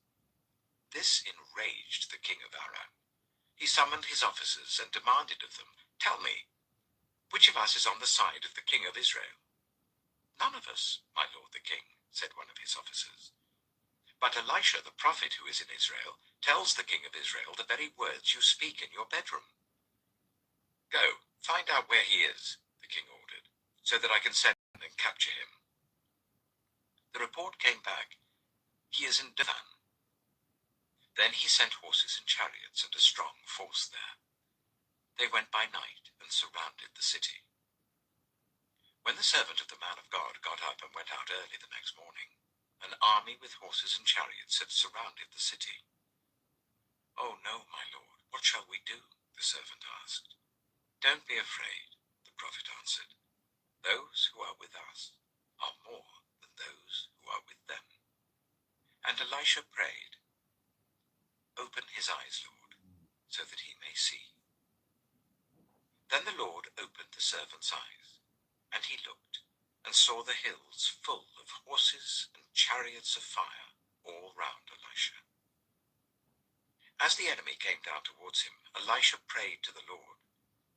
This enraged the king of Aram. He summoned his officers and demanded of them, "Tell me, which of us is on the side of the king of Israel?" "None of us, my lord the king," said one of his officers. "But Elisha the prophet who is in Israel tells the king of Israel the very words you speak in your bedroom." "Go, find out where he is," the king ordered, "so that I can send and capture him." The report came back, "He is in Dathan." Then he sent horses and chariots and a strong force there. They went by night and surrounded the city. When the servant of the man of God got up and went out early the next morning, an army with horses and chariots had surrounded the city. "Oh no, my lord, what shall we do?" the servant asked. "Don't be afraid," the prophet answered. "Those who are with us are more than those who are with them." And Elisha prayed, "Open his eyes, Lord, so that he may see." Then the Lord opened the servant's eyes, and he looked, and saw the hills full of horses and chariots of fire all round Elisha. As the enemy came down towards him, Elisha prayed to the Lord,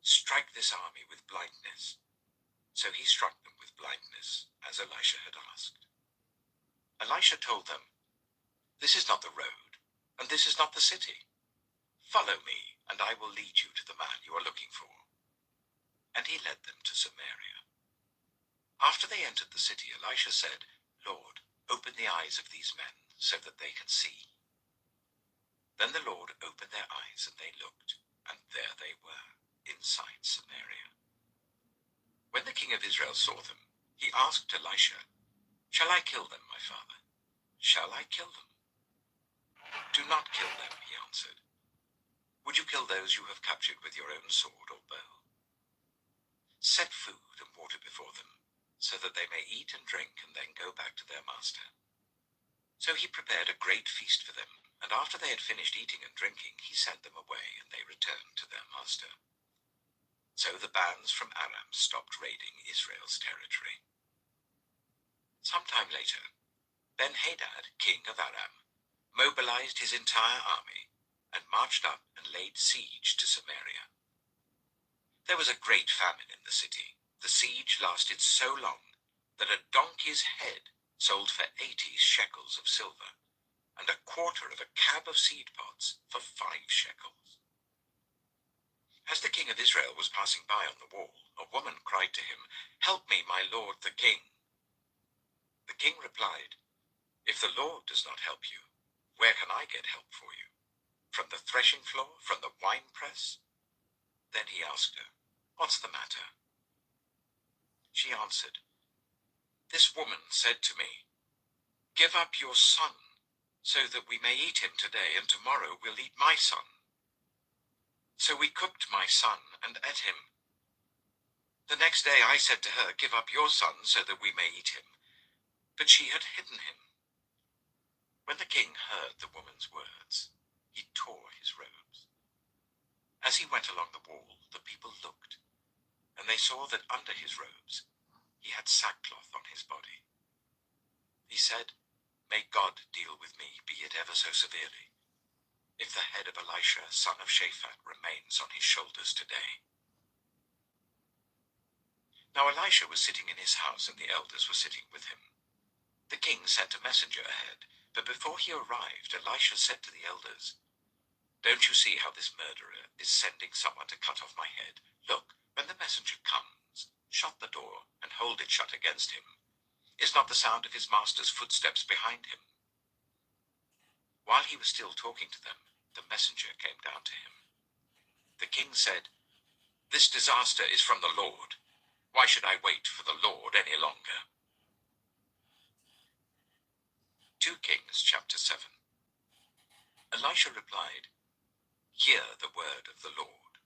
"Strike this army with blindness." So he struck them with blindness, as Elisha had asked. Elisha told them, "This is not the road, and this is not the city. Follow me, and I will lead you to the man you are looking for." And he led them to Samaria. After they entered the city, Elisha said, "Lord, open the eyes of these men, so that they can see." Then the Lord opened their eyes, and they looked, and there they were, inside Samaria. When the king of Israel saw them, he asked Elisha, "Shall I kill them, my father? Shall I kill them?" "Do not kill them," he answered. "Would you kill those you have captured with your own sword or bow? Set food and water before them, so that they may eat and drink and then go back to their master." So he prepared a great feast for them, and after they had finished eating and drinking, he sent them away, and they returned to their master. So the bands from Aram stopped raiding Israel's territory. Some time later, Ben-Hadad, king of Aram, mobilized his entire army, and marched up and laid siege to Samaria. There was a great famine in the city. The siege lasted so long that a donkey's head sold for 80 shekels of silver, and a quarter of a cab of seed pods for 5 shekels. As the king of Israel was passing by on the wall, a woman cried to him, "Help me, my lord the king." The king replied, "If the Lord does not help you, where can I get help for you? From the threshing floor? From the winepress?" Then he asked her, "What's the matter?" She answered, "This woman said to me, 'Give up your son, so that we may eat him today, and tomorrow we'll eat my son.' So we cooked my son and ate him. The next day I said to her, 'Give up your son, so that we may eat him.' But she had hidden him." When the king heard the woman's words, he tore his robes. As he went along the wall, the people looked, and they saw that under his robes he had sackcloth on his body. He said, "May God deal with me, be it ever so severely, if the head of Elisha, son of Shaphat, remains on his shoulders today." Now Elisha was sitting in his house, and the elders were sitting with him. The king sent a messenger ahead, but before he arrived, Elisha said to the elders, "Don't you see how this murderer is sending someone to cut off my head? Look, when the messenger comes, shut the door and hold it shut against him. Is not the sound of his master's footsteps behind him?" While he was still talking to them, the messenger came down to him. The king said, "This disaster is from the Lord. Why should I wait for the Lord any longer?" 2 Kings chapter 7. Elisha replied, "Hear the word of the Lord.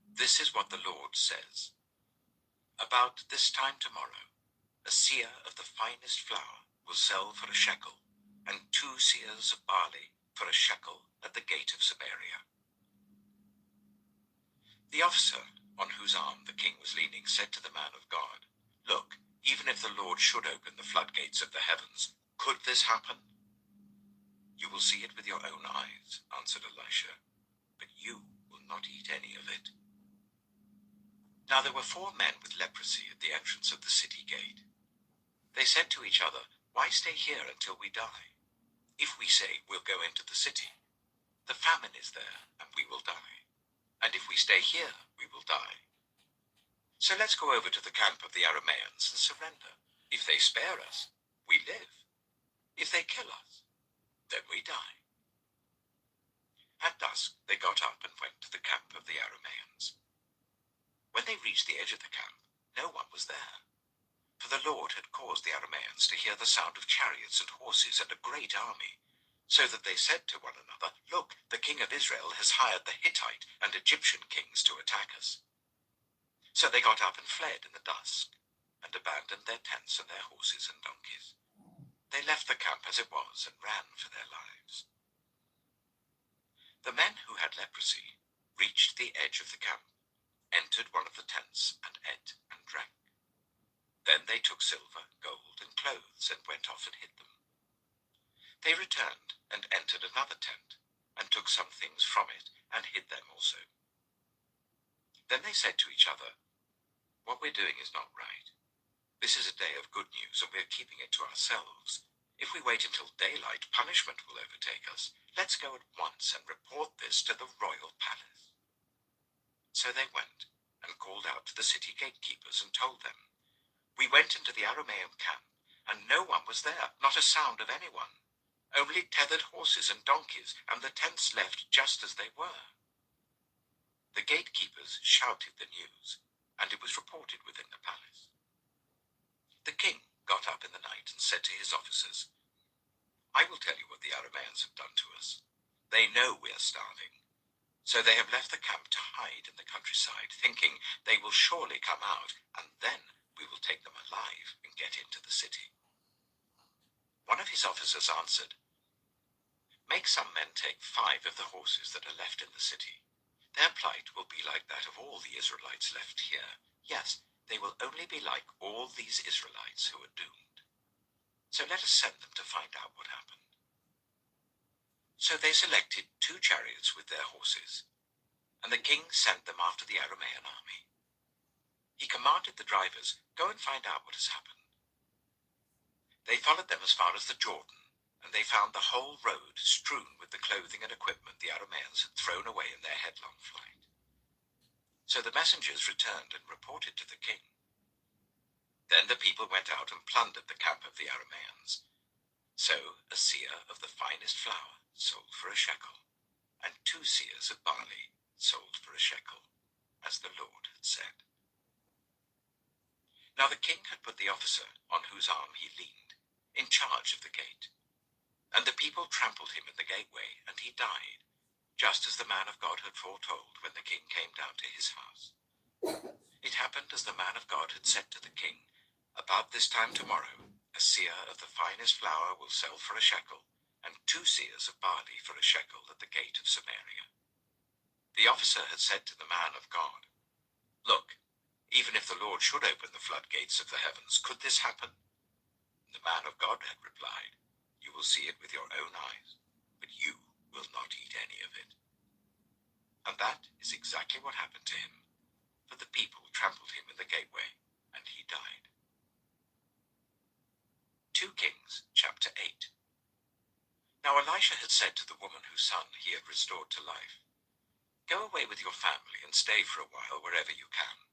This is what the Lord says. About this time tomorrow, a seah of the finest flour will sell for a shekel, and 2 seahs of barley for a shekel at the gate of Samaria." The officer on whose arm the king was leaning said to the man of God, "Look, even if the Lord should open the floodgates of the heavens, could this happen?" "You will see it with your own eyes," answered Elisha, "but you will not eat any of it." Now there were 4 men with leprosy at the entrance of the city gate. They said to each other, "Why stay here until we die? If we say we'll go into the city, the famine is there and we will die. And if we stay here, we will die. So let's go over to the camp of the Arameans and surrender. If they spare us, we live. If they kill us, then we die." At dusk, they got up and went to the camp of the Arameans. When they reached the edge of the camp, no one was there, for the Lord had caused the Arameans to hear the sound of chariots and horses and a great army, so that they said to one another, "Look, the king of Israel has hired the Hittite and Egyptian kings to attack us." So they got up and fled in the dusk, and abandoned their tents and their horses and donkeys. They left the camp as it was and ran for their lives. The men who had leprosy reached the edge of the camp, entered one of the tents, and ate and drank. Then they took silver, gold, and clothes and went off and hid them. They returned and entered another tent, and took some things from it and hid them also. Then they said to each other, "What we're doing is not right. This is a day of good news, and we're keeping it to ourselves. If we wait until daylight, punishment will overtake us. Let's go at once and report this to the royal palace." So they went and called out to the city gatekeepers and told them, "We went into the Aramean camp, and no one was there, not a sound of anyone. Only tethered horses and donkeys, and the tents left just as they were." The gatekeepers shouted the news, and it was reported within the palace. The king got up in the night and said to his officers, "I will tell you what the Arameans have done to us. They know we are starving, so they have left the camp to hide in the countryside, thinking they will surely come out, and then we will take them alive and get into the city." One of his officers answered, "Make some men take 5 of the horses that are left in the city. Their plight will be like that of all the Israelites left here. Yes, they will only be like all these Israelites who are doomed. So let us send them to find out what happened." So they selected 2 chariots with their horses, and the king sent them after the Aramean army. He commanded the drivers, "Go and find out what has happened." They followed them as far as the Jordan, and they found the whole road strewn with the clothing and equipment the Arameans had thrown away in their headlong flight. So the messengers returned and reported to the king. Then the people went out and plundered the camp of the Arameans. So a seah of the finest flour sold for a shekel, and 2 seahs of barley sold for a shekel, as the Lord had said. Now the king had put the officer on whose arm he leaned in charge of the gate. And the people trampled him in the gateway, and he died, just as the man of God had foretold when the king came down to his house. It happened as the man of God had said to the king, "About this time tomorrow, a seah of the finest flour will sell for a shekel, and 2 seahs of barley for a shekel at the gate of Samaria." The officer had said to the man of God, "Look, even if the Lord should open the floodgates of the heavens, could this happen?" The man of God had replied, "You will see it with your own eyes, but you will not eat any of it." And that is exactly what happened to him, for the people trampled him in the gateway, and he died. 2 Kings, chapter 8. Now Elisha had said to the woman whose son he had restored to life, "Go away with your family and stay for a while wherever you can,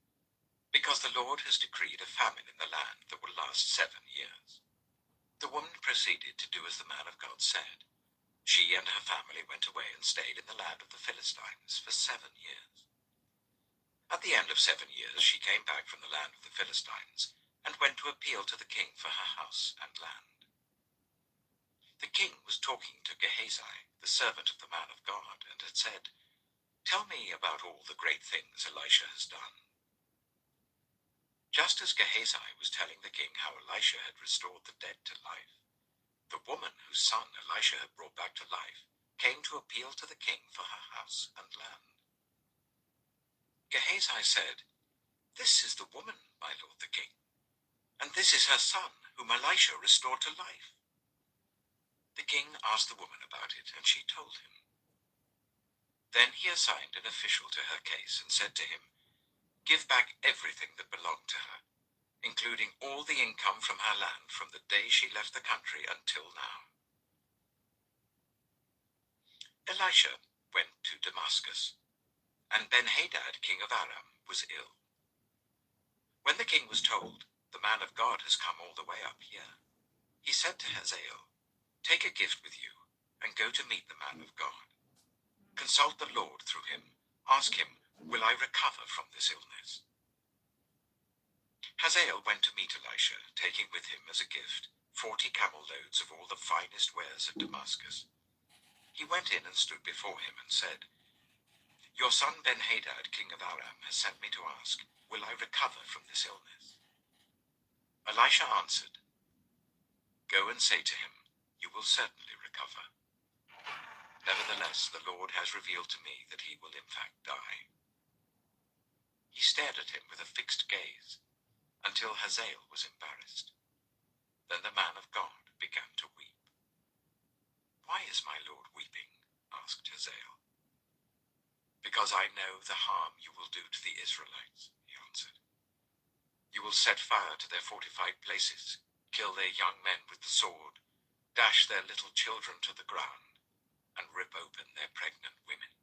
because the Lord has decreed a famine in the land that will last 7 years." The woman proceeded to do as the man of God said. She and her family went away and stayed in the land of the Philistines for 7 years. At the end of 7 years, she came back from the land of the Philistines and went to appeal to the king for her house and land. The king was talking to Gehazi, the servant of the man of God, and had said, "Tell me about all the great things Elisha has done." Just as Gehazi was telling the king how Elisha had restored the dead to life, the woman whose son Elisha had brought back to life came to appeal to the king for her house and land. Gehazi said, "This is the woman, my lord the king, and this is her son, whom Elisha restored to life." The king asked the woman about it, and she told him. Then he assigned an official to her case and said to him, "Give back everything that belonged to her, including all the income from her land from the day she left the country until now." Elisha went to Damascus, and Ben-Hadad, king of Aram, was ill. When the king was told, "The man of God has come all the way up here," he said to Hazael, "Take a gift with you, and go to meet the man of God. Consult the Lord through him. Ask him, 'Will I recover from this illness?'" Hazael went to meet Elisha, taking with him as a gift 40 camel loads of all the finest wares of Damascus. He went in and stood before him and said, "Your son Ben-Hadad, king of Aram, has sent me to ask, 'Will I recover from this illness?'" Elisha answered, "Go and say to him, 'You will certainly recover.' Nevertheless, the Lord has revealed to me that he will in fact die." He stared at him with a fixed gaze, until Hazael was embarrassed. Then the man of God began to weep. "Why is my Lord weeping?" asked Hazael. "Because I know the harm you will do to the Israelites," he answered. "You will set fire to their fortified places, kill their young men with the sword, dash their little children to the ground, and rip open their pregnant women."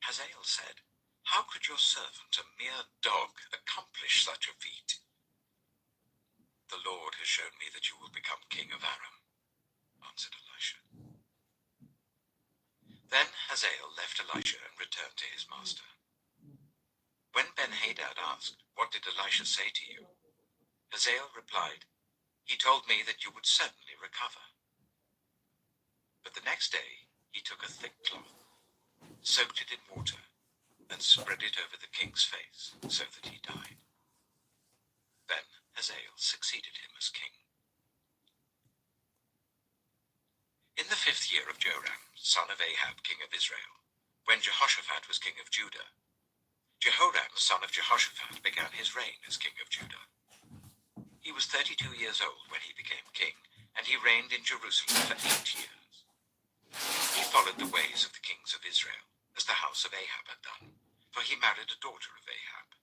Hazael said, "How could your servant, a mere dog, accomplish such a feat?" "The Lord has shown me that you will become king of Aram," answered Elisha. Then Hazael left Elisha and returned to his master. When Ben-Hadad asked, "What did Elisha say to you?" Hazael replied, "He told me that you would certainly recover." But the next day he took a thick cloth, soaked it in water, and spread it over the king's face, so that he died. Then Hazael succeeded him as king. In the 5th year of Joram, son of Ahab, king of Israel, when Jehoshaphat was king of Judah, Jehoram, son of Jehoshaphat, began his reign as king of Judah. He was 32 years old when he became king, and he reigned in Jerusalem for 8 years. He followed the ways of the kings of Israel, as the house of Ahab had done, for he married a daughter of Ahab.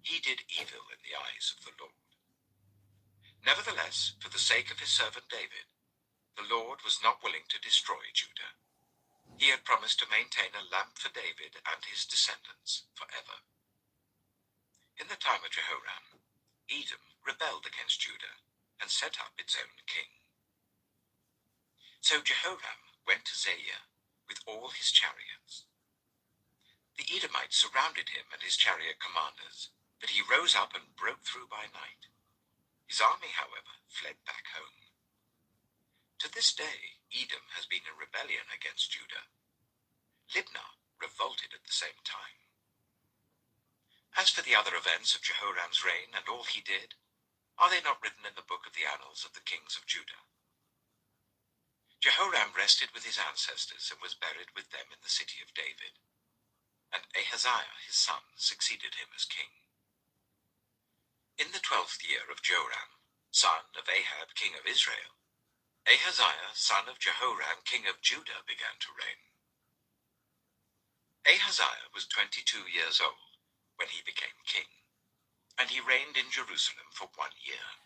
He did evil in the eyes of the Lord. Nevertheless, for the sake of his servant David, the Lord was not willing to destroy Judah. He had promised to maintain a lamp for David and his descendants forever. In the time of Jehoram, Edom rebelled against Judah and set up its own king. So Jehoram went to Zair with all his chariots. The Edomites surrounded him and his chariot commanders, but he rose up and broke through by night. His army, however, fled back home. To this day, Edom has been in rebellion against Judah. Libnah revolted at the same time. As for the other events of Jehoram's reign and all he did, are they not written in the book of the annals of the kings of Judah? Jehoram rested with his ancestors and was buried with them in the city of David. And Ahaziah his son succeeded him as king. In the 12th year of Joram, son of Ahab king of Israel, Ahaziah son of Jehoram king of Judah began to reign. Ahaziah was 22 years old when he became king, and he reigned in Jerusalem for 1 year.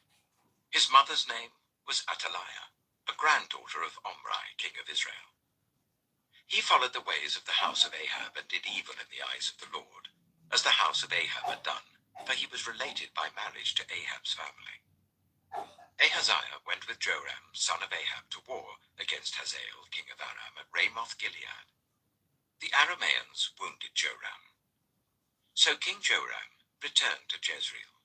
His mother's name was Athaliah, a granddaughter of Omri king of Israel. He followed the ways of the house of Ahab and did evil in the eyes of the Lord, as the house of Ahab had done, for he was related by marriage to Ahab's family. Ahaziah went with Joram, son of Ahab, to war against Hazael, king of Aram, at Ramoth-Gilead. The Arameans wounded Joram. So King Joram returned to Jezreel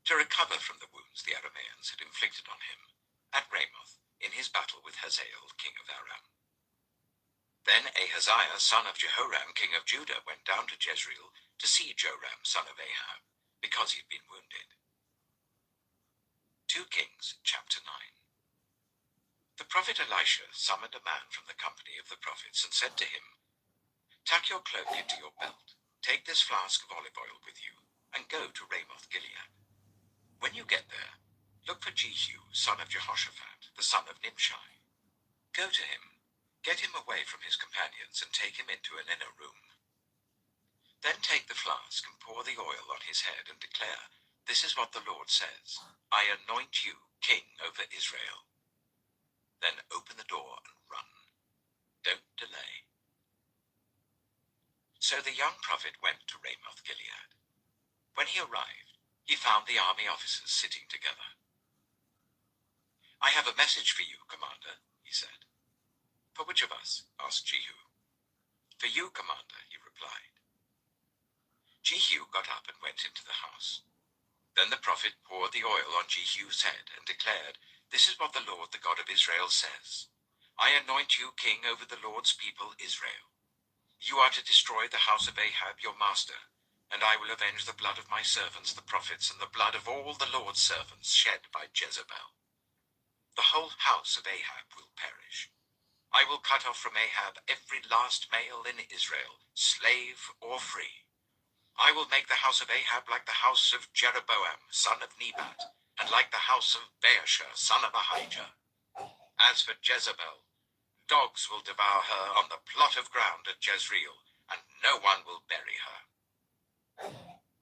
to recover from the wounds the Arameans had inflicted on him at Ramoth in his battle with Hazael, king of Aram. Then Ahaziah, son of Jehoram, king of Judah, went down to Jezreel to see Joram, son of Ahab, because he had been wounded. 2 Kings, chapter 9. The prophet Elisha summoned a man from the company of the prophets and said to him, "Tuck your cloak into your belt, take this flask of olive oil with you, and go to Ramoth-Gilead. When you get there, look for Jehu, son of Jehoshaphat, the son of Nimshi. Go to him, get him away from his companions, and take him into an inner room. Then take the flask and pour the oil on his head and declare, 'This is what the Lord says, I anoint you king over Israel.' Then open the door and run. Don't delay." So the young prophet went to Ramoth-Gilead. When he arrived, he found the army officers sitting together. "I have a message for you, commander," he said. "For which of us?" asked Jehu. "For you, commander," he replied. Jehu got up and went into the house. Then the prophet poured the oil on Jehu's head and declared, "This is what the Lord, the God of Israel, says. I anoint you king over the Lord's people, Israel. You are to destroy the house of Ahab, your master, and I will avenge the blood of my servants, the prophets, and the blood of all the Lord's servants shed by Jezebel. The whole house of Ahab will perish. I will cut off from Ahab every last male in Israel, slave or free. I will make the house of Ahab like the house of Jeroboam, son of Nebat, and like the house of Baasha, son of Ahijah. As for Jezebel, dogs will devour her on the plot of ground at Jezreel, and no one will bury her."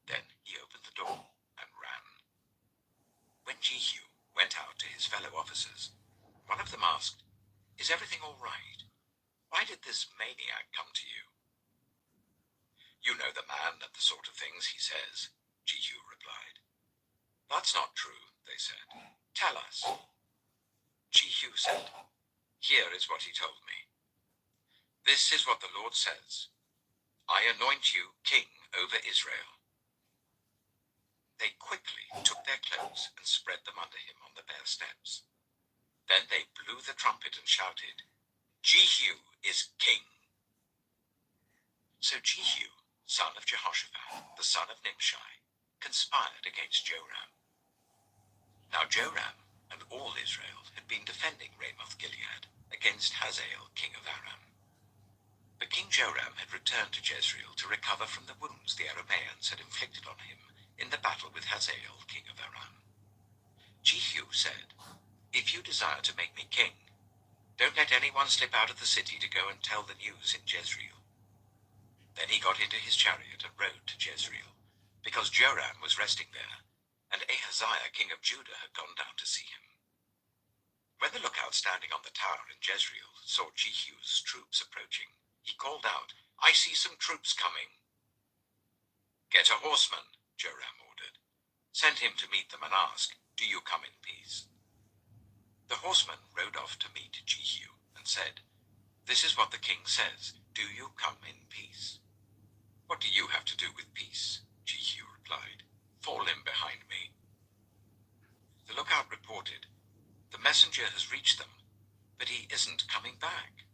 Then he opened the door and ran. When Jehu went out to his fellow officers, one of them asked, "Is everything all right? Why did this maniac come to you?" "You know the man and the sort of things he says," Jehu replied. "That's not true," they said. "Tell us." Jehu said, "Here is what he told me. This is what the Lord says. I anoint you king over Israel." They quickly took their clothes and spread them under him on the bare steps. Then they blew the trumpet and shouted, "Jehu is king." So Jehu, son of Jehoshaphat, the son of Nimshi, conspired against Joram. Now Joram and all Israel had been defending Ramoth-Gilead against Hazael, king of Aram. But King Joram had returned to Jezreel to recover from the wounds the Arameans had inflicted on him in the battle with Hazael, king of Aram. Jehu said, "If you desire to make me king, Don't let anyone slip out of the city to go and tell the news in Jezreel." Then he got into his chariot and rode to Jezreel, because Joram was resting there, and Ahaziah king of Judah had gone down to see him. When the lookout standing on the tower in Jezreel saw Jehu's troops approaching, he called out, "I see some troops coming." "Get a horseman," Joram ordered. "Send him to meet them and ask, 'Do you come in peace?'" The horseman rode off to meet Jehu and said, "This is what the king says, 'Do you come in peace?'" "What do you have to do with peace?" Jehu replied. "Fall in behind me." The lookout reported, "The messenger has reached them, but he isn't coming back."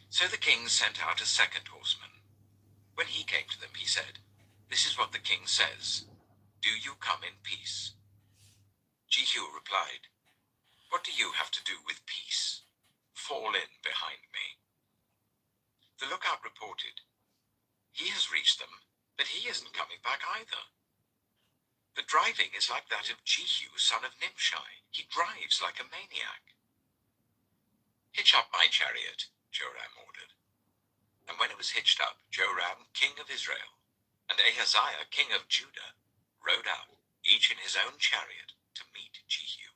So the king sent out a second horseman. When he came to them, he said, "This is what the king says, 'Do you come in peace?'" Jehu replied, "What do you have to do with peace? Fall in behind me." The lookout reported, "He has reached them, but he isn't coming back either. The driving is like that of Jehu, son of Nimshi. He drives like a maniac." "Hitch up my chariot," Joram ordered. And when it was hitched up, Joram, king of Israel, and Ahaziah, king of Judah, rode out, each in his own chariot, to meet Jehu.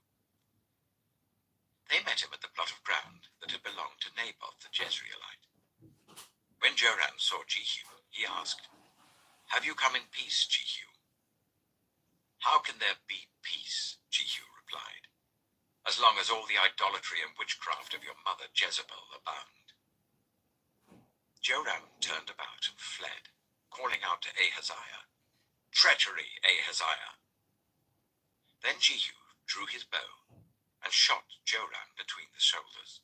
They met him at the plot of ground that had belonged to Naboth the Jezreelite. When Joram saw Jehu, he asked, "Have you come in peace, Jehu?" "How can there be peace?" Jehu replied, "as long as all the idolatry and witchcraft of your mother Jezebel abound." Joram turned about and fled, calling out to Ahaziah, "Treachery, Ahaziah!" Then Jehu drew his bow and shot Joram between the shoulders.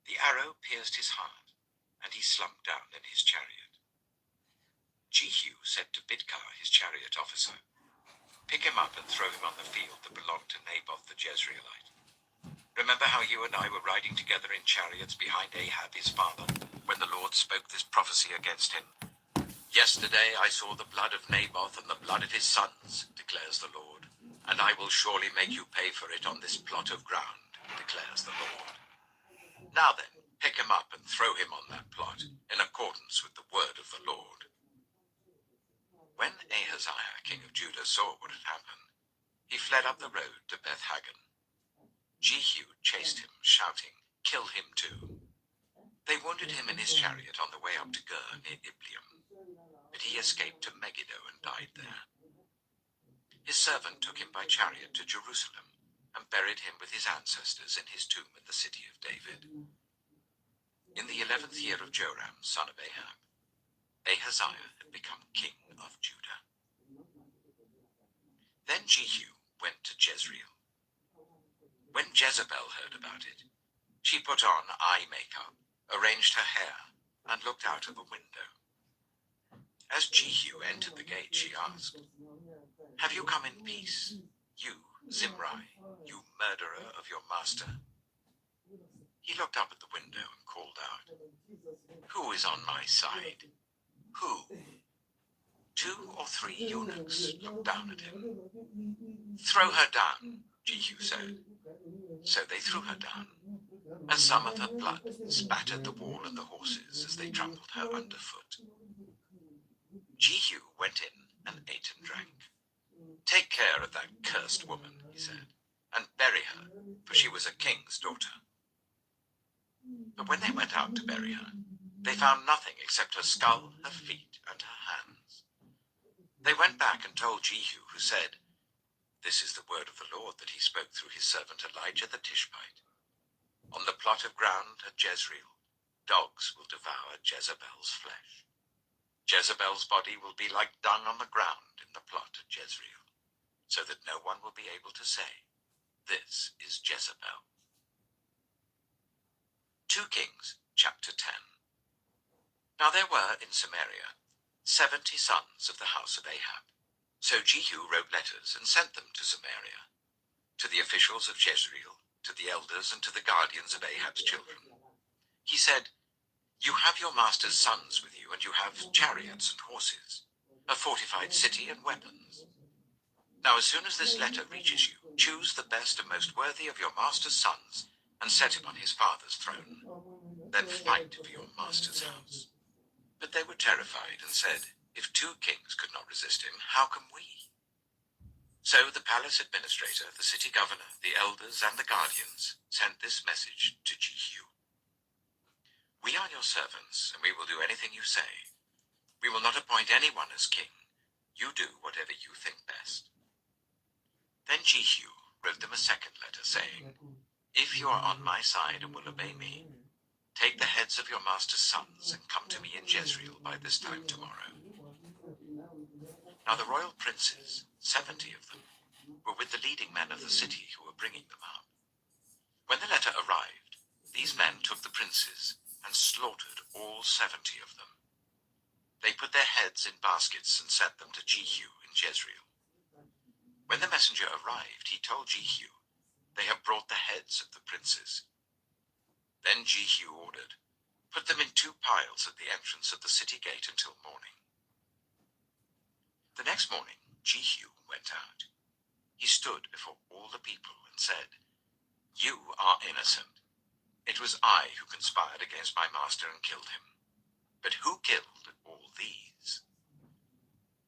The arrow pierced his heart, and he slumped down in his chariot. Jehu said to Bidkar, his chariot officer, "Pick him up and throw him on the field that belonged to Naboth the Jezreelite. Remember how you and I were riding together in chariots behind Ahab his father, when the Lord spoke this prophecy against him? Yesterday I saw the blood of Naboth and the blood of his sons, declares the Lord, and I will surely make you pay for it on this plot of ground, declares the Lord. Now then, pick him up and throw him on that plot, in accordance with the word of the Lord." When Ahaziah, king of Judah, saw what had happened, he fled up the road to Beth-Hagan. Jehu chased him, shouting, "Kill him too." They wounded him in his chariot on the way up to Gur near Ibleam, but he escaped to Megiddo and died there. His servant took him by chariot to Jerusalem and buried him with his ancestors in his tomb in the city of David. In the 11th year of Joram, son of Ahab, Ahaziah had become king of Judah. Then Jehu went to Jezreel. When Jezebel heard about it, she put on eye makeup, arranged her hair, and looked out of a window. As Jehu entered the gate, she asked, "Have you come in peace, you, Zimri, you murderer of your master?" He looked up at the window and called out, "Who is on my side? Who?" 2 or 3 eunuchs looked down at him. "Throw her down," Jehu said. So they threw her down, and some of her blood spattered the wall and the horses as they trampled her underfoot. Jehu went in and ate and drank. "Take care of that cursed woman," he said, "and bury her, for she was a king's daughter." But when they went out to bury her, they found nothing except her skull, her feet, and her hands. They went back and told Jehu, who said, "This is the word of the Lord that he spoke through his servant Elijah the Tishbite. On the plot of ground at Jezreel, dogs will devour Jezebel's flesh. Jezebel's body will be like dung on the ground in the plot at Jezreel, so that no one will be able to say, 'This is Jezebel.'" 2 Kings, chapter 10. Now there were in Samaria 70 sons of the house of Ahab. So Jehu wrote letters and sent them to Samaria, to the officials of Jezreel, to the elders, and to the guardians of Ahab's children. He said, "You have your master's sons with you, and you have chariots and horses, a fortified city and weapons. Now as soon as this letter reaches you, choose the best and most worthy of your master's sons, and set him on his father's throne. Then fight for your master's house." But they were terrified and said, "If 2 kings could not resist him, how can we?" So the palace administrator, the city governor, the elders, and the guardians sent this message to Jehu: "We are your servants, and we will do anything you say. We will not appoint anyone as king. You do whatever you think best." Then Jehu wrote them a second letter, saying, "If you are on my side and will obey me, take the heads of your master's sons and come to me in Jezreel by this time tomorrow." Now the royal princes, 70 of them, were with the leading men of the city who were bringing them up. When the letter arrived, these men took the princes and slaughtered all 70 of them. They put their heads in baskets and sent them to Jehu in Jezreel. When the messenger arrived, he told Jehu, "They have brought the heads of the princes." Then Jehu ordered, "Put them in 2 piles at the entrance of the city gate until morning." The next morning, Jehu went out. He stood before all the people and said, "You are innocent. It was I who conspired against my master and killed him. But who killed all these?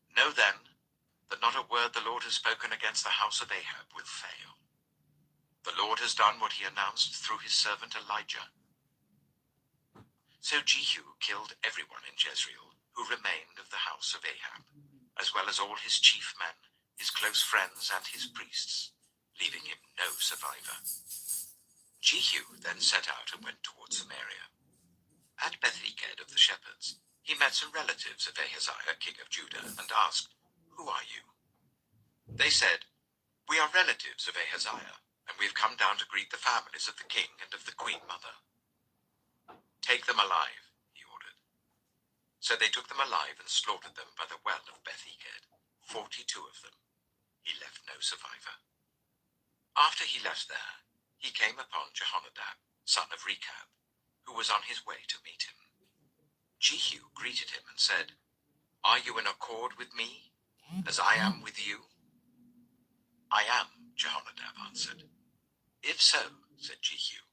Know then that not a word the Lord has spoken against the house of Ahab will fail. The Lord has done what he announced through his servant Elijah." So Jehu killed everyone in Jezreel who remained of the house of Ahab, as well as all his chief men, his close friends, and his priests, leaving him no survivor. Jehu then set out and went toward Samaria. At Beth-eked of the shepherds, he met some relatives of Ahaziah, king of Judah, and asked, "Who are you?" They said, "We are relatives of Ahaziah, and we have come down to greet the families of the king and of the queen mother." "Take them alive," he ordered. So they took them alive and slaughtered them by the well of Beth-eked, 42 of them. He left no survivor. After he left there, he came upon Jehonadab, son of Rechab, who was on his way to meet him. Jehu greeted him and said, "Are you in accord with me, as I am with you?" "I am," Jehonadab answered. "If so," said Jehu,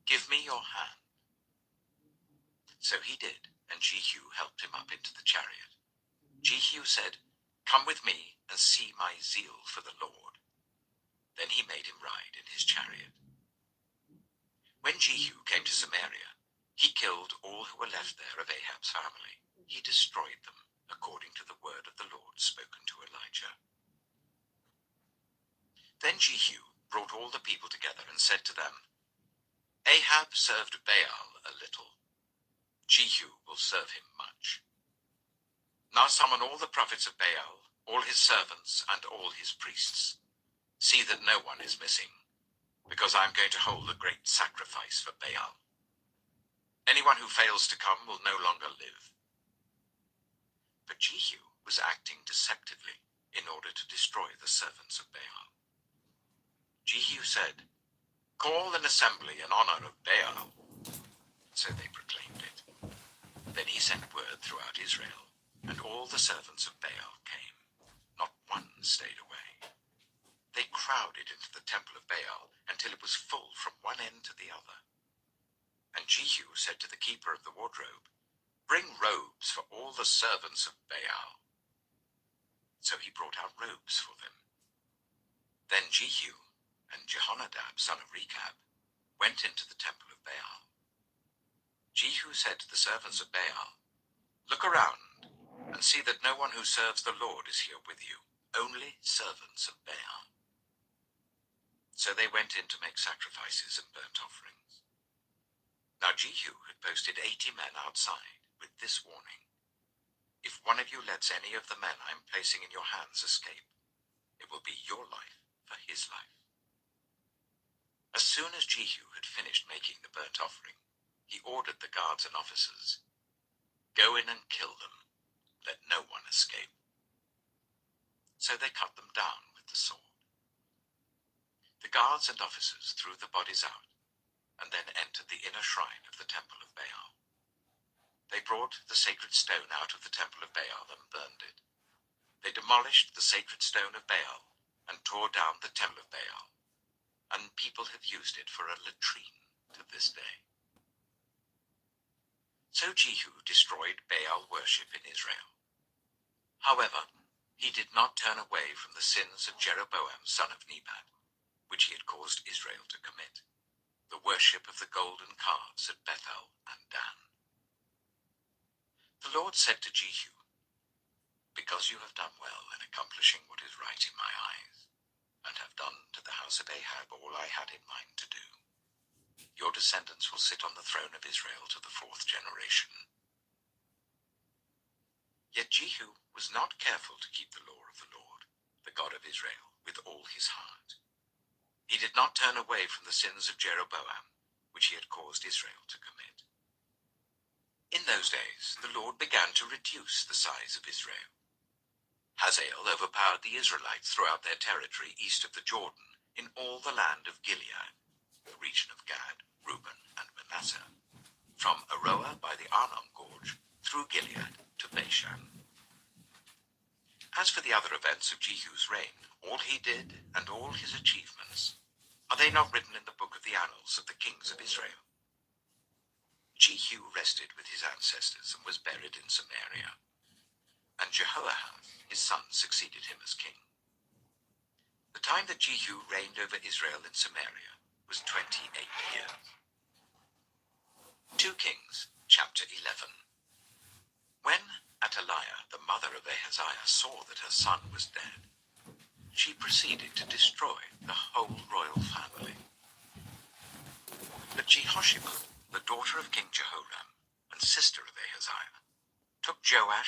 "give me your hand." So he did, and Jehu helped him up into the chariot. Jehu said, "Come with me and see my zeal for the Lord." Then he made him ride in his chariot. When Jehu came to Samaria, he killed all who were left there of Ahab's family. He destroyed them, according to the word of the Lord spoken to Elijah. Then Jehu brought all the people together and said to them, "Ahab served Baal a little. Jehu will serve him much. Now summon all the prophets of Baal, all his servants, and all his priests. See that no one is missing, because I am going to hold a great sacrifice for Baal. Anyone who fails to come will no longer live." But Jehu was acting deceptively in order to destroy the servants of Baal. Jehu said, "Call an assembly in honor of Baal." So they proclaimed it. Then he sent word throughout Israel, and all the servants of Baal came. Not one stayed away. They crowded into the temple of Baal until it was full from one end to the other. And Jehu said to the keeper of the wardrobe, "Bring robes for all the servants of Baal." So he brought out robes for them. Then Jehu and Jehonadab, son of Rechab, went into the temple of Baal. Jehu said to the servants of Baal, "Look around and see that no one who serves the Lord is here with you, only servants of Baal." So they went in to make sacrifices and burnt offerings. Now Jehu had posted 80 men outside with this warning: "If one of you lets any of the men I am placing in your hands escape, it will be your life for his life." As soon as Jehu had finished making the burnt offering, he ordered the guards and officers, "Go in and kill them. Let no one escape." So they cut them down with the sword. The guards and officers threw the bodies out and then entered the inner shrine of the temple of Baal. They brought the sacred stone out of the temple of Baal and burned it. They demolished the sacred stone of Baal and tore down the temple of Baal. and people have used it for a latrine to this day. So Jehu destroyed Baal worship in Israel. However, he did not turn away from the sins of Jeroboam son of Nebat, which he had caused Israel to commit, the worship of the golden calves at Bethel and Dan. The Lord said to Jehu, "Because you have done well in accomplishing what is right in my eyes, and have done to the house of Ahab all I had in mind to do, your descendants will sit on the throne of Israel to the 4th generation." Yet Jehu was not careful to keep the law of the Lord, the God of Israel, with all his heart. He did not turn away from the sins of Jeroboam, which he had caused Israel to commit. In those days, the Lord began to reduce the size of Israel. Hazael overpowered the Israelites throughout their territory east of the Jordan, in all the land of Gilead, the region of Gad, Reuben, and Manasseh, from Aroer by the Arnon Gorge, through Gilead to Bashan. As for the other events of Jehu's reign, all he did and all his achievements, are they not written in the book of the annals of the kings of Israel? Jehu rested with his ancestors and was buried in Samaria, and Jehoahaz, his son, succeeded him as king. The time that Jehu reigned over Israel in Samaria was 28 years. 2 Kings, chapter 11. When Athaliah, the mother of Ahaziah, saw that her son was dead, she proceeded to destroy the whole royal family. But Jehoshaphat, the daughter of King Jehoram and sister of Ahaziah, took Joash